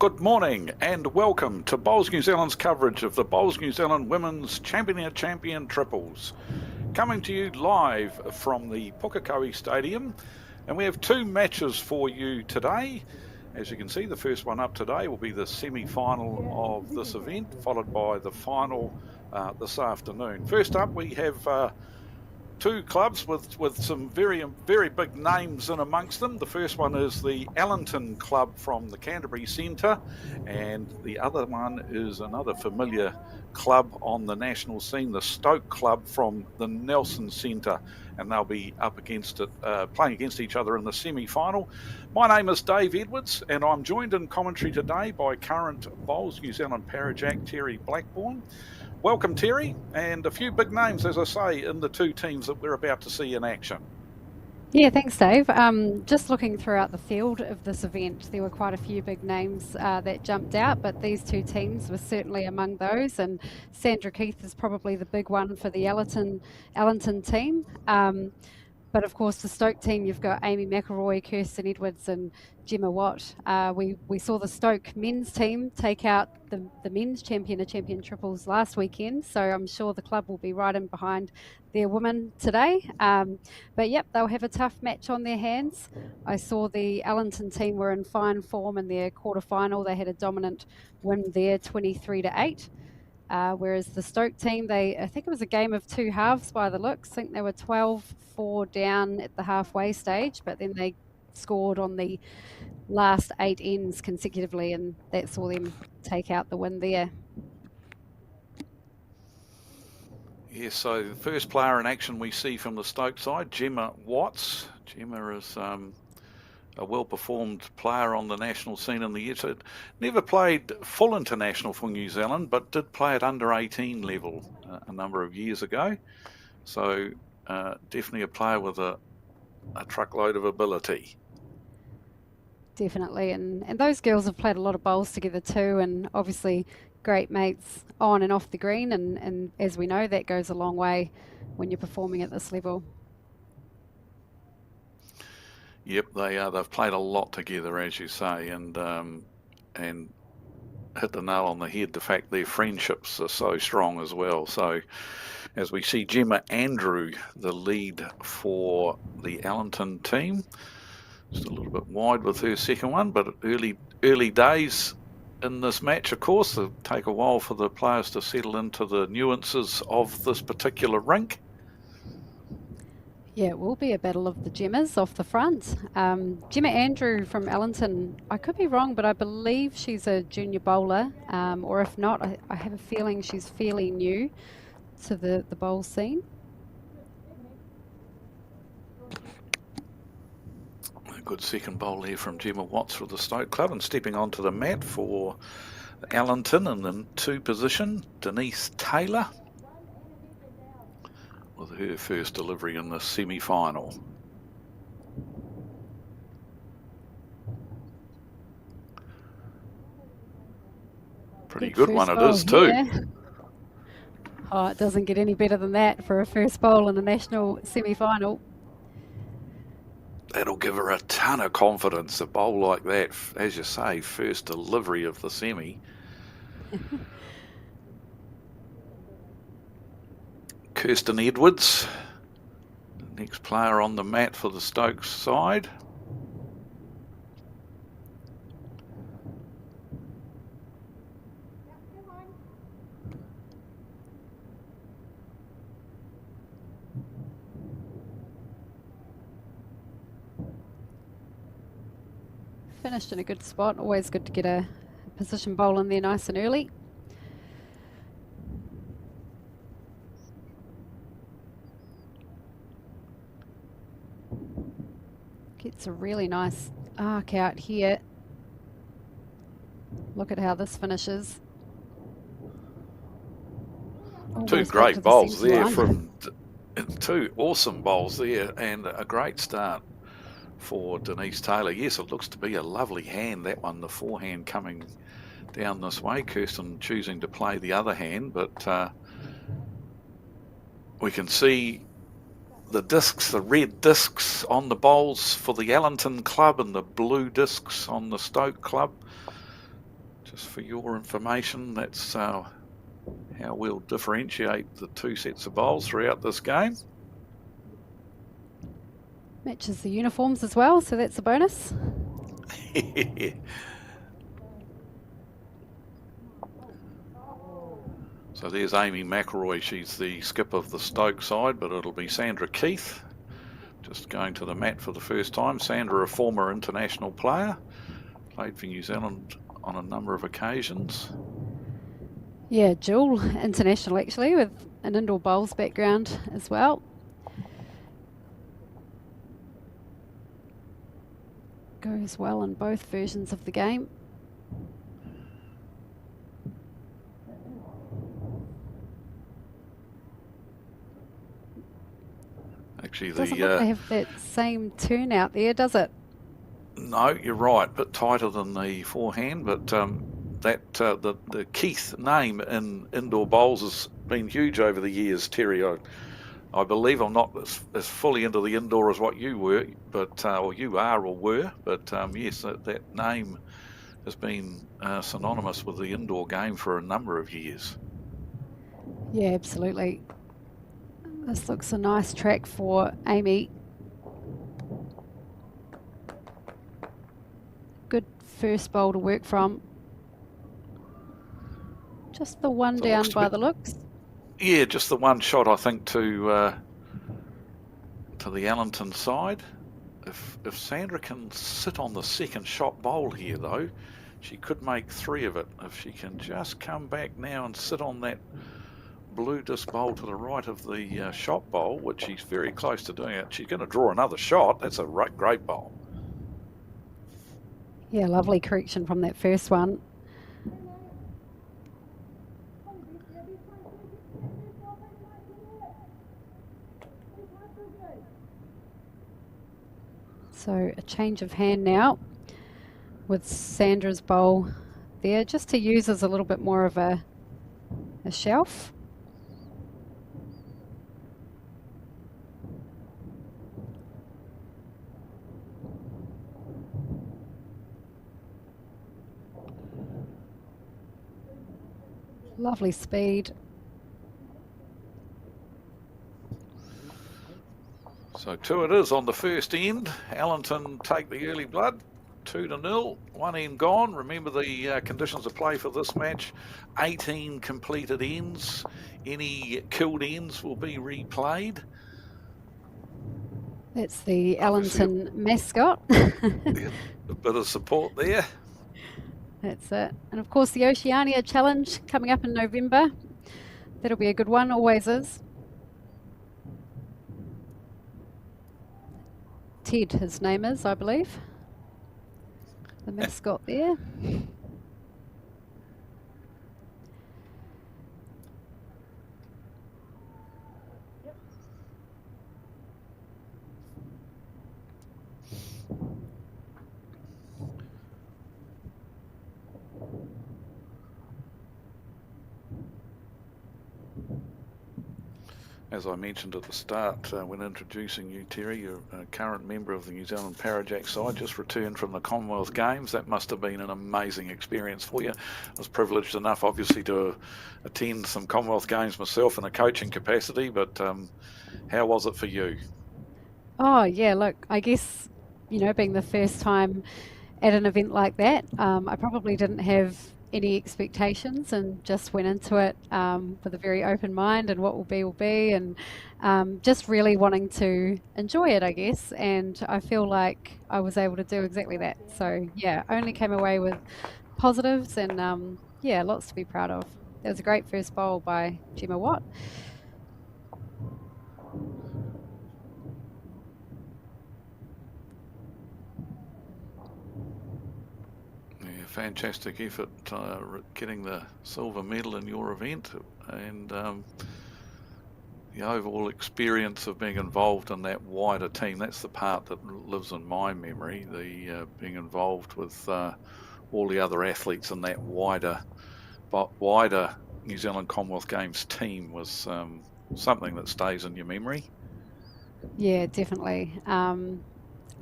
Good morning and welcome to Bowls New Zealand's coverage of the Bowls New Zealand Women's Champion Triples. Coming to you live from the Pukekohe Stadium, and we have two matches for you today. As you can see, the first one up today will be the semi-final of this event, followed by the final this afternoon. First up, we have two clubs with some very big names in amongst them. The first one is the Allington Club from the Canterbury Centre, and the other one is another familiar club on the national scene, the Stoke Club from the Nelson Centre, and they'll be up against it, playing against each other in the semi-final. My name is Dave Edwards, and I'm joined in commentary today by current Bowls New Zealand Parajack Terry Blackburn. Welcome, Terry, and a few big names, as I say, in the two teams that we're about to see in action. Yeah, thanks, Dave. Just looking throughout the field of this event, there were quite a few big names that jumped out, but these two teams were certainly among those, and Sandra Keith is probably the big one for the Allington team. But of course, the Stoke team, you've got Amy McElroy, Kirsten Edwards and Gemma Watt. We saw the Stoke men's team take out the men's champion triples last weekend, so I'm sure the club will be right in behind their women today. But yep, they'll have a tough match on their hands. I saw the Allington team were in fine form in their quarterfinal. They had a dominant win there, 23-8. Whereas the Stoke team, I think it was a game of two halves by the looks. I think they were 12-4 down at the halfway stage, but then they scored on the last 8 ends consecutively, and that saw them take out the win there. Yeah, so the first player in action we see from the Stoke side, Gemma Watts. Gemma is a well-performed player on the national scene in the year. So never played full international for New Zealand, but did play at under 18 level a number of years ago. So definitely a player with a truckload of ability. Definitely, and those girls have played a lot of bowls together too, and obviously great mates on and off the green, and as we know, that goes a long way when you're performing at this level. Yep, they've played a lot together, as you say, and hit the nail on the head, the fact their friendships are so strong as well. So as we see Gemma Andrew, the lead for the Allington team, just a little bit wide with her second one, but early days in this match, of course. It'll take a while for the players to settle into the nuances of this particular rink. Yeah, it will be a battle of the Gemmas off the front. Gemma Andrew from Allington, I could be wrong, but I believe she's a junior bowler, or if not, I have a feeling she's fairly new to the bowl scene. A good second bowl here from Gemma Watts for the Stoke Club, and stepping onto the mat for Allington in the 2 position, Denise Taylor, with her first delivery in the semi-final. Pretty good one it is too. Yeah. Oh, it doesn't get any better than that for a first bowl in a national semi-final. That'll give her a ton of confidence, a bowl like that, as you say, first delivery of the semi. Kirsten Edwards, the next player on the mat for the Stokes side. Finished in a good spot. Always good to get a position bowl in there nice and early. Gets a really nice arc out here. Look at how this finishes. Two great bowls there from two awesome bowls there, and a great start for Denise Taylor. Yes, it looks to be a lovely hand, that one, the forehand coming down this way. Kirsten choosing to play the other hand, but we can see the discs, the red discs on the bowls for the Allington Club and the blue discs on the Stoke Club. Just for your information, that's how we'll differentiate the two sets of bowls throughout this game. Matches the uniforms as well, so that's a bonus. So there's Amy McElroy. She's the skip of the Stoke side, but it'll be Sandra Keith just going to the mat for the first time. Sandra, a former international player, played for New Zealand on a number of occasions. Yeah, dual international actually, with an indoor bowls background as well. Goes well in both versions of the game. Actually, doesn't look they have that same turnout there, does it? No, you're right. Bit tighter than the forehand, but the Keith name in indoor bowls has been huge over the years, Terry. I believe I'm not as fully into the indoor as what you were, but or you are or were, but yes, that name has been synonymous with the indoor game for a number of years. Yeah, absolutely. This looks a nice track for Amy. Good first bowl to work from. Just the one down by the looks. Yeah, just the one shot, I think, to the Allenton side. If Sandra can sit on the second shot bowl here, though, she could make 3 of it. If she can just come back now and sit on that blue disc bowl to the right of the shot bowl, which she's very close to doing it, she's going to draw another shot. That's a great bowl. Yeah, lovely correction from that first one. So a change of hand now with Sandra's bowl there, just to use as a little bit more of a shelf. Lovely speed. So 2 it is on the first end. Allenton take the early blood, 2-0. One end gone. Remember the conditions of play for this match: 18 completed ends. Any killed ends will be replayed. That's the Allenton mascot. Yeah, a bit of support there. That's it. And of course the Oceania Challenge coming up in November. That'll be a good one, always is. Ted, his name is, I believe. The mascot there. As I mentioned at the start when introducing you, Terry, you're a current member of the New Zealand Parajack side, just returned from the Commonwealth Games. That must have been an amazing experience for you. I was privileged enough, obviously, to attend some Commonwealth Games myself in a coaching capacity, but how was it for you? Oh, yeah, look, I guess, you know, being the first time at an event like that, I probably didn't have any expectations and just went into it with a very open mind, and what will be, and just really wanting to enjoy it, I guess. And I feel like I was able to do exactly that. So yeah, only came away with positives, and yeah, lots to be proud of. It was a great first bowl by Gemma Watt. Fantastic effort getting the silver medal in your event, and the overall experience of being involved in that wider team. That's the part that lives in my memory, the being involved with all the other athletes in that wider New Zealand Commonwealth Games team was something that stays in your memory. Yeah, definitely.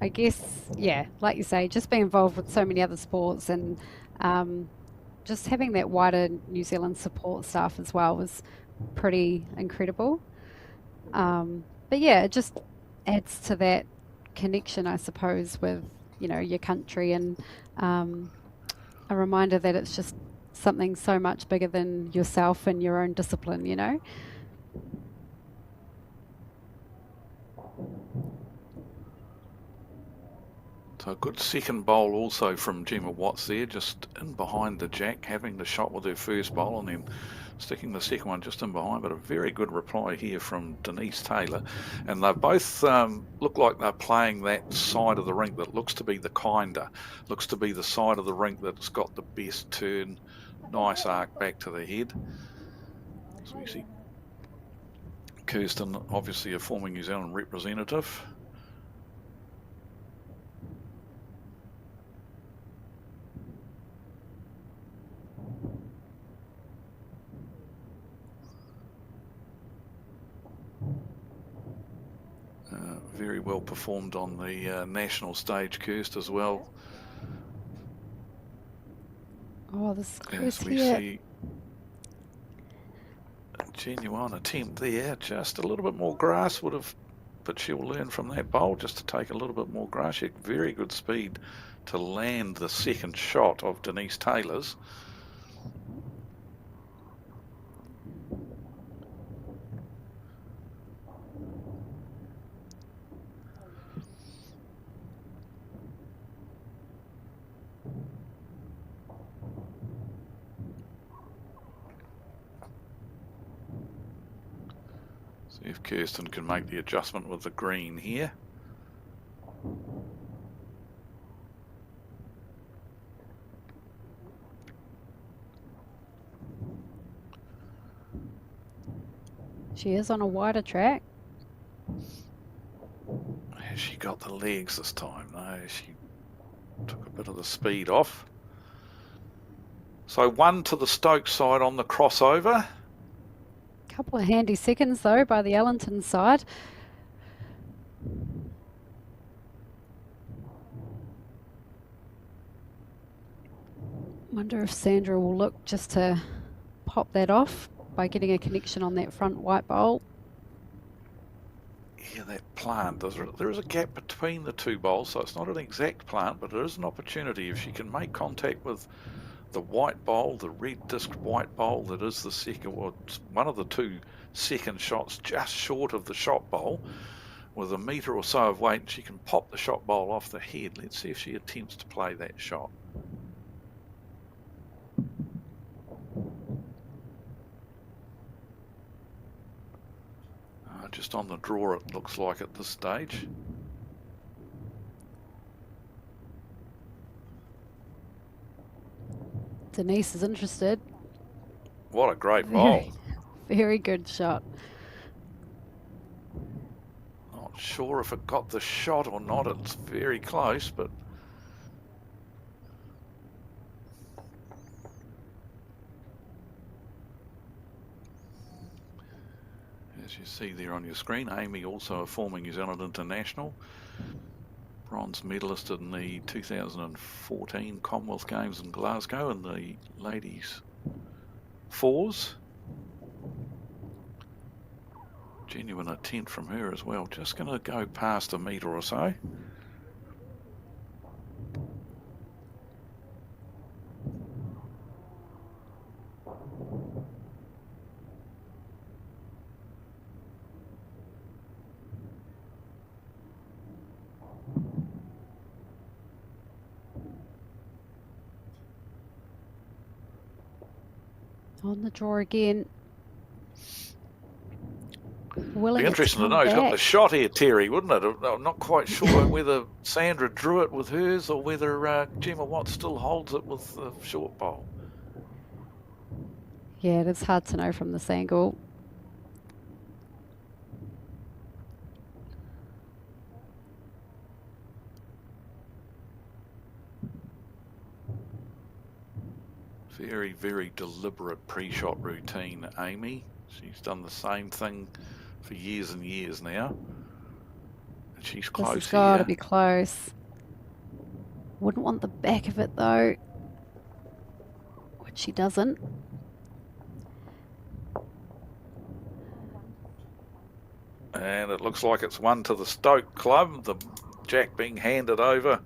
I guess, yeah, like you say, just being involved with so many other sports, and just having that wider New Zealand support staff as well was pretty incredible. But yeah, it just adds to that connection, I suppose, with your country, and a reminder that it's just something so much bigger than yourself and your own discipline. So a good second bowl also from Gemma Watts there, just in behind the jack, having the shot with her first bowl and then sticking the second one just in behind. But a very good reply here from Denise Taylor. And they both look like they're playing that side of the rink that looks to be the looks to be the side of the rink that's got the best turn, nice arc back to the head. So you see Kirsten, obviously a former New Zealand representative. Very well performed on the national stage, Kirst, as well. Oh, this as we here. See a genuine attempt there. Just a little bit more grass would have, but she'll learn from that bowl just to take a little bit more grass. She had very good speed to land the second shot of Denise Taylor's. See if Kirsten can make the adjustment with the green here. She is on a wider track. Has she got the legs this time? No, she took a bit of the speed off. So one to the Stokes side on the crossover. Couple of handy seconds though by the Allenton side. Wonder if Sandra will look just to pop that off by getting a connection on that front white bowl. Yeah, that plant, there is a gap between the two bowls, so it's not an exact plant, but it is an opportunity. If she can make contact with the white bowl, the red disc white bowl that is the second, or one of the two second shots just short of the shot bowl, with a metre or so of weight, she can pop the shot bowl off the head. Let's see if she attempts to play that shot. Just on the draw, it looks like at this stage. Denise is interested. What a great bowl. Very good shot. Not sure if it got the shot or not. It's very close, but as you see there on your screen, Amy, also a former New Zealand international, bronze medalist in the 2014 Commonwealth Games in Glasgow in the ladies fours. Genuine attempt from her as well. Just going to go past a metre or so. On the draw again. Be interesting to know. He's got the shot here, Terry, wouldn't it? I'm not quite sure whether Sandra drew it with hers or whether Gemma Watts still holds it with the short bowl. Yeah, it is hard to know from this angle. Very, very deliberate pre-shot routine, Amy. She's done the same thing for years and years now. And she's close. This has got to be close. Wouldn't want the back of it though. We're which she doesn't. And it looks like it's one to the Stoke club, the jack being handed over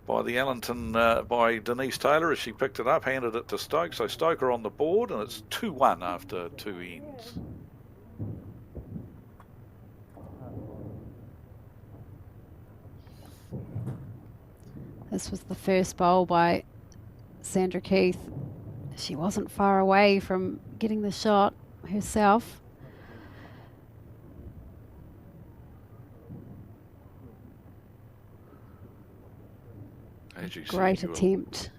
by the Allenton, by Denise Taylor as she picked it up, handed it to Stoke. So Stoke are on the board, and it's 2-1 after 2 ends. This was the first bowl by Sandra Keith. She wasn't far away from getting the shot herself. As you Great see, attempt.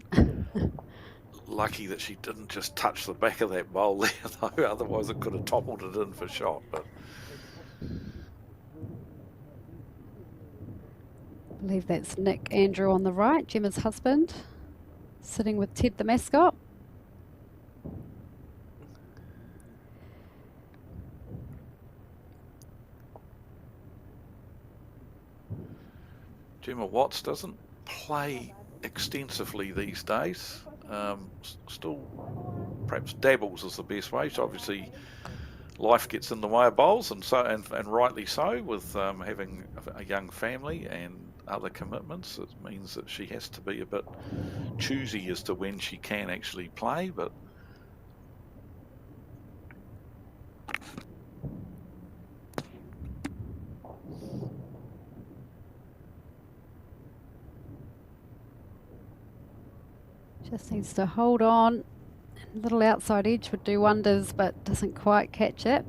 Lucky that she didn't just touch the back of that bowl there, though. Otherwise, it could have toppled it in for shot. But I believe that's Nick Andrew on the right, Gemma's husband, sitting with Ted the mascot. Gemma Watts doesn't play extensively these days. Still, perhaps dabbles is the best way. So obviously, life gets in the way of bowls, and rightly so. With having a young family and other commitments, it means that she has to be a bit choosy as to when she can actually play. But just needs to hold on. A little outside edge would do wonders, but doesn't quite catch it.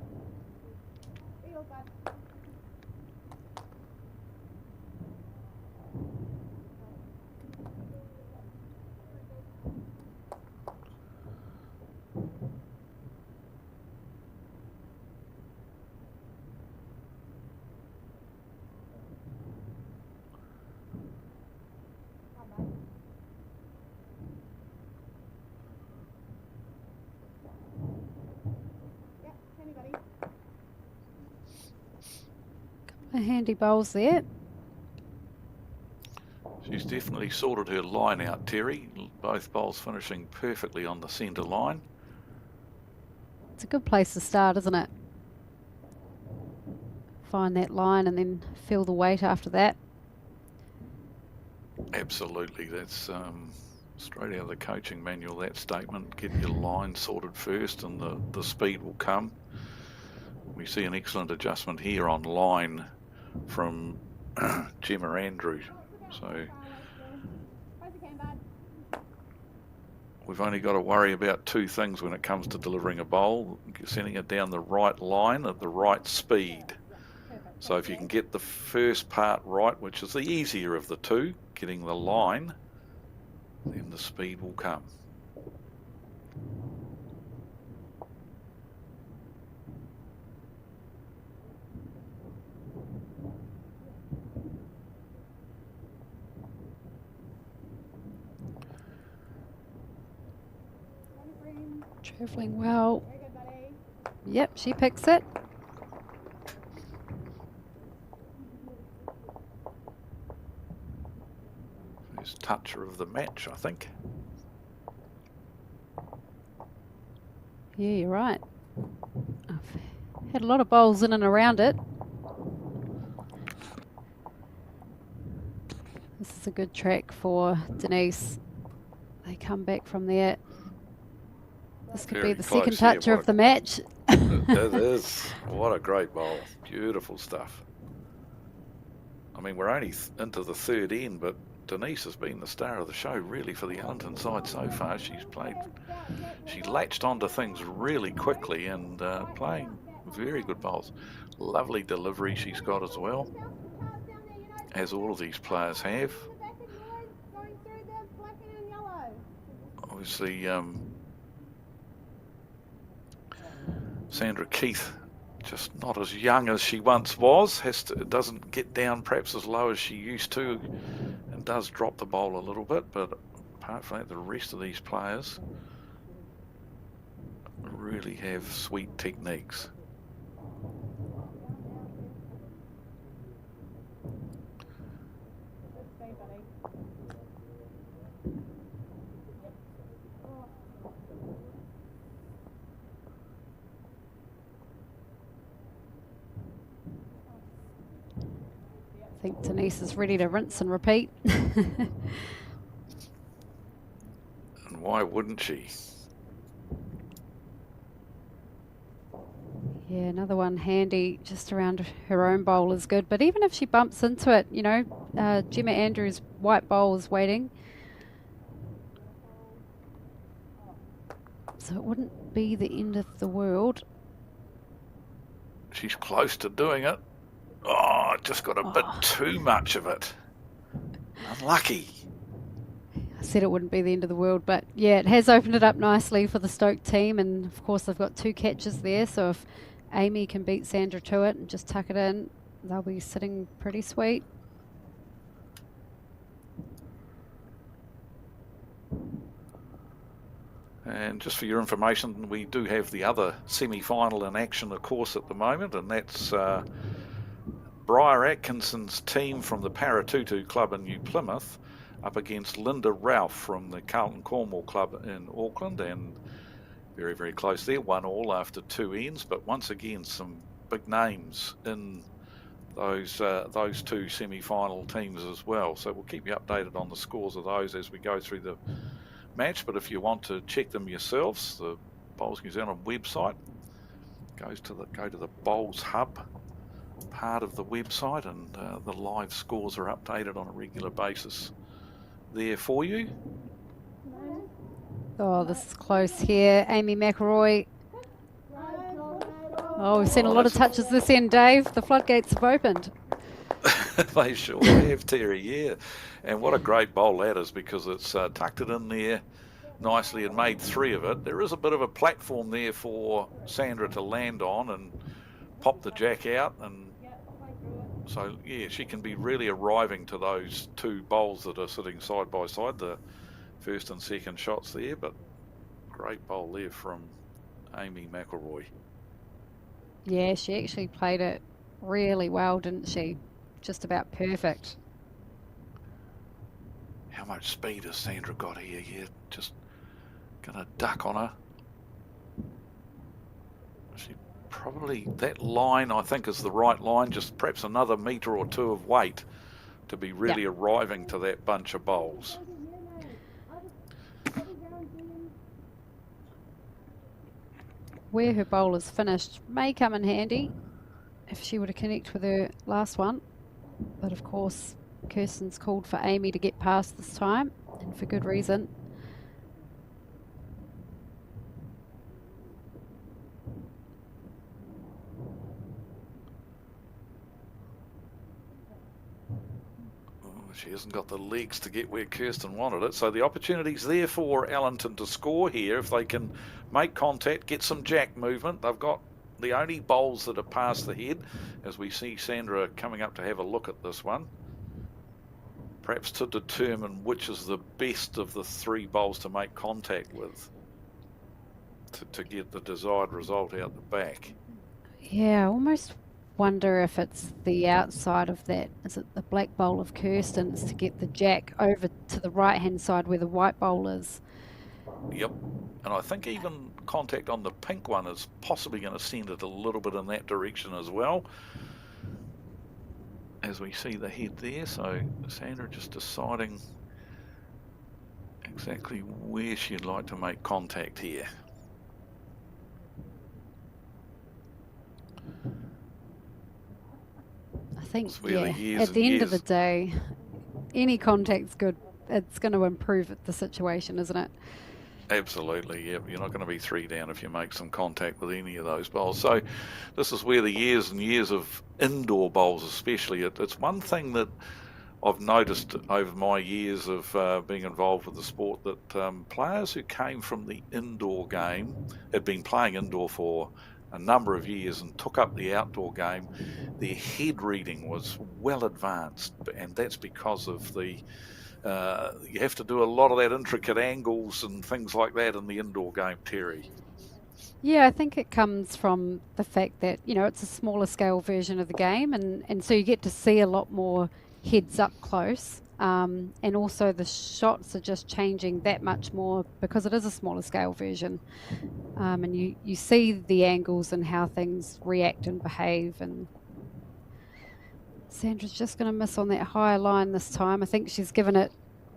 Handy bowls there. She's definitely sorted her line out, Terry. Both bowls finishing perfectly on the centre line. It's a good place to start, isn't it? Find that line and then feel the weight after that. Absolutely. That's straight out of the coaching manual, that statement. Get your line sorted first and the speed will come. We see an excellent adjustment here on line from Gemma Andrew. So we've only got to worry about two things when it comes to delivering a bowl: sending it down the right line at the right speed. So if you can get the first part right, which is the easier of the two, getting the line, then the speed will come. Travelling well. Yep, she picks it. First toucher of the match, I think. Yeah, you're right. I've had a lot of bowls in and around it. This is a good track for Denise. They come back from there. This could Very be the close, second yeah, toucher of the match. It is. What a great bowl. Beautiful stuff. I mean, we're only into the third end, but Denise has been the star of the show, really, for the Allenton side so far. She latched onto things really quickly and playing very good bowls. Lovely delivery she's got as well, as all of these players have. Obviously, Sandra Keith, just not as young as she once was, doesn't get down perhaps as low as she used to, and does drop the bowl a little bit, but apart from that, the rest of these players really have sweet techniques. I think Denise is ready to rinse and repeat. And why wouldn't she? Yeah, another one handy just around her own bowl is good. But even if she bumps into it, you know, Gemma Andrews' white bowl is waiting. So it wouldn't be the end of the world. She's close to doing it. Oh, just got a bit too much of it. Unlucky. I said it wouldn't be the end of the world, but yeah, it has opened it up nicely for the Stoke team. And of course, they've got 2 catches there. So if Amy can beat Sandra to it and just tuck it in, they'll be sitting pretty sweet. And just for your information, we do have the other semi-final in action, of course, at the moment, and that's Briar Atkinson's team from the Paratutu Club in New Plymouth up against Linda Ralph from the Carlton Cornwall Club in Auckland, and very, very close there, 1-1 after 2 ends, but once again some big names in those 2 semi-final teams as well. So we'll keep you updated on the scores of those as we go through the match, but if you want to check them yourselves, the Bowls New Zealand website go to the Bowls Hub part of the website, and the live scores are updated on a regular basis there for you. Oh, this is close here. Amy McElroy. Oh, we've seen a lot of touches this end, Dave. The floodgates have opened. They sure have, Terry, yeah. And what a great bowl that is, because it's tucked it in there nicely and made 3 of it. There is a bit of a platform there for Sandra to land on and pop the jack out, and so yeah, she can be really arriving to those 2 bowls that are sitting side by side, the first and second shots there. But great bowl there from Amy McElroy. Yeah, she actually played it really well, didn't she? Just about perfect. How much speed has Sandra got here? Yeah, just gonna duck on her. She probably, that line I think is the right line, just perhaps another metre or 2 of weight to be really arriving to that bunch of bowls. Where her bowl is finished may come in handy if she were to connect with her last one. But of course, Kirsten's called for Amy to get past this time, and for good reason. She hasn't got the legs to get where Kirsten wanted it, so the opportunity's there for Allenton to score here if they can make contact, get some jack movement. They've got the only bowls that are past the head, as we see Sandra coming up to have a look at this one, perhaps to determine which is the best of the 3 bowls to make contact with to get the desired result out the back. Yeah, I almost wonder if it's the outside of that. Is it the black bowl of Kirsten's to get the jack over to the right hand side where the white bowl is? Yep, and I think even contact on the pink one is possibly going to send it a little bit in that direction as well, as we see the head there. So Sandra just deciding exactly where she'd like to make contact here. I think, yeah, at the end of the day, any contact's good. It's going to improve the situation, isn't it? Absolutely, yeah. You're not going to be 3 down if you make some contact with any of those bowls. So this is where the years and years of indoor bowls especially, it's one thing that I've noticed over my years of being involved with the sport, that players who came from the indoor game, had been playing indoor for a number of years and took up the outdoor game, their head reading was well advanced, and that's because of the you have to do a lot of that intricate angles and things like that in the indoor game, Terry. Yeah, I think it comes from the fact that, you know, it's a smaller scale version of the game, and so you get to see a lot more heads up close, and also the shots are just changing that much more because it is a smaller scale version, and you see the angles and how things react and behave, and Sandra's just going to miss on that higher line this time. I think she's given it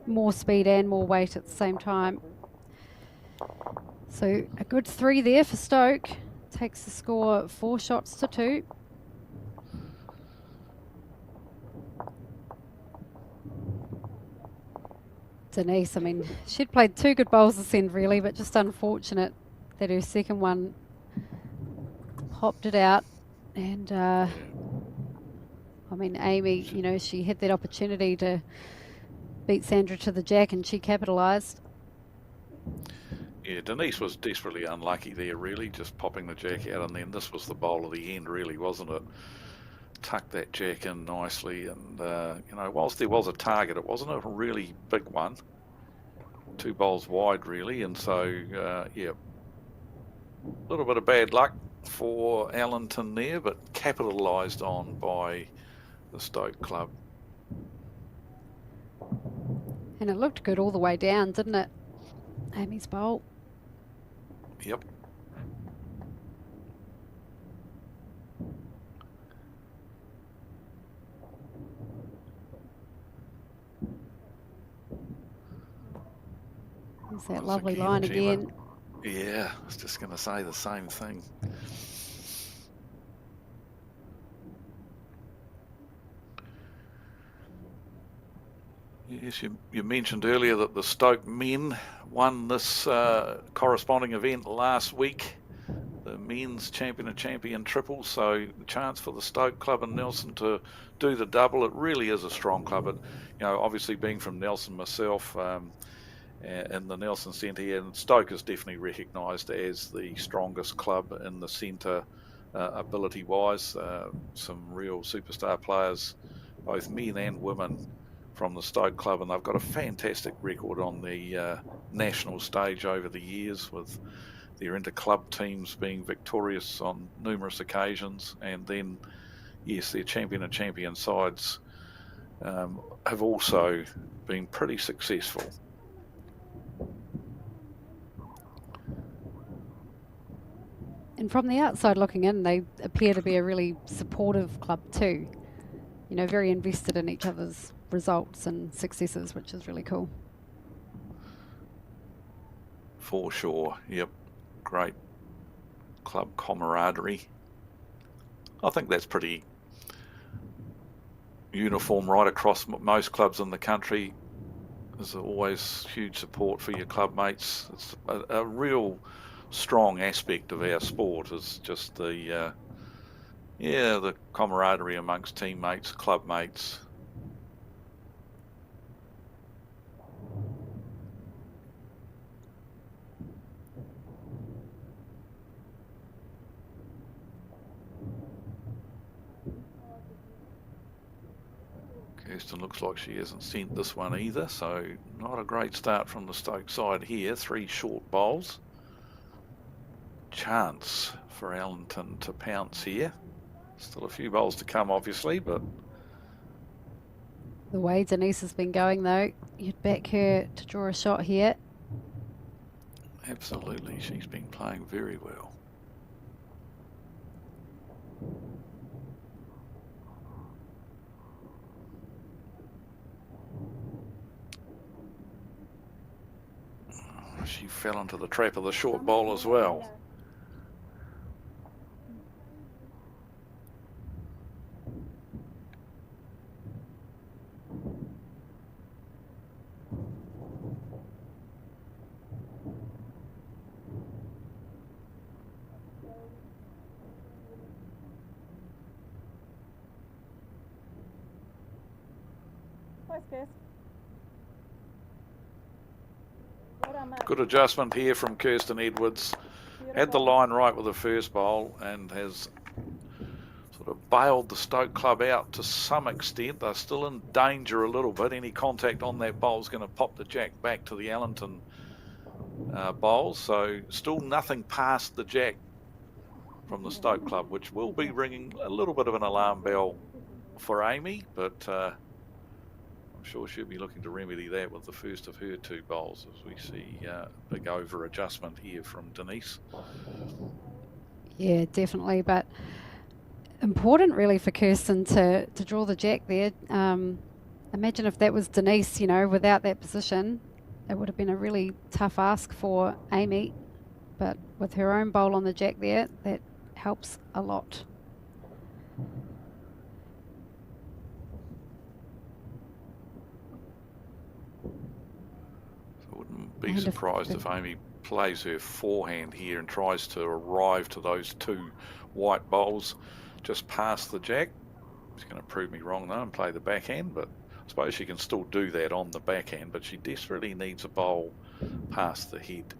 more speed and more weight at the same time. So a good 3 there for Stoke. Takes the score 4 shots to 2. Denise, I mean, she'd played 2 good bowls this end really, but just unfortunate that her second one popped it out. And I mean, Amy, you know, she had that opportunity to beat Sandra to the jack and she capitalised. Yeah, Denise was desperately unlucky there, really, just popping the jack out, and then this was the bowl of the end, really, wasn't it? Tucked that jack in nicely, and you know, whilst there was a target, it wasn't a really big one. 2 bowls wide, really, and so yeah, a little bit of bad luck for Allenton there, but capitalised on by the Stoke club. And it looked good all the way down, didn't it? Amy's bowl. Yep. There's that lovely line again. Yeah, I was just going to say the same thing. Yes, you mentioned earlier that the Stoke men won this corresponding event last week, the men's champion and champion triple, so the chance for the Stoke club and Nelson to do the double. It really is a strong club. It, you know, obviously being from Nelson myself, in the Nelson Centre here, and Stoke is definitely recognised as the strongest club in the centre ability-wise. Some real superstar players, both men and women, from the Stoke club, and they've got a fantastic record on the national stage over the years, with their inter-club teams being victorious on numerous occasions, and then, yes, their champion and champion sides have also been pretty successful. And from the outside looking in, they appear to be a really supportive club too. You know, very invested in each other's results and successes, which is really cool. For sure, yep. Great club camaraderie. I think that's pretty uniform right across most clubs in the country. There's always huge support for your club mates. It's a real strong aspect of our sport, is just the the camaraderie amongst teammates, club mates. Kirsten looks like she hasn't sent this one either, so not a great start from the Stoke side here. 3 short bowls. Chance for Allenton to pounce here. Still a few bowls to come, obviously, but the way Denise has been going, though, you'd back her to draw a shot here. Absolutely, she's been playing very well. She fell into the trap of the short bowl as well. Good adjustment here from Kirsten Edwards. Had the line right with the first bowl and has sort of bailed the Stoke club out to some extent. They're still in danger a little bit. Any contact on that bowl is going to pop the jack back to the Allenton bowl. So still nothing past the jack from the Stoke club, which will be ringing a little bit of an alarm bell for Amy, but I'm sure she'll be looking to remedy that with the first of her 2 bowls, as we see a big over adjustment here from Denise. Yeah, definitely, but important really for Kirsten to draw the jack there. Imagine if that was Denise, you know, without that position, it would have been a really tough ask for Amy. But with her own bowl on the jack there, that helps a lot. I wouldn't be surprised if Amy plays her forehand here and tries to arrive to those two white bowls just past the jack. She's going to prove me wrong though and play the backhand, but I suppose she can still do that on the backhand, but she desperately needs a bowl past the head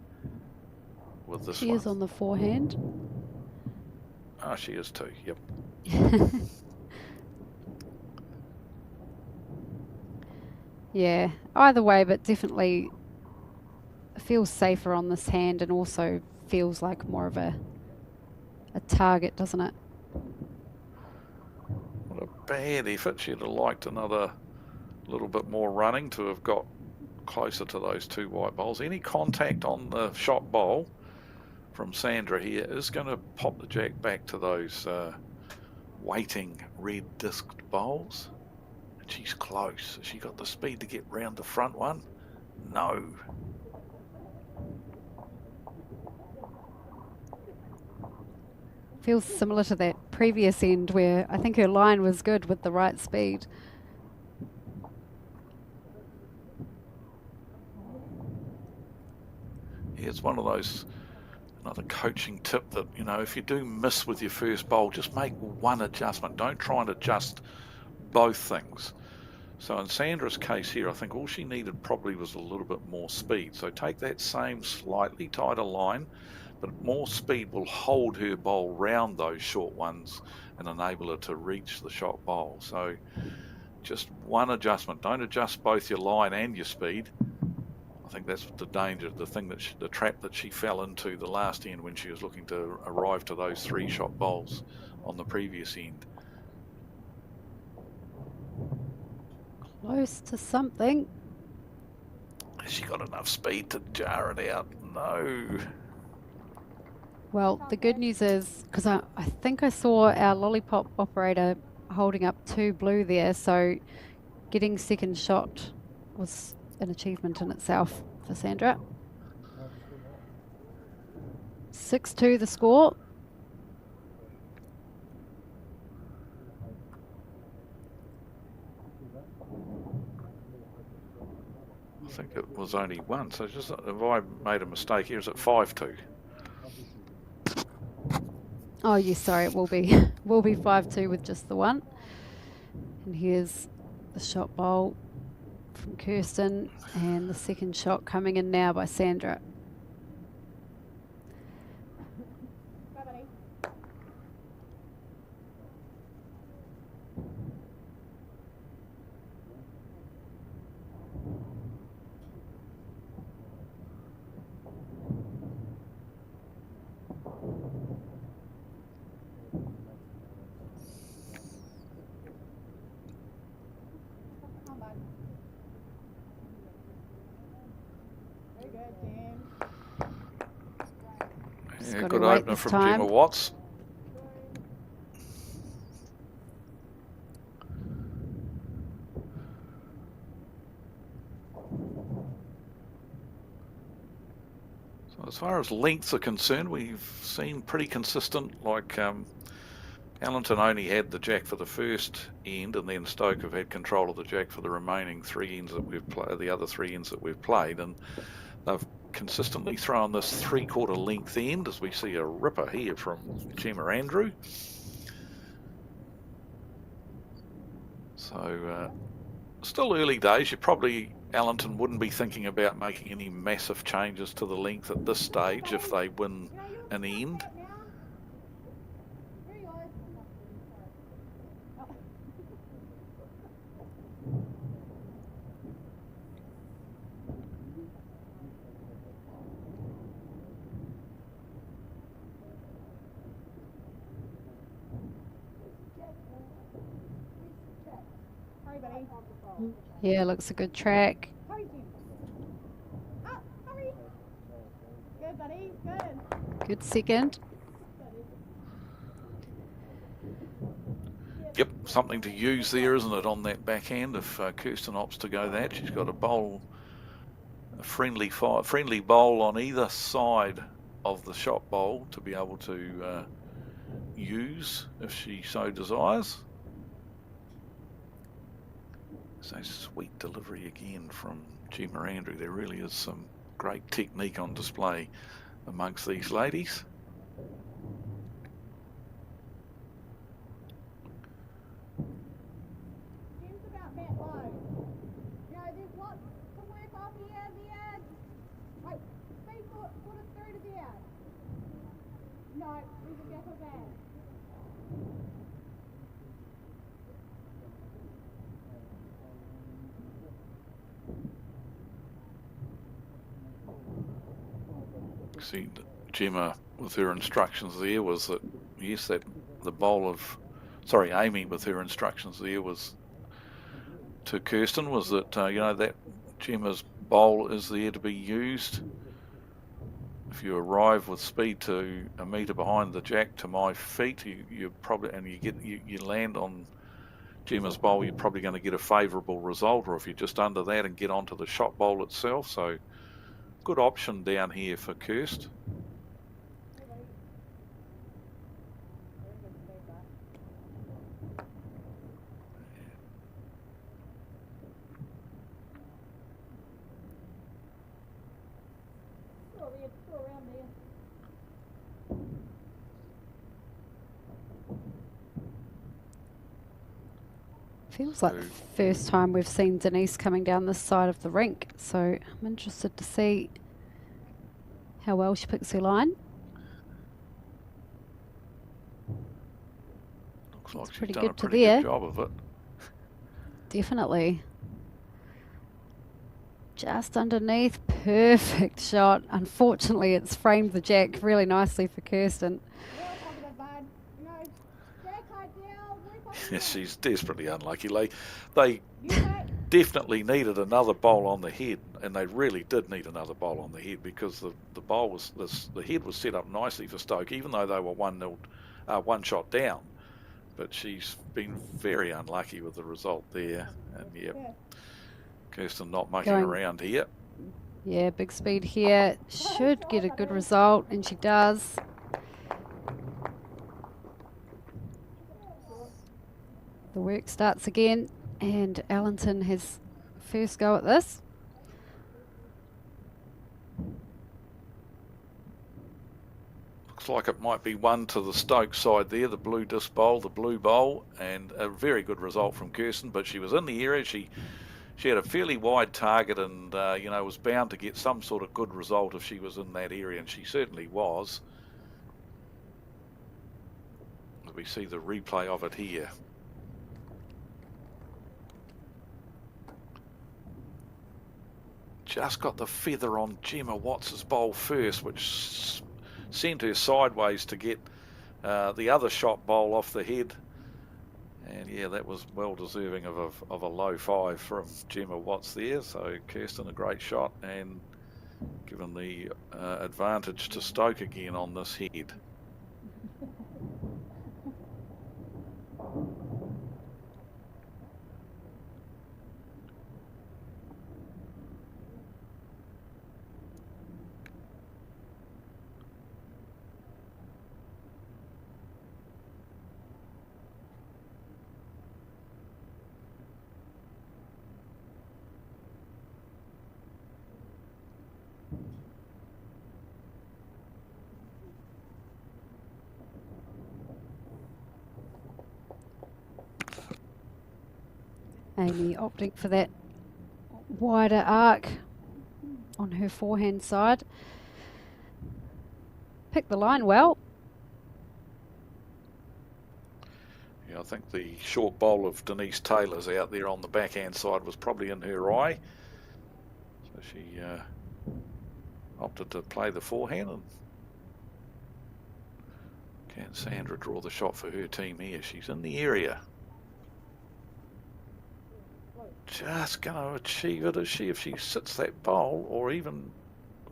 with this one. She is on the forehand. Oh, she is too, yep. Yeah, either way, but definitely feels safer on this hand and also feels like more of a target, doesn't it? What a bad effort. She'd have liked another little bit more running to have got closer to those two white bowls. Any contact on the shot bowl from Sandra here is going to pop the jack back to those waiting red disked bowls. And she's close. Has she got the speed to get round the front one? No. Feels similar to that previous end where I think her line was good with the right speed. Yeah, it's one of those, another coaching tip that, you know, if you do miss with your first bowl, just make one adjustment. Don't try and adjust both things. So in Sandra's case here, I think all she needed probably was a little bit more speed. So take that same slightly tighter line, but more speed will hold her bowl round those short ones and enable her to reach the shot bowl. So just one adjustment. Don't adjust both your line and your speed. I think that's the danger, the thing that the trap that she fell into the last end when she was looking to arrive to those three shot bowls on the previous end. Close to something. Has she got enough speed to jar it out? No. Well, the good news is, because I think I saw our lollipop operator holding up 2 blue there, so getting second shot was an achievement in itself for Sandra. 6-2 the score. I think it was only one, so just have I made a mistake here? Is it 5-2? Oh yes, sorry, it will be 5-2 with just the one. And here's the shot bowl from Kirsten and the second shot coming in now by Sandra. Yeah, good opener from Gemma Watts. So as far as lengths are concerned, we've seen pretty consistent, like Allenton only had the jack for the first end, and then Stoke have had control of the jack for the remaining 3 ends that we've played, the other 3 ends that we've played, and they've consistently thrown this 3/4 length end, as we see a ripper here from Gemma Andrew. So still early days. You probably, Allenton wouldn't be thinking about making any massive changes to the length at this stage if they win an end. Yeah, looks a good track. Good, buddy. Good. Good second. Yep, something to use there, isn't it, on that backhand if Kirsten opts to go that. She's got a friendly bowl on either side of the shot bowl to be able to use if she so desires. So sweet delivery again from Gemma Andrew. There really is some great technique on display amongst these ladies. See, Gemma with her instructions there was that, yes, that the bowl of, sorry, Amy with her instructions there was to Kirsten was that, you know, that Gemma's bowl is there to be used. If you arrive with speed to a metre behind the jack to my feet, you probably, and you land on Gemma's bowl, you're probably going to get a favourable result. Or if you're just under that and get onto the shot bowl itself, so good option down here for Kirst. Feels like the first time we've seen Denise coming down this side of the rink, so I'm interested to see how well she picks her line. Looks like it's she's pretty done good a pretty good job of it. Definitely. Just underneath, perfect shot. Unfortunately, it's framed the jack really nicely for Kirsten. Yes, she's desperately unlucky. They definitely needed another bowl on the head, and they really did need another bowl on the head because the head was set up nicely for Stoke, even though they were 1-0, one shot down. But she's been very unlucky with the result there, and yeah, Kirsten not mucking around here. Yeah, big speed here. Should get a good result, and she does. The work starts again, and Allenton has first go at this. Looks like it might be one to the Stoke side there, the blue disc bowl, the blue bowl, and a very good result from Kirsten, but she was in the area. She had a fairly wide target and, you know, was bound to get some sort of good result if she was in that area, and she certainly was. We see the replay of it here. Just got the feather on Gemma Watts's bowl first, which sent her sideways to get the other shot bowl off the head. And yeah, that was well deserving of a low 5 from Gemma Watts there. So Kirsten, a great shot, and given the advantage to Stoke again on this head. Amy opting for that wider arc on her forehand side. Picked the line well. Yeah, I think the short bowl of Denise Taylor's out there on the backhand side was probably in her eye. So she opted to play the forehand. And can Sandra draw the shot for her team here? She's in the area. Just going to achieve it, is she? If she sits that bowl, or even,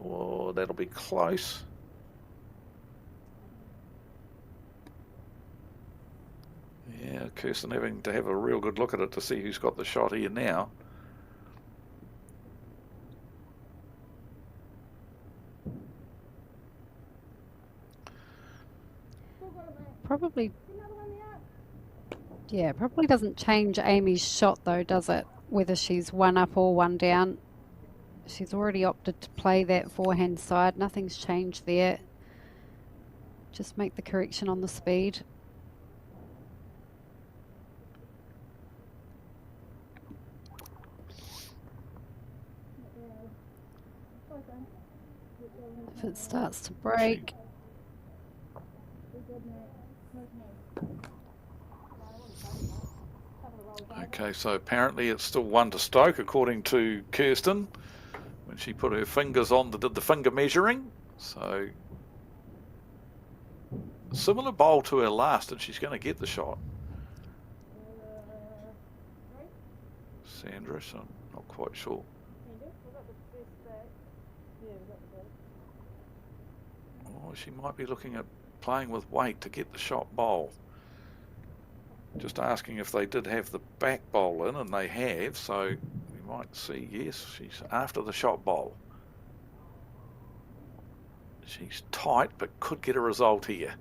oh, that'll be close. Yeah, Kirsten having to have a real good look at it to see who's got the shot here now. Probably, yeah, probably doesn't change Amy's shot though, does it? Whether she's one up or one down. She's already opted to play that forehand side. Nothing's changed there. Just make the correction on the speed. If it starts to break. Okay, so apparently it's still 1 to Stoke, according to Kirsten, when she put her fingers on, did the finger measuring. So, similar bowl to her last, and she's going to get the shot. Sandra, so I'm not quite sure. Oh, she might be looking at playing with weight to get the shot bowl. Just asking if they did have the back bowl in, and they have, so we might see, yes, she's after the shot bowl. She's tight, but could get a result here.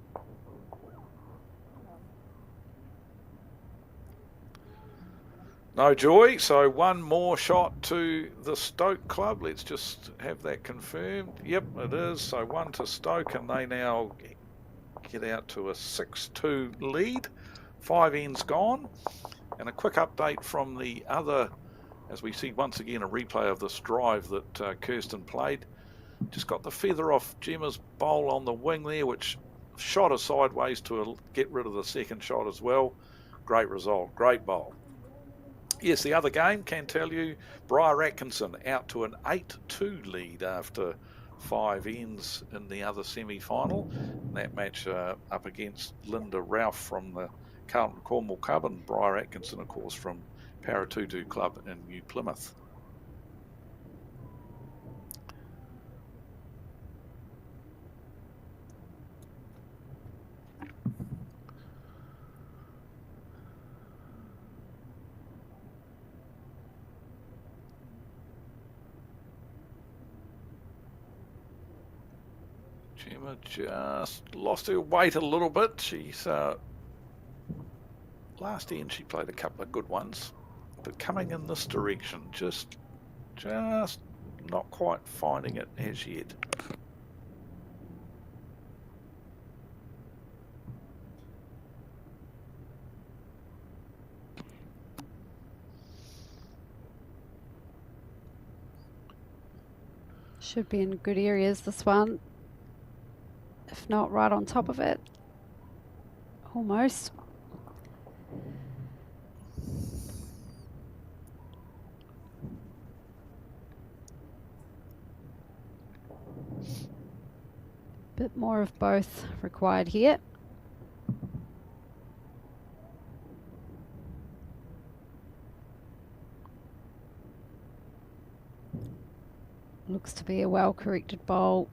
No joy, so one more shot to the Stoke club. Let's just have that confirmed. Yep, it is. So 1 to Stoke, and they now get out to a 6-2 lead. 5 ends gone. And a quick update from the other, as we see once again a replay of this drive that Kirsten played. Just got the feather off Gemma's bowl on the wing there, which shot her sideways to get rid of the second shot as well. Great result, great bowl. Yes, the other game, can tell you, Briar Atkinson out to an 8-2 lead after 5 ends in the other semi-final. That match up against Linda Ralph from the Carlton Cornwall Club, and Briar Atkinson, of course, from Paratutu Club in New Plymouth. Gemma just lost her weight a little bit. She's last end she played a couple of good ones, but coming in this direction, just not quite finding it as yet. Should be in good areas, this one. If not, right on top of it. Almost. Bit more of both required here. Looks to be a well-corrected bowl.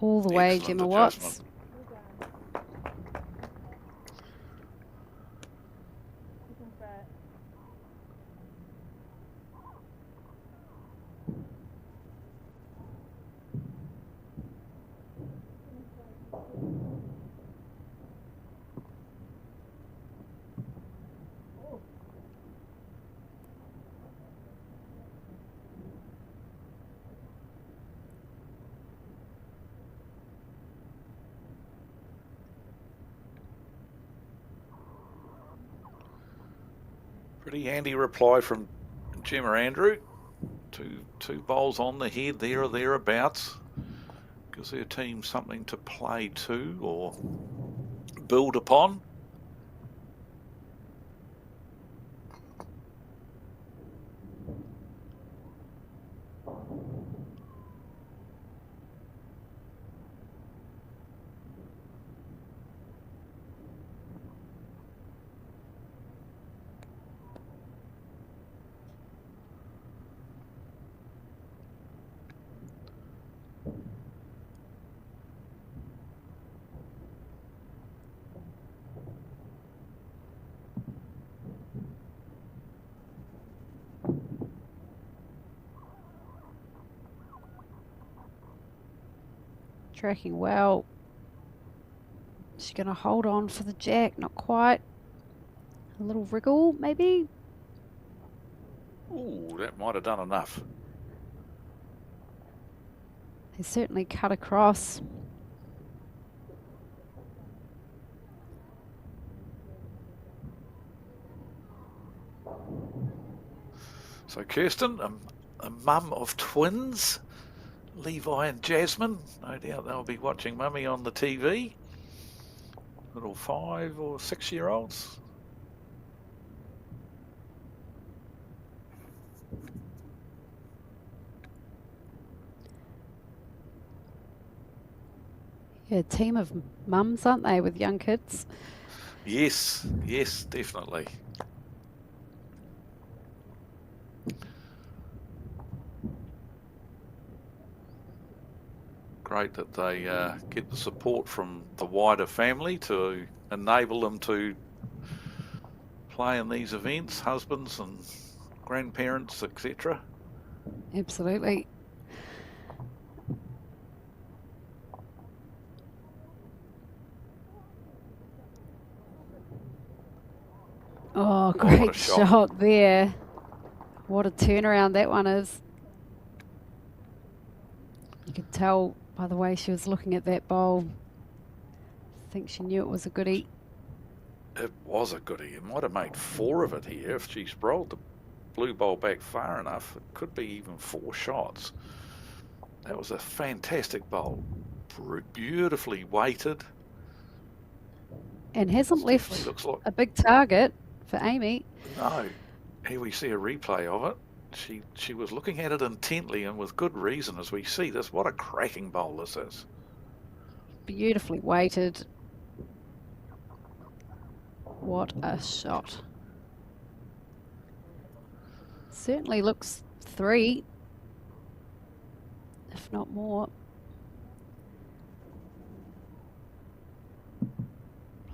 All the way, Gemma Watts. Pretty handy reply from Gemma Andrew. Two bowls on the head there or thereabouts. Gives her team something to play to or build upon. tracking well. She's going to hold on for the jack, not quite. A little wriggle, maybe. Ooh, that might have done enough. They certainly cut across. So Kirsten, a mum of twins, Levi and Jasmine. No doubt they'll be watching Mummy on the TV. Little 5 or 6 year olds. Yeah, a team of mums, aren't they, with young kids? Yes, yes, definitely. Great that they get the support from the wider family to enable them to play in these events, husbands and grandparents, etc. Absolutely. Oh, great shot there. What a turnaround that one is. You could tell by the way she was looking at that bowl. I think she knew it was a goodie. It was a goodie. It might have made 4 of it here. If she's rolled the blue bowl back far enough, it could be even 4 shots. That was a fantastic bowl. Beautifully weighted. And hasn't left a big target for Amy. No. Here we see a replay of it. She was looking at it intently and with good reason as we see this. What a cracking bowl this is. Beautifully weighted. What a shot. Certainly looks 3, if not more.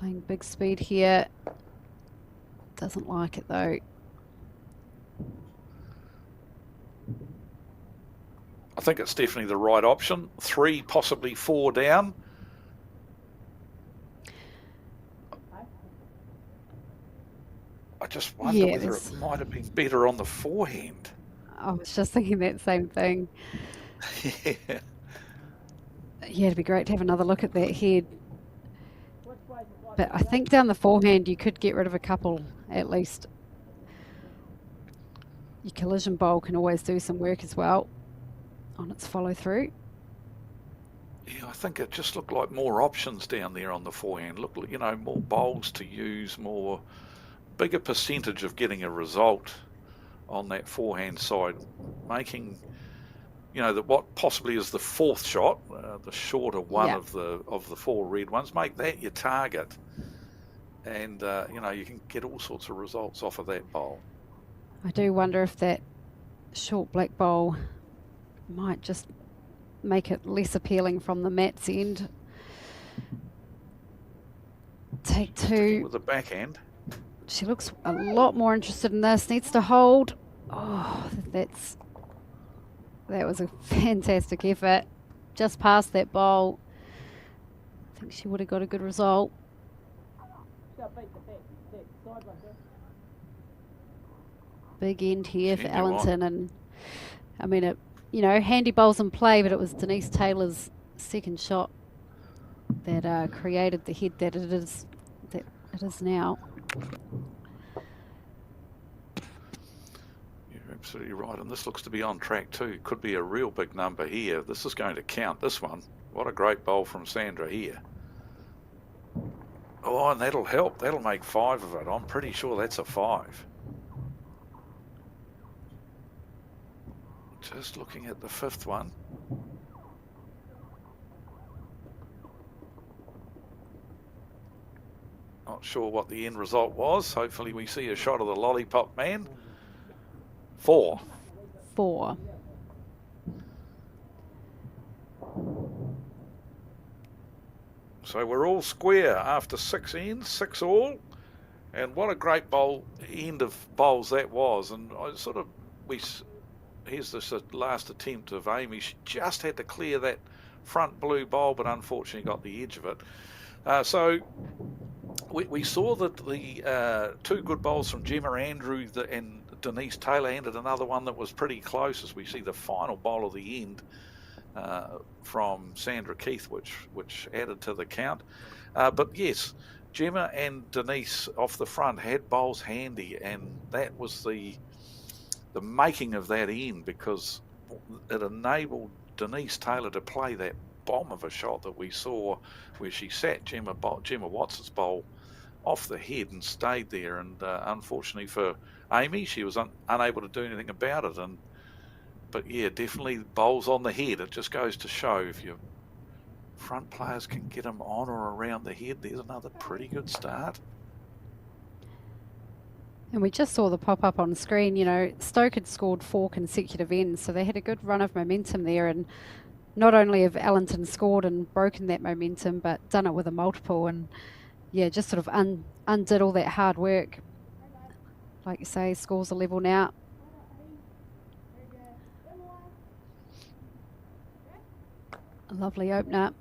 Playing big speed here. Doesn't like it though. I think it's definitely the right option. 3, possibly 4 down. I just wonder whether it might have been better on the forehand. I was just thinking that same thing. Yeah. Yeah, it'd be great to have another look at that head. But I think down the forehand you could get rid of a couple at least. Your collision bowl can always do some work as well on its follow through. Yeah, I think it just looked like more options down there on the forehand. Look, you know, more bowls to use, more bigger percentage of getting a result on that forehand side, making, you know, what possibly is the 4th shot, the shorter one of the 4 red ones, make that your target, and you know, you can get all sorts of results off of that bowl. I do wonder if that short black bowl might just make it less appealing from the mat's end. Take 2 with the backhand. She looks a lot more interested in this. Needs to hold. Oh, that was a fantastic effort. Just past that bowl. I think she would have got a good result. Big end here for Allenton, and I mean, it, you know, handy bowls in play, but it was Denise Taylor's second shot that created the head that it is now. You're absolutely right, and this looks to be on track too. Could be a real big number here. This is going to count, this one. What a great bowl from Sandra here. Oh, and that'll help. That'll make 5 of it. I'm pretty sure that's a 5. Just looking at the 5th one. Not sure what the end result was. Hopefully we see a shot of the lollipop man. 4. So we're all square after 6 ends, 6 all. And what a great bowl, end of bowls that was. And I sort of, here's this last attempt of Amy. She just had to clear that front blue bowl, but unfortunately got the edge of it. So we saw that the two good bowls from Gemma Andrew and Denise Taylor ended another one that was pretty close, as we see the final bowl of the end from Sandra Keith, which added to the count. But yes, Gemma and Denise off the front had bowls handy, and that was the making of that end, because it enabled Denise Taylor to play that bomb of a shot that we saw where she sat Gemma Watts's bowl off the head and stayed there. And unfortunately for Amy, she was unable to do anything about it. But yeah, definitely bowls on the head. It just goes to show if your front players can get them on or around the head, there's another pretty good start. And we just saw the pop up on screen, you know, Stoke had scored 4 consecutive ends, so they had a good run of momentum there. And not only have Allenton scored and broken that momentum, but done it with a multiple, and yeah, just sort of undid all that hard work. Like you say, scores are level now. A lovely opener.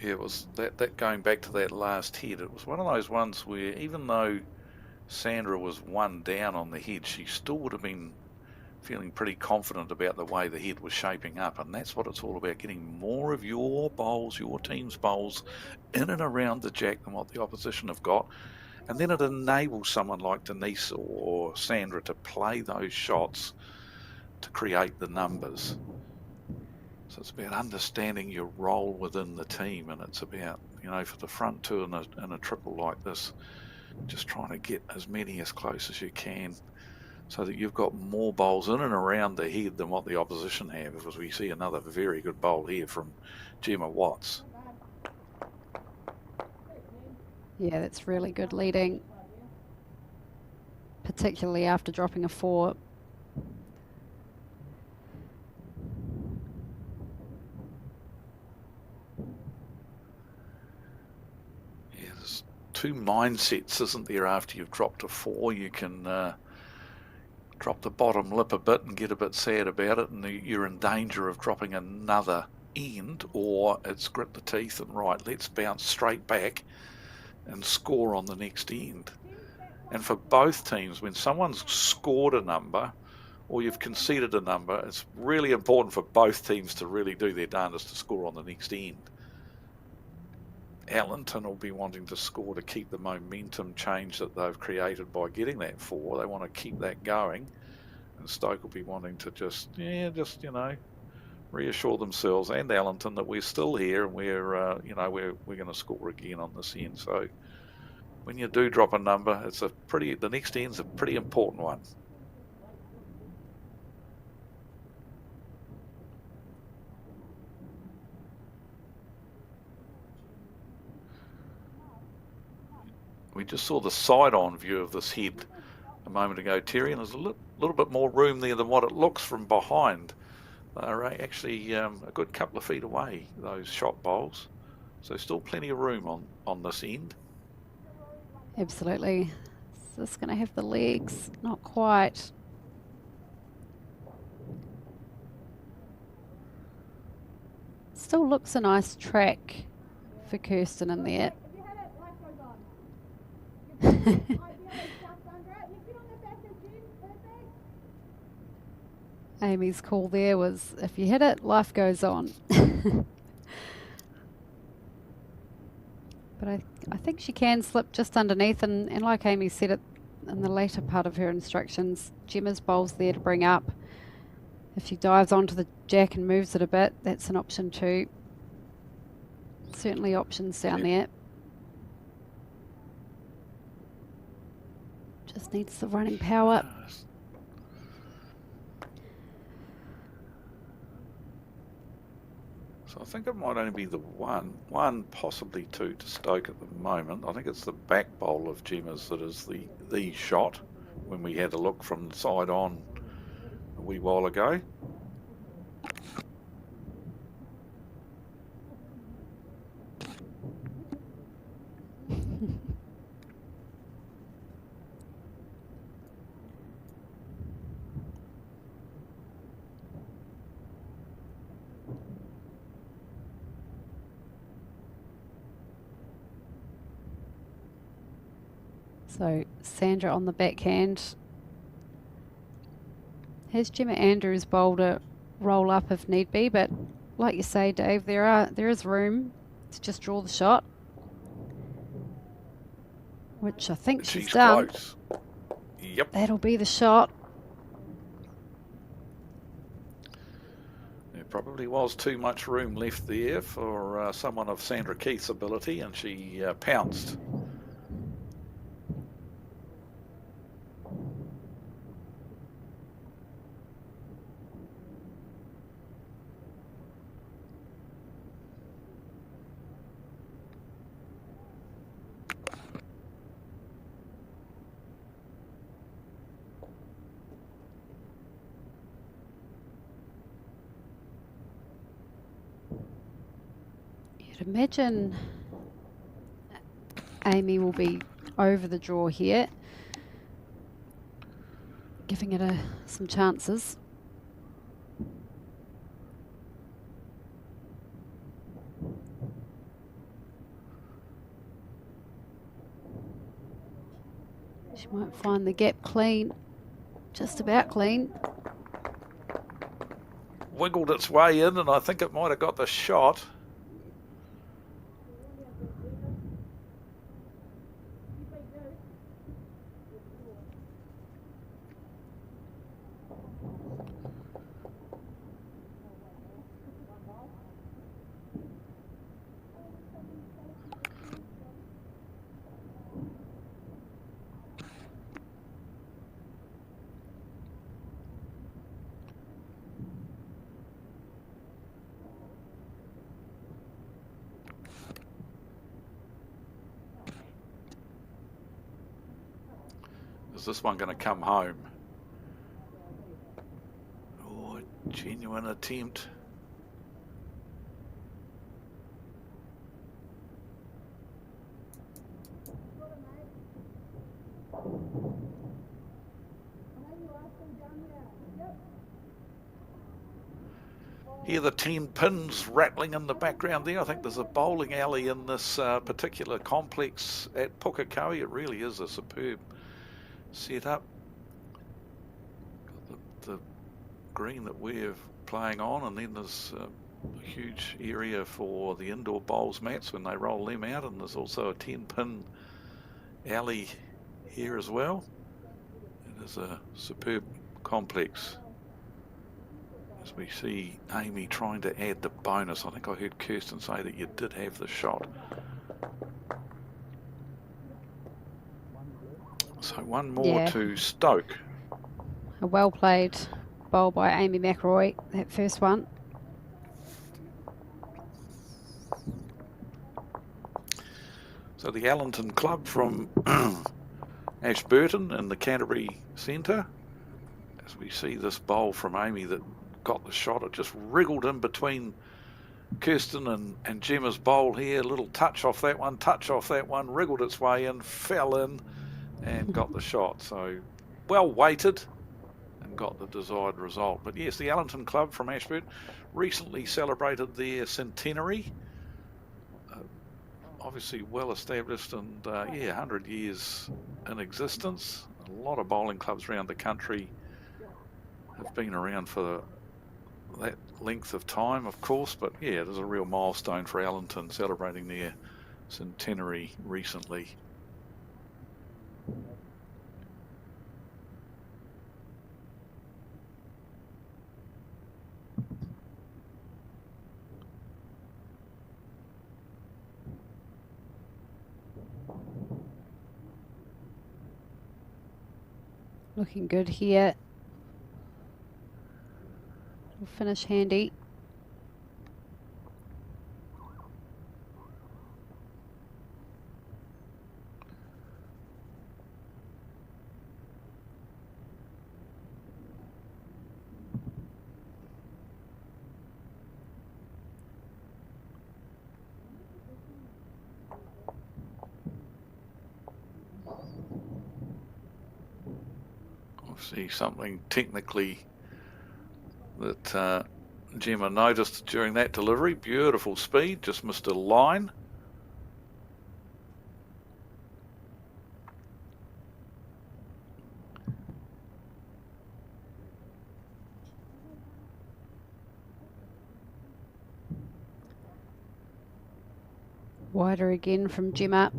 Yeah, it was that going back to that last head, it was one of those ones where even though Sandra was one down on the head, she still would have been feeling pretty confident about the way the head was shaping up. And that's what it's all about, getting more of your bowls, your team's bowls, in and around the jack than what the opposition have got. And then it enables someone like Denise or Sandra to play those shots to create the numbers. So it's about understanding your role within the team, and it's about, you know, for the front two in a triple like this, just trying to get as many as close as you can so that you've got more bowls in and around the head than what the opposition have, because we see another very good bowl here from Gemma Watts. Yeah, that's really good leading, particularly after dropping a 4. Yeah, there's two mindsets, isn't there, after you've dropped a 4? You can drop the bottom lip a bit and get a bit sad about it, and you're in danger of dropping another end, or it's grit the teeth and right, let's bounce straight back and score on the next end. And for both teams, when someone's scored a number or you've conceded a number, it's really important for both teams to really do their darndest to score on the next end. Allenton will be wanting to score to keep the momentum change that they've created by getting that 4. They want to keep that going. And Stoke will be wanting to just reassure themselves and Allenton that we're still here and we're going to score again on this end. So when you do drop a number, the next end's a pretty important one. We just saw the side-on view of this head a moment ago, Terry, and there's a little bit more room there than what it looks from behind. They're actually a good couple of feet away, those shot bowls. So still plenty of room on this end. Absolutely. Is this going to have the legs? Not quite. Still looks a nice track for Kirsten in there. Amy's call there was, if you hit it, life goes on. But I think she can slip just underneath, and like Amy said it in the later part of her instructions, Gemma's bowl's there to bring up. If she dives onto the jack and moves it a bit, that's an option too. Certainly options down there. Just needs the running power. So I think it might only be the one, possibly 2 to Stoke at the moment. I think it's the back bowl of Gemma's that is the shot when we had a look from the side on a wee while ago. So Sandra on the backhand. Has Gemma Andrews bowled a roll up if need be, but like you say, Dave, there is room to just draw the shot, which I think she's done. Close. Yep. That'll be the shot. There probably was too much room left there for someone of Sandra Keith's ability, and she pounced. Imagine Amy will be over the draw here, giving it some chances. She might find the gap clean, just about clean. Wiggled its way in, and I think it might have got the shot. Is this one going to come home? Oh, a genuine attempt. Hear the 10 pins rattling in the background there. I think there's a bowling alley in this particular complex at Pukekohe. It really is a superb setup. Got the green that we're playing on, and then there's a huge area for the indoor bowls mats when they roll them out, and there's also a 10-pin alley here as well. It is a superb complex. As we see Amy trying to add the bonus. I think I heard Kirsten say that you did have the shot. So one more to Stoke. A well played bowl by Amy McElroy, that first one. So the Allenton Club from Ashburton in the Canterbury Centre. As we see this bowl from Amy that got the shot, it just wriggled in between Kirsten and Gemma's bowl here. A little touch off that one, wriggled its way in, fell in, and got the shot. So well weighted and got the desired result. But yes, the Allenton Club from Ashburton recently celebrated their centenary. Obviously well established and 100 years in existence. A lot of bowling clubs around the country have been around for that length of time, of course, but yeah, it is a real milestone for Allenton celebrating their centenary recently. Looking good here. Will finish handy. See something technically that Gemma noticed during that delivery. Beautiful speed, just missed a line. Wider again from Gemma.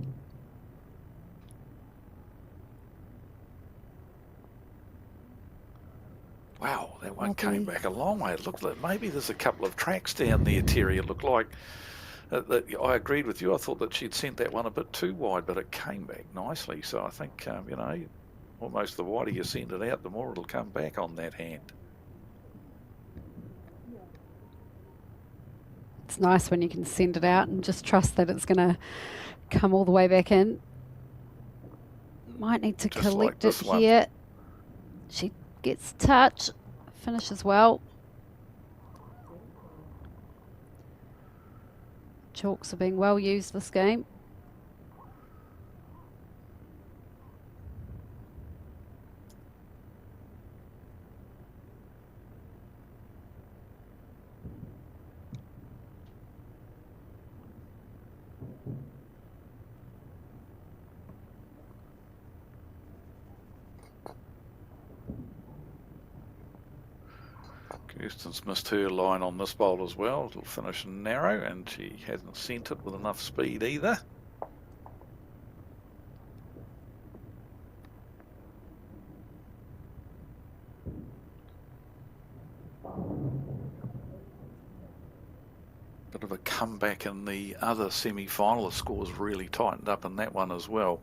Wow, that one came back a long way. It looked like maybe there's a couple of tracks down there, Terry. It looked like that I agreed with you. I thought that she'd sent that one a bit too wide, but it came back nicely. So I think, you know, almost the wider you send it out, the more it'll come back on that hand. It's nice when you can send it out and just trust that it's going to come all the way back in. Might need to collect it here. She gets touch, finishes well. Chalks are being well used this game. Kirsten's missed her line on this bowl as well. It'll finish narrow, and she hasn't sent it with enough speed either. Bit of a comeback in the other semi-finalist scores, really tightened up in that one as well.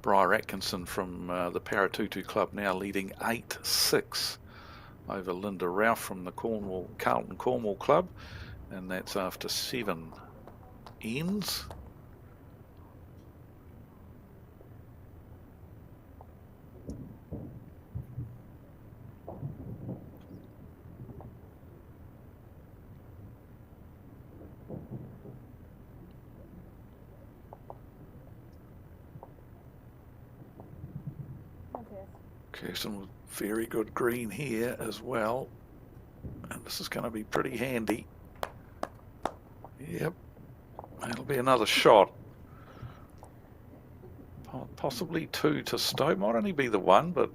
Briar Atkinson from the Paratutu Club now leading 8-6 over Linda Ralph from the Carlton Cornwall Club, and that's after 7 ends. Kirsten with very good green here as well, and this is going to be pretty handy. Yep, that'll be another shot. Possibly 2 to Stoke, might only be the 1, but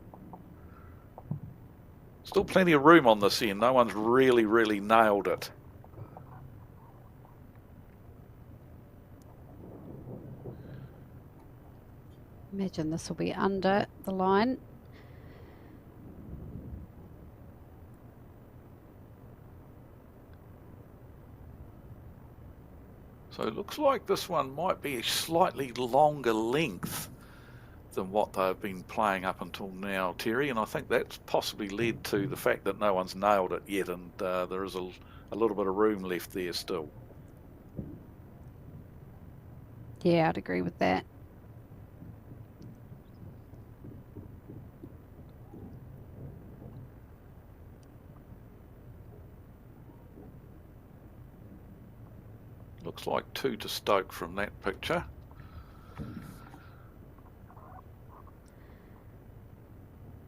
still plenty of room on this end. No one's really nailed it. Imagine this will be under the line. So it looks like this one might be a slightly longer length than what they've been playing up until now, Terry, and I think that's possibly led to the fact that no one's nailed it yet, and there is a little bit of room left there still. Yeah, I'd agree with that. Looks like 2 to Stoke from that picture.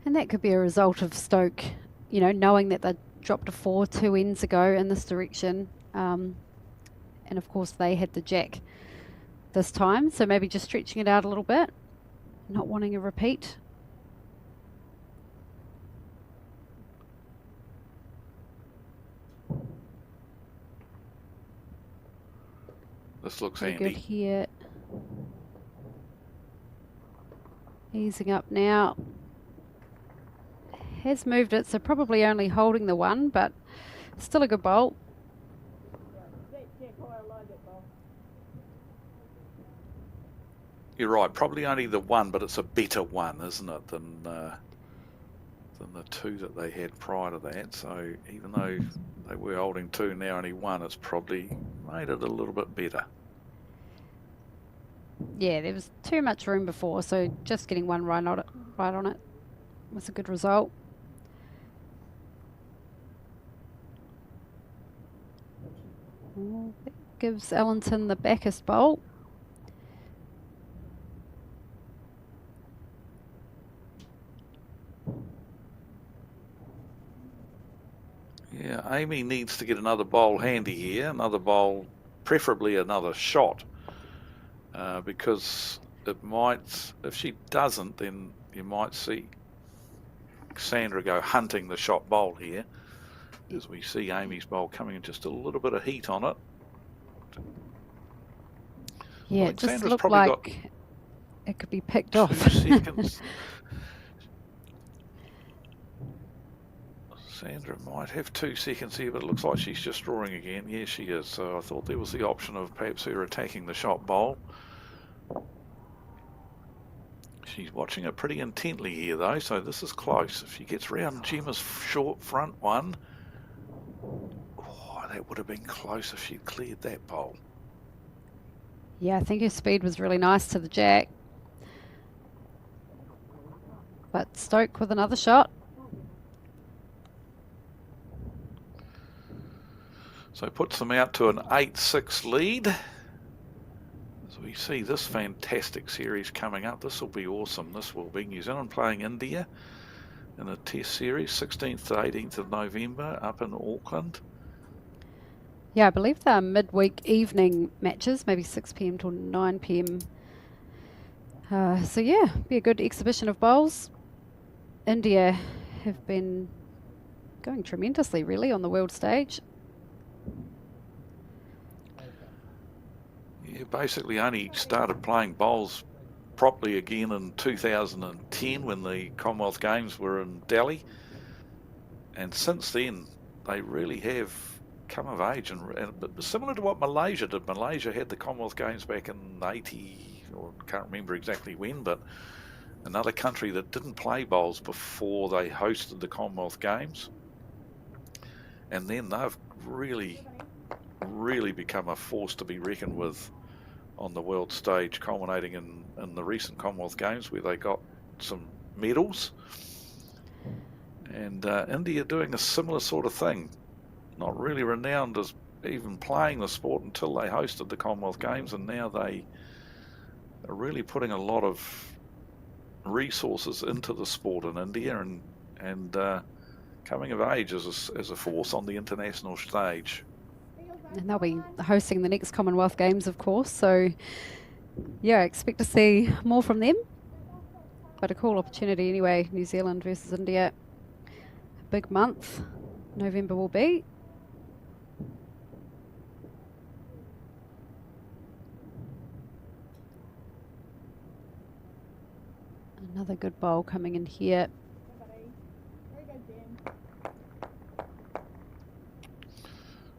And that could be a result of Stoke, you know, knowing that they dropped a 4 2 ends ago in this direction. And of course they had the jack this time, so maybe just stretching it out a little bit, not wanting a repeat. This looks Pretty handy. good here. Easing up now. Has moved it, so probably only holding the 1, but still a good bowl. You're right, probably only the 1, but it's a better 1, isn't it, than the 2 that they had prior to that. So even though they were holding 2, now only 1, it's probably made it a little bit better. Yeah, there was too much room before, so just getting 1 right on it was a good result. Well, that gives Ellington the backest bowl. Yeah, Amy needs to get another bowl handy here, another bowl, preferably another shot, because it might, if she doesn't, then you might see Sandra go hunting the shot bowl here, as we see Amy's bowl coming in just a little bit of heat on it. Yeah, it just Alexandra's looked probably got like it could be picked 2 off. seconds. Sandra might have 2 seconds here, but it looks like she's just drawing again. Yes, she is. So I thought there was the option of perhaps her attacking the shot bowl. She's watching it pretty intently here, though, so this is close. If she gets round Gemma's short front one, oh, that would have been close if she'd cleared that bowl. Yeah, I think her speed was really nice to the jack. But Stoke with another shot. So puts them out to an 8-6 lead. As we see this fantastic series coming up, this will be awesome. This will be New Zealand playing India in a test series, 16th to 18th of November up in Auckland. Yeah, I believe they're midweek evening matches, maybe 6 p.m. till 9 p.m. So yeah, be a good exhibition of bowls. India have been going tremendously, really, on the world stage. Yeah, basically only started playing bowls properly again in 2010 when the Commonwealth Games were in Delhi. And since then, they really have come of age. And similar to what Malaysia did. Malaysia had the Commonwealth Games back in 80, or can't remember exactly when, but another country that didn't play bowls before they hosted the Commonwealth Games. And then they've really become a force to be reckoned with on the world stage, culminating in the recent Commonwealth Games where they got some medals. And India doing a similar sort of thing, not really renowned as even playing the sport until they hosted the Commonwealth Games, and now they are really putting a lot of resources into the sport in India and coming of age as a force on the international stage. And they'll be hosting the next Commonwealth Games, of course. So, yeah, I expect to see more from them. But a cool opportunity anyway, New Zealand versus India. A big month, November will be. Another good bowl coming in here.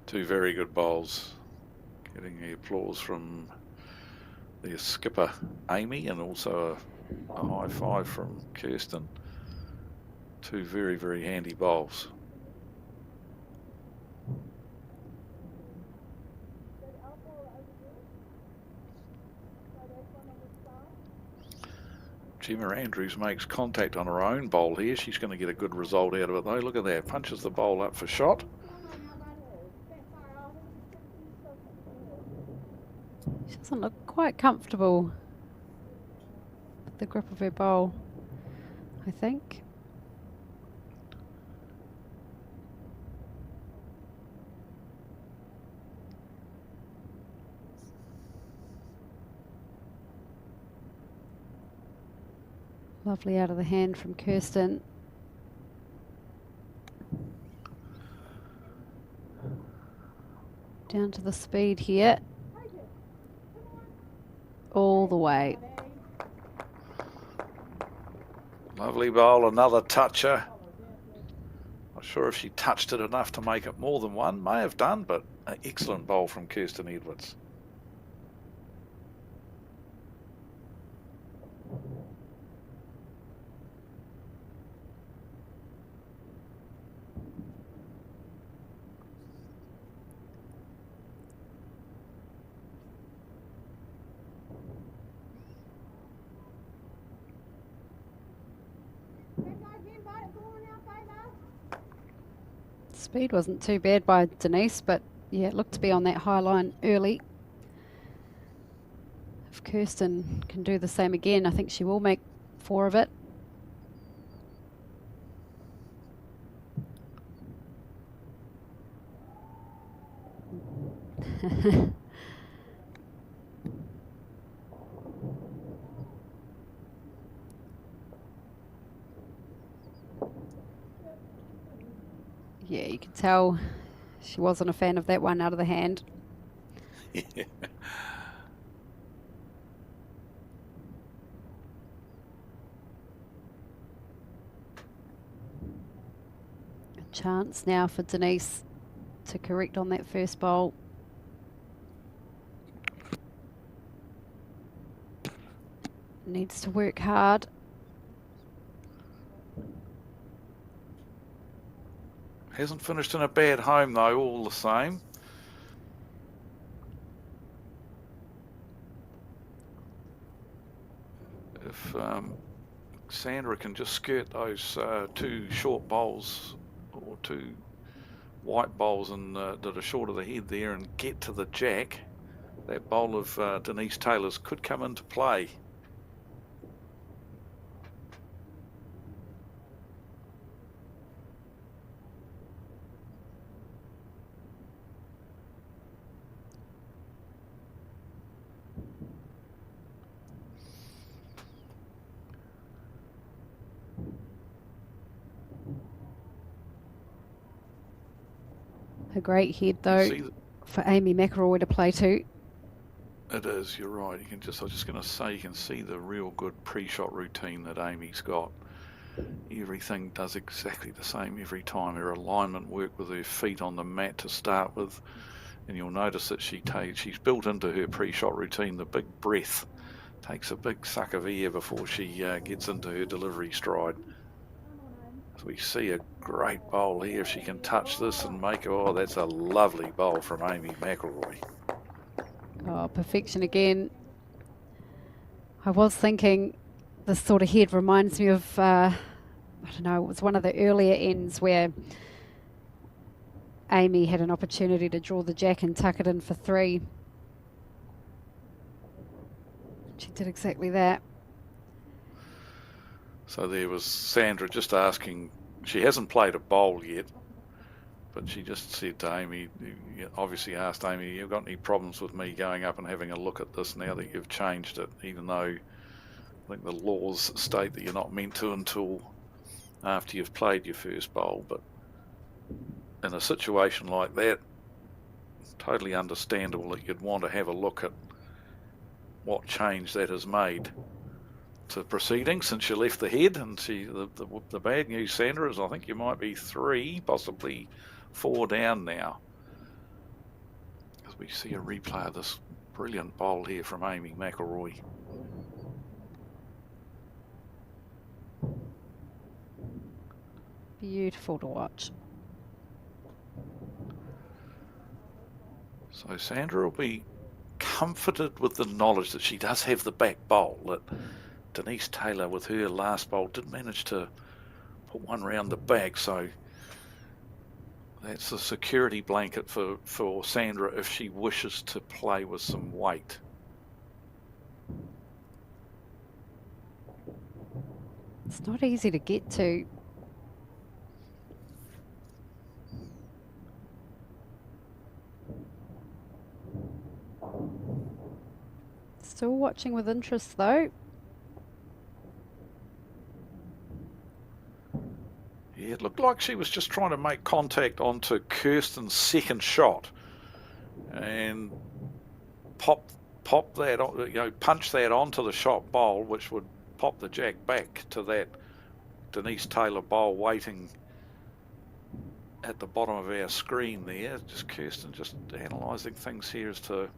Two very good bowls, getting the applause from the skipper Amy, and also a high five from Kirsten. Two very, very handy bowls. Gemma Andrews makes contact on her own bowl here. She's going to get a good result out of it though. Look at that, punches the bowl up for shot. She doesn't look quite comfortable with the grip of her bowl, I think. Lovely out of the hand from Kirsten. Down to the speed here. All the way. Lovely bowl, another toucher. Not sure if she touched it enough to make it more than one. May have done, but an excellent bowl from Kirsten Edwards. Speed wasn't too bad by Denise, but yeah, it looked to be on that high line early. If Kirsten can do the same again, I think she will make 4 of it. Yeah, you can tell she wasn't a fan of that one out of the hand. Yeah. chance now for Denise to correct on that first bowl. Needs to work hard. Hasn't finished in a bad home though, all the same. If Sandra can just skirt those 2 short bowls or 2 white bowls and that are short of the head there and get to the jack, that bowl of Denise Taylor's could come into play. A great head though for Amy McElroy to play to. It is, you're right. You can just, I was just going to say, you can see the real good pre-shot routine that Amy's got. Everything does exactly the same every time. Her alignment work with her feet on the mat to start with, and you'll notice that she's built into her pre-shot routine the big breath. Takes a big suck of air before she gets into her delivery stride. So we see a great bowl here. If she can touch this and make it, oh, that's a lovely bowl from Amy McElroy. Oh, perfection again. I was thinking this sort of head reminds me of, I don't know, it was one of the earlier ends where Amy had an opportunity to draw the jack and tuck it in for 3. She did exactly that. So there was Sandra just asking, she hasn't played a bowl yet, but she just said to Amy, obviously asked Amy, you've got any problems with me going up and having a look at this now that you've changed it, even though I think the laws state that you're not meant to until after you've played your first bowl. But in a situation like that, totally understandable that you'd want to have a look at what change that has made to proceedings since you left the head. And the bad news, Sandra, is I think you might be 3, possibly 4 down now, as we see a replay of this brilliant bowl here from Amy McElroy. Beautiful to watch. So Sandra will be comforted with the knowledge that she does have the back bowl, that Denise Taylor with her last bowl did manage to put one round the back, so that's a security blanket for Sandra if she wishes to play with some weight. It's not easy to get to. Still watching with interest though. Yeah, it looked like she was just trying to make contact onto Kirsten's second shot and pop that, punch that onto the shot bowl, which would pop the jack back to that Denise Taylor bowl waiting at the bottom of our screen there. Just Kirsten just analysing things here as to,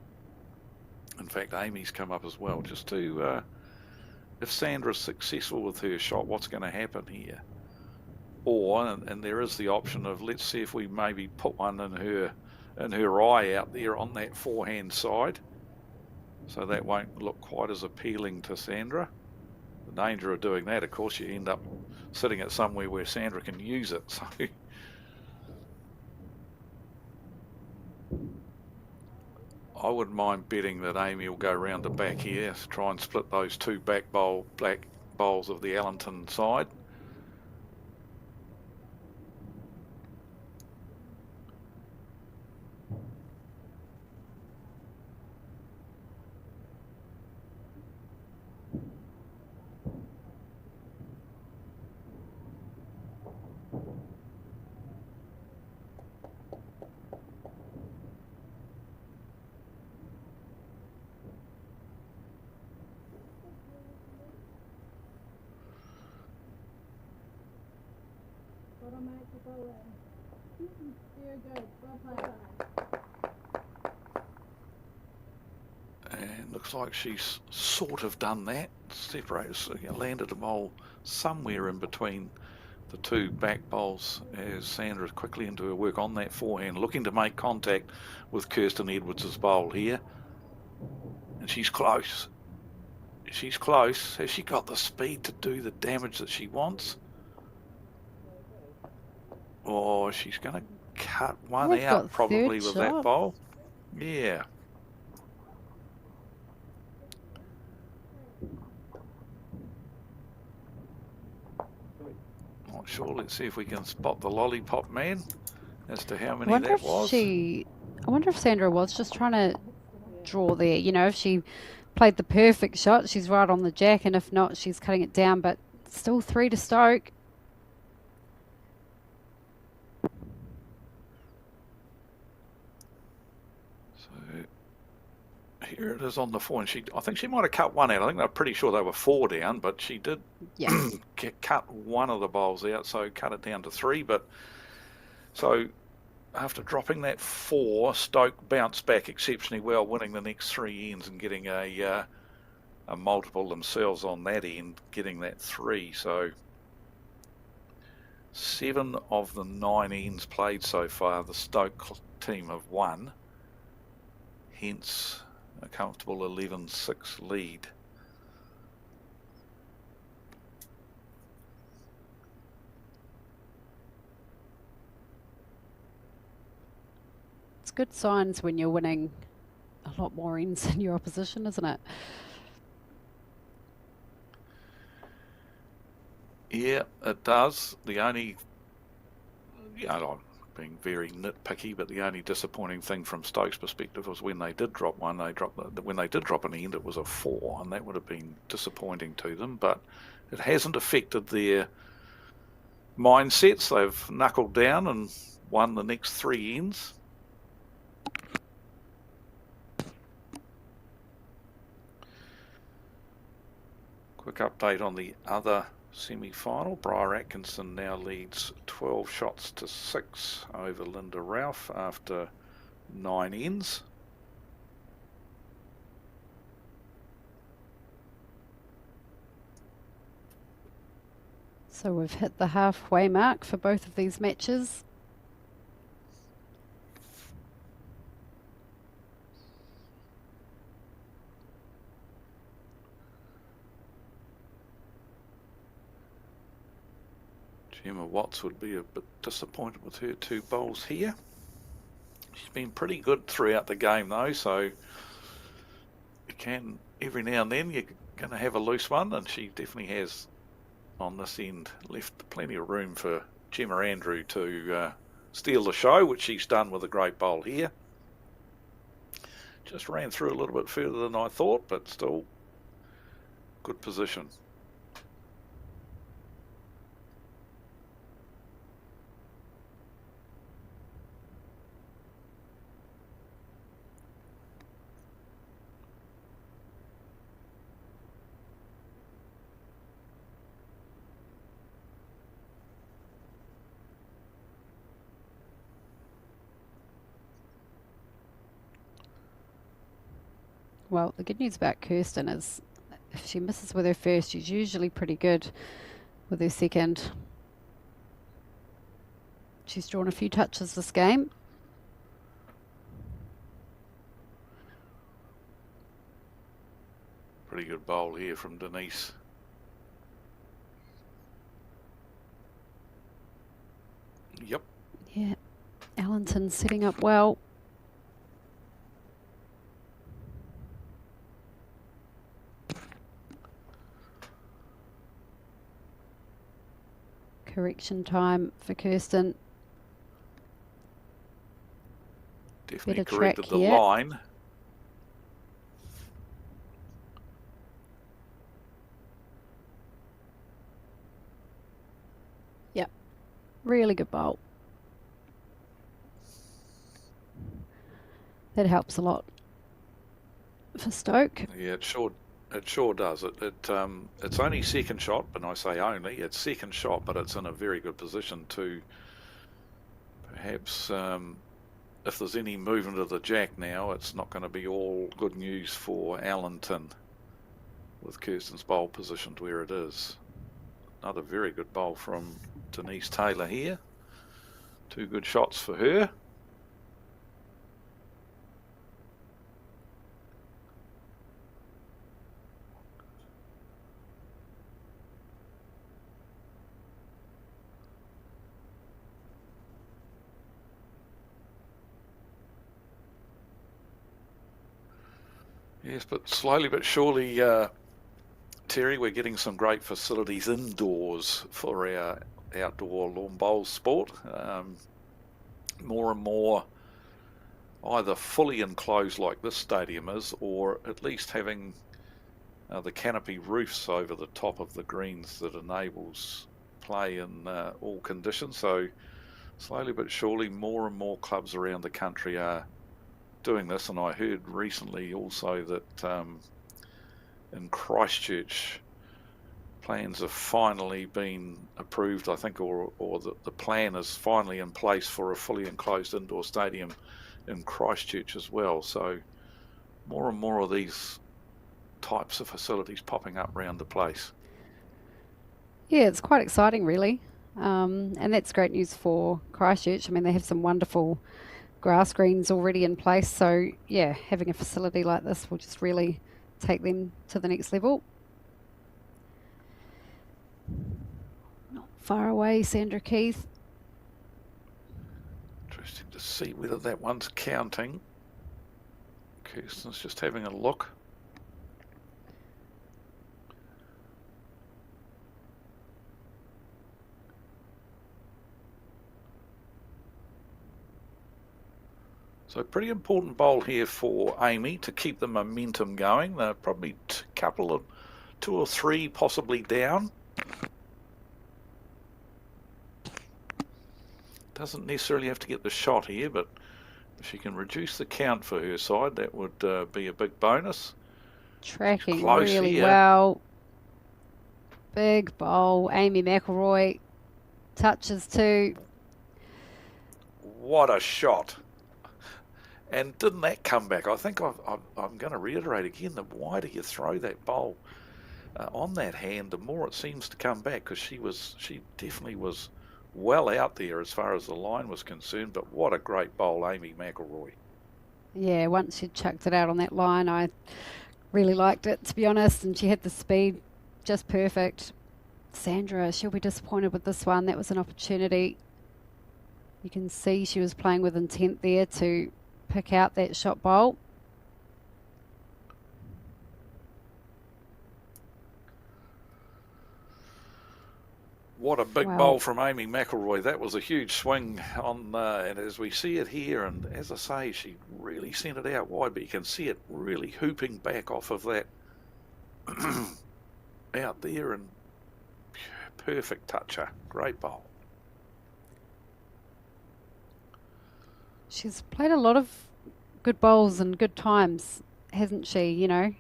in fact, Amy's come up as well, just to, if Sandra's successful with her shot, what's going to happen here? Or, and there is the option of, let's see if we maybe put one in her eye out there on that forehand side, so that won't look quite as appealing to Sandra. The danger of doing that, of course, you end up sitting it somewhere where Sandra can use it. So I wouldn't mind betting that Amy will go round the back here, try and split those 2 black bowls of the Allenton side. And looks like she's sort of done that. Separates, landed a bowl somewhere in between the two back bowls as Sandra quickly into her work on that forehand, looking to make contact with Kirsten Edwards' bowl here. And she's close. She's close. Has she got the speed to do the damage that she wants? Or she's going to cut one out probably with that bowl. Yeah. Not sure. Let's see if we can spot the lollipop man as to how many that was. I wonder if Sandra was just trying to draw there. You know, if she played the perfect shot, she's right on the jack, and if not, she's cutting it down. But still 3 to Stoke. Here it is on the 4, and I think she might have cut one out. I think they're pretty sure they were 4 down, but she did cut one of the bowls out, so cut it down to 3. But so after dropping that 4, Stoke bounced back exceptionally well, winning the next 3 ends and getting a multiple themselves on that end, getting that 3. So 7 of the 9 ends played so far, the Stoke team have won. Hence a comfortable 11-6 lead. It's good signs when you're winning a lot more ends than your opposition, isn't it? Yeah, it does. The only, I'm being very nitpicky, but the only disappointing thing from Stokes' perspective was when they did drop one. When they did drop an end, it was a 4, and that would have been disappointing to them. But it hasn't affected their mindsets. They've knuckled down and won the next 3 ends. Quick update on the other semi-final. Briar Atkinson now leads 12 shots to 6 over Linda Ralph after 9 ends. So we've hit the halfway mark for both of these matches. Gemma Watts would be a bit disappointed with her 2 bowls here. She's been pretty good throughout the game though, so you can, every now and then you're going to have a loose one, and she definitely has on this end left plenty of room for Gemma Andrew to steal the show, which she's done with a great bowl here. Just ran through a little bit further than I thought, but still good position. Well, the good news about Kirsten is if she misses with her first, she's usually pretty good with her second. She's drawn a few touches this game. Pretty good bowl here from Denise. Yep. Yeah, Allenton setting up well. Correction time for Kirsten. Definitely corrected the line. Yep, really good bowl. That helps a lot for Stoke. Yeah, it sure does. It's only second shot, but I say only, it's second shot, but it's in a very good position to Perhaps if there's any movement of the jack now, it's not going to be all good news for Allenton with Kirsten's bowl positioned where it is. Another very good bowl from Denise Taylor here. 2 good shots for her. Yes, but slowly but surely, Terry, we're getting some great facilities indoors for our outdoor lawn bowls sport. More and more either fully enclosed like this stadium is, or at least having the canopy roofs over the top of the greens that enables play in all conditions. So slowly but surely more and more clubs around the country are doing this, and I heard recently also that in Christchurch plans have finally been approved, I think, or the plan is finally in place for a fully enclosed indoor stadium in Christchurch as well. So more and more of these types of facilities popping up around the place. Yeah, it's quite exciting, really. And that's great news for Christchurch. I mean, they have some wonderful grass greens already in place. So, yeah, having a facility like this will just really take them to the next level. Not far away, Sandra Keith. Interesting to see whether that one's counting. Kirsten's just having a look. So pretty important bowl here for Amy to keep the momentum going. They're probably couple of 2 or 3 possibly down. Doesn't necessarily have to get the shot here, but if she can reduce the count for her side, that would be a big bonus. Tracking really here. Well. Big bowl. Amy McElroy touches 2. What a shot. And didn't that come back? I think I'm going to reiterate again, the wider you throw that bowl on that hand, the more it seems to come back, because she definitely was well out there as far as the line was concerned. But what a great bowl, Amy McElroy. Yeah, once she chucked it out on that line, I really liked it, to be honest, and she had the speed just perfect. Sandra, she'll be disappointed with this one. That was an opportunity. You can see she was playing with intent there to pick out that shot bowl. What a big bowl from Amy McElroy. That was a huge swing on, and as we see it here, and as I say, she really sent it out wide, but you can see it really hooping back off of that out there, and perfect toucher. Great bowl. She's played a lot of good bowls and good times, hasn't she? You know,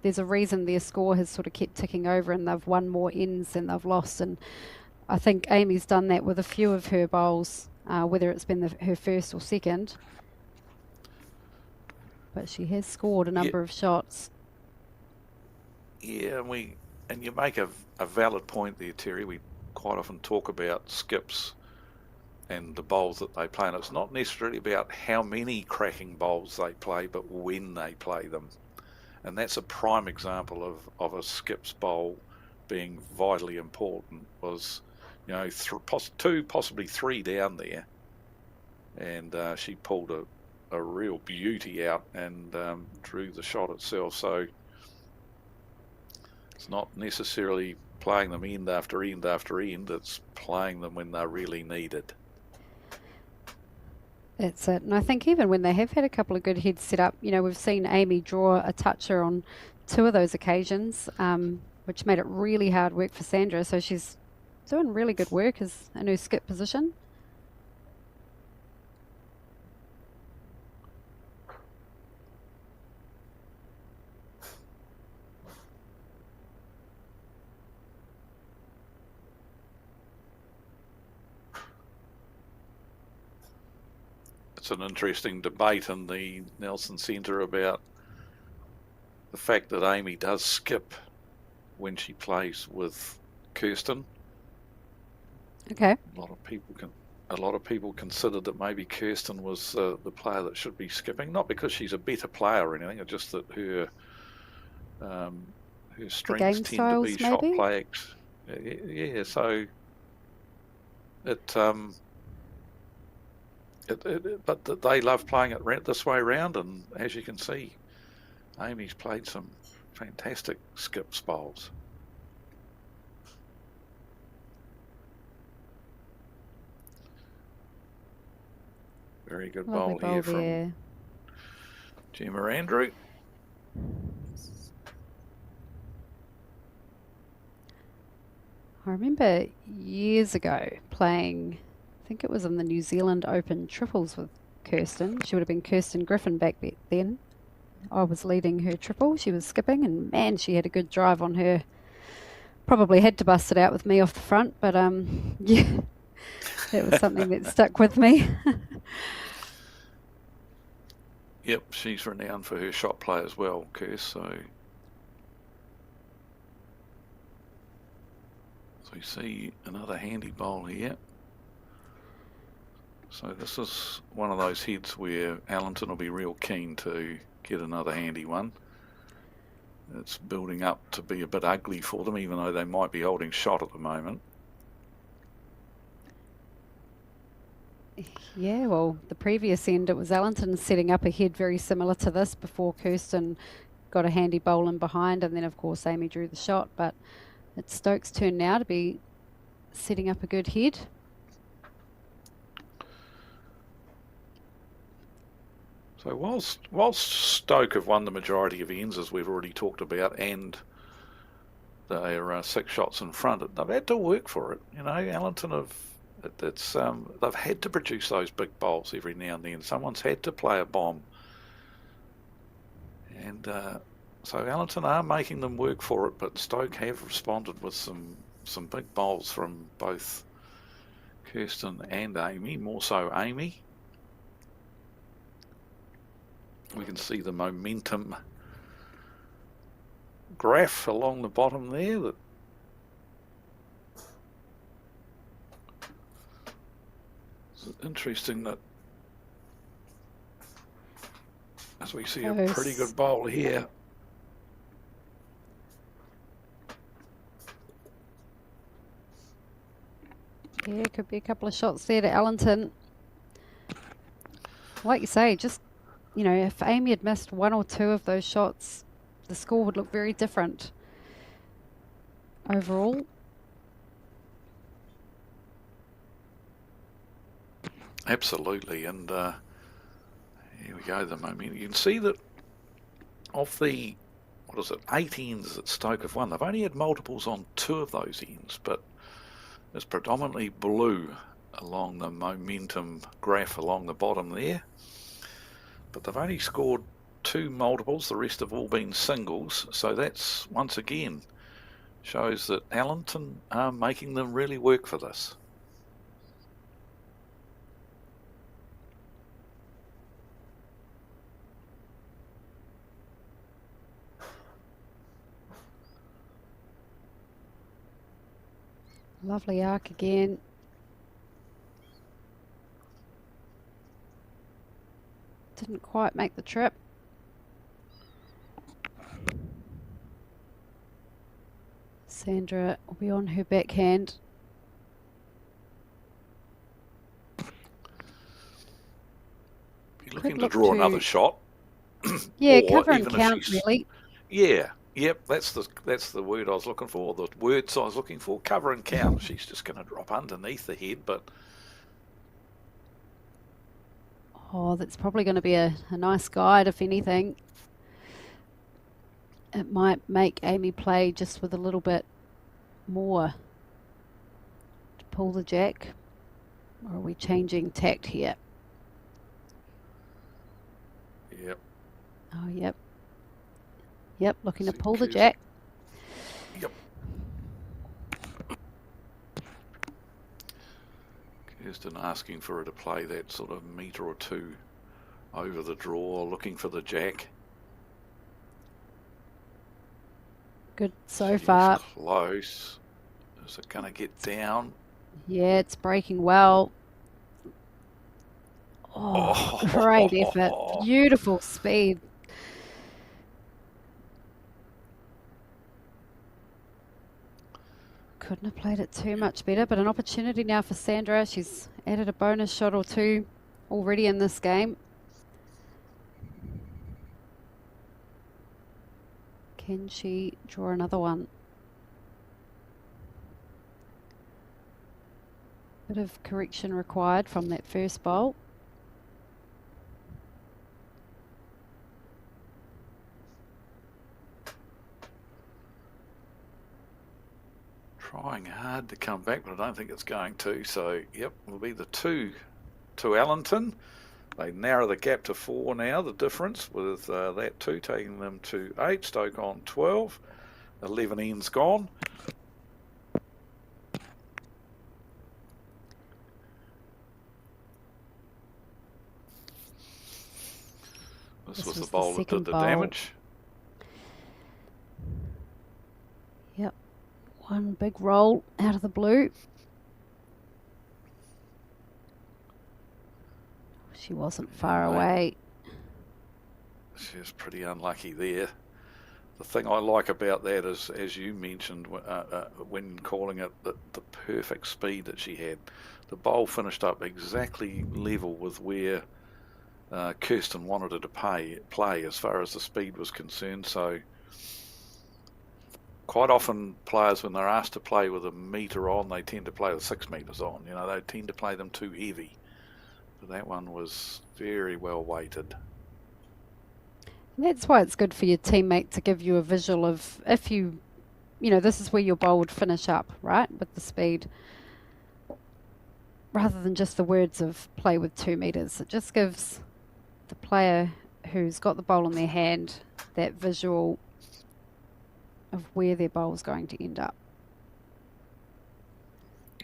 there's a reason their score has sort of kept ticking over, and they've won more ends than they've lost. And I think Amy's done that with a few of her bowls, whether it's been her first or second. But she has scored a number of shots. Yeah, and you make a valid point there, Terry. We quite often talk about skips and the bowls that they play, and it's not necessarily about how many cracking bowls they play, but when they play them. And that's a prime example of a skips bowl being vitally important. Was, you know, 2, possibly 3 down there, and she pulled a real beauty out and drew the shot itself. So it's not necessarily playing them end after end after end, it's playing them when they're really needed. That's it. And I think even when they have had a couple of good heads set up, you know, we've seen Amy draw a toucher on 2 of those occasions, which made it really hard work for Sandra. So she's doing really good work in her skip position. it's an interesting debate in the Nelson Centre about the fact that Amy does skip when she plays with Kirsten. Okay. A lot of people considered that maybe Kirsten was the player that should be skipping, not because she's a better player or anything, it's just that her strengths game tend to styles, be shot maybe? play. Yeah, so but they love playing it this way round, and as you can see, Amy's played some fantastic skip bowls. Very good Lovely bowl here there. from Gemma Andrew. I remember years ago playing, I think it was in the New Zealand Open triples with Kirsten. She would have been Kirsten Griffin back then. I was leading her triple. She was skipping, and man, she had a good drive on her. Probably had to bust it out with me off the front, but yeah, that was something that stuck with me. Yep, she's renowned for her shot play as well, Kirst. So you see another handy bowl here. So this is one of those heads where Allenton will be real keen to get another handy one. It's building up to be a bit ugly for them, even though they might be holding shot at the moment. Yeah, well, the previous end, it was Allenton setting up a head very similar to this before Kirsten got a handy bowl in behind, and then, of course, Amy drew the shot. But it's Stokes' turn now to be setting up a good head. So whilst Stoke have won the majority of ends, as we've already talked about, and they're 6 shots in front, they've had to work for it. You know, Allenton they've had to produce those big bowls every now and then. Someone's had to play a bomb, and so Allenton are making them work for it. But Stoke have responded with some big bowls from both Kirsten and Amy, more so Amy. We can see the momentum graph along the bottom there. It's interesting that as we see a pretty good bowl here. Yeah, could be a couple of shots there to Allenton. Like you say, just, you know, if Amy had missed 1 or 2 of those shots, the score would look very different overall. Absolutely, and here we go, the momentum. You can see that of the, 8 ends that Stoke have won, they've only had multiples on 2 of those ends, but it's predominantly blue along the momentum graph along the bottom there. But they've only scored 2 multiples, the rest have all been singles, so that's once again shows that Allenton are making them really work for this. Lovely arc again. Didn't quite make the trip. Sandra will be on her backhand. Be looking to draw another shot. Yeah, cover and count, really. Yeah, yep, that's the word I was looking for, the words I was looking for, cover and count. She's just going to drop underneath the head, but... Oh, that's probably going to be a nice guide, if anything. It might make Amy play just with a little bit more to pull the jack. Or are we changing tact here? Yep. Oh, yep. Yep, looking to pull the jack. Yep. Kirsten asking for her to play that sort of metre or two over the draw, looking for the jack. Good so She's far. Close. Is it going to get down? Yeah, it's breaking well. Oh, great effort. Beautiful speed. Couldn't have played it too much better, but an opportunity now for Sandra. She's added a bonus shot or two already in this game. Can she draw another one? Bit of correction required from that first bowl. Trying hard to come back, but I don't think it's going to. So, yep, will be the 2 to Allenton. They narrow the gap to 4 now, the difference, with that 2 taking them to 8. Stoke on 12. 11 ends gone. This was the bowl that did the damage. Yep. One big roll out of the blue. She wasn't far away. She was pretty unlucky there. The thing I like about that is, as you mentioned when calling it, the perfect speed that she had. The bowl finished up exactly level with where Kirsten wanted her to play as far as the speed was concerned. So quite often players, when they're asked to play with a metre on, they tend to play with 6 metres on. You know, they tend to play them too heavy. But that one was very well weighted. That's why it's good for your teammate to give you a visual of if you know, this is where your bowl would finish up, right, with the speed. Rather than just the words of play with 2 metres. It just gives the player who's got the bowl in their hand that visual of where their bowl is going to end up.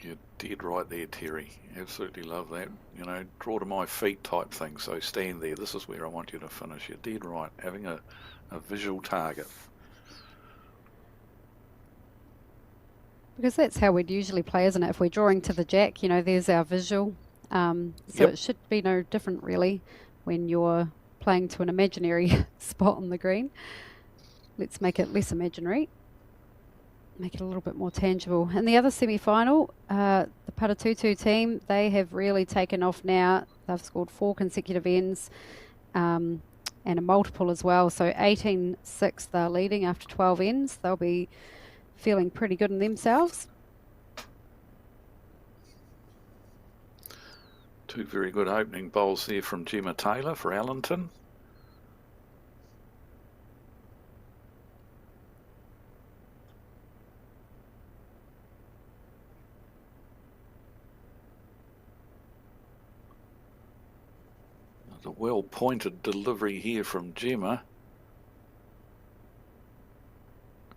You're dead right there, Terry. Absolutely love that. You know, draw to my feet type thing. So stand there. This is where I want you to finish. You're dead right. Having a visual target. Because that's how we'd usually play, isn't it? If we're drawing to the jack, you know, there's our visual. So It should be no different, really, when you're playing to an imaginary spot on the green. Let's make it less imaginary. Make it a little bit more tangible. In the other semi-final, the Paratutu team, they have really taken off now. They've scored 4 consecutive ends and a multiple as well. So 18-6 they're leading after 12 ends. They'll be feeling pretty good in themselves. 2 very good opening bowls there from Gemma Taylor for Allenton. A well-pointed delivery here from Gemma.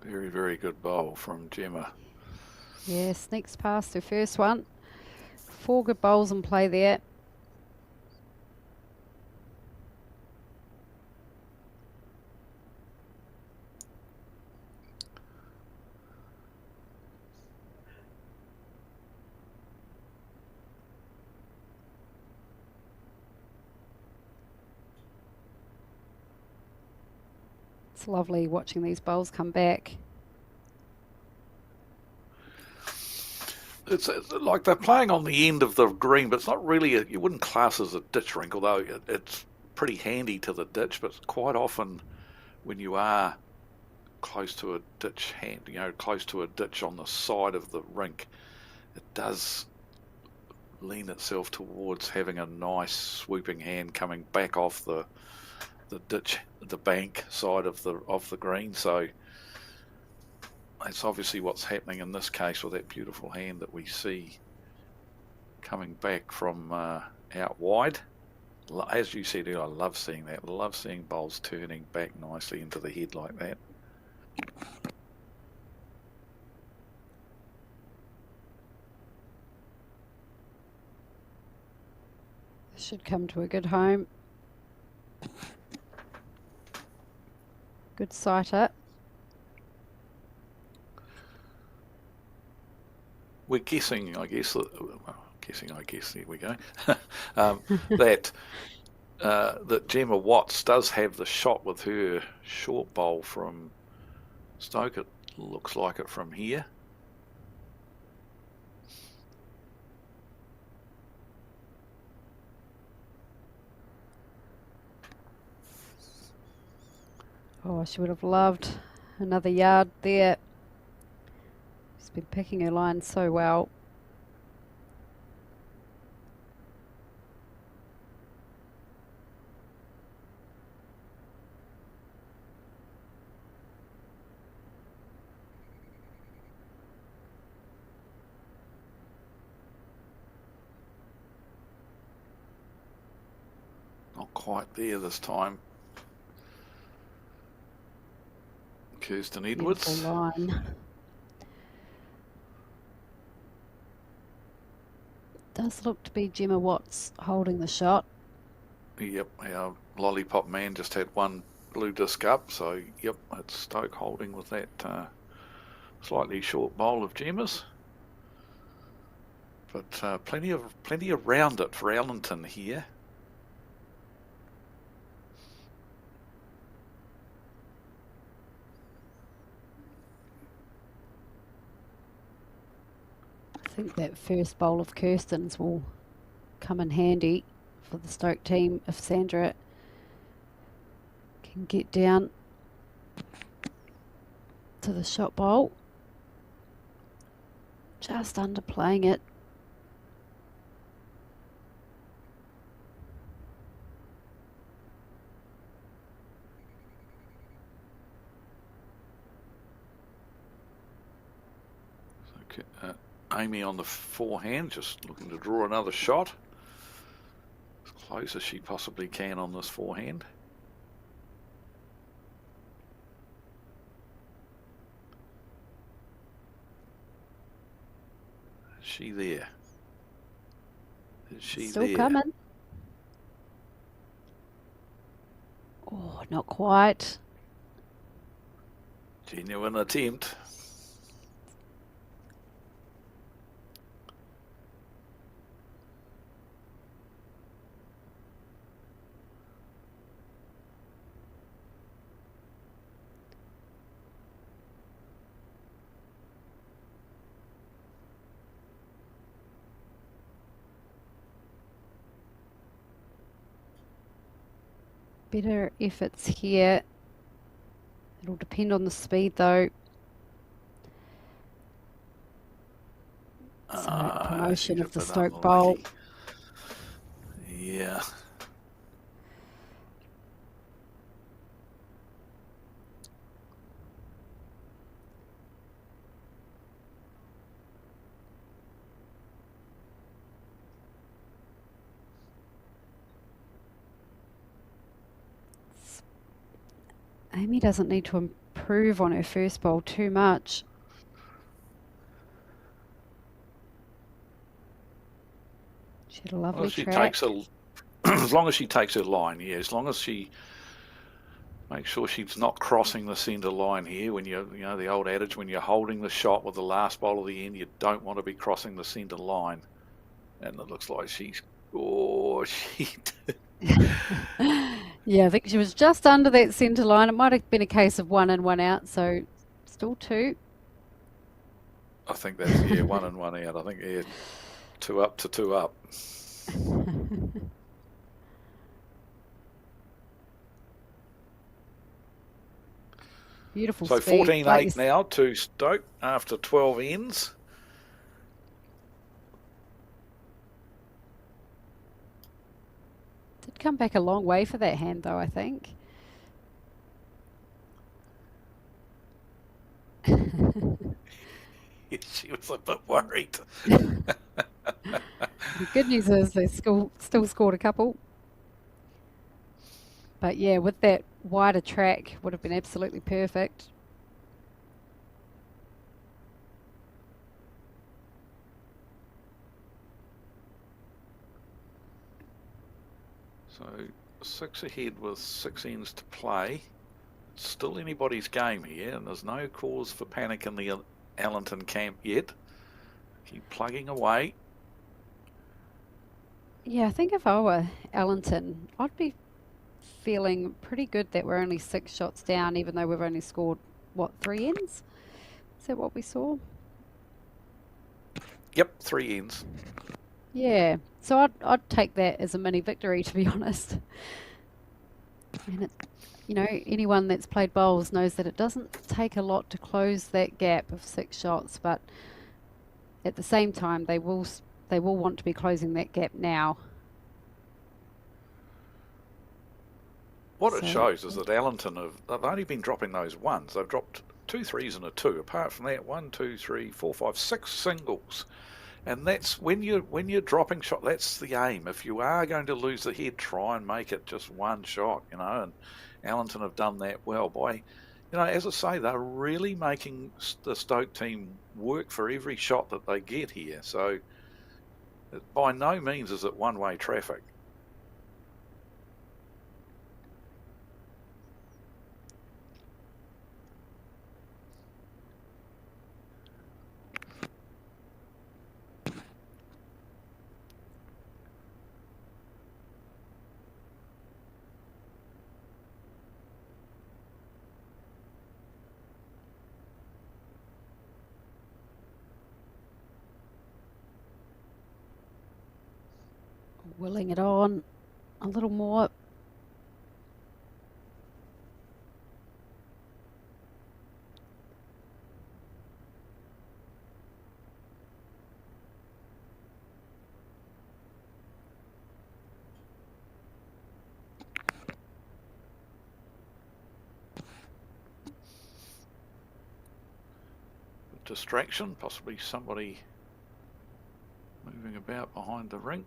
Very, very good bowl from Gemma. Yeah, sneaks past her first one. 4 good bowls in play there. It's lovely watching these bowls come back. It's like they're playing on the end of the green, but it's not really, you wouldn't class as a ditch rink, although it's pretty handy to the ditch, but quite often when you are close to a ditch hand, you know, close to a ditch on the side of the rink, it does lean itself towards having a nice swooping hand coming back off the ditch, the bank side of the green. So that's obviously what's happening in this case with that beautiful hand that we see coming back from out wide. As you said earlier, I love seeing that. I love seeing bowls turning back nicely into the head like that. Should come to a good home. Good sighter. We're guessing, I guess, there we go, that that Gemma Watts does have the shot with her short bowl from Stoke. It looks like it from here. Oh, she would have loved another yard there. She's been picking her line so well. Not quite there this time. Kirsten Edwards. Beautiful line. Does look to be Gemma Watts holding the shot. Yep, our lollipop man just had one blue disc up, so yep, it's Stoke holding with that slightly short bowl of Gemma's. But plenty around it for Ellington here. I think that first bowl of Kirsten's will come in handy for the Stoke team if Sandra can get down to the shot bowl. Just underplaying it. Amy on the forehand, just looking to draw another shot. As close as she possibly can on this forehand. Is she there? Is she Still there? coming. Oh, not quite. Genuine attempt. Better efforts here. It'll depend on the speed though. So promotion of the Stoke bowl. Yeah. Amy doesn't need to improve on her first bowl too much. She had a lovely track. As long as she takes her line, yeah. As long as she makes sure she's not crossing the centre line here. When you know the old adage, when you're holding the shot with the last bowl of the end, you don't want to be crossing the centre line. And it looks like she did. Yeah, I think she was just under that centre line. It might have been a case of 1 in, 1 out, so still 2. I think that's 1 in, 1 out. I think 2 up to 2 up. Beautiful so speed. 14-8 now to Stoke after 12 ends. Did come back a long way for that hand though, I think. She was a bit worried. The good news is they still scored a couple. But yeah, with that wider track, would have been absolutely perfect. So 6 ahead with 6 ends to play. It's still anybody's game here, and there's no cause for panic in the Allenton camp yet. Keep plugging away. Yeah, I think if I were Allenton, I'd be feeling pretty good that we're only 6 shots down, even though we've only scored, what, 3 ends? Is that what we saw? Yep, 3 ends. Yeah, so I'd take that as a mini victory, to be honest. And it, you know, anyone that's played bowls knows that it doesn't take a lot to close that gap of 6 shots, but at the same time, they will want to be closing that gap now. What it shows is that Allenton they've only been dropping those ones. They've dropped 2 threes and a 2. Apart from that, 1, 2, 3, 4, 5, 6 singles. And that's when you're dropping shot, that's the aim. If you are going to lose the head, try and make it just 1 shot, you know, and Allenton have done that well by, you know, as I say, they're really making the Stoke team work for every shot that they get here. So by no means is it one-way traffic. Willing it on a little more. Distraction, possibly somebody moving about behind the ring.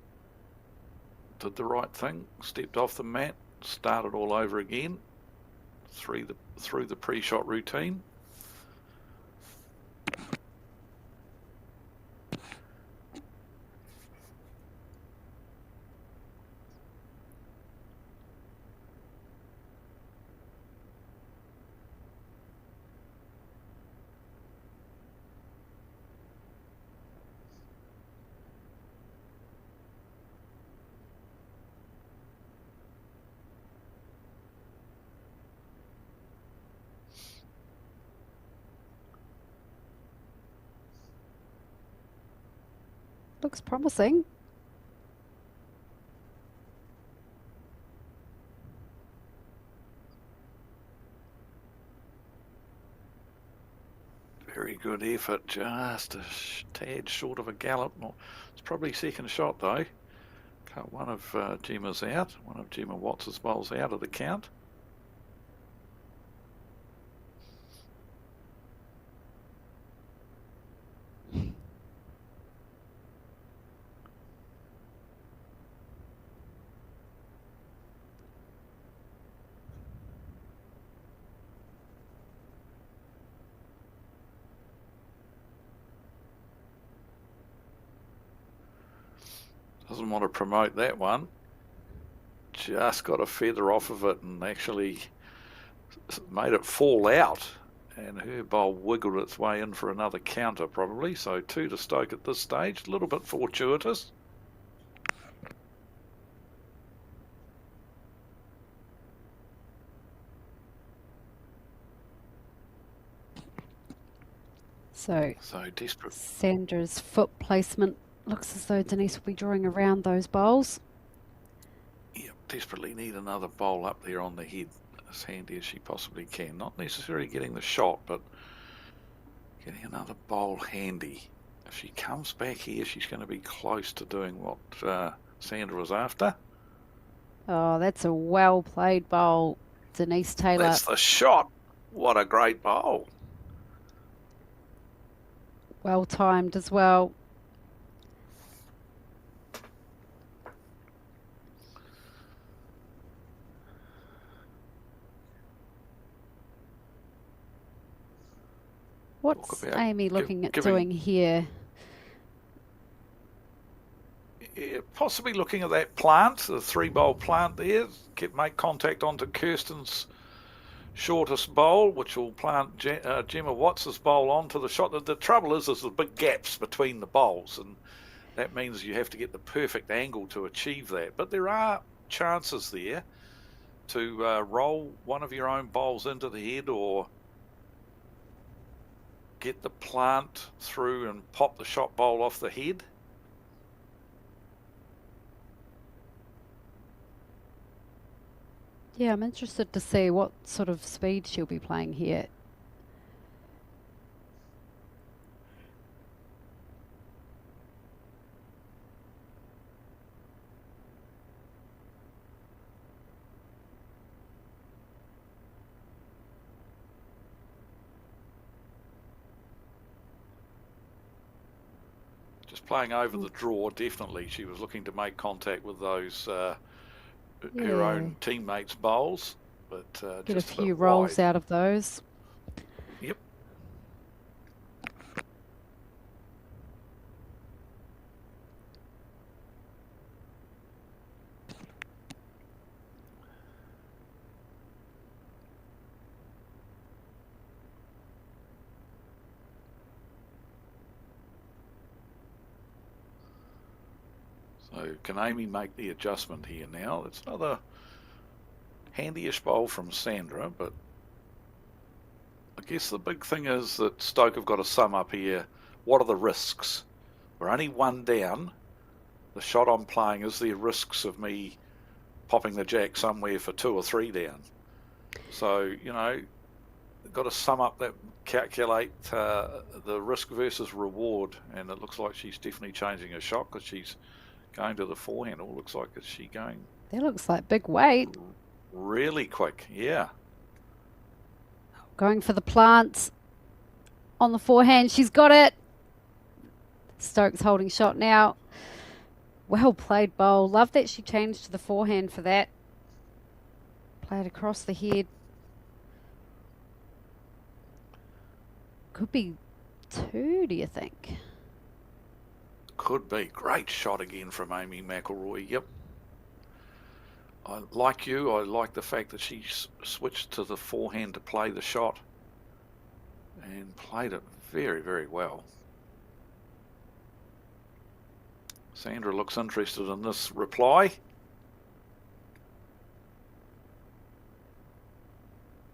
Did the right thing, stepped off the mat, started all over again through the pre-shot routine. Looks promising. Very good effort, just a tad short of a gallop. It's probably second shot though. Cut one of Gemma's out, one of Gemma Watts' bowls out of the count. Doesn't want to promote that one. Just got a feather off of it and actually made it fall out. And her bowl wiggled its way in for another counter probably. So 2 to Stoke at this stage. A little bit fortuitous. So desperate. Sandra's foot placement looks as though Denise will be drawing around those bowls. Yeah, desperately need another bowl up there on the head as handy as she possibly can. Not necessarily getting the shot, but getting another bowl handy. If she comes back here, she's going to be close to doing what Sandra was after. Oh, that's a well played bowl, Denise Taylor. That's the shot. What a great bowl. Well timed as well. What's Amy looking at doing here? Yeah, possibly looking at that plant, the 3-bowl plant there. Make contact onto Kirsten's shortest bowl, which will plant Gemma Watts' bowl onto the shot. The trouble is there's the big gaps between the bowls, and that means you have to get the perfect angle to achieve that. But there are chances there to roll one of your own bowls into the head, or get the plant through and pop the shot bowl off the head. Yeah, I'm interested to see what sort of speed she'll be playing here. Just playing over the draw, definitely. She was looking to make contact with those her own teammates' bowls, but get just a few rolls wide. out of those. Yep. So can Amy make the adjustment here now? It's another handyish bowl from Sandra, but I guess the big thing is that Stoke have got to sum up here. What are the risks? We're only one down. The shot I'm playing is the risks of me popping the jack somewhere for 2 or 3 down. So, you know, got to sum up that, calculate the risk versus reward, and it looks like she's definitely changing her shot because she's going to the forehand. It looks like is she going? That looks like big weight. Really quick, yeah. Going for the plants on the forehand. She's got it. Stokes holding shot now. Well played, bowl. Love that she changed to the forehand for that. Played across the head. Could be 2, do you think? Could be. Great shot again from Amy McElroy. Yep. I like the fact that she switched to the forehand to play the shot and played it very, very well. Sandra looks interested in this reply.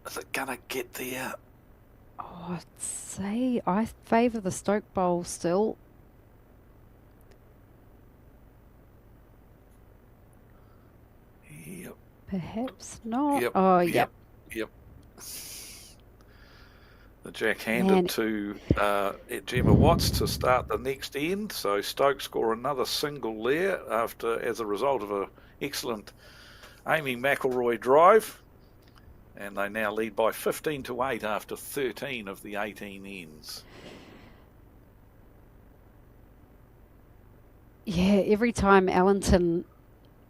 Is it gonna get there? Oh, I'd say I favour the Stoke bowl still. Yep. Perhaps not. Yep. Oh, yep. Yep. The jack handed to Gemma Watts to start the next end. So Stoke score another single there as a result of an excellent Amy McElroy drive. And they now lead by 15-8 after 13 of the 18 ends. Yeah, every time Allenton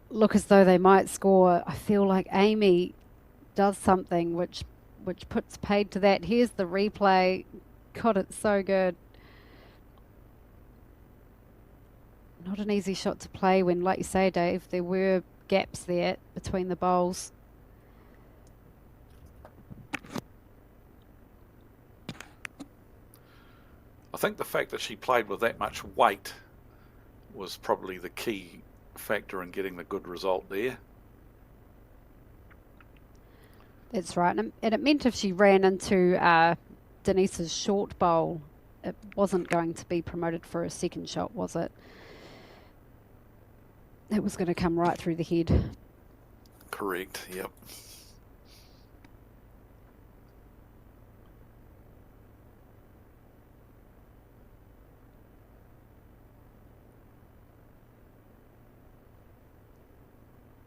look as though they might score, I feel like Amy does something which puts paid to that. Here's the replay. God, it's so good. Not an easy shot to play when, like you say, Dave, there were gaps there between the bowls. I think the fact that she played with that much weight was probably the key factor in getting the good result there. That's right. And it meant if she ran into Denise's short bowl, it wasn't going to be promoted for a second shot, was it? It was going to come right through the head. Correct, yep.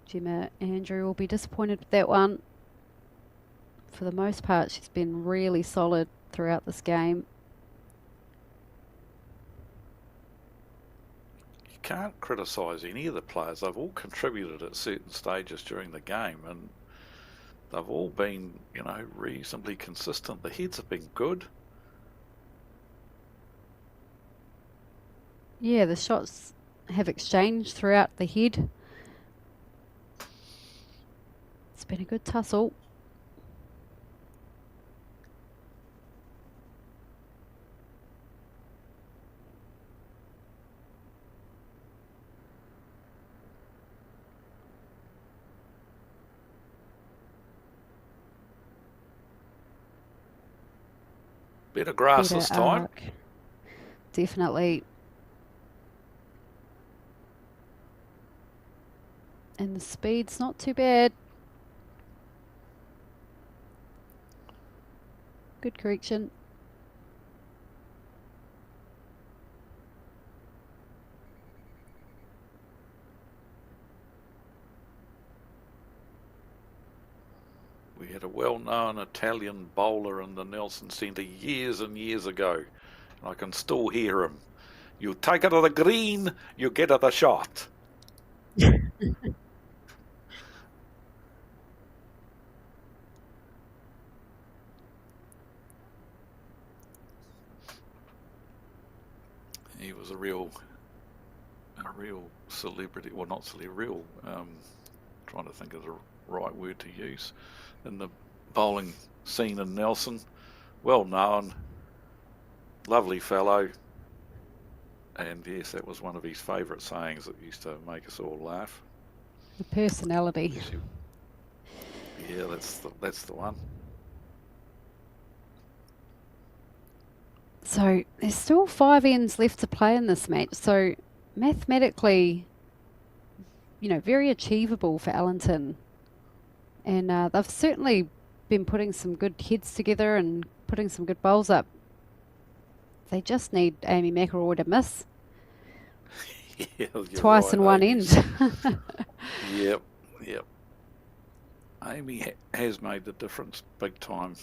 Gemma Andrew will be disappointed with that one. For the most part, she's been really solid throughout this game. You can't criticise any of the players. They've all contributed at certain stages during the game, and they've all been, you know, reasonably consistent. The heads have been good. Yeah, the shots have exchanged throughout the head. It's been a good tussle. Bit of grass Better this time. arc. Definitely. And the speed's not too bad. Good correction. We had a well-known Italian bowler in the Nelson Centre years and years ago, and I can still hear him. You take it to the green, you get at the shot. He was a real celebrity. Well, not celebrity, real. Trying to think of the right word to use in the bowling scene in Nelson. Well known, lovely fellow, and yes, that was one of his favourite sayings that used to make us all laugh. The personality. Yeah, that's the one. So there's still 5 ends left to play in this match. So mathematically, very achievable for Ellington. And they've certainly been putting some good heads together and putting some good bowls up. They just need Amy McElroy to miss. Yeah, twice right, in one Amy's. end. Yep. Amy has made the difference big time.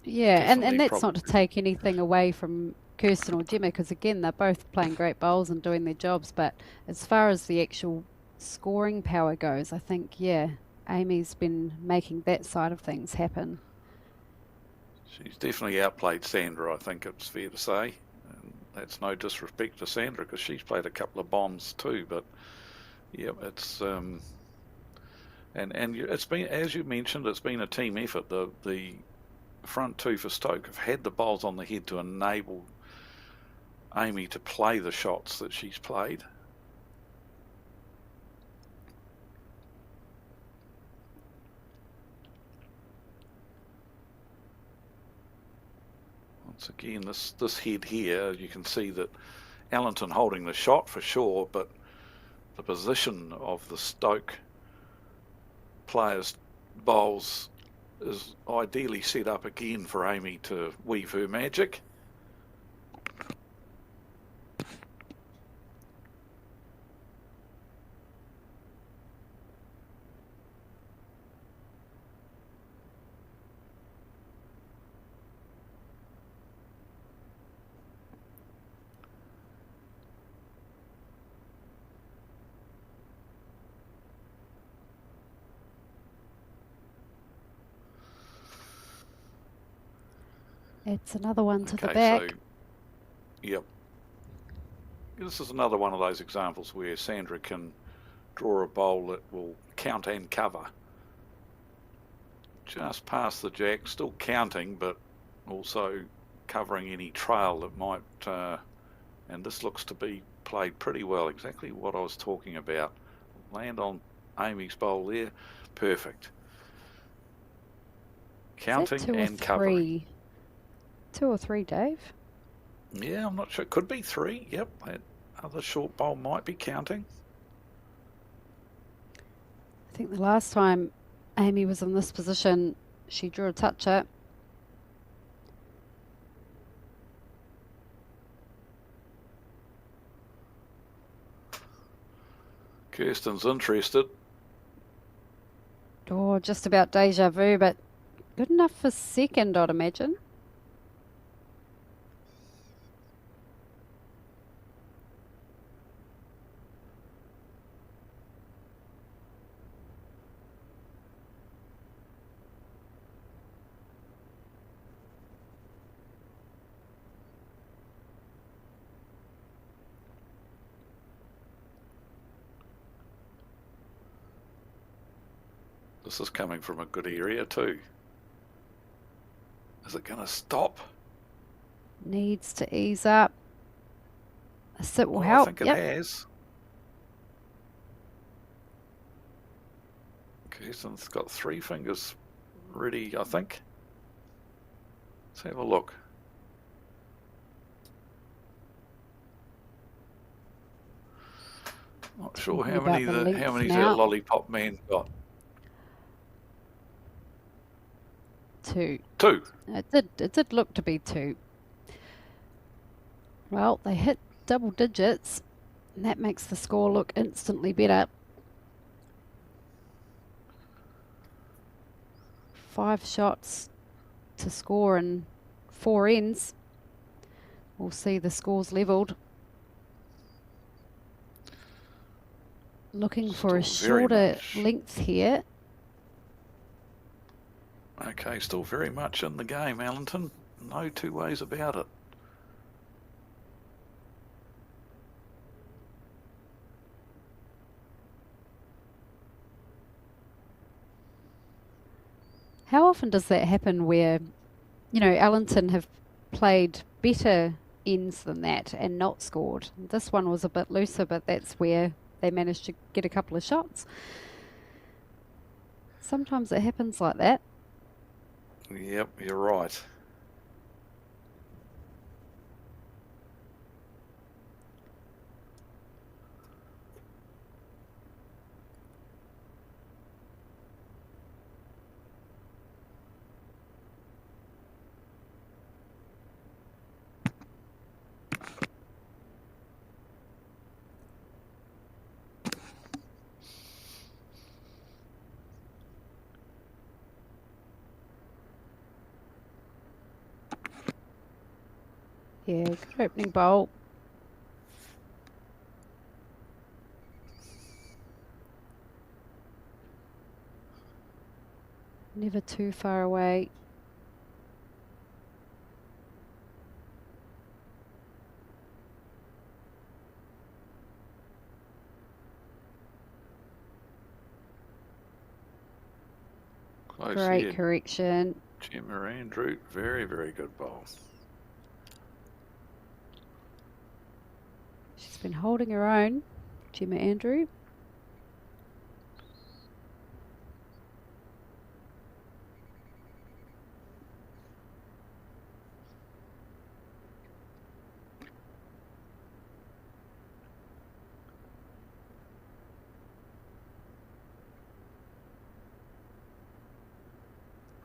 Yeah, Definitely, and that's not to probably. take anything away from Kirsten or Gemma, because again, they're both playing great bowls and doing their jobs. But as far as the actual scoring power goes, I think, Amy's been making that side of things happen. She's definitely outplayed Sandra, I think it's fair to say. And that's no disrespect to Sandra, because she's played a couple of bombs too. But yeah, it's and it's been, as you mentioned, it's been a team effort. The front two for Stoke have had the bowls on the head to enable Amy to play the shots that she's played. Once again, this head here, you can see that Ellington holding the shot for sure, but the position of the Stoke players' bowls is ideally set up again for Amy to weave her magic. It's another one to the back. So, yep. This is another one of those examples where Sandra can draw a bowl that will count and cover. Just past the jack, still counting, but also covering any trail that might, and this looks to be played pretty well, exactly what I was talking about. Land on Amy's bowl there, perfect. Counting and covering. 2 or 3, Dave? Yeah, I'm not sure. Could be 3. Yep, that other short bowl might be counting. I think the last time Amy was in this position, she drew a toucher. Kirsten's interested. Oh, just about deja vu, but good enough for second, I'd imagine. This is coming from a good area too. Is it going to stop? Needs to ease up. A sit will Oh, help. I think it Yep. has. Kirsten's got 3 fingers ready, I think. Let's have a look. Not sure Talking how about many the how length many's that now. lollipop man got. 2. 2. It did look to be 2. Well, they hit double digits, and that makes the score look instantly better. 5 shots to score in 4 ends. We'll see the scores levelled. Looking for a shorter length here. Okay, still very much in the game, Allenton. No 2 ways about it. How often does that happen where, you know, Allenton have played better ends than that and not scored? This one was a bit looser, but that's where they managed to get a couple of shots. Sometimes it happens like that. Yep, you're right. Yeah, good opening bowl. Never too far away. Close Great here. correction. Gemma Andrew, very, very good bowl. She's been holding her own, Gemma Andrew.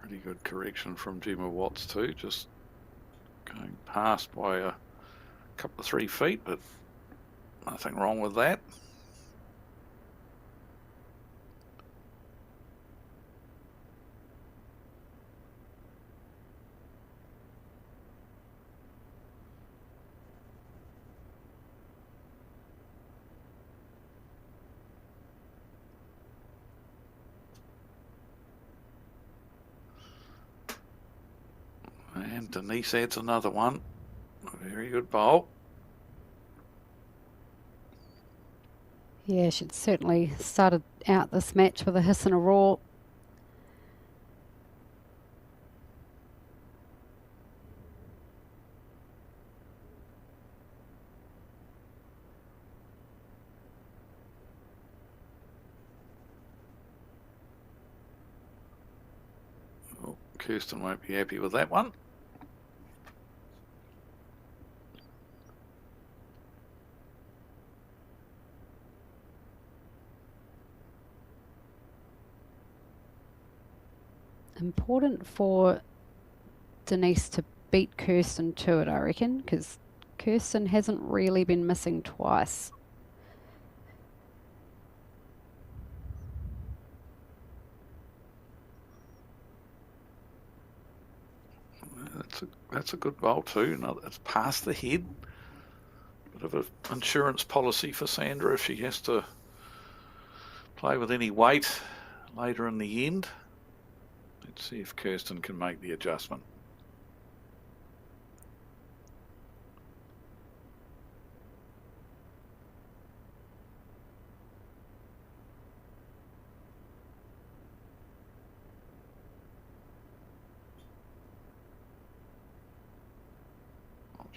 Pretty good correction from Gemma Watts too, just going past by a couple of 3 feet, but nothing wrong with that. And Denise adds another one. Very good bowl. Yeah, she'd certainly started out this match with a hiss and a roar. Oh, Kirsten won't be happy with that one. Important for Denise to beat Kirsten to it, I reckon, because Kirsten hasn't really been missing twice. That's a good bowl too. No, it's past the head. Bit of an insurance policy for Sandra if she has to play with any weight later in the end. Let's see if Kirsten can make the adjustment.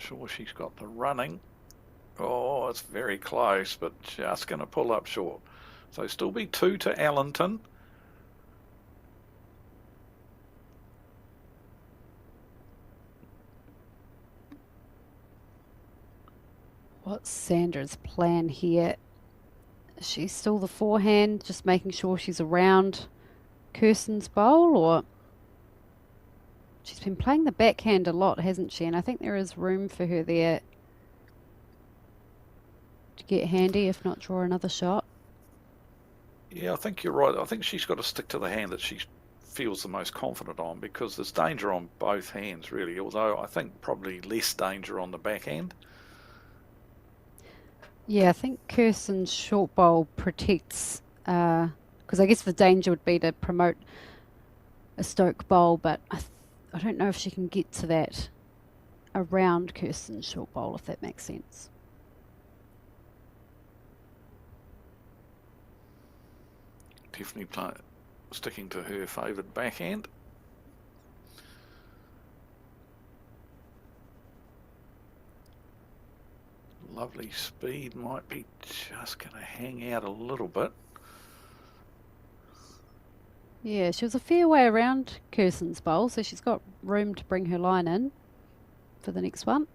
sure she's got the running. Oh, it's very close, but just going to pull up short. So still be 2 to Allenton. What's Sandra's plan here? She's still the forehand, just making sure she's around Kirsten's bowl, or she's been playing the backhand a lot, hasn't she? And I think there is room for her there to get handy, if not draw another shot. Yeah, I think you're right. I think she's got to stick to the hand that she feels the most confident on, because there's danger on both hands, really, although I think probably less danger on the backhand. Yeah, I think Kirsten's short bowl protects, because I guess the danger would be to promote a Stoke bowl, but I don't know if she can get to that around Kirsten's short bowl, if that makes sense. Definitely sticking to her favoured backhand. Lovely speed, might be just going to hang out a little bit. Yeah, she was a fair way around Kirsten's bowl, so she's got room to bring her line in for the next one.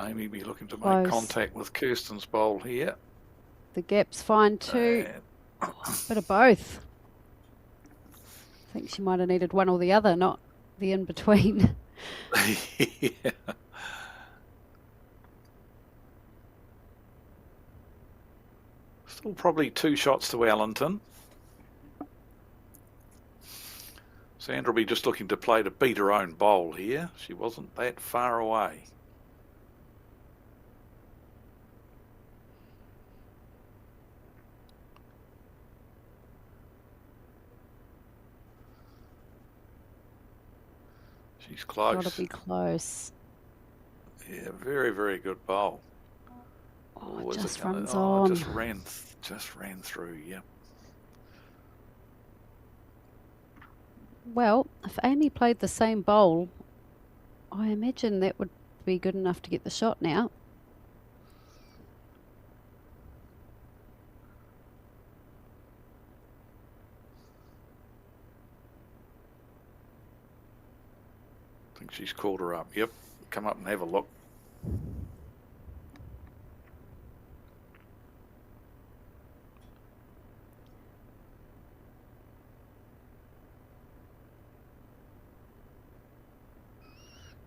Amy be looking to make contact with Kirsten's bowl here. The gap's fine too. Bit of both. I think she might have needed one or the other, not the in-between. Yeah. Still probably 2 shots to Allenton. Sandra will be just looking to play to beat her own bowl here. She wasn't that far away. She's close. Got to be close. Yeah, very, very good bowl. Oh, it just runs on. Just ran through, yep. Well, if Amy played the same bowl, I imagine that would be good enough to get the shot now. I think she's called her up. Yep, come up and have a look.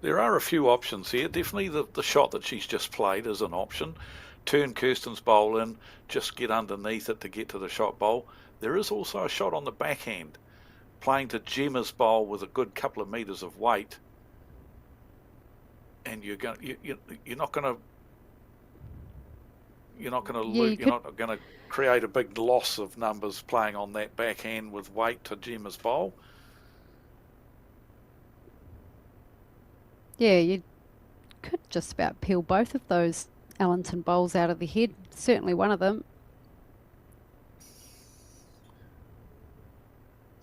There are a few options here. Definitely the shot that she's just played is an option. Turn Kirsten's bowl in, just get underneath it to get to the shot bowl. There is also a shot on the backhand, playing to Gemma's bowl with a good couple of metres of weight. And you're not going to create a big loss of numbers playing on that backhand with weight to Gemma's bowl. Yeah, you could just about peel both of those Allenton bowls out of the head. Certainly one of them.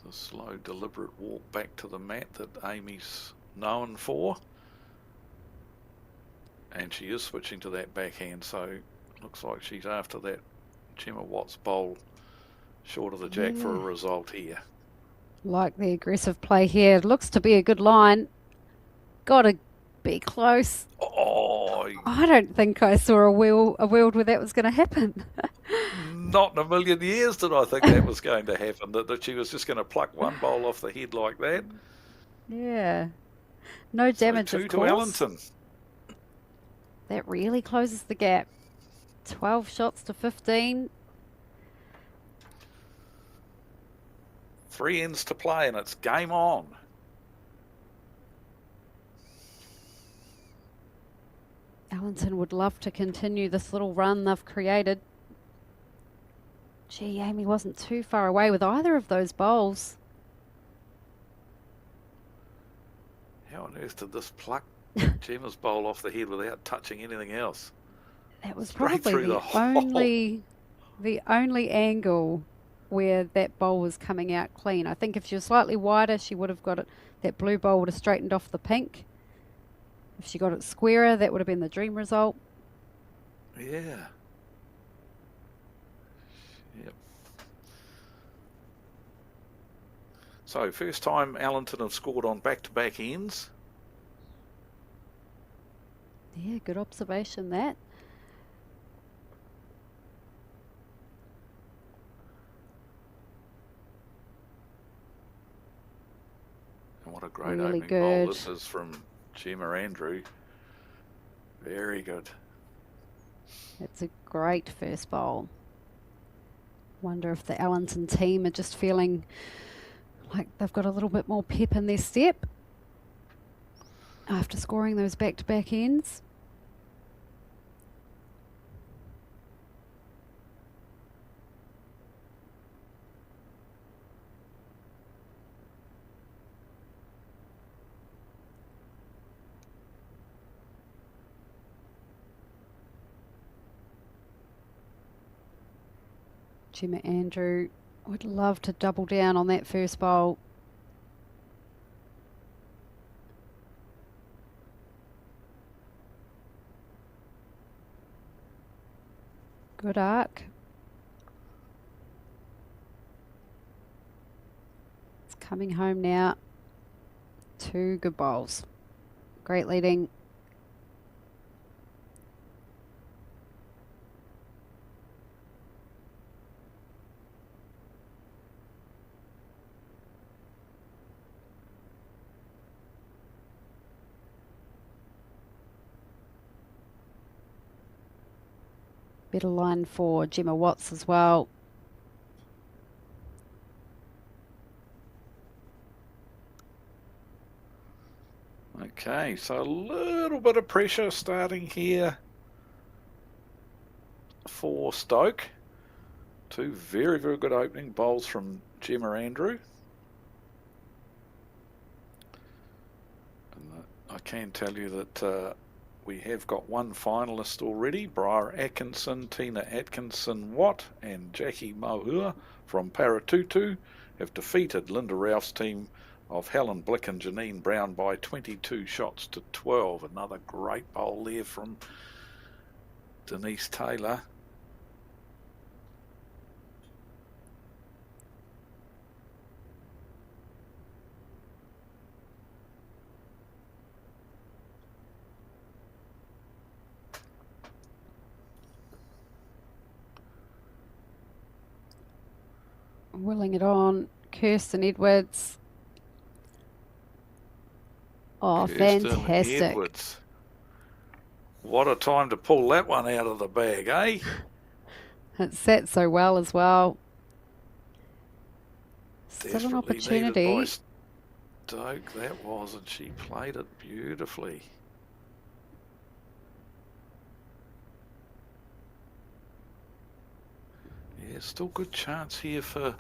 The slow, deliberate walk back to the mat that Amy's known for. And she is switching to that backhand, so looks like she's after that Gemma Watts bowl short of the jack for a result here. Like the aggressive play here. Looks to be a good line. Got to be close. Oh, I don't think I saw a world where that was going to happen. Not in a million years did I think that was going to happen, that she was just going to pluck one bowl off the head like that. Yeah. No damage, so 2 of to course. Allenton. That really closes the gap. 12 shots to 15. 3 ends to play and it's game on. Allenton would love to continue this little run they've created. Gee, Amy wasn't too far away with either of those bowls. How on earth did this pluck Gemma's bowl off the head without touching anything else. That was Straight probably through the hole. the only angle where that bowl was coming out clean. I think if she was slightly wider, she would have got it. That blue bowl would have straightened off the pink. If she got it squarer, that would have been the dream result. Yeah. Yep. So first time Allenton have scored on back-to-back ends. Yeah, good observation that. And what a great Really opening bowl good. this is from Gemma Andrew. Very good. It's a great first bowl. Wonder if the Allenton team are just feeling like they've got a little bit more pep in their step after scoring those back-to-back ends. Gemma Andrew would love to double down on that first bowl. Good arc. It's coming home now. 2 good bowls. Great leading. Better line for Gemma Watts as well. Okay, so a little bit of pressure starting here for Stoke. 2 very, very good opening bowls from Gemma Andrew. And I can tell you that we have got one finalist already. Briar Atkinson, Tina Atkinson-Watt and Jackie Mohua from Paratutu have defeated Linda Ralph's team of Helen Blick and Janine Brown by 22 shots to 12. Another great bowl there from Denise Taylor. Willing it on. Kirsten Edwards. Oh, Kirsten fantastic. Edwards. What a time to pull that one out of the bag, eh? It sat so well as well. Still an Desperately opportunity. needed by Stoke, that was, and she played it beautifully. Yeah, still good chance here for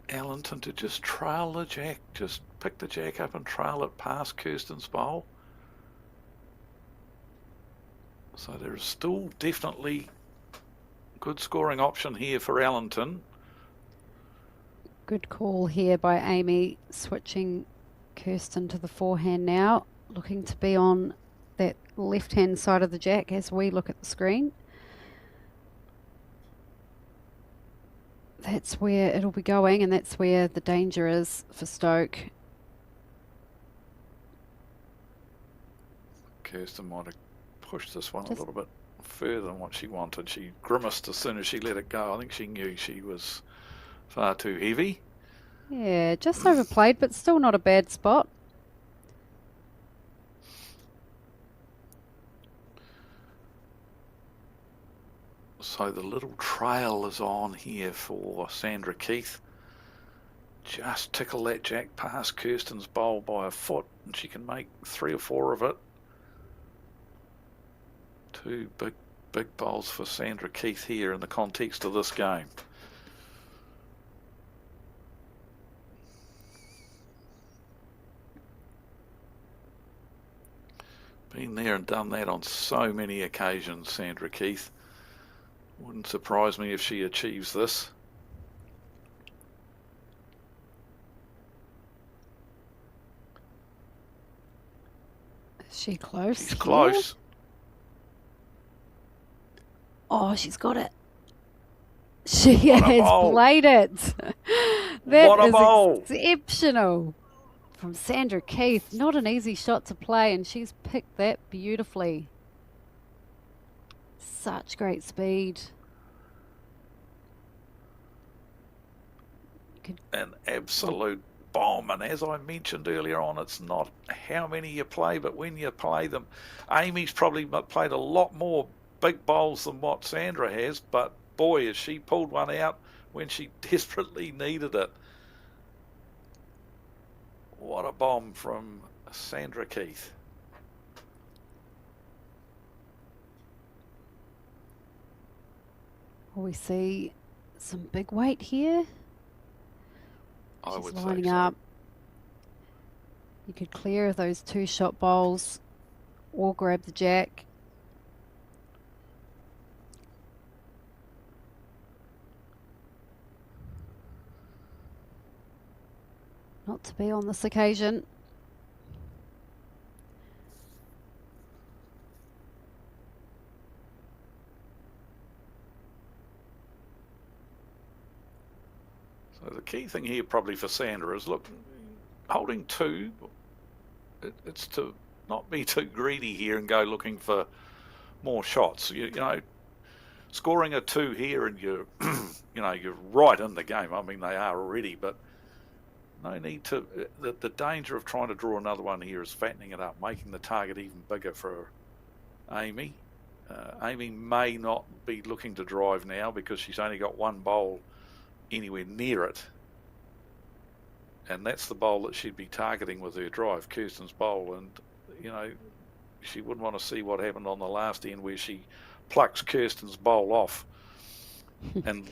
Allenton to just trail the jack, just pick the jack up and trail it past Kirsten's bowl. So there's still definitely good scoring option here for Allenton. Good call here by Amy, switching Kirsten to the forehand now, looking to be on that left-hand side of the jack as we look at the screen. That's where it'll be going, and that's where the danger is for Stoke. Kirsten might have pushed this one a little bit further than what she wanted. She grimaced as soon as she let it go. I think she knew she was far too heavy. Yeah, just overplayed, but still not a bad spot. So the little trail is on here for Sandra Keith. Just tickle that jack past Kirsten's bowl by a foot and she can make 3 or 4 of it. 2 big bowls for Sandra Keith here in the context of this game. Been there and done that on so many occasions, Sandra Keith. Wouldn't surprise me if she achieves this. Is she close? She's here? close. Oh, she's got it. She What a has bowl. played it. That What a is bowl. exceptional from Sandra Keith. Not an easy shot to play, and she's picked that beautifully. Such great speed. An absolute bomb. And as I mentioned earlier on, it's not how many you play, but when you play them. Amy's probably played a lot more big bowls than what Sandra has, but boy, has she pulled one out when she desperately needed it. What a bomb from Sandra Keith. Well, we see some big weight here. I She's would lining say so. up. You could clear those 2-shot bowls or grab the jack. Not to be on this occasion. So the key thing here probably for Sandra is, look, holding 2, it's to not be too greedy here and go looking for more shots. You know, scoring a 2 here and you're, you're right in the game. I mean, they are already, but no need to. The danger of trying to draw another one here is fattening it up, making the target even bigger for Amy. Amy may not be looking to drive now because she's only got one bowl anywhere near it, and that's the bowl that she'd be targeting with her drive, Kirsten's bowl. And she wouldn't want to see what happened on the last end where she plucks Kirsten's bowl off and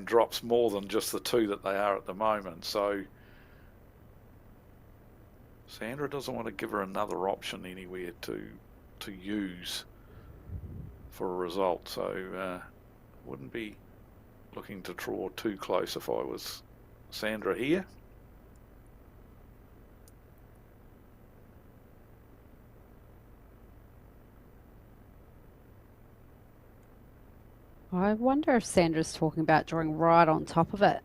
drops more than just the 2 that they are at the moment. So Sandra doesn't want to give her another option anywhere to use for a result. So wouldn't be looking to draw too close if I was Sandra here. I wonder if Sandra's talking about drawing right on top of it.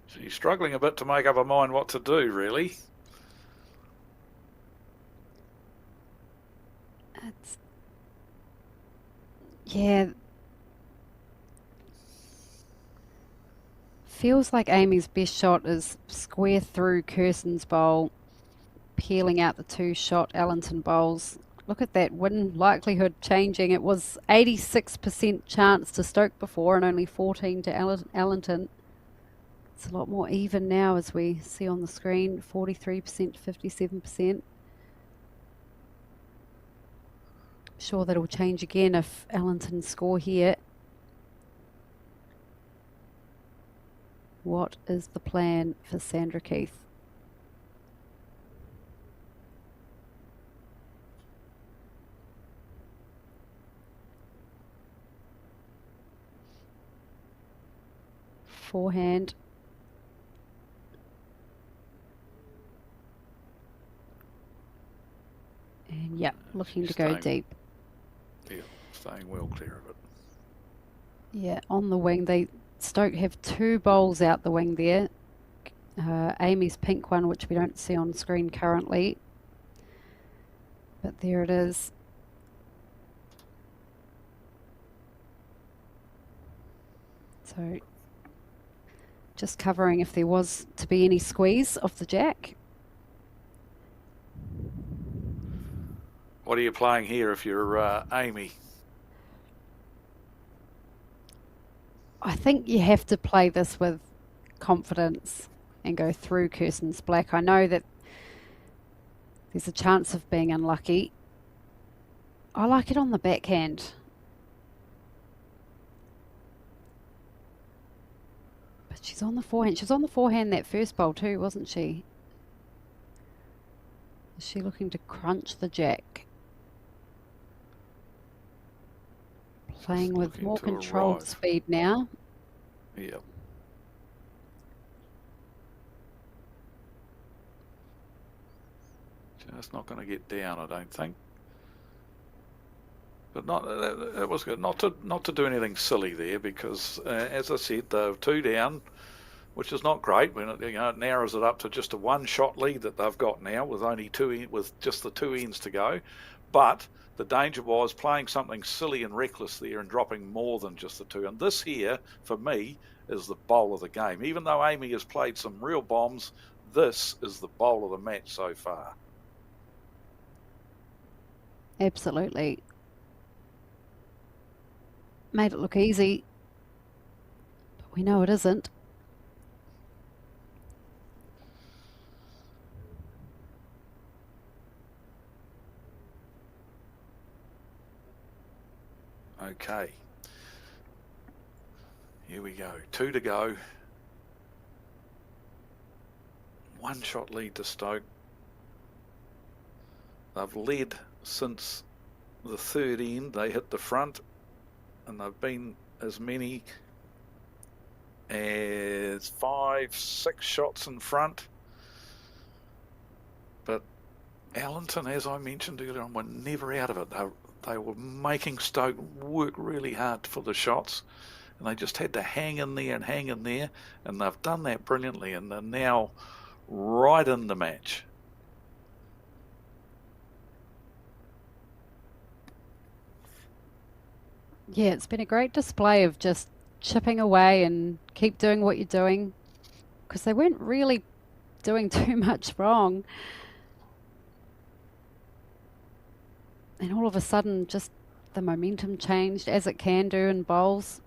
She's struggling a bit to make up her mind what to do, really. Yeah. Feels like Amy's best shot is square through Kirsten's bowl, peeling out the 2-shot Allenton bowls. Look at that win likelihood changing. It was 86% chance to Stoke before and only 14 to Allenton. It's a lot more even now, as we see on the screen, 43% to 57%. Sure that'll change again if Allenton score here. What is the plan for Sandra Keith? Forehand. And yep, looking to go deep. Yeah, staying well clear of it. Yeah, on the wing. Stoke have 2 bowls out the wing there. Amy's pink one, which we don't see on screen currently. But there it is. So just covering if there was to be any squeeze off the jack. What are you playing here if you're Amy? I think you have to play this with confidence and go through Kirsten's black. I know that there's a chance of being unlucky. I like it on the backhand. She's on the forehand. She was on the forehand that first bowl too, wasn't she? Is she looking to crunch the jack? Playing with more controlled speed now. Yeah. Just not going to get down, I don't think. But not it was good not to do anything silly there, because as I said, they're 2 down, which is not great. When it narrows it up to just a 1-shot lead that they've got now, with only with just the 2 ends to go. But the danger was playing something silly and reckless there and dropping more than just the 2. And this here, for me, is the bowl of the game. Even though Amy has played some real bombs, this is the bowl of the match so far. Absolutely. Made it look easy, but we know it isn't. Okay. Here we go. 2 to go. 1-shot lead to Stoke. They've led since the 3rd end. They hit the front, and they've been as many as 5-6 shots in front. But Allenton, as I mentioned earlier on, were never out of it. They were making Stoke work really hard for the shots, and they just had to hang in there, and they've done that brilliantly, and they're now right in the match. Yeah, it's been a great display of just chipping away and keep doing what you're doing, because they weren't really doing too much wrong. And all of a sudden, just the momentum changed, as it can do in bowls.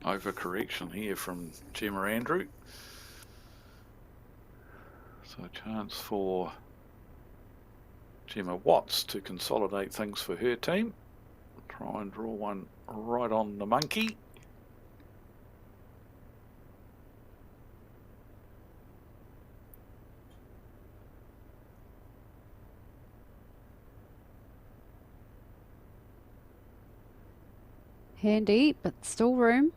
Overcorrection here from Gemma Andrew. So a chance for Gemma Watts to consolidate things for her team. Try and draw one right on the monkey. Handy, but still room.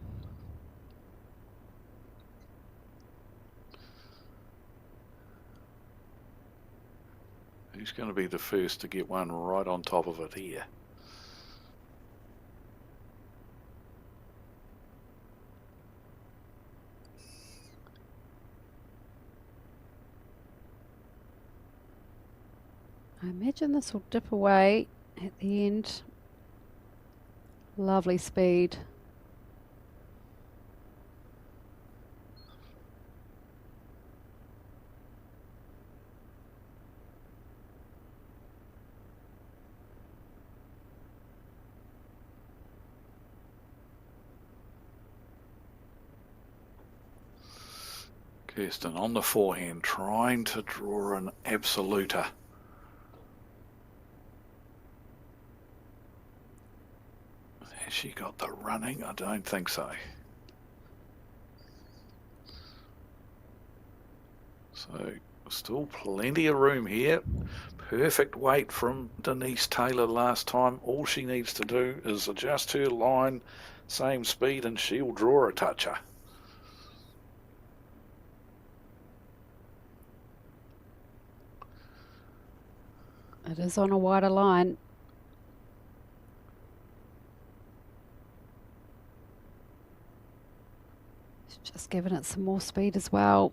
Who's going to be the first to get one right on top of it here? I imagine this will dip away at the end. Lovely speed. Kirsten on the forehand, trying to draw an absoluter. Has she got the running? I don't think so. So still plenty of room here. Perfect weight from Denise Taylor last time. All she needs to do is adjust her line, same speed, and she'll draw a toucher. It is on a wider line. She's just giving it some more speed as well.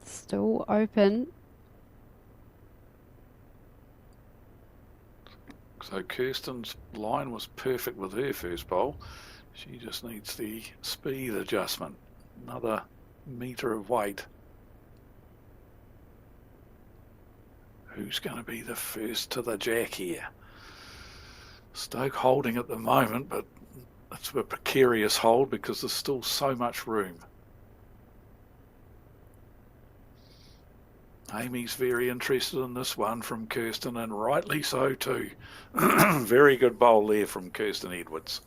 Still open. So Kirsten's line was perfect with her first bowl. She just needs the speed adjustment. Another metre of weight. Who's going to be the first to the jack here? Stoke holding at the moment, but it's a precarious hold because there's still so much room. Amy's very interested in this one from Kirsten, and rightly so too. Very good bowl there from Kirsten Edwards.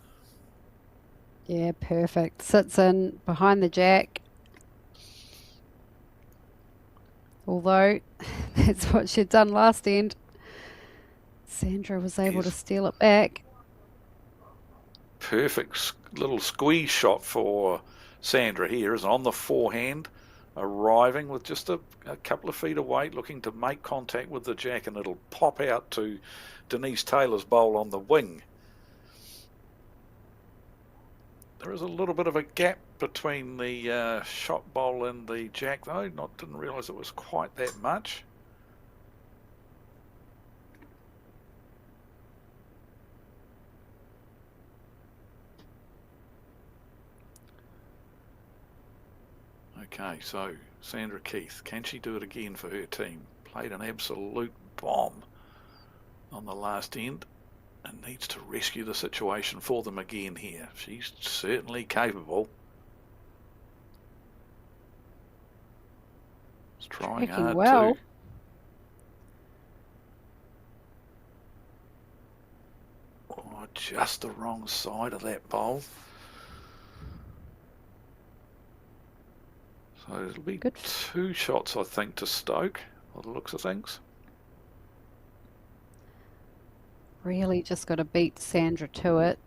Yeah, perfect. Sits in behind the jack. Although, that's what she'd done last end. Sandra was able to steal it back. Perfect little squeeze shot for Sandra here, is on the forehand, arriving with just a couple of feet of weight, looking to make contact with the jack, and it'll pop out to Denise Taylor's bowl on the wing. There is a little bit of a gap between the shot bowl and the jack, though. Didn't realise it was quite that much. Okay, so Sandra Keith, can she do it again for her team? Played an absolute bomb on the last end and needs to rescue the situation for them again here. She's certainly capable. She's trying hard well. too. Oh, just the wrong side of that bowl. So it'll be good. 2 shots, I think, to Stoke, by the looks of things. Really just got to beat Sandra to it.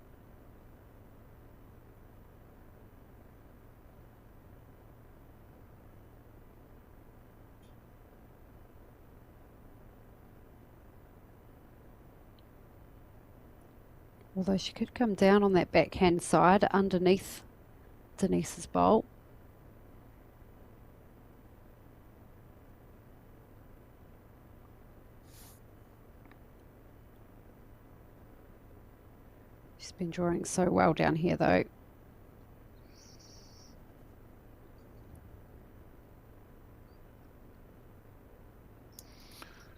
Although she could come down on that backhand side underneath Denise's bowl. She's been drawing so well down here though.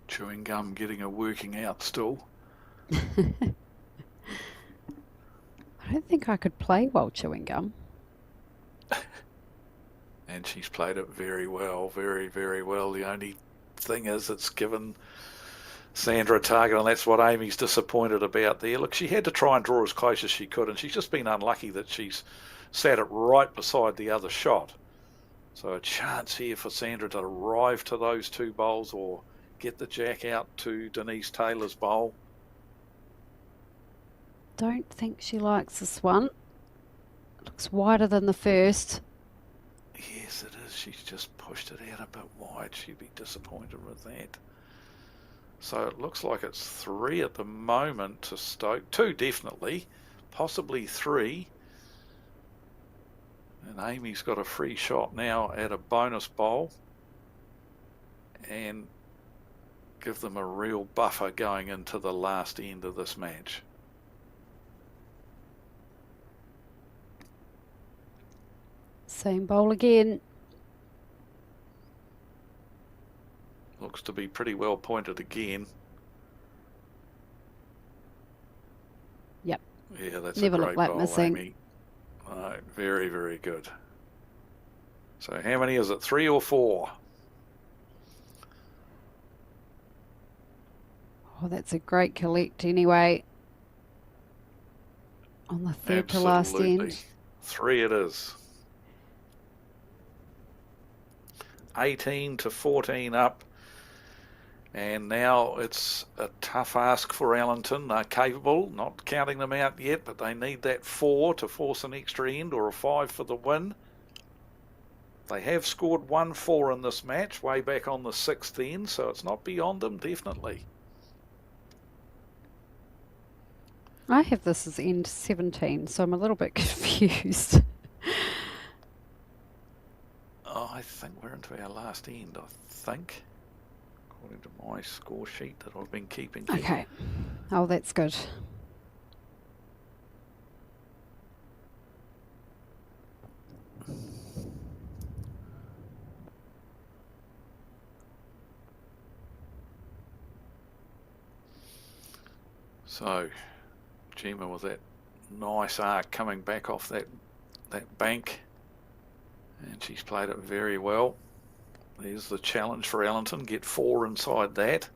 Chewing gum getting her working out still. I don't think I could play while chewing gum. And she's played it very well, very, very well. The only thing is it's given Sandra a target, and that's what Amy's disappointed about there. Look, she had to try and draw as close as she could, and she's just been unlucky that she's sat it right beside the other shot. So a chance here for Sandra to arrive to those 2 bowls or get the jack out to Denise Taylor's bowl. Don't think she likes this one. It looks wider than the first. Yes, it is. She's just pushed it out a bit wide. She'd be disappointed with that. So it looks like it's 3 at the moment to Stoke. 2 definitely, possibly 3. And Amy's got a free shot now at a bonus bowl and give them a real buffer going into the last end of this match. Same bowl again. Looks to be pretty well pointed again. Yep. Yeah, that's Never a great looked like bowl, missing. Amy. No, very, very good. So how many is it? 3 or 4? Oh, that's a great collect anyway. On the third to last end. 3 it is. 18 to 14 up. And now it's a tough ask for Allenton. They're capable, not counting them out yet, but they need that 4 to force an extra end or a 5 for the win. They have scored 1-4 in this match, way back on the 6th end, so it's not beyond them, definitely. I have this as end 17, so I'm a little bit confused. Oh, I think we're into our last end, I think. according to my score sheet that I've been keeping. Okay. Oh, that's good. So, Gemma with that nice arc coming back off that bank, and she's played it very well. There's the challenge for Allenton, get 4 inside that.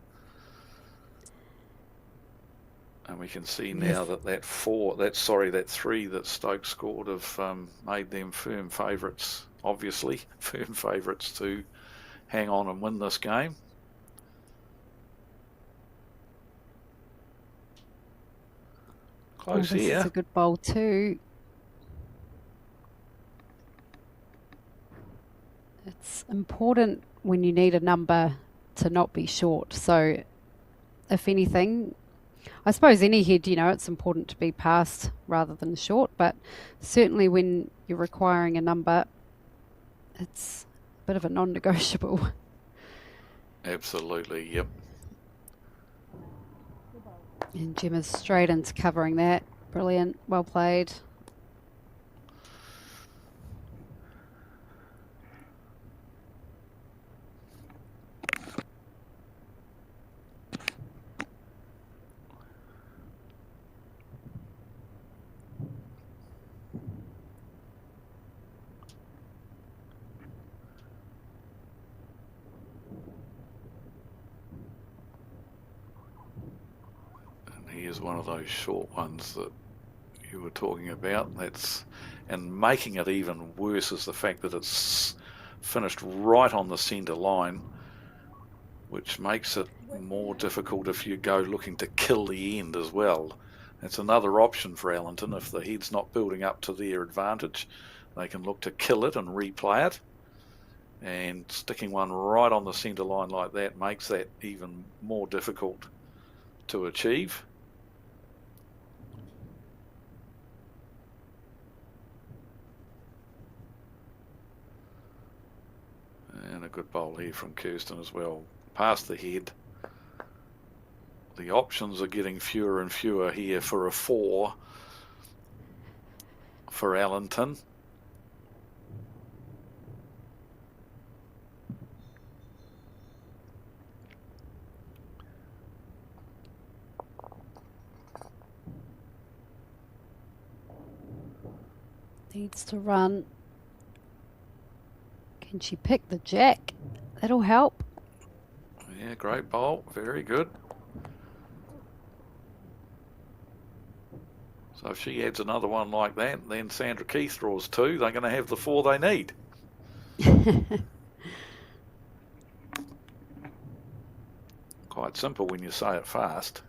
And we can see now that that 3 that Stoke scored have made them firm favourites, obviously, firm favourites to hang on and win this game. Close this here. is a good bowl too. It's important when you need a number to not be short. So if anything, I suppose any head, it's important to be passed rather than short, but certainly when you're requiring a number, it's a bit of a non-negotiable. Absolutely, yep. And Gemma's straight into covering that. Brilliant, well played. Here's one of those short ones that you were talking about. And making it even worse is the fact that it's finished right on the centre line, which makes it more difficult if you go looking to kill the end as well. It's another option for Allenton. If the head's not building up to their advantage, they can look to kill it and replay it. And sticking one right on the centre line like that makes that even more difficult to achieve. And a good bowl here from Kirsten as well. Past the head. The options are getting fewer and fewer here for a 4 for Allenton. Needs to run. Can she pick the jack? That'll help. Yeah, great bowl. Very good. So if she adds another one like that, then Sandra Keith draws 2. They're going to have the 4 they need. Quite simple when you say it fast.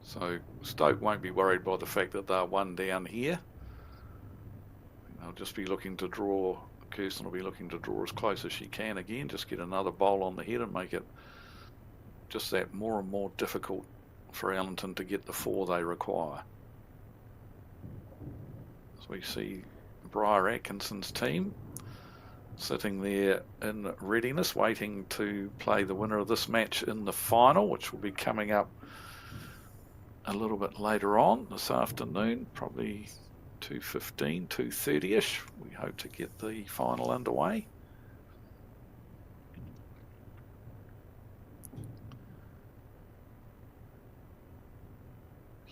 So Stoke won't be worried by the fact that they're 1 down here. They'll just be looking to draw. Kirsten will be looking to draw as close as she can again, just get another bowl on the head and make it just that more and more difficult for Allenton to get the 4 they require. As we see Briar Atkinson's team sitting there in readiness, waiting to play the winner of this match in the final, which will be coming up a little bit later on this afternoon, probably 2:15, 2:30ish. We hope to get the final underway.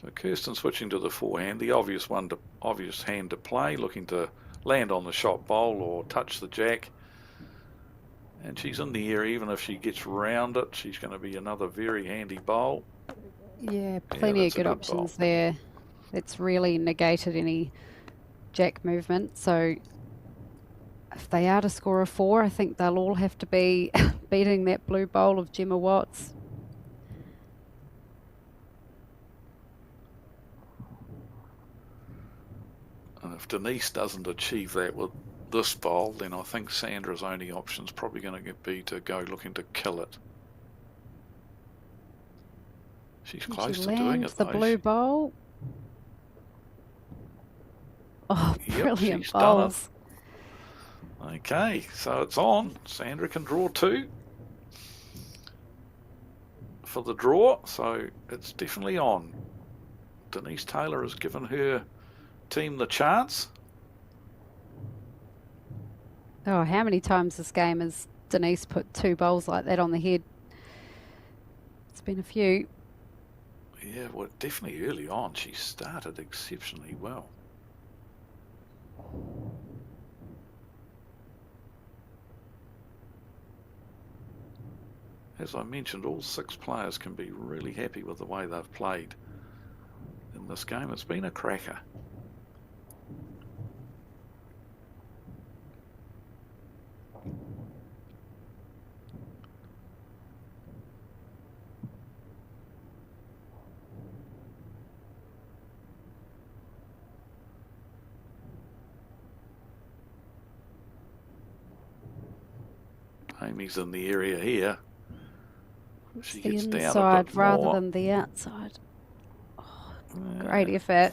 So Kirsten switching to the forehand, the obvious hand to play, looking to land on the shot bowl or touch the jack. And she's in the air. Even if she gets round it, she's going to be another very handy bowl. Yeah, plenty of good options there. It's really negated any jack movement. So if they are to score a 4, I think they'll all have to be beating that blue bowl of Gemma Watts. And if Denise doesn't achieve that with this bowl, then I think Sandra's only option's probably going to be to go looking to kill it. She's close to doing it, the though. blue bowl. Oh, Yep, brilliant she's done it. bowls. Okay, so it's on. Sandra can draw 2 for the draw, so it's definitely on. Denise Taylor has given her team the chance. Oh, how many times this game has Denise put 2 bowls like that on the head? It's been a few. Yeah, well, definitely early on she started exceptionally well. As I mentioned, all 6 players can be really happy with the way they've played in this game. It's been a cracker. Amy's in the area here. She the gets down a inside bit rather more. than the outside. Oh, great effort.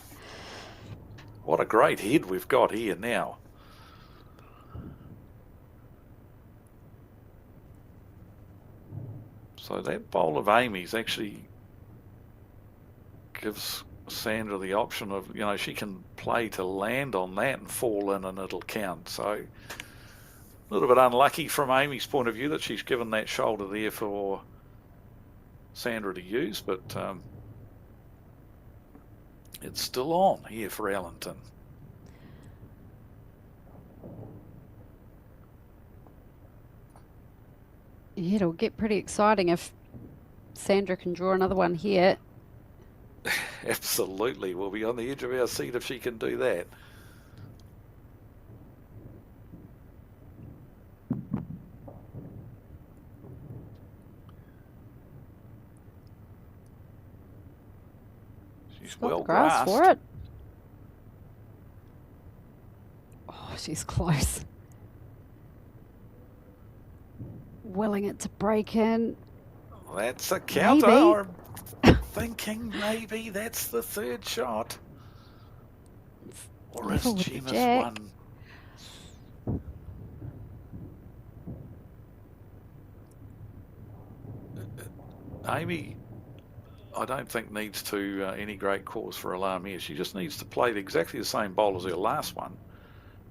What a great head we've got here now. So that bowl of Amy's actually gives Sandra the option of, you know, she can play to land on that and fall in and it'll count. So a little bit unlucky from Amy's point of view that she's given that shoulder there for Sandra to use, but it's still on here for Allenton. Yeah, it'll get pretty exciting if Sandra can draw another one here. Absolutely. We'll be on the edge of our seat if she can do that. She's Got well the grass grassed. for it. Oh, she's close. Willing it to break in. That's a counter. Maybe. I'm thinking maybe that's the 3rd shot. Or is Level with the Gemma's jack. one? Amy, I don't think needs to any great cause for alarm here. She just needs to play exactly the same bowl as her last one,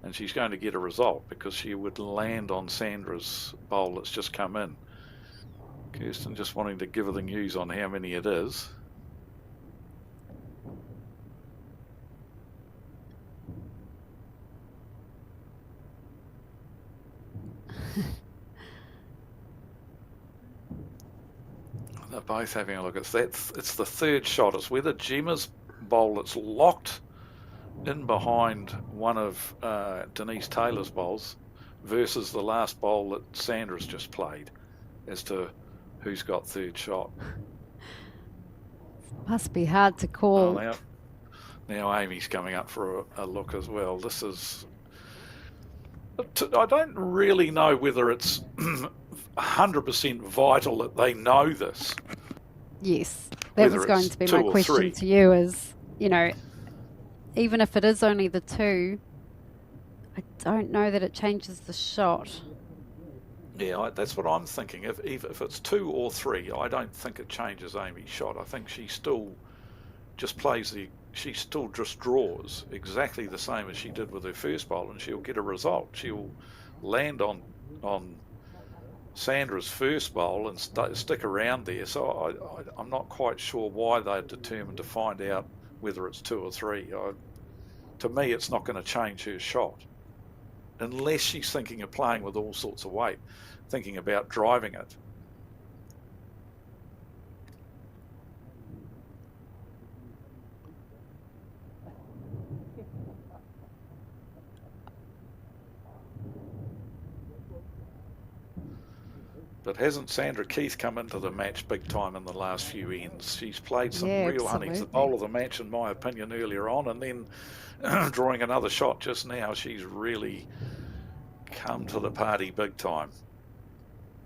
and she's going to get a result because she would land on Sandra's bowl that's just come in. Kirsten just wanting to give her the news on how many it is. They're both having a look. It's the 3rd shot. It's whether Gemma's bowl that's locked in behind one of Denise Taylor's bowls versus the last bowl that Sandra's just played as to who's got 3rd shot. Must be hard to call. Oh, now Amy's coming up for a look as well. This is... I don't really know whether it's 100% vital that they know this. Yes, that Whether was going it's to be 2 my or question 3. to you is, you know, even if it is only the 2, I don't know that it changes the shot. Yeah, that's what I'm thinking. If it's 2 or 3, I don't think it changes Amy's shot. I think she still just she still just draws exactly the same as she did with her first bowl, and she'll get a result. She'll land on Sandra's first bowl and stick around there. So I'm not quite sure why they're determined to find out whether it's 2 or 3. To me, it's not going to change her shot unless she's thinking of playing with all sorts of weight, thinking about driving it. But hasn't Sandra Keith come into the match big time in the last few ends? She's played some real honeys. The bowl of the match, in my opinion, earlier on, and then drawing another shot just now. She's really come to the party big time.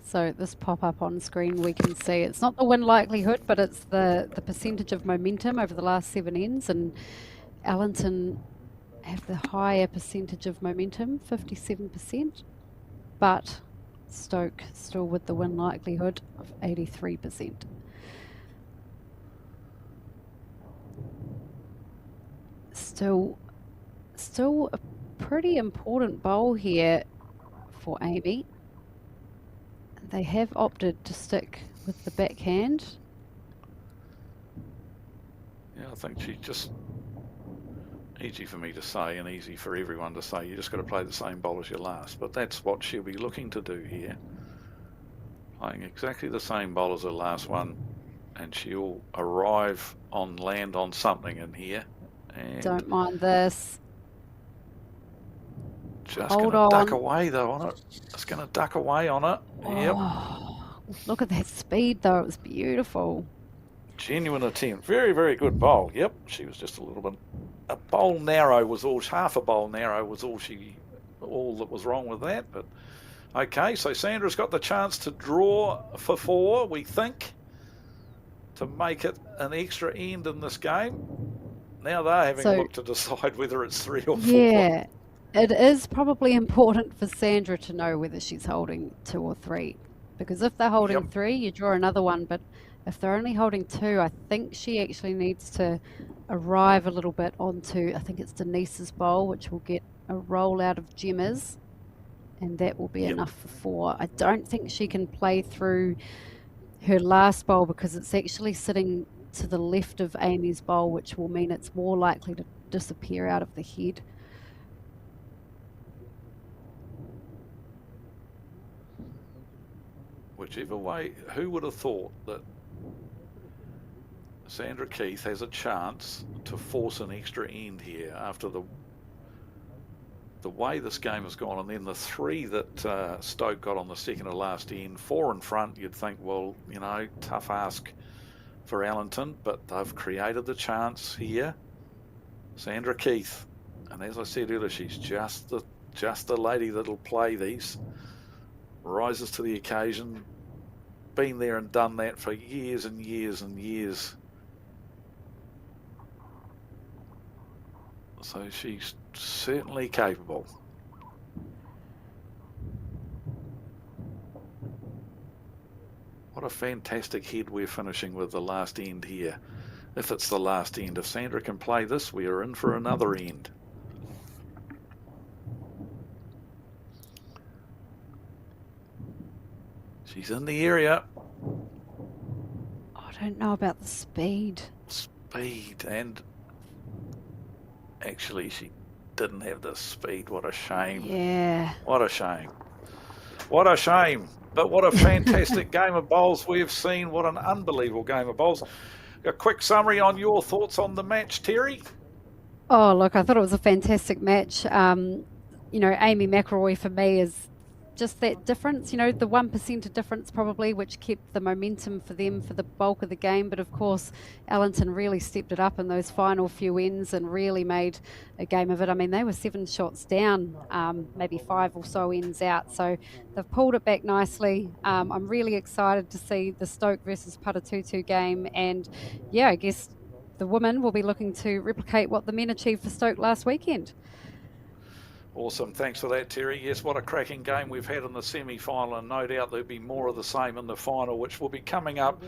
So this pop up on screen, we can see it's not the win likelihood, but it's the percentage of momentum over the last 7 ends, and Allenton have the higher percentage of momentum, 57%, but Stoke still with the win likelihood of 83%. Still a pretty important bowl here for Amy. They have opted to stick with the backhand. Yeah, I think she just, easy for me to say and easy for everyone to say, you just got to play the same bowl as your last, but that's what she'll be looking to do here. Playing exactly the same bowl as her last one, and she'll arrive on land on something in here. And don't mind this. just Hold going to duck on. away though on it. It's going to duck away on it. Yep. Oh, look at that speed though, it was beautiful. Genuine attempt. Very, very good bowl. Yep. She was just a little bit. A bowl narrow was all. Half a bowl narrow was all that was wrong with that. But okay, so Sandra's got the chance to draw for 4, we think, to make it an extra end in this game. Now they're having a look to decide whether it's 3 or 4. Yeah, it is probably important for Sandra to know whether she's holding 2 or 3, because if they're holding 3, you draw another one, but if they're only holding 2, I think she actually needs to arrive a little bit onto, I think it's Denise's bowl, which will get a roll out of Gemma's, and that will be enough for 4. I don't think she can play through her last bowl because it's actually sitting to the left of Amy's bowl, which will mean it's more likely to disappear out of the head. Whichever way, who would have thought that Sandra Keith has a chance to force an extra end here after the way this game has gone, and then the 3 that Stoke got on the second to last end, 4 in front, you'd think, well, you know, tough ask for Allenton, but they've created the chance here. Sandra Keith, and as I said earlier, she's just the lady that'll play these. Rises to the occasion, been there and done that for years and years and years. So she's certainly capable. What a fantastic head we're finishing with the last end here. If it's the last end, if Sandra can play this, we are in for another end. She's in the area. I don't know about the speed. And actually she didn't have the speed. What a shame. Yeah. What a shame. What a shame. But what a fantastic game of bowls we've seen. What an unbelievable game of bowls. A quick summary on your thoughts on the match, Terry? Oh, look, I thought it was a fantastic match. You know, Amy McElroy for me is just that difference, you know, the 1% difference probably, which kept the momentum for them for the bulk of the game. But of course, Allenton really stepped it up in those final few ends and really made a game of it. I mean, they were 7 shots down, maybe 5 or so ends out. So they've pulled it back nicely. I'm really excited to see the Stoke versus Paratutu game. And yeah, I guess the women will be looking to replicate what the men achieved for Stoke last weekend. Awesome. Thanks for that, Terry. Yes, what a cracking game we've had in the semi-final, and no doubt there'll be more of the same in the final, which will be coming up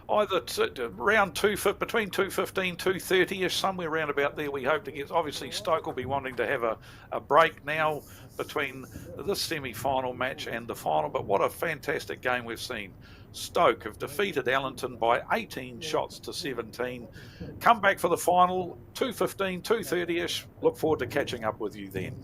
either around between 2:15, 2:30ish, somewhere around about there. We hope to get. Obviously, Stoke will be wanting to have a break now between this semi-final match and the final, but what a fantastic game we've seen. Stoke have defeated Allenton by 18 shots to 17. Come back for the final, 2:15, 2:30ish. Look forward to catching up with you then.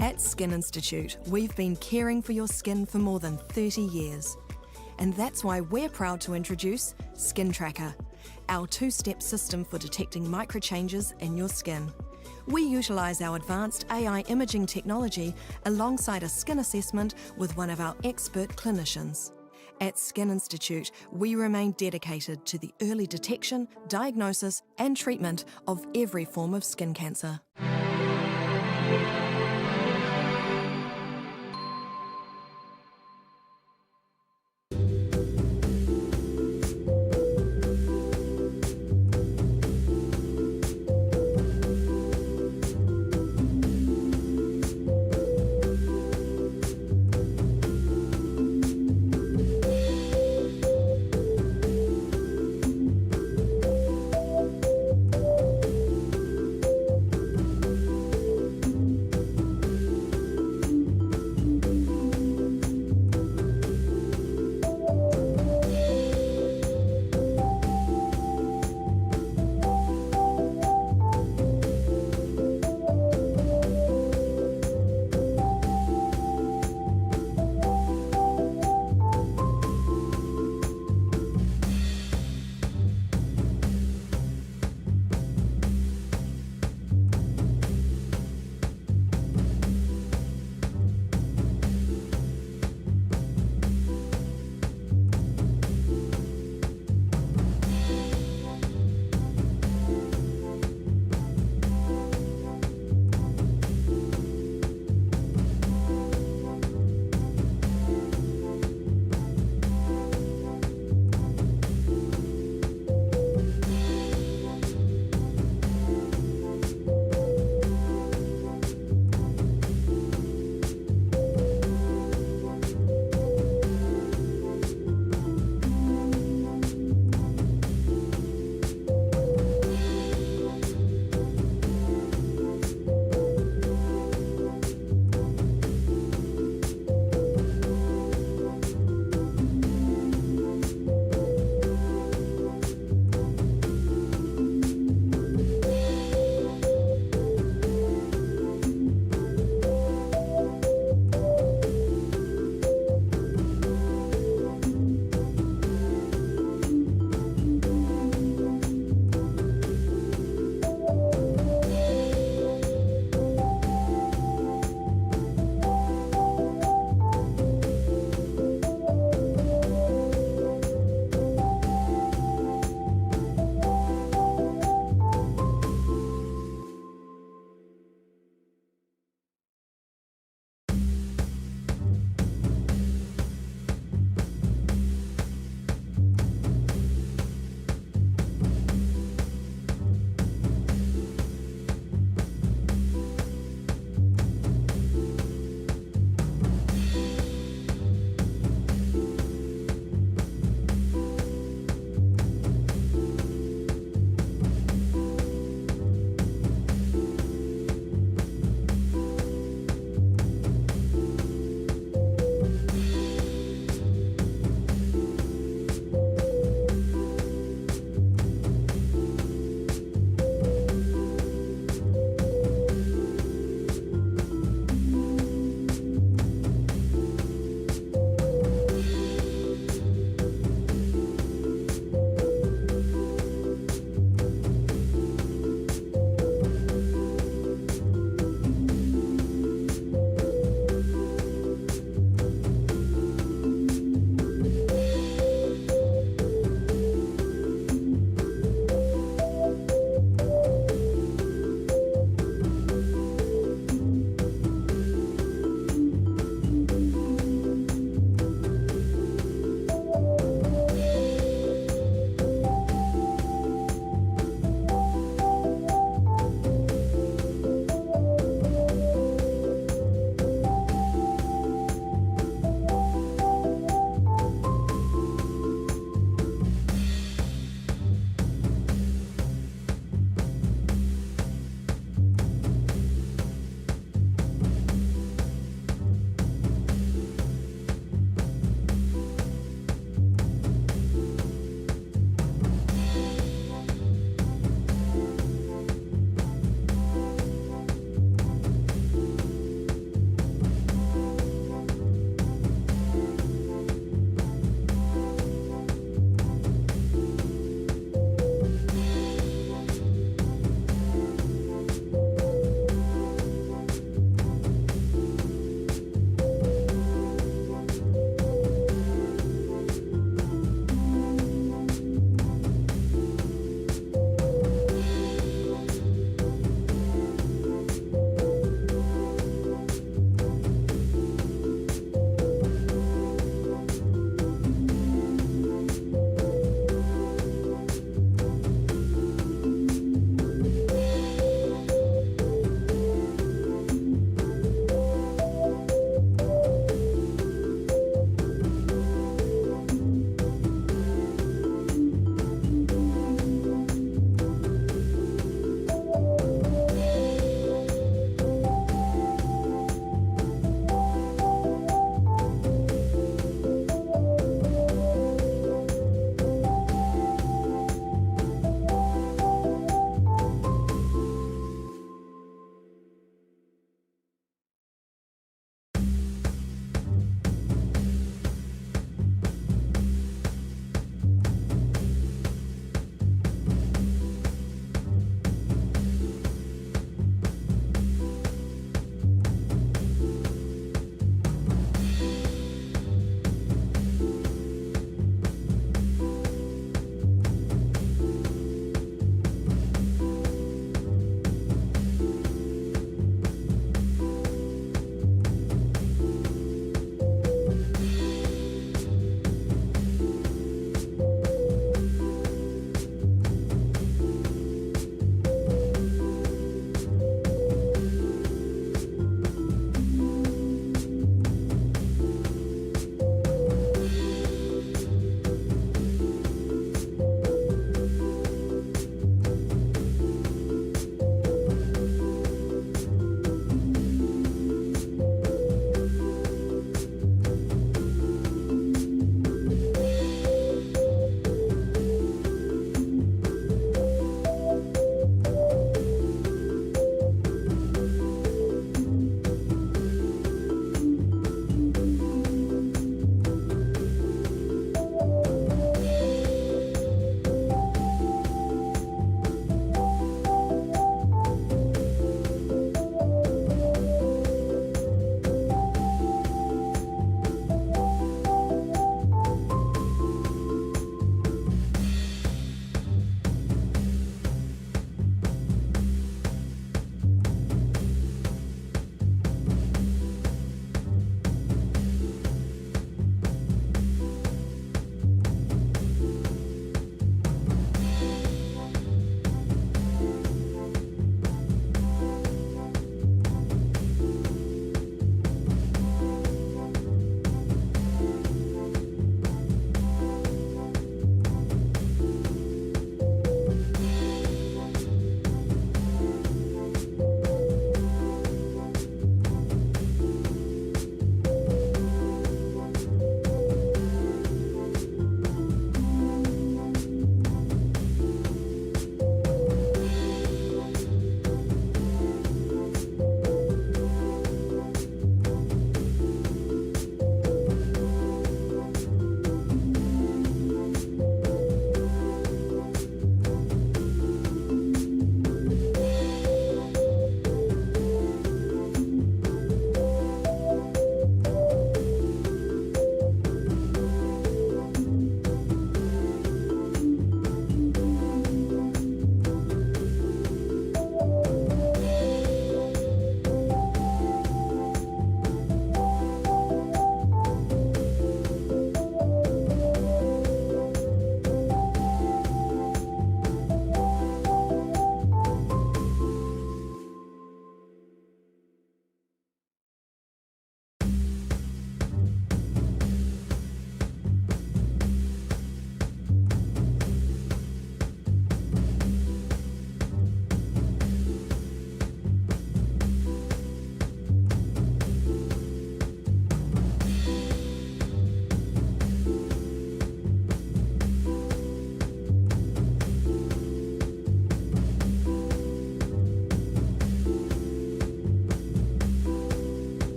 At Skin Institute, we've been caring for your skin for more than 30 years. And that's why we're proud to introduce Skin Tracker, our two-step system for detecting microchanges in your skin. We utilise our advanced AI imaging technology alongside a skin assessment with one of our expert clinicians. At Skin Institute, we remain dedicated to the early detection, diagnosis and treatment of every form of skin cancer.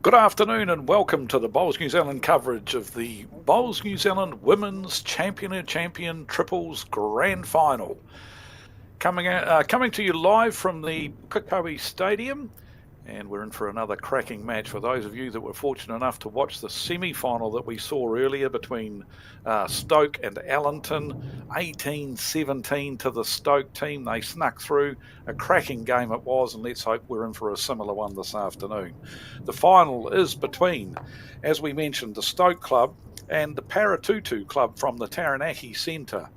Good afternoon and welcome to the Bowls New Zealand coverage of the Bowls New Zealand Women's Champion Triples Grand Final. Coming to you live from the Pukekohe Stadium, and we're in for another cracking match for those of you that were fortunate enough to watch the semi-final that we saw earlier between Stoke and Allenton. 18-17 to the Stoke team. They snuck through. A cracking game it was, and let's hope we're in for a similar one this afternoon. The final is between, as we mentioned, the Stoke Club and the Paratutu Club from the Taranaki Centre.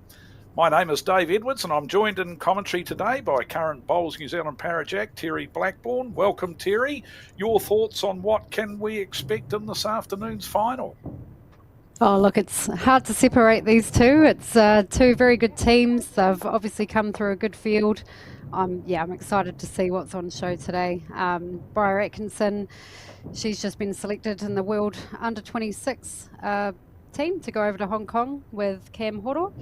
My name is Dave Edwards, and I'm joined in commentary today by current Bowls New Zealand Parajack, Terry Blackburn. Welcome, Terry. Your thoughts on what can we expect in this afternoon's final? Oh, look, it's hard to separate these two. It's two very good teams. They've obviously come through a good field. I'm excited to see what's on show today. Briar Atkinson, she's just been selected in the World Under-26 team to go over to Hong Kong with Cam Horo.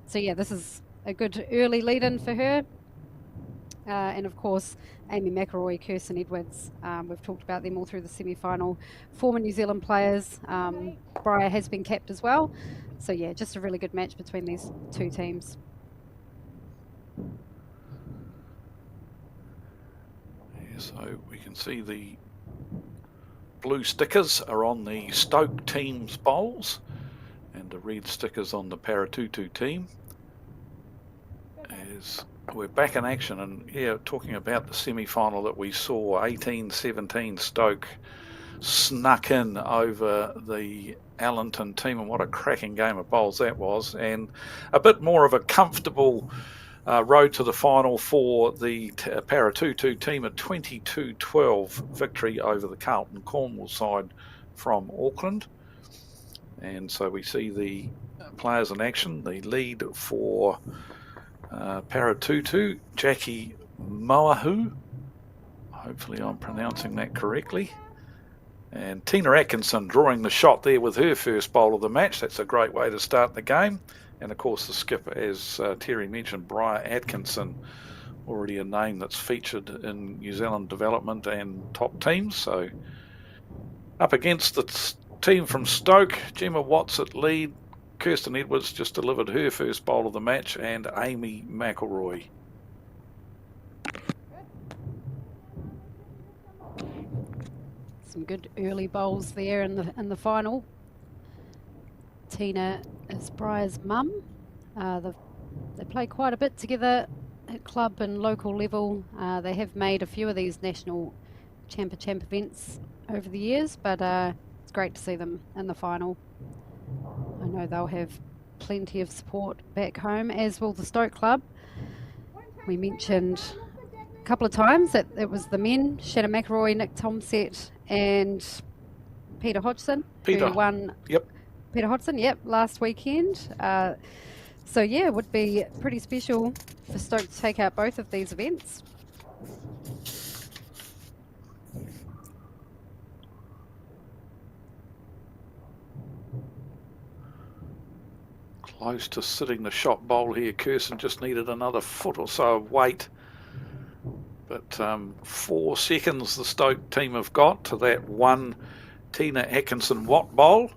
This is a good early lead-in for her. And of course, Amy McElroy, Kirsten Edwards. We've talked about them all through the semi-final. Former New Zealand players. Briar has been capped as well. So yeah, just a really good match between these two teams. Yeah, so we can see the blue stickers are on the Stoke team's bowls, and the red stickers on the Paratutu team. As we're back in action, and talking about the semi-final that we saw, 18-17 Stoke snuck in over the Allenton team, and what a cracking game of bowls that was, and a bit more of a comfortable road to the final for the Paratutu team, a 22-12 victory over the Carlton Cornwall side from Auckland. And so we see the players in action. The lead for Paratutu, Jackie Moahu. Hopefully I'm pronouncing that correctly. And Tina Atkinson drawing the shot there with her first bowl of the match. That's a great way to start the game. And of course the skipper, as Terry mentioned, Briar Atkinson, already a name that's featured in New Zealand development and top teams. So up against the team from Stoke, Gemma Watts at lead. Kirsten Edwards just delivered her first bowl of the match, and Amy McElroy. Some good early bowls there in the final. Tina is Briar's mum. They play quite a bit together at club and local level. They have made a few of these national Champ events over the years, but it's great to see them in the final. I know they'll have plenty of support back home, as will the Stoke Club. We mentioned a couple of times that it was the men, Shannon McElroy, Nick Tomset and Peter Hodgson, who won. Yep. Peter Hodgson, last weekend. So yeah, it would be pretty special for Stoke to take out both of these events. Close to sitting the shot bowl here. Kirsten just needed another foot or so of weight. But 4 seconds the Stoke team have got to that one Tina Atkinson Watt bowl.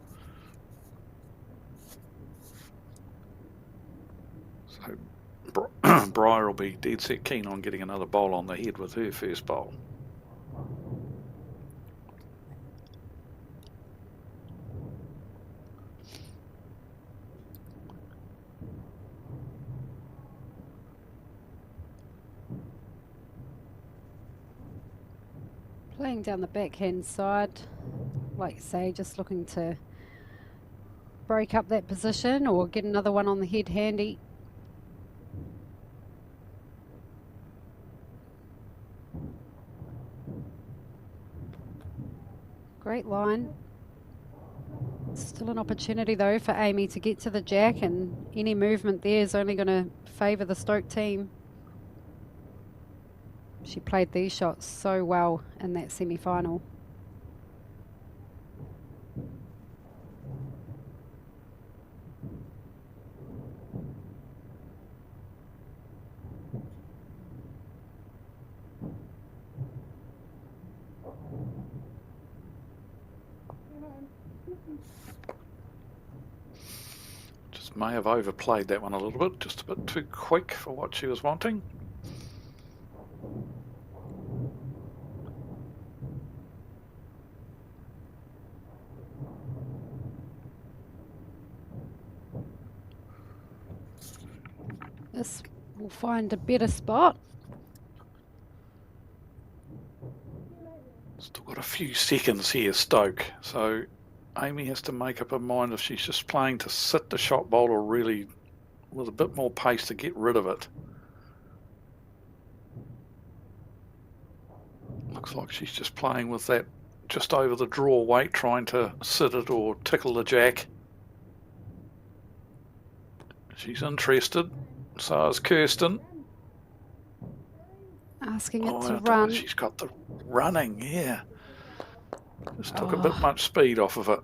So Briar will be dead set keen on getting another bowl on the head with her first bowl. Playing down the backhand side, like you say, just looking to break up that position or get another one on the head handy. Great line. Still an opportunity though for Amy to get to the jack, and any movement there is only going to favour the Stoke team. She played these shots so well in that semi-final. may have overplayed that one a little bit, just a bit too quick for what she was wanting. This will find a better spot. Still got a few seconds here, Stoke. So Amy has to make up her mind if she's just playing to sit the shot bowl or really with a bit more pace to get rid of it. Looks like she's just playing with that just over the draw weight, trying to sit it or tickle the jack. She's interested. So is Kirsten. Asking it to I don't run. know, she's got the running, yeah. Just took a bit much speed off of it.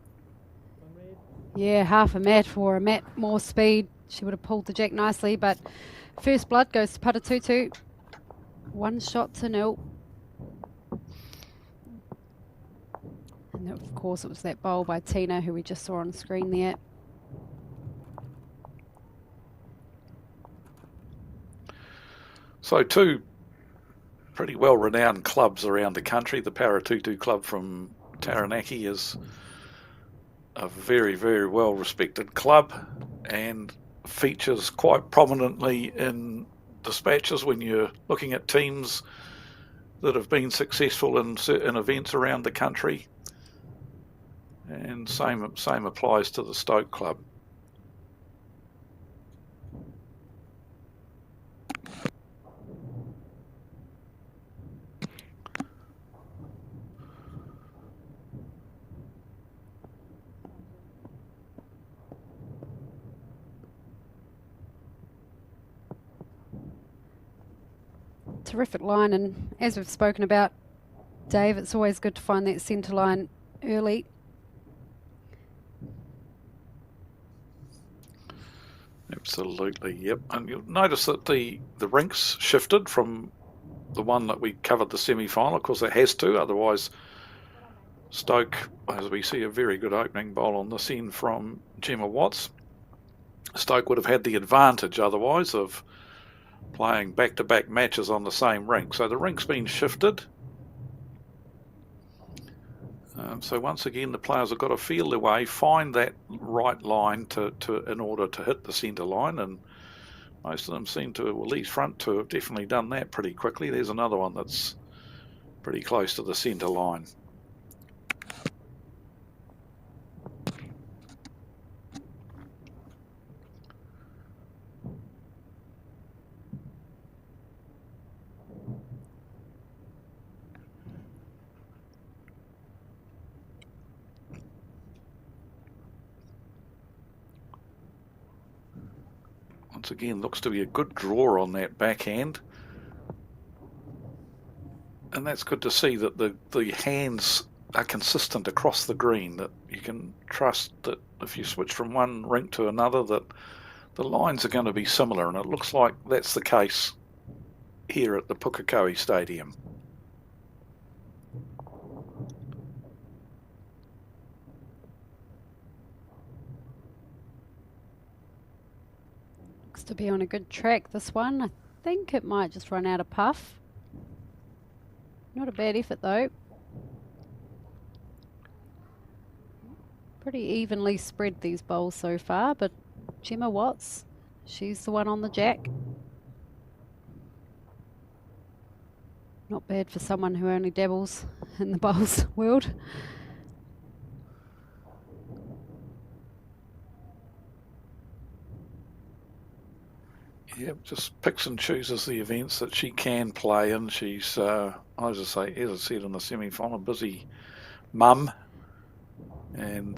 Yeah, half a mat or a mat more speed. She would have pulled the jack nicely, but first blood goes to Paratutu. 1-0. And of course it was that bowl by Tina who we just saw on the screen there. So two pretty well-renowned clubs around the country. The Paratutu Club from Taranaki is a very, very well-respected club and features quite prominently in dispatches when you're looking at teams that have been successful in certain events around the country. And same applies to the Stoke Club. Terrific line, and as we've spoken about, Dave, it's always good to find that centre line early. Absolutely, yep. And you'll notice that the rinks shifted from the one that we covered the semi-final. Of course, it has to, otherwise Stoke, as we see a very good opening bowl on this end from Gemma Watts, Stoke would have had the advantage otherwise of playing back-to-back matches on the same rink. So the rink's been shifted. So once again, the players have got to feel their way, find that right line in order to hit the centre line, and most of them seem to, well, these front two have definitely done that pretty quickly. There's another one that's pretty close to the centre line. Once again, looks to be a good draw on that backhand. And that's good to see that the hands are consistent across the green, that you can trust that if you switch from one rink to another that the lines are going to be similar, and it looks like that's the case here at the Pukekohe Stadium. Looks to be on a good track, this one. I think it might just run out of puff. Not a bad effort though. Pretty evenly spread these bowls so far, but Gemma Watts, she's the one on the jack. Not bad for someone who only dabbles in the bowls world. Yeah, just picks and chooses the events that she can play in. She's, as I said in the semi-final, busy mum. And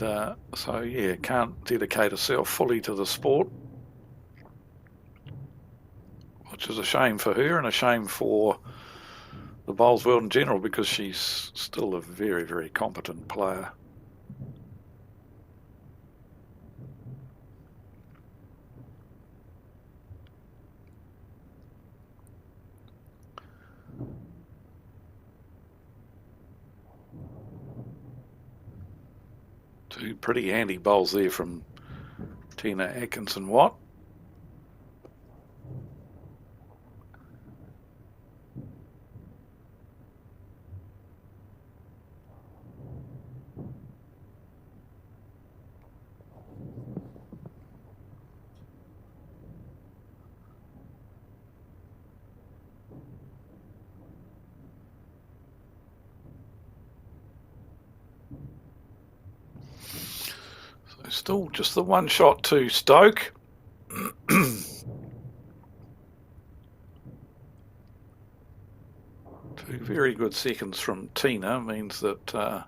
so, yeah, can't dedicate herself fully to the sport, which is a shame for her and a shame for the bowls world in general, because she's still a very, very competent player. Two pretty handy bowls there from Tina Atkinson-Watt. So still just the one shot to Stoke. Two very good seconds from Tina means that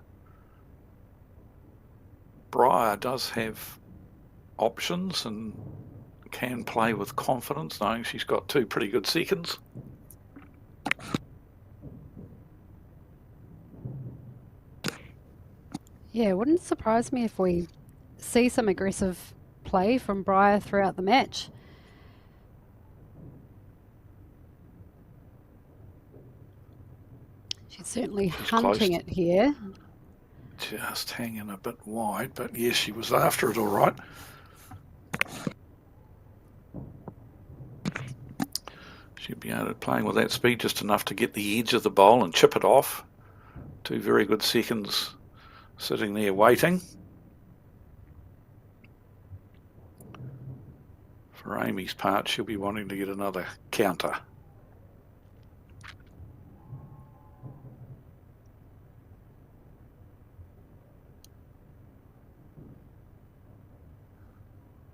Briar does have options and can play with confidence, knowing she's got two pretty good seconds. Yeah, it wouldn't surprise me if we see some aggressive play from Briar throughout the match. She's certainly hunting it here. Just hanging a bit wide, but yes, she was after it all right. She'd be able to playing with that speed just enough to get the edge of the bowl and chip it off. Two very good seconds sitting there waiting. For Amy's part, she'll be wanting to get another counter.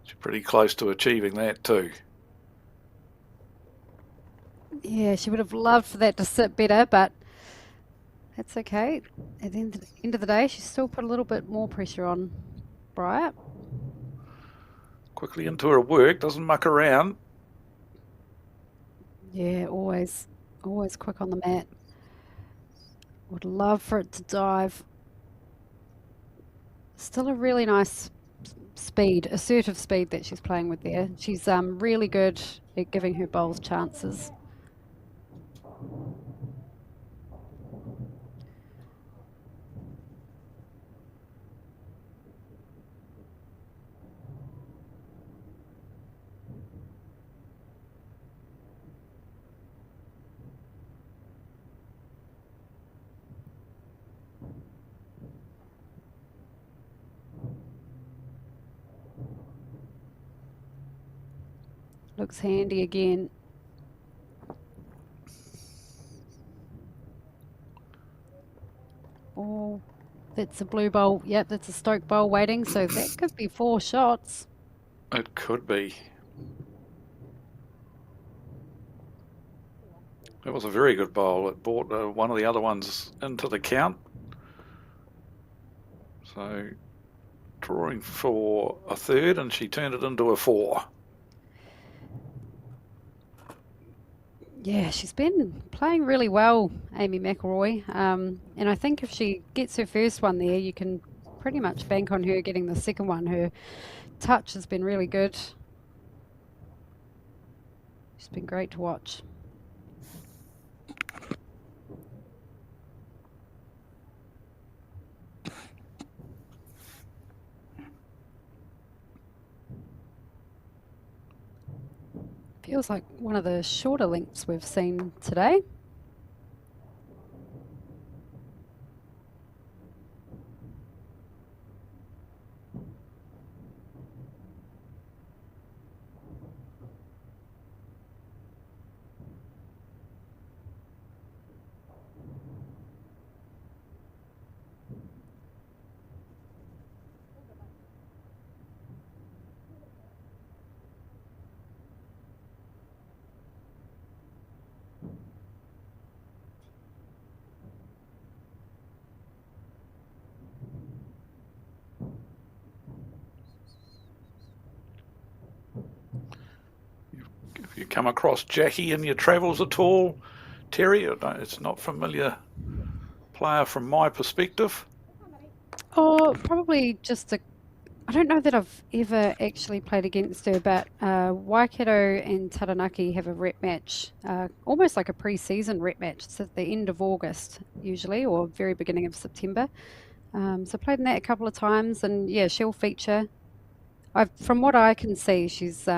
She's pretty close to achieving that too. Yeah, she would have loved for that to sit better, but that's okay. At the end of the day, she's still put a little bit more pressure on Briar. Quickly into her work, doesn't muck around. Yeah, always quick on the mat. Would love for it to dive. Still a really nice speed, assertive speed that she's playing with there. She's really good at giving her bowls chances. Looks handy again. Oh, that's a blue bowl. Yep, that's a Stoke bowl waiting, so that could be 4 shots. It could be. It was a very good bowl. It brought one of the other ones into the count. So drawing for a third, and she turned it into a 4. Yeah, she's been playing really well, Amy McElroy. And I think if she gets her first one there, you can pretty much bank on her getting the second one. Her touch has been really good. She's been great to watch. Feels like one of the shorter lengths we've seen today. If you come across Jackie in your travels at all, Terry, it's not familiar player from my perspective. Oh, probably just I don't know that I've ever actually played against her, but Waikato and Taranaki have a rep match, almost like a pre-season rep match. It's at the end of August usually, or very beginning of September. So played in that a couple of times, and yeah, she'll feature. From what I can see, she's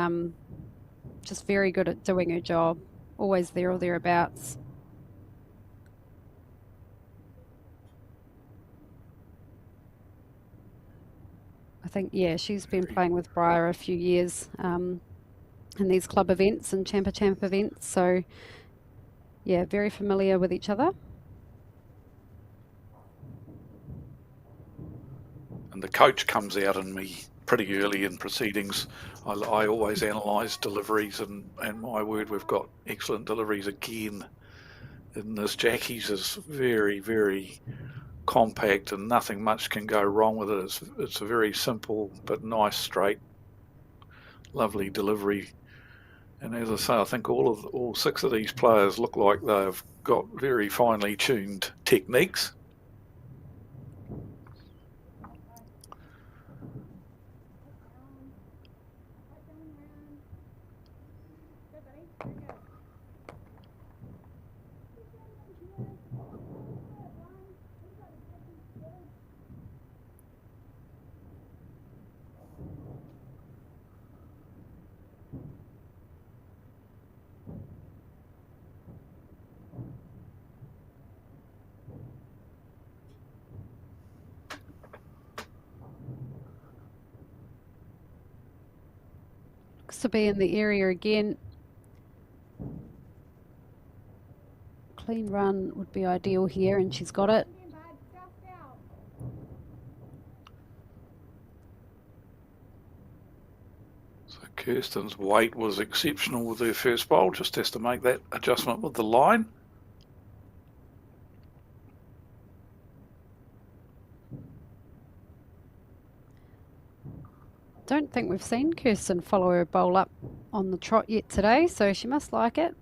just very good at doing her job, always there or thereabouts. I think, yeah, she's been playing with Briar a few years in these club events and Champa events, so yeah, very familiar with each other. And the coach comes out in me pretty early in proceedings. I always analyse deliveries, and my word, we've got excellent deliveries again. And this Jackie's is very, very compact, and nothing much can go wrong with it. It's a very simple but nice, straight, lovely delivery. And as I say, I think all 6 of these players look like they've got very finely tuned techniques. Looks to be in the area again. Clean run would be ideal here, and she's got it. So Kirsten's weight was exceptional with her first bowl, just has to make that adjustment with the line. Don't think we've seen Kirsten follow her bowl up on the trot yet today, so she must like it.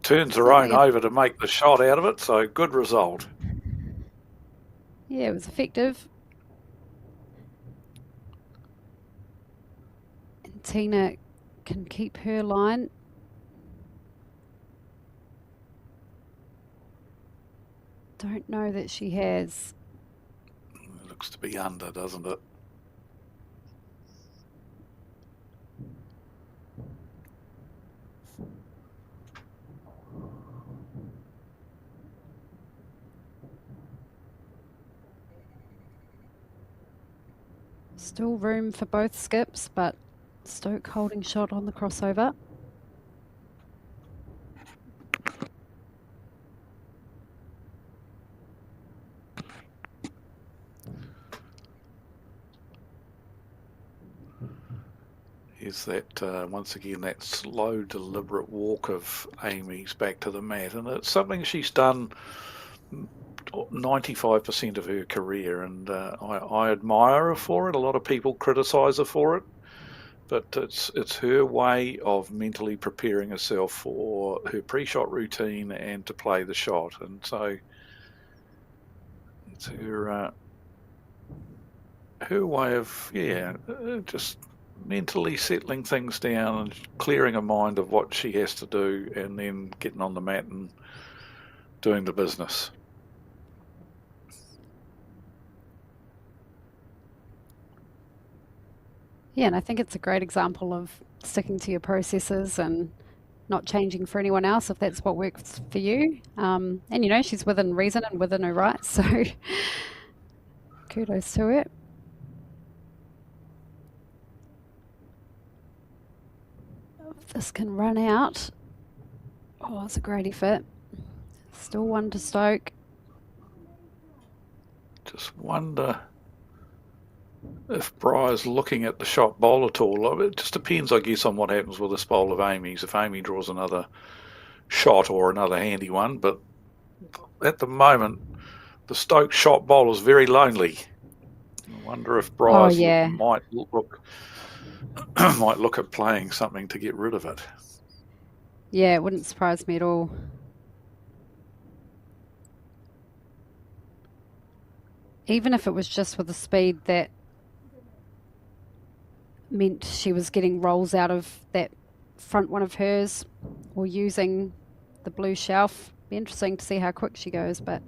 Turns her own over to make the shot out of it, so good result. Yeah, it was effective. And Tina can keep her line. Don't know that she has. It looks to be under, doesn't it? Still room for both skips, but Stoke holding shot on the crossover. Is that once again that slow, deliberate walk of Amy's back to the mat, and it's something she's done 95% of her career, and I admire her for it. A lot of people criticise her for it, but it's her way of mentally preparing herself for her pre-shot routine and to play the shot, and so it's her way of just mentally settling things down and clearing her mind of what she has to do, and then getting on the mat and doing the business. Yeah, and I think it's a great example of sticking to your processes and not changing for anyone else if that's what works for you. And you know, she's within reason and within her rights, so kudos to her. If this can run out. Oh, it's a great effort. Still one to Stoke. Just wonder if Briar's looking at the shot bowl at all. It just depends, I guess, on what happens with this bowl of Amy's. If Amy draws another shot or another handy one, but at the moment, the Stoke shot bowl is very lonely. I wonder if Briar's might look at playing something to get rid of it. Yeah, it wouldn't surprise me at all. Even if it was just with the speed that meant she was getting rolls out of that front one of hers or using the blue shelf. Be interesting to see how quick she goes, but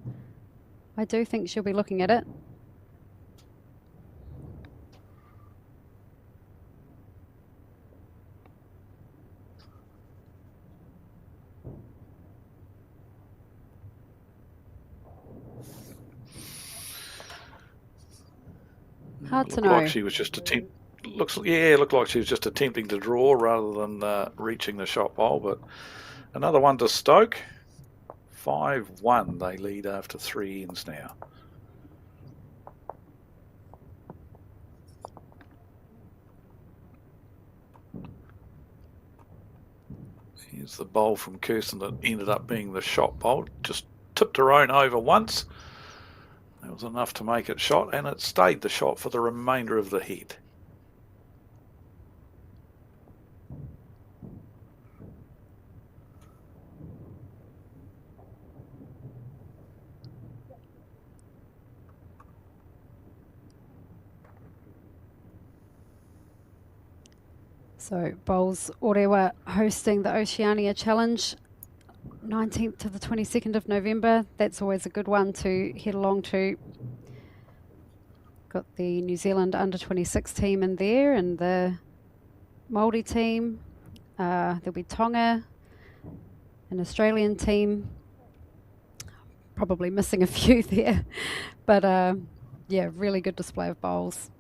I do think she'll be looking at it. Hard to know. Like she was just looked like she was just attempting to draw rather than reaching the shot bowl. But another one to Stoke. 5-1 they lead after 3 ends now. Here's the bowl from Kirsten that ended up being the shot bowl. Just tipped her own over once. That was enough to make it shot, and it stayed the shot for the remainder of the heat. So Bowls Orewa hosting the Oceania Challenge 19th to the 22nd of November. That's always a good one to head along to. Got the New Zealand under 26 team in there and the Māori team. There'll be Tonga, an Australian team. Probably missing a few there. But yeah, really good display of bowls.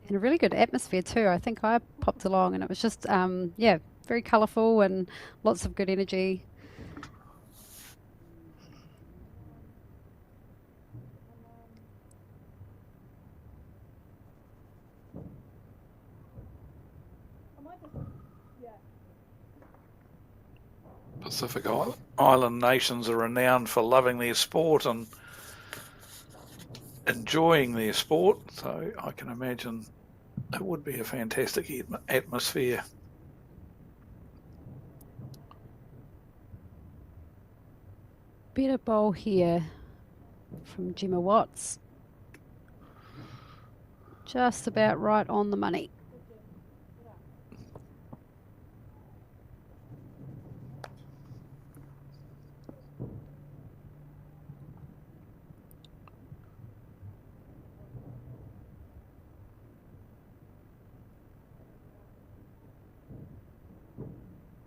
And a really good atmosphere too. I think I popped along and it was just, yeah, very colourful and lots of good energy. Pacific Island nations are renowned for loving their sport and enjoying their sport, so I can imagine it would be a fantastic atmosphere. Better bowl here from Gemma Watts. Just about right on the money.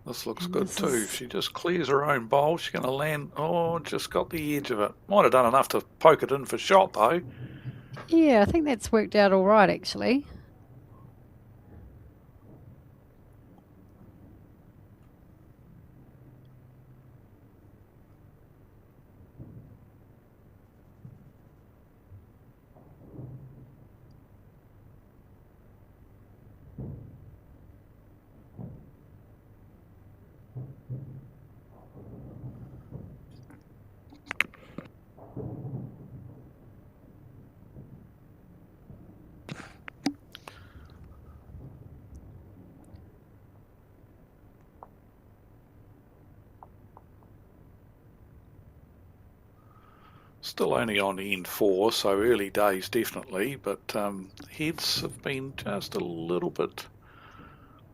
This looks good too. She just clears her own bowl. She's going to land. Oh, just got the edge of it. Might have done enough to poke it in for shot though. Yeah, I think that's worked out all right actually. Still only on end 4, so early days definitely, but heads have been just a little bit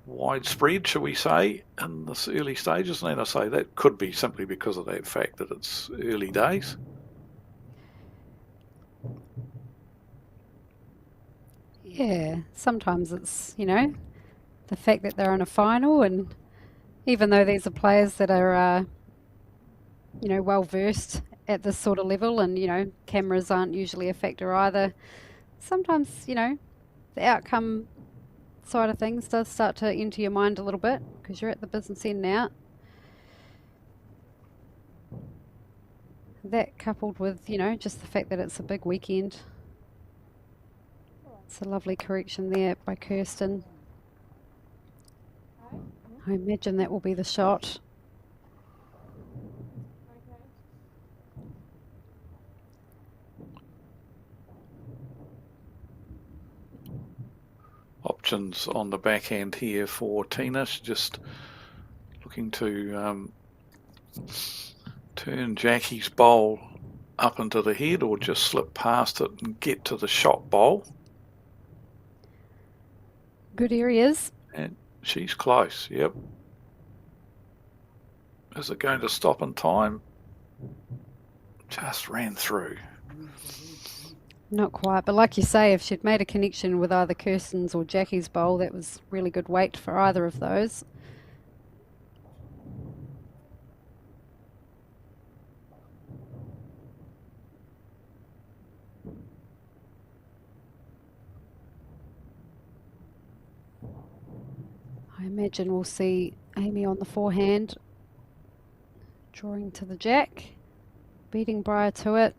widespread, shall we say, in this early stages. And I say that could be simply because of that fact that it's early days. Yeah, sometimes it's, you know, the fact that they're in a final, and even though these are players that are, you know, well versed at this sort of level, and, you know, cameras aren't usually a factor either, sometimes, you know, the outcome side of things does start to enter your mind a little bit because you're at the business end now. That coupled with, you know, just the fact that it's a big weekend. It's a lovely correction there by Kirsten. I imagine that will be the shot. Options on the backhand here for Tina. She's just looking to turn Jackie's bowl up into the head or just slip past it and get to the shot bowl. Good areas. And she's close, yep. Is it going to stop in time? Just ran through. Not quite, but like you say, if she'd made a connection with either Kirsten's or Jackie's bowl, that was really good weight for either of those. I imagine we'll see Amy on the forehand, drawing to the jack, beating Briar to it.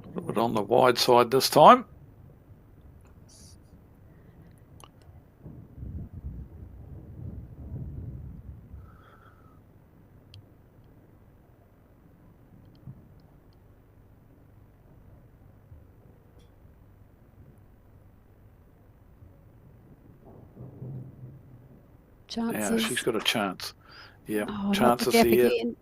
A little bit on the wide side this time. Chances. Yeah, she's got a chance. Yeah, Oh, chances not the gap here. again.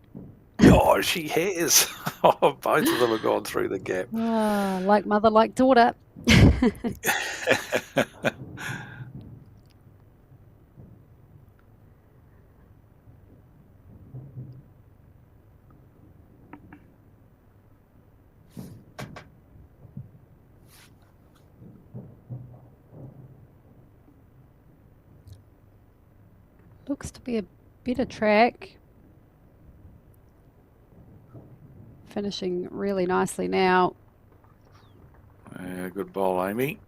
Oh, she has. Oh, both of them have gone through the gap. Oh, like mother, like daughter. Looks to be a better track. Finishing really nicely now. Yeah, good bowl, Amy.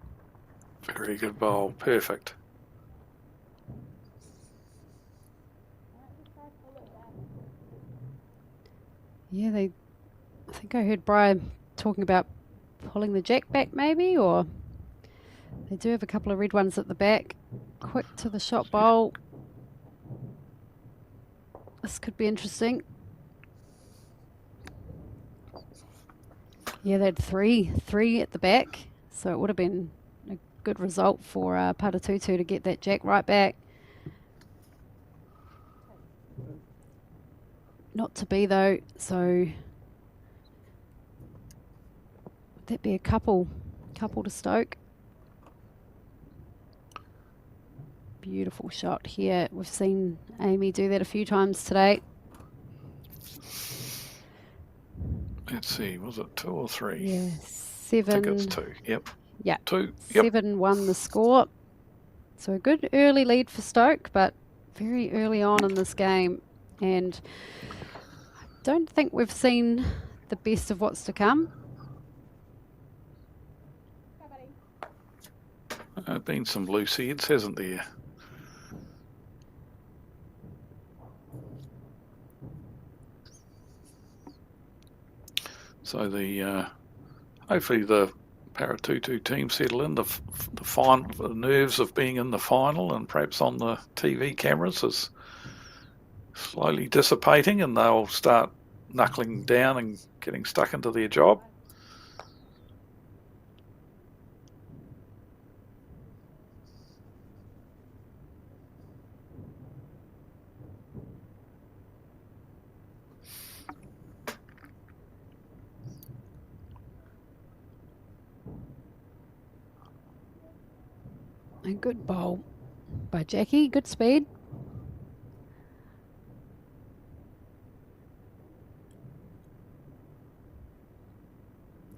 Very good bowl. Perfect. Yeah, I think I heard Brian talking about pulling the jack back maybe, or they do have a couple of red ones at the back. Quick to the shot bowl. This could be interesting. Yeah, they had three at the back, so it would have been a good result for Paratutu to get that jack right back. Not to be though, so would that be a couple to Stoke? Beautiful shot here. We've seen Amy do that a few times today. Let's see, was it 2 or 3? Yeah, I 7. think it's 2. Yep. Yeah, 2. Yep. 7 won the score. So a good early lead for Stoke, but very early on in this game. And I don't think we've seen the best of what's to come. Been some loose heads, hasn't there? So the hopefully the Paratutu team settle in. The nerves of being in the final and perhaps on the TV cameras is slowly dissipating, and they'll start knuckling down and getting stuck into their job. A good bowl by Jackie, good speed.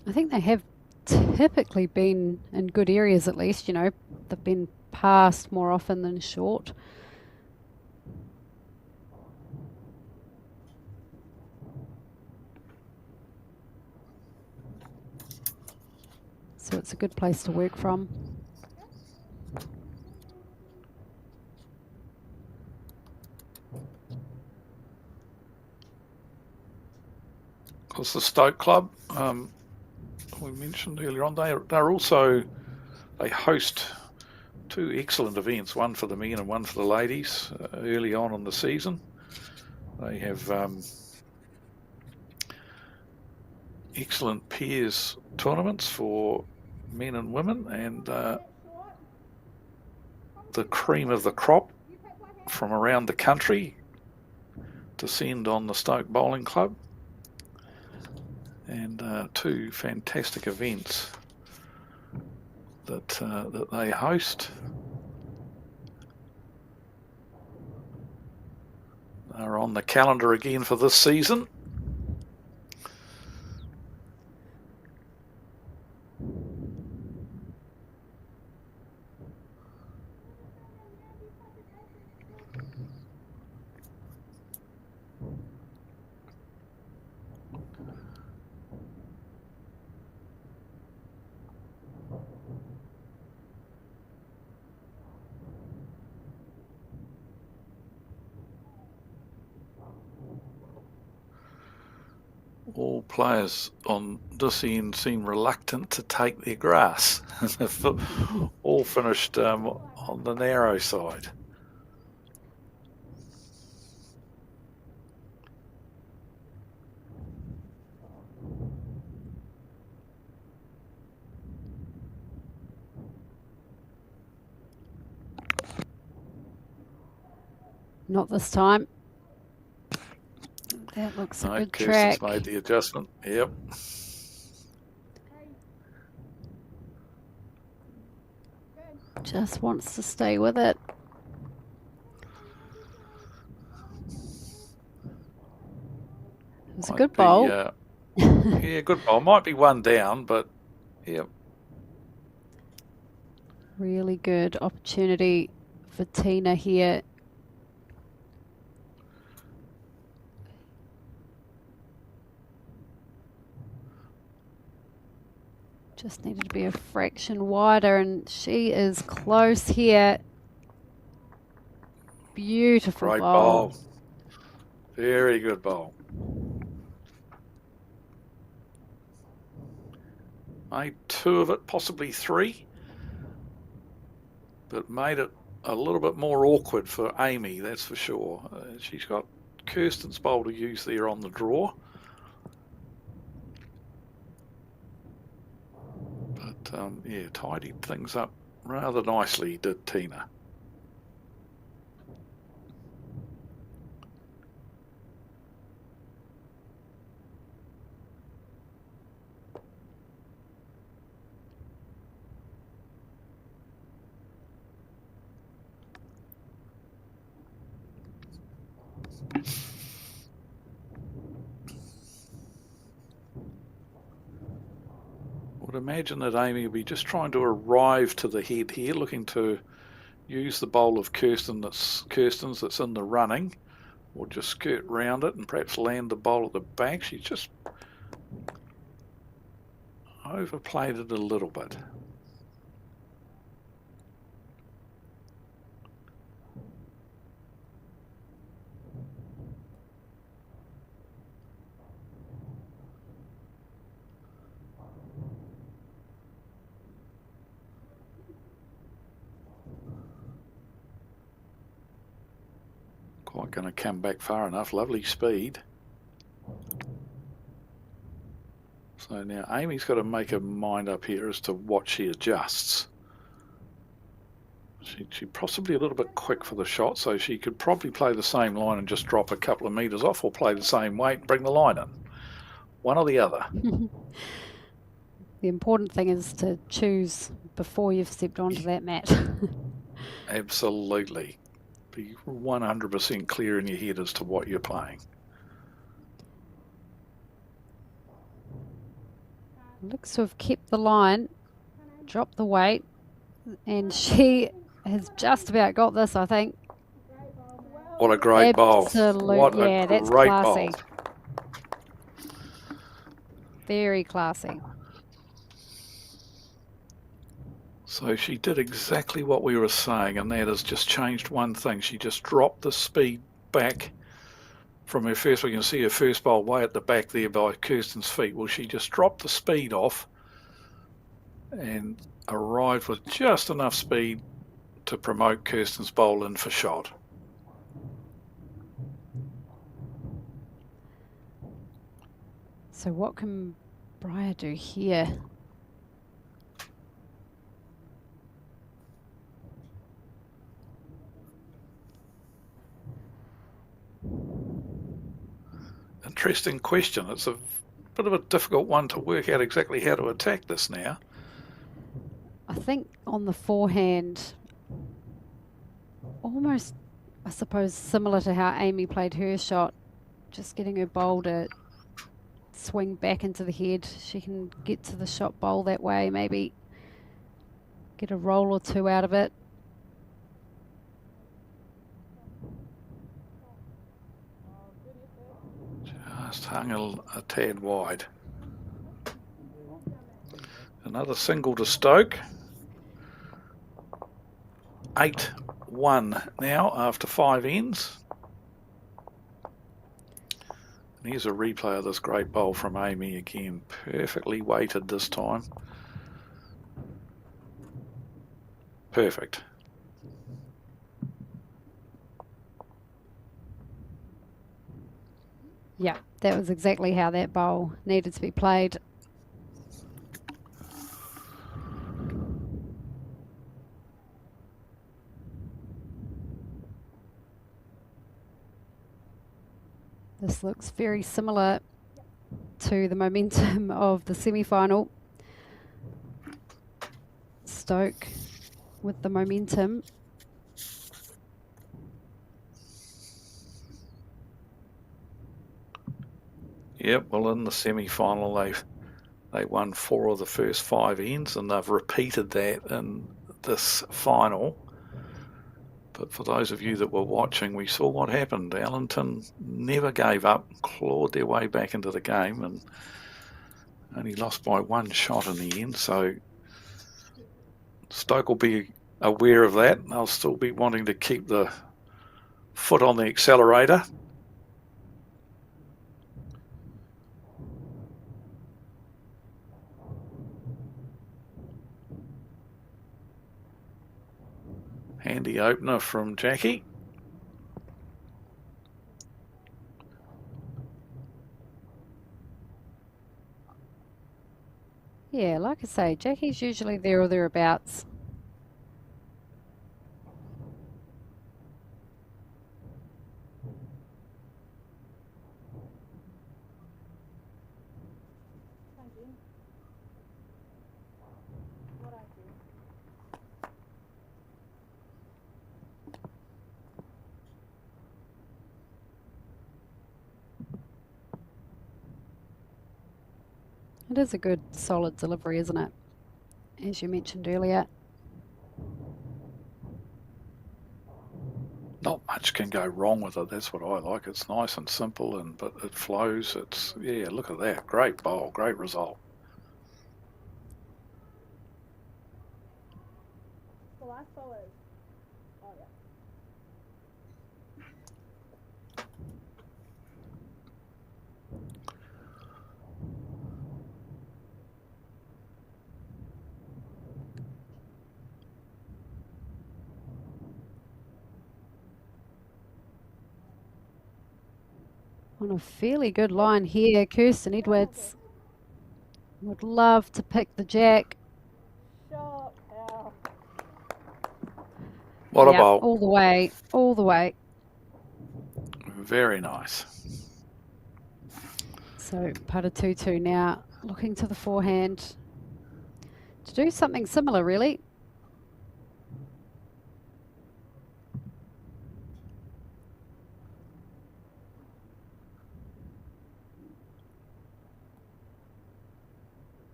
I think they have typically been in good areas at least, you know, they've been passed more often than short. So it's a good place to work from. Because the Stoke Club, we mentioned earlier on, they're also, they host two excellent events, one for the men and one for the ladies, early on in the season. They have excellent pairs tournaments for men and women, and the cream of the crop from around the country descend on the Stoke Bowling Club, and two fantastic events that they host. Are on the calendar again for this season. All players on this end seem reluctant to take their grass. They've all finished on the narrow side. Not this time. That looks a good Kirsten's track. made the adjustment. Yep. Just wants to stay with it. It was a good bowl. Yeah, good bowl. Might be one down, but yeah. Really good opportunity for Tina here. Just needed to be a fraction wider, and she is close here. Beautiful Great bowl. bowl. Very good bowl. Made two of it, possibly three, but made it a little bit more awkward for Amy, that's for sure. She's got Kirsten's bowl to use there on the draw. But yeah, tidied things up rather nicely, did Tina. Would imagine that Amy will be just trying to arrive to the head here, looking to use the bowl of Kirsten's that's in the running, or just skirt round it and perhaps land the bowl at the back. She's just overplayed it a little bit. Quite going to come back far enough. Lovely speed. So now Amy's got to make her mind up here as to what she adjusts. She's possibly a little bit quick for the shot, so she could probably play the same line and just drop a couple of metres off, or play the same weight and bring the line in. One or the other. The important thing is to choose before you've stepped onto that mat. Absolutely. Be 100% clear in your head as to what you're playing. Looks to have kept the line, dropped the weight, and she has just about got this, I think. What a great bowl. Absolutely. What yeah, a that's great classy. bowl. Very classy. So she did exactly what we were saying, and that is just changed one thing. She just dropped the speed back from her first. We can see her first bowl way at the back there by Kirsten's feet. Well, she just dropped the speed off and arrived with just enough speed to promote Kirsten's bowl in for shot. So what can Briar do here? Interesting question. It's a bit of a difficult one to work out exactly how to attack this now. I think on the forehand, almost, I suppose, similar to how Amy played her shot, just getting her bowl to swing back into the head. She can get to the shot bowl that way, maybe get a roll or two out of it. Just hung a tad wide. Another single to Stoke. 8-1 now after 5 ends. And here's a replay of this great bowl from Amy again. Perfectly weighted this time. Perfect. Yeah, that was exactly how that bowl needed to be played. This looks very similar to the momentum of the semi-final. Stoke with the momentum. Yep, well in the semi-final they won 4 of the first 5 ends, and they've repeated that in this final. But for those of you that were watching, we saw what happened. Allenton never gave up, clawed their way back into the game, and only lost by 1 shot in the end. So Stoke will be aware of that. They'll still be wanting to keep the foot on the accelerator. Handy opener from Jackie. Yeah, like I say, Jackie's usually there or thereabouts. It is a good, solid delivery, isn't it? As you mentioned earlier. Not much can go wrong with it. That's what I like. It's nice and simple, but it flows. It's, yeah, look at that. Great bowl, great result. The last bowl is, oh yeah. On a fairly good line here, Kirsten Edwards would love to pick the jack. Shot out. What a Yep, bowl. all the way, all the way. Very nice. So putter 2-2 now, looking to the forehand to do something similar, really.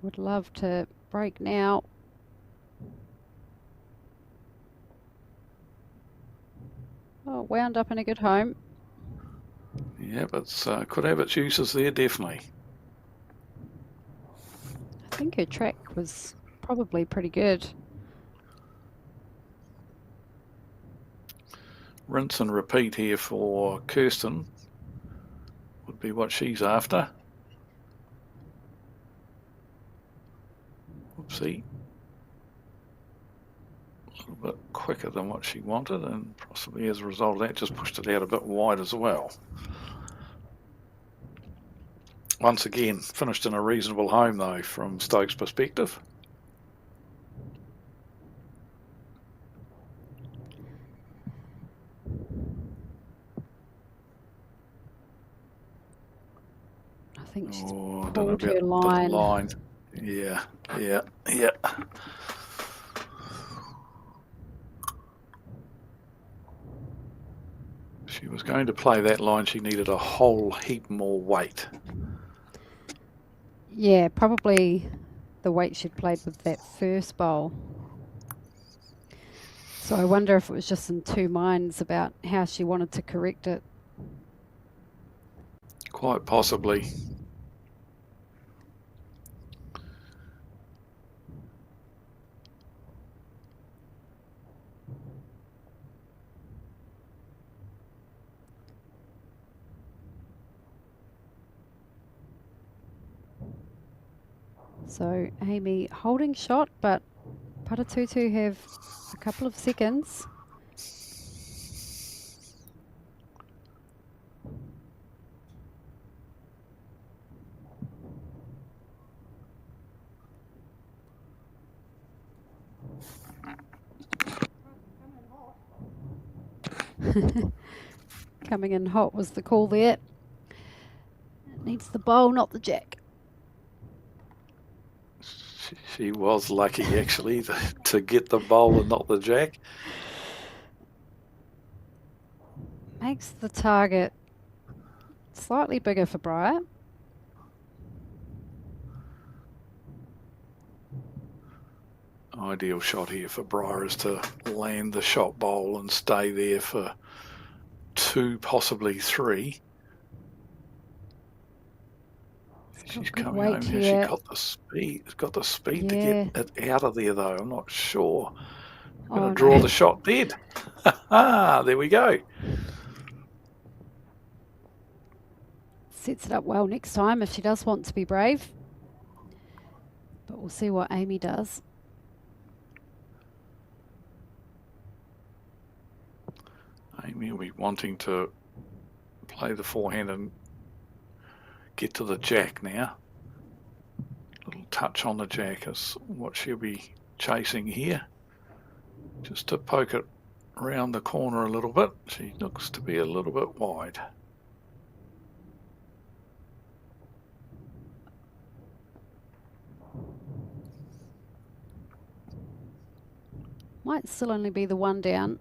Would love to break now. Oh, wound up in a good home. Yeah, but could have its uses there, definitely. I think her track was probably pretty good. Rinse and repeat here for Kirsten would be what she's after. Oopsie. little bit quicker than what she wanted, and possibly as a result of that just pushed it out a bit wide as well. Once again, finished in a reasonable home though from Stokes' perspective. I think she's I don't know pulled her about the line. line. Yeah. She was going to play that line. She needed a whole heap more weight. Yeah, probably the weight she'd played with that first bowl. So I wonder if it was just in two minds about how she wanted to correct it. Quite possibly. So Amy holding shot, but Paratutu have a couple of seconds. Coming in hot was the call there. It needs the bowl, not the jack. She was lucky actually to get the bowl and not the jack. Makes the target slightly bigger for Briar. Ideal shot here for Briar is to land the shot bowl and stay there for 2, possibly 3. She's coming home here. She got the speed. Got the speed to get it out of there, though. I'm not sure. Going to draw the shot dead. There we go. Sets it up well next time if she does want to be brave. But we'll see what Amy does. Amy will be wanting to play the forehand and get to the jack now. Little touch on the jack is what she'll be chasing here. Just to poke it around the corner a little bit. She looks to be a little bit wide. Might still only be the one down.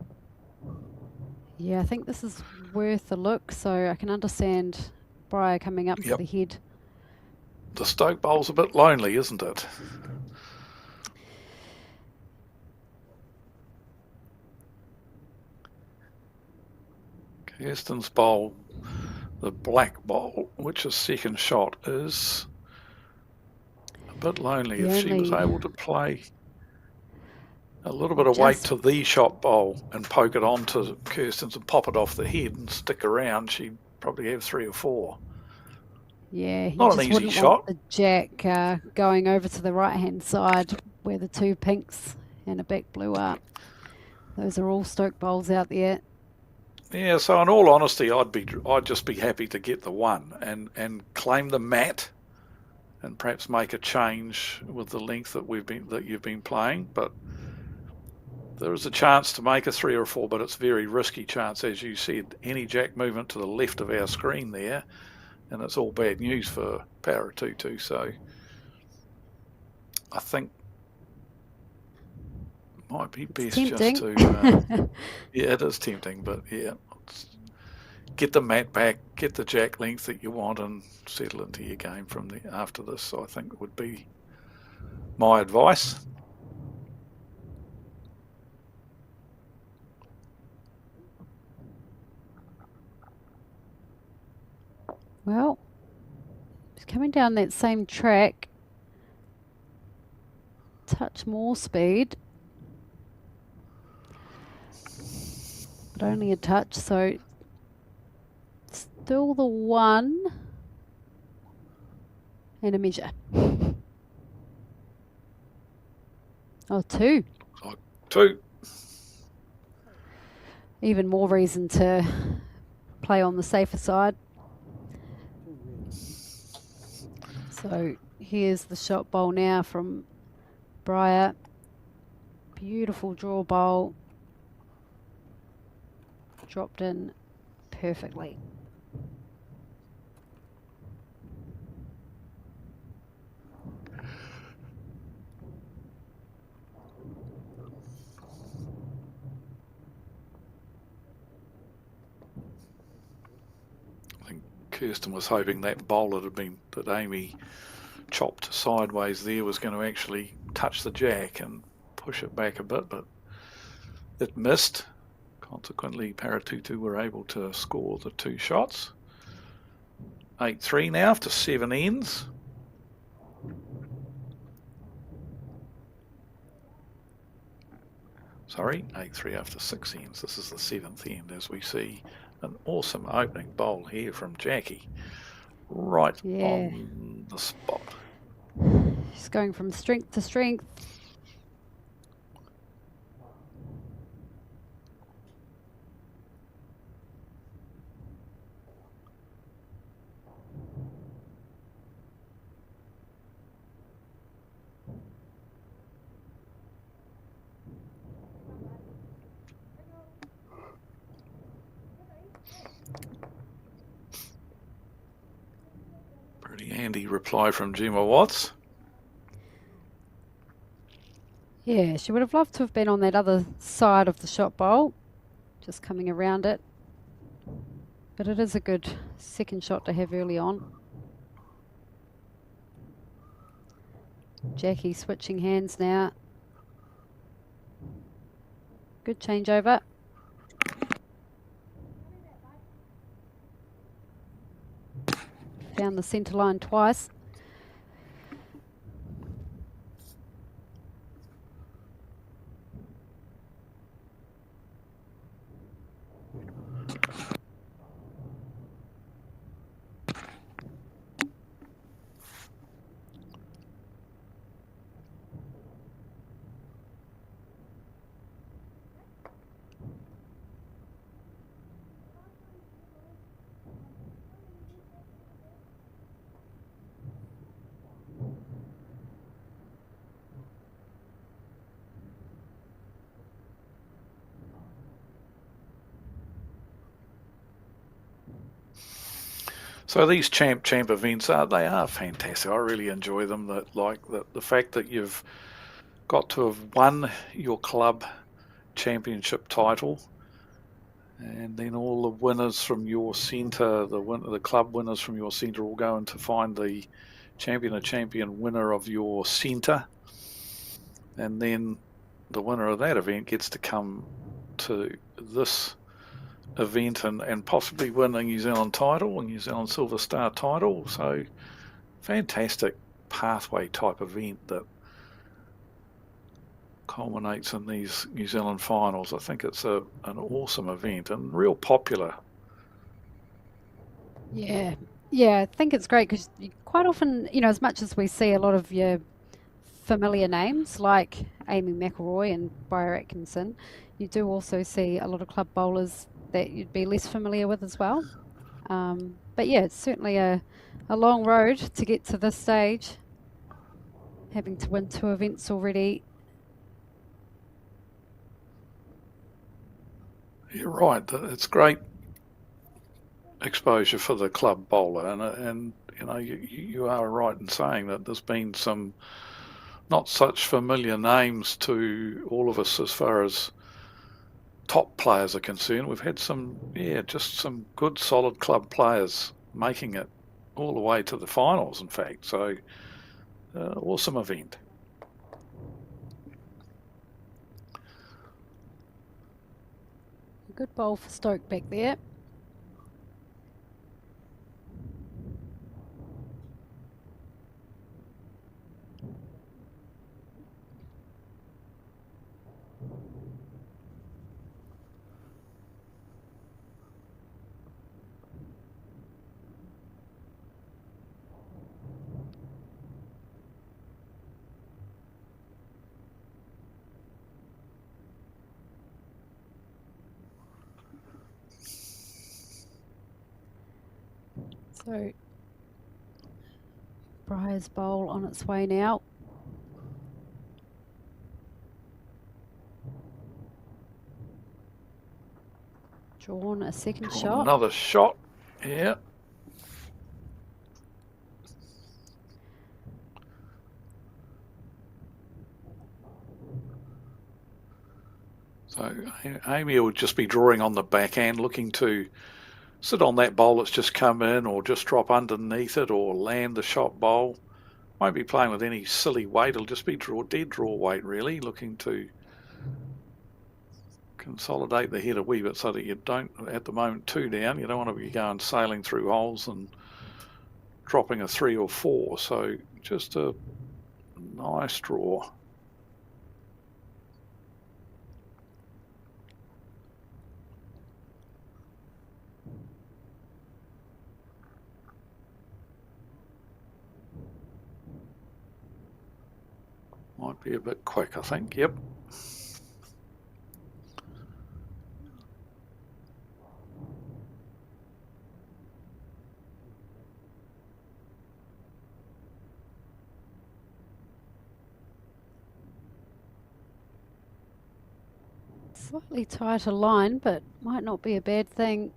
Yeah, I think this is worth a look, so I can understand Briar coming up for the head. The Stoke bowl's a bit lonely, isn't it? Kirsten's bowl, the black bowl, which is second shot, is a bit lonely. If she was able to play a little bit of weight to the shot bowl and poke it onto Kirsten's and pop it off the head and stick around, she'd probably have 3 or 4. Yeah, not an easy shot. The jack going over to the right-hand side where the 2 pinks and a back blue are. Those are all Stoke bowls out there. Yeah, so in all honesty, I'd just be happy to get the 1 and claim the mat, and perhaps make a change with the length that you've been playing. But there is a chance to make a 3 or 4, but it's a very risky chance, as you said. Any jack movement to the left of our screen there, and it's all bad news for Paratutu. So I think it might be best just to yeah, it is tempting, but yeah, get the mat back, get the jack length that you want, and settle into your game from after this. So I think would be my advice. Well, it's coming down that same track. Touch more speed. But only a touch, so still the 1 and a measure. Oh, 2. 2. even more reason to play on the safer side. So here's the shot bowl now from Briar. Beautiful draw bowl. Dropped in perfectly. I think Kirsten was hoping that bowl that Amy chopped sideways there was going to actually touch the jack and push it back a bit, but it missed. Consequently, Paratutu were able to score the 2 shots. 8-3 now after 7 ends. Sorry, 8-3 after 6 ends. This is the 7th end as we see an awesome opening bowl here from Jackie. Right on the spot. She's going from strength to strength. Pretty handy reply from Gemma Watts. Yeah, she would have loved to have been on that other side of the shot bowl, just coming around it. But it is a good second shot to have early on. Jackie switching hands now. Good changeover. Found the centre line twice. So these champ events they are fantastic. I really enjoy them. The fact that you've got to have won your club championship title, and then all the winners from your centre, the club winners from your centre, all going to find the champion winner of your centre, and then the winner of that event gets to come to this event and possibly win a New Zealand title, a New Zealand Silver Star title. So fantastic pathway type event that culminates in these New Zealand finals. I think it's an awesome event and real popular. Yeah, I think it's great because quite often, as much as we see a lot of your familiar names like Amy McElroy and Briar Atkinson, you do also see a lot of club bowlers that you'd be less familiar with as well. But yeah, it's certainly a long road to get to this stage, having to win 2 events already. You're right. It's great exposure for the club bowler, and you are right in saying that there's been some not such familiar names to all of us as far as top players are concerned. We've had some good solid club players making it all the way to the finals, in fact. So awesome event. Good bowl for Stoke back there. So Briar's bowl on its way now. Drawn a second shot. Another shot. Yeah. So Amy will just be drawing on the backhand, looking to sit on that bowl that's just come in, or just drop underneath it, or land the shot bowl. Won't be playing with any silly weight. It'll just be dead draw weight, really, looking to consolidate the head a wee bit so that you don't, at the moment, 2 down. You don't want to be going sailing through holes and dropping a 3 or 4. So just a nice draw. Might be a bit quick, I think. Yep. Slightly tighter line, but might not be a bad thing.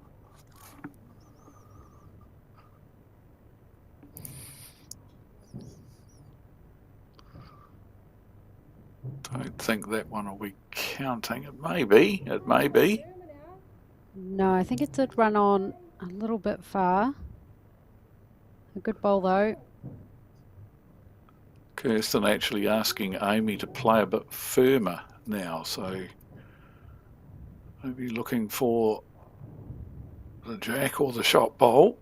Don't think that one will be counting. It may be. It may be. No, I think it did run on a little bit far. A good bowl though. Kirsten actually asking Amy to play a bit firmer now, so maybe looking for the jack or the shot bowl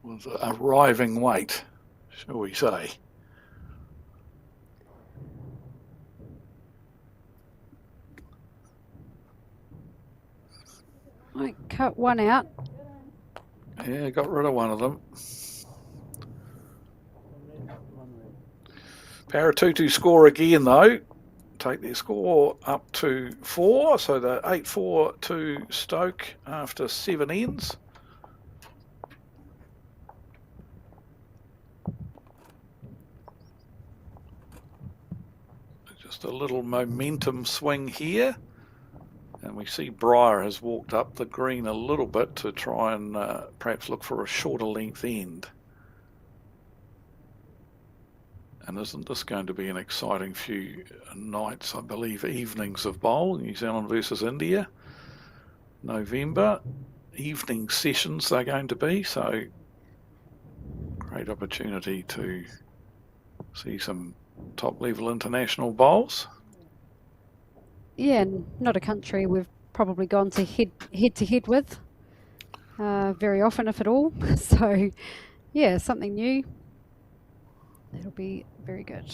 with arriving weight, shall we say. Might cut one out. Yeah, got rid of one of them. Paratutu score again though. Take their score up to 4, so they're 8-4 to Stoke after 7 ends. Just a little momentum swing here. And we see Briar has walked up the green a little bit to try and perhaps look for a shorter length end. And isn't this going to be an exciting few nights, I believe, evenings of bowl, New Zealand versus India, November. Evening sessions they're going to be, so great opportunity to see some top-level international bowls. Yeah, not a country we've probably gone to head to head with very often, if at all. So, yeah, something new. That'll be very good.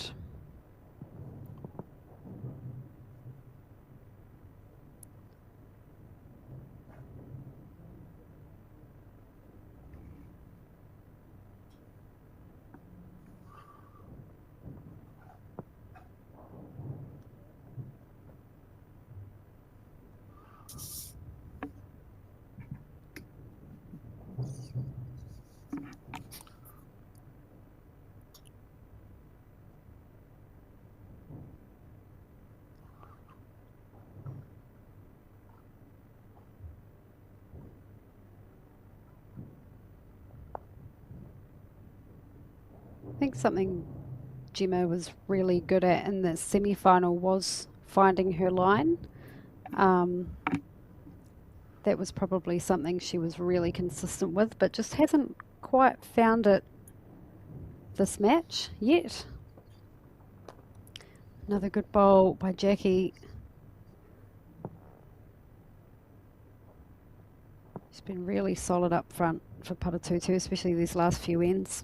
I think something Gemma was really good at in the semi-final was finding her line. That was probably something she was really consistent with, but just hasn't quite found it this match yet. Another good bowl by Jackie. She's been really solid up front for Paratutu, especially these last few ends.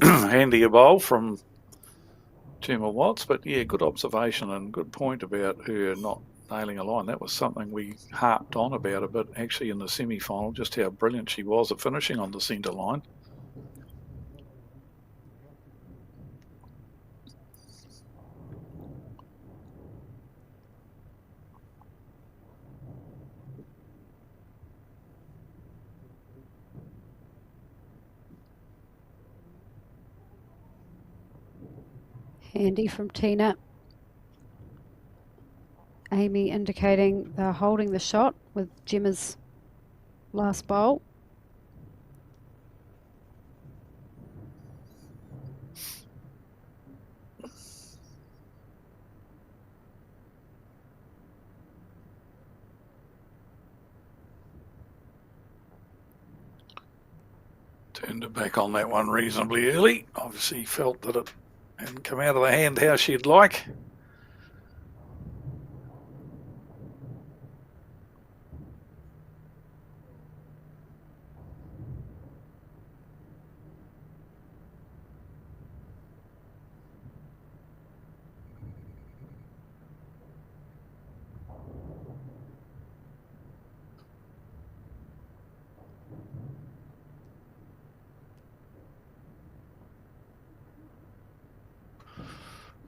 Handier bowl from Gemma Watts, but yeah, good observation and good point about her not nailing a line. That was something we harped on about a bit actually in the semi-final, just how brilliant she was at finishing on the centre line. Handy from Tina. Amy indicating they're holding the shot with Gemma's last bowl. Turned her back on that one reasonably early. Obviously felt that it hadn't come out of the hand how she'd like.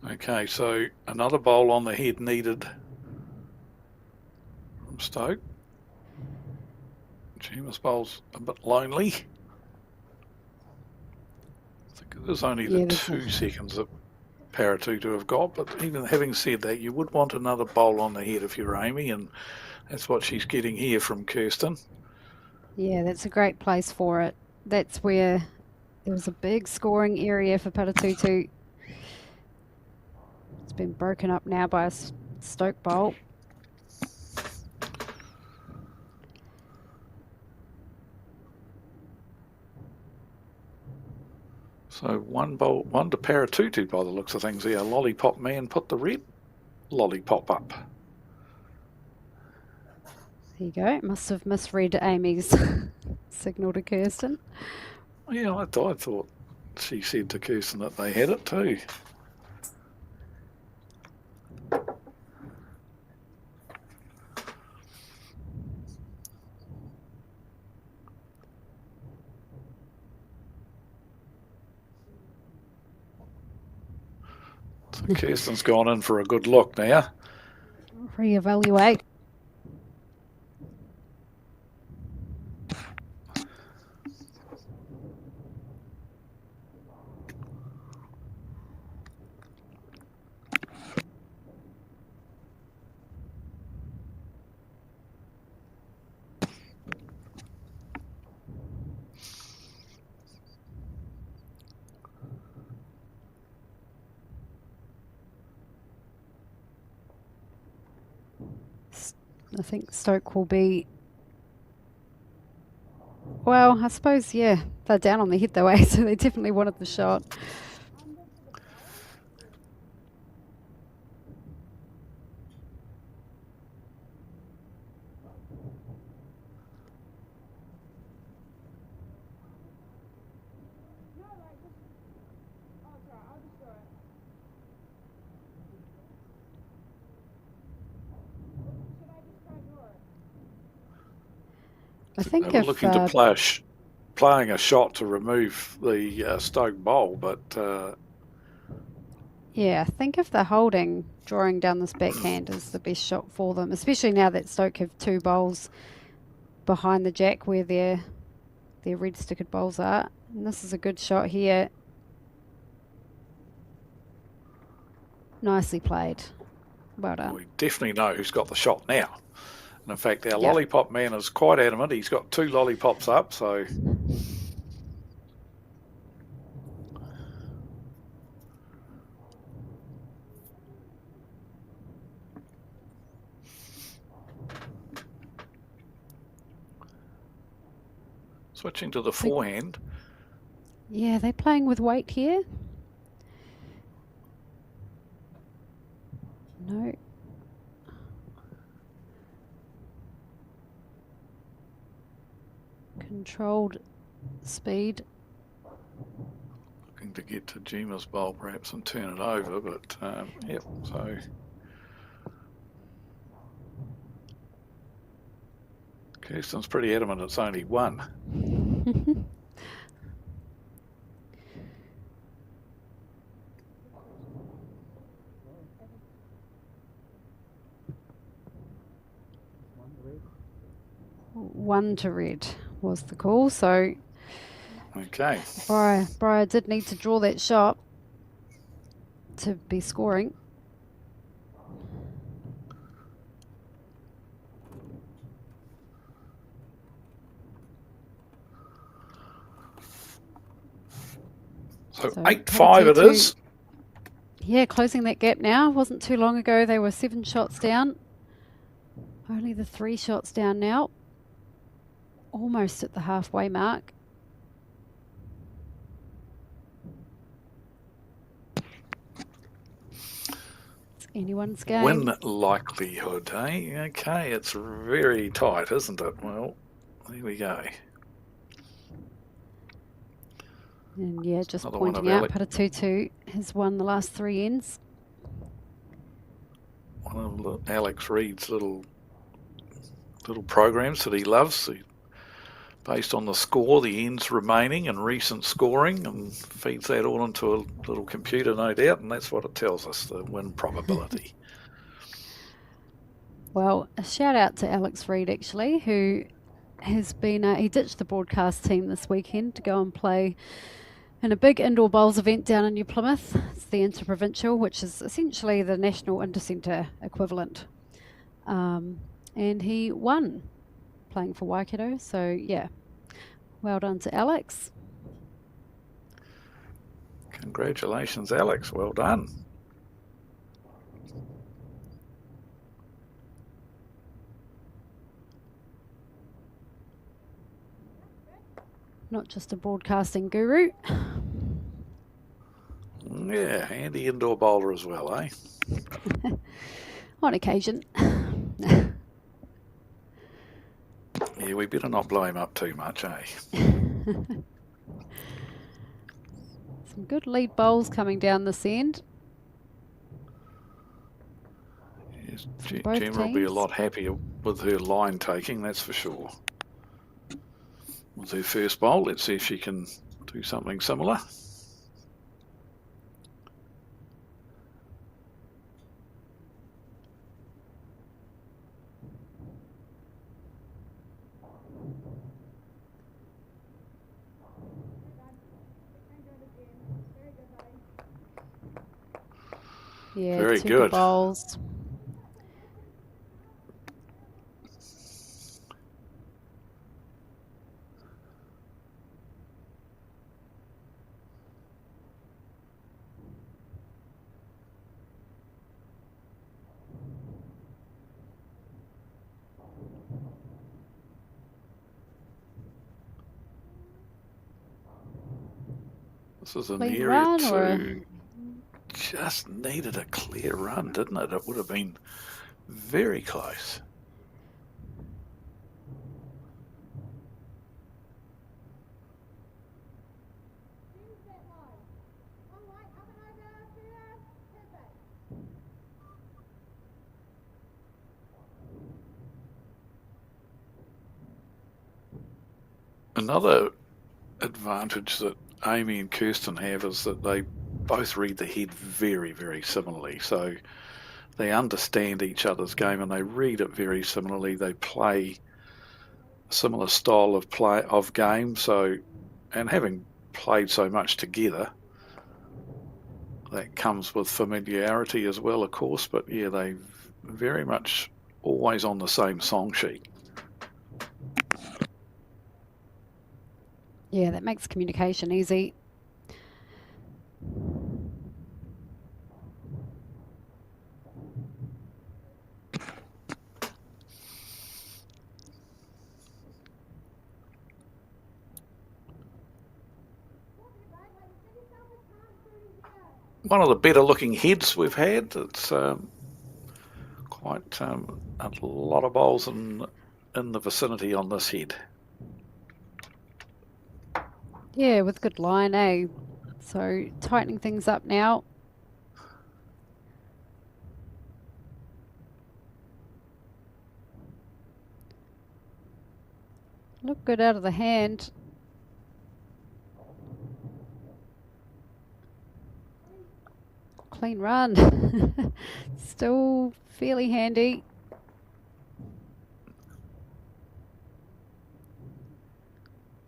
Okay, so another bowl on the head needed from Stoke. Gemma's bowl's a bit lonely. I think it is only the 2 seconds that Paratutu have got, but even having said that, you would want another bowl on the head if you're Amy, and that's what she's getting here from Kirsten. Yeah, that's a great place for it. That's where there was a big scoring area for Paratutu. It's been broken up now by a Stoke bowl. So one to Paratutu by the looks of things here. Lollipop Man put the red lollipop up. There you go. Must have misread Amy's signal to Kirsten. Yeah, I thought she said to Kirsten that they had it too. Kirsten's gone in for a good look now. Reevaluate. I think Stoke will be, well, I suppose, yeah, they're down on the hit though, so they definitely wanted the shot. I think they were looking to playing a shot to remove the Stoke bowl, but yeah, I think if they're holding, drawing down this backhand is the best shot for them, especially now that Stoke have 2 bowls behind the jack where their red stickered bowls are. And this is a good shot here. Nicely played. Well done. We definitely know who's got the shot now. And in fact, our lollipop man is quite adamant. He's got 2 lollipops up, so... Switching to the forehand. Yeah, they're playing with weight here. No. Controlled speed. Looking to get to Gemma's bowl perhaps and turn it over, but yep, so... Kirsten's pretty adamant it's only one. One to red was the call, so Okay. Briar did need to draw that shot to be scoring. So So 8-5 it 2-2. is. Yeah, closing that gap now. Wasn't too long ago they were 7 shots down. Only the 3 shots down now. Almost at the halfway mark. It's anyone's game. Win likelihood, eh? Okay, it's very tight, isn't it? Well, there we go. And yeah, just Another one pointing of out, Alex. Pata 2-2 has won the last 3 ends. One of Alex Reid's little programs that he loves, based on the score, the ends remaining and recent scoring, and feeds that all into a little computer, no doubt, and that's what it tells us, the win probability. Well, a shout out to Alex Reid actually, who has been, he ditched the broadcast team this weekend to go and play in a big indoor bowls event down in New Plymouth. It's the Interprovincial, which is essentially the national intercentre equivalent. And he won playing for Waikato. So yeah, well done to Alex. Congratulations, Alex. Well done. Not just a broadcasting guru. Yeah, handy indoor bowler as well, eh? On occasion. Yeah, we better not blow him up too much, eh? Some good lead bowls coming down this end. Yes, both Gemma will be a teams. lot happier with her line taking, that's for sure. With her first bowl, let's see if she can do something similar. Yeah, Very 2 good. bowls. This is an Lead area run or to just needed a clear run, didn't it? It would have been very close. Another advantage that Amy and Kirsten have is that they both read the head very, very similarly. So they understand each other's game and they read it very similarly. They play a similar style of game. So, and having played so much together, that comes with familiarity as well, of course. But yeah, they very much always on the same song sheet. yeah, that makes communication easy. One of the better looking heads we've had. It's quite a lot of bowls in the vicinity on this head. Yeah, with good line, eh? So tightening things up now. Look good out of the hand. Clean run. Still fairly handy.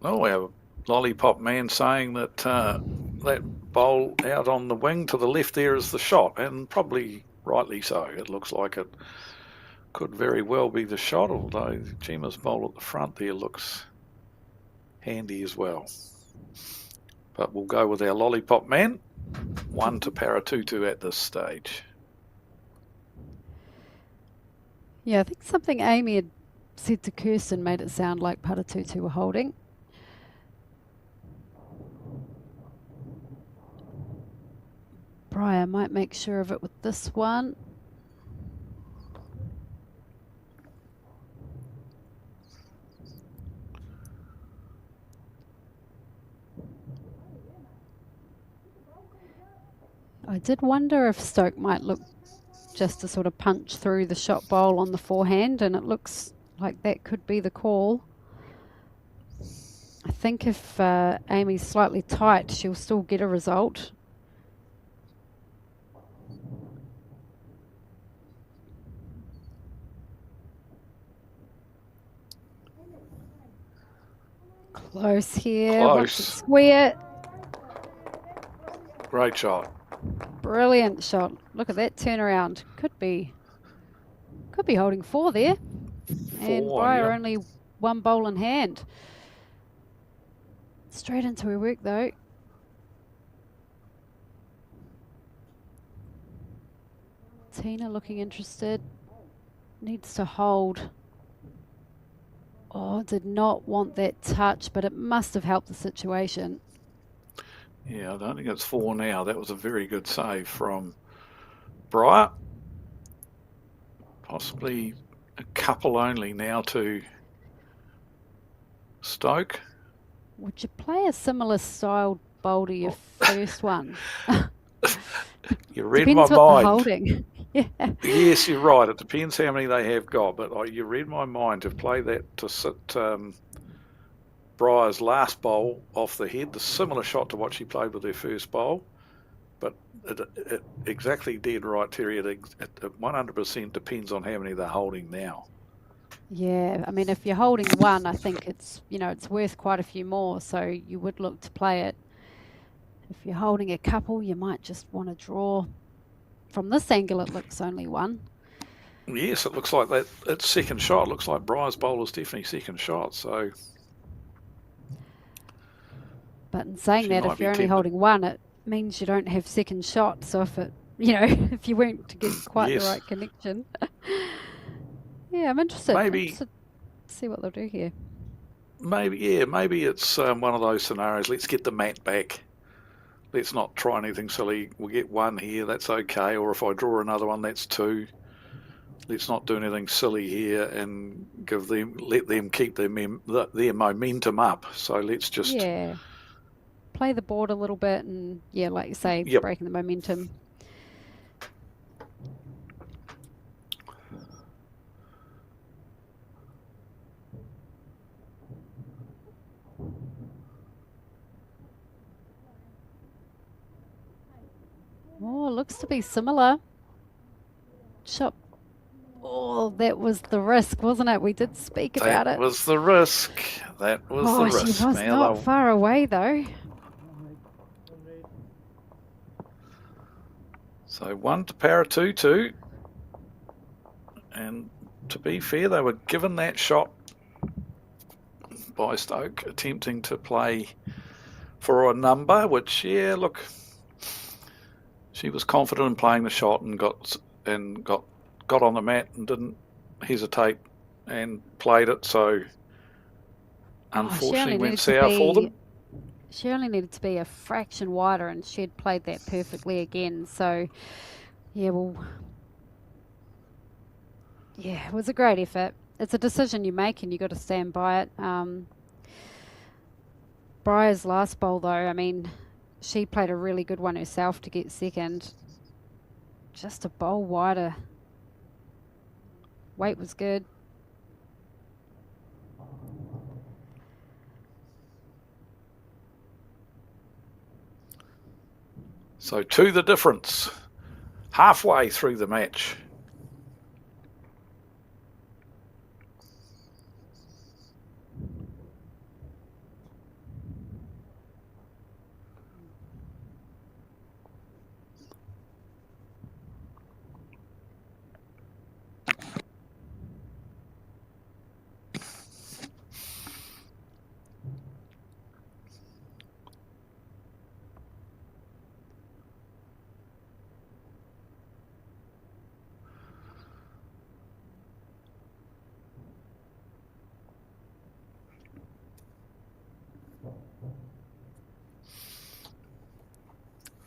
Oh, we have a lollipop man saying that that bowl out on the wing to the left there is the shot, and probably rightly so. It looks like it could very well be the shot, although Gemma's bowl at the front there looks handy as well. But we'll go with our lollipop man. 1 to Paratutu at this stage. Yeah, I think something Amy had said to Kirsten made it sound like Paratutu were holding. Briar might make sure of it with this one. I did wonder if Stoke might look just to sort of punch through the shot bowl on the forehand, and it looks like that could be the call. I think if Amy's slightly tight, she'll still get a result. Close here. Watch it square. Great shot. Brilliant shot. Look at that turnaround. Could be holding 4 there. And Briar only 1 bowl in hand. Straight into her work though. Tina looking interested. Needs to hold. Oh, did not want that touch, but it must have helped the situation. Yeah, I don't think it's 4 now. That was a very good save from Briar. Possibly a couple only now to Stoke. Would you play a similar style bowl to your first one? You read Depends my what mind. they're holding. Yeah. Yes, you're right. It depends how many they have got, but you read my mind. To play that to sit Briar's last bowl off the head, the similar shot to what she played with her first bowl, but it exactly dead right, Terry. It 100% depends on how many they're holding now. Yeah, I mean, if you're holding 1, I think it's worth quite a few more, so you would look to play it. If you're holding a couple, you might just want to draw. From this angle, it looks only 1. Yes, it looks like that. It's second shot. It looks like Briar's bowl is definitely second shot. So, but in saying that, if you're only holding 1, it means you don't have second shot. So if if you weren't to get quite the right connection, yeah, I'm interested. Maybe to see what they'll do here. Maybe it's one of those scenarios. Let's get the mat back. Let's not try anything silly. We'll get 1 here, that's okay. Or if I draw another one, that's 2. Let's not do anything silly here and let them keep their momentum up. So let's just play the board a little bit and like you say, breaking the momentum. Oh, looks to be similar. Shot. Oh, that was the risk, wasn't it? We did speak about it. That was the risk. That was the risk. She was not far away, though. So 1 to Paratutu. And to be fair, they were given that shot by Stoke, attempting to play for a number, which, look, she was confident in playing the shot and got on the mat and didn't hesitate and played it. So unfortunately went sour for them. She only needed to be a fraction wider, and she'd played that perfectly again. So it was a great effort. It's a decision you make, and you got to stand by it. Briar's last bowl, though, I mean, she played a really good one herself to get second. Just a bowl wider. Weight was good. So 2 the difference, halfway through the match.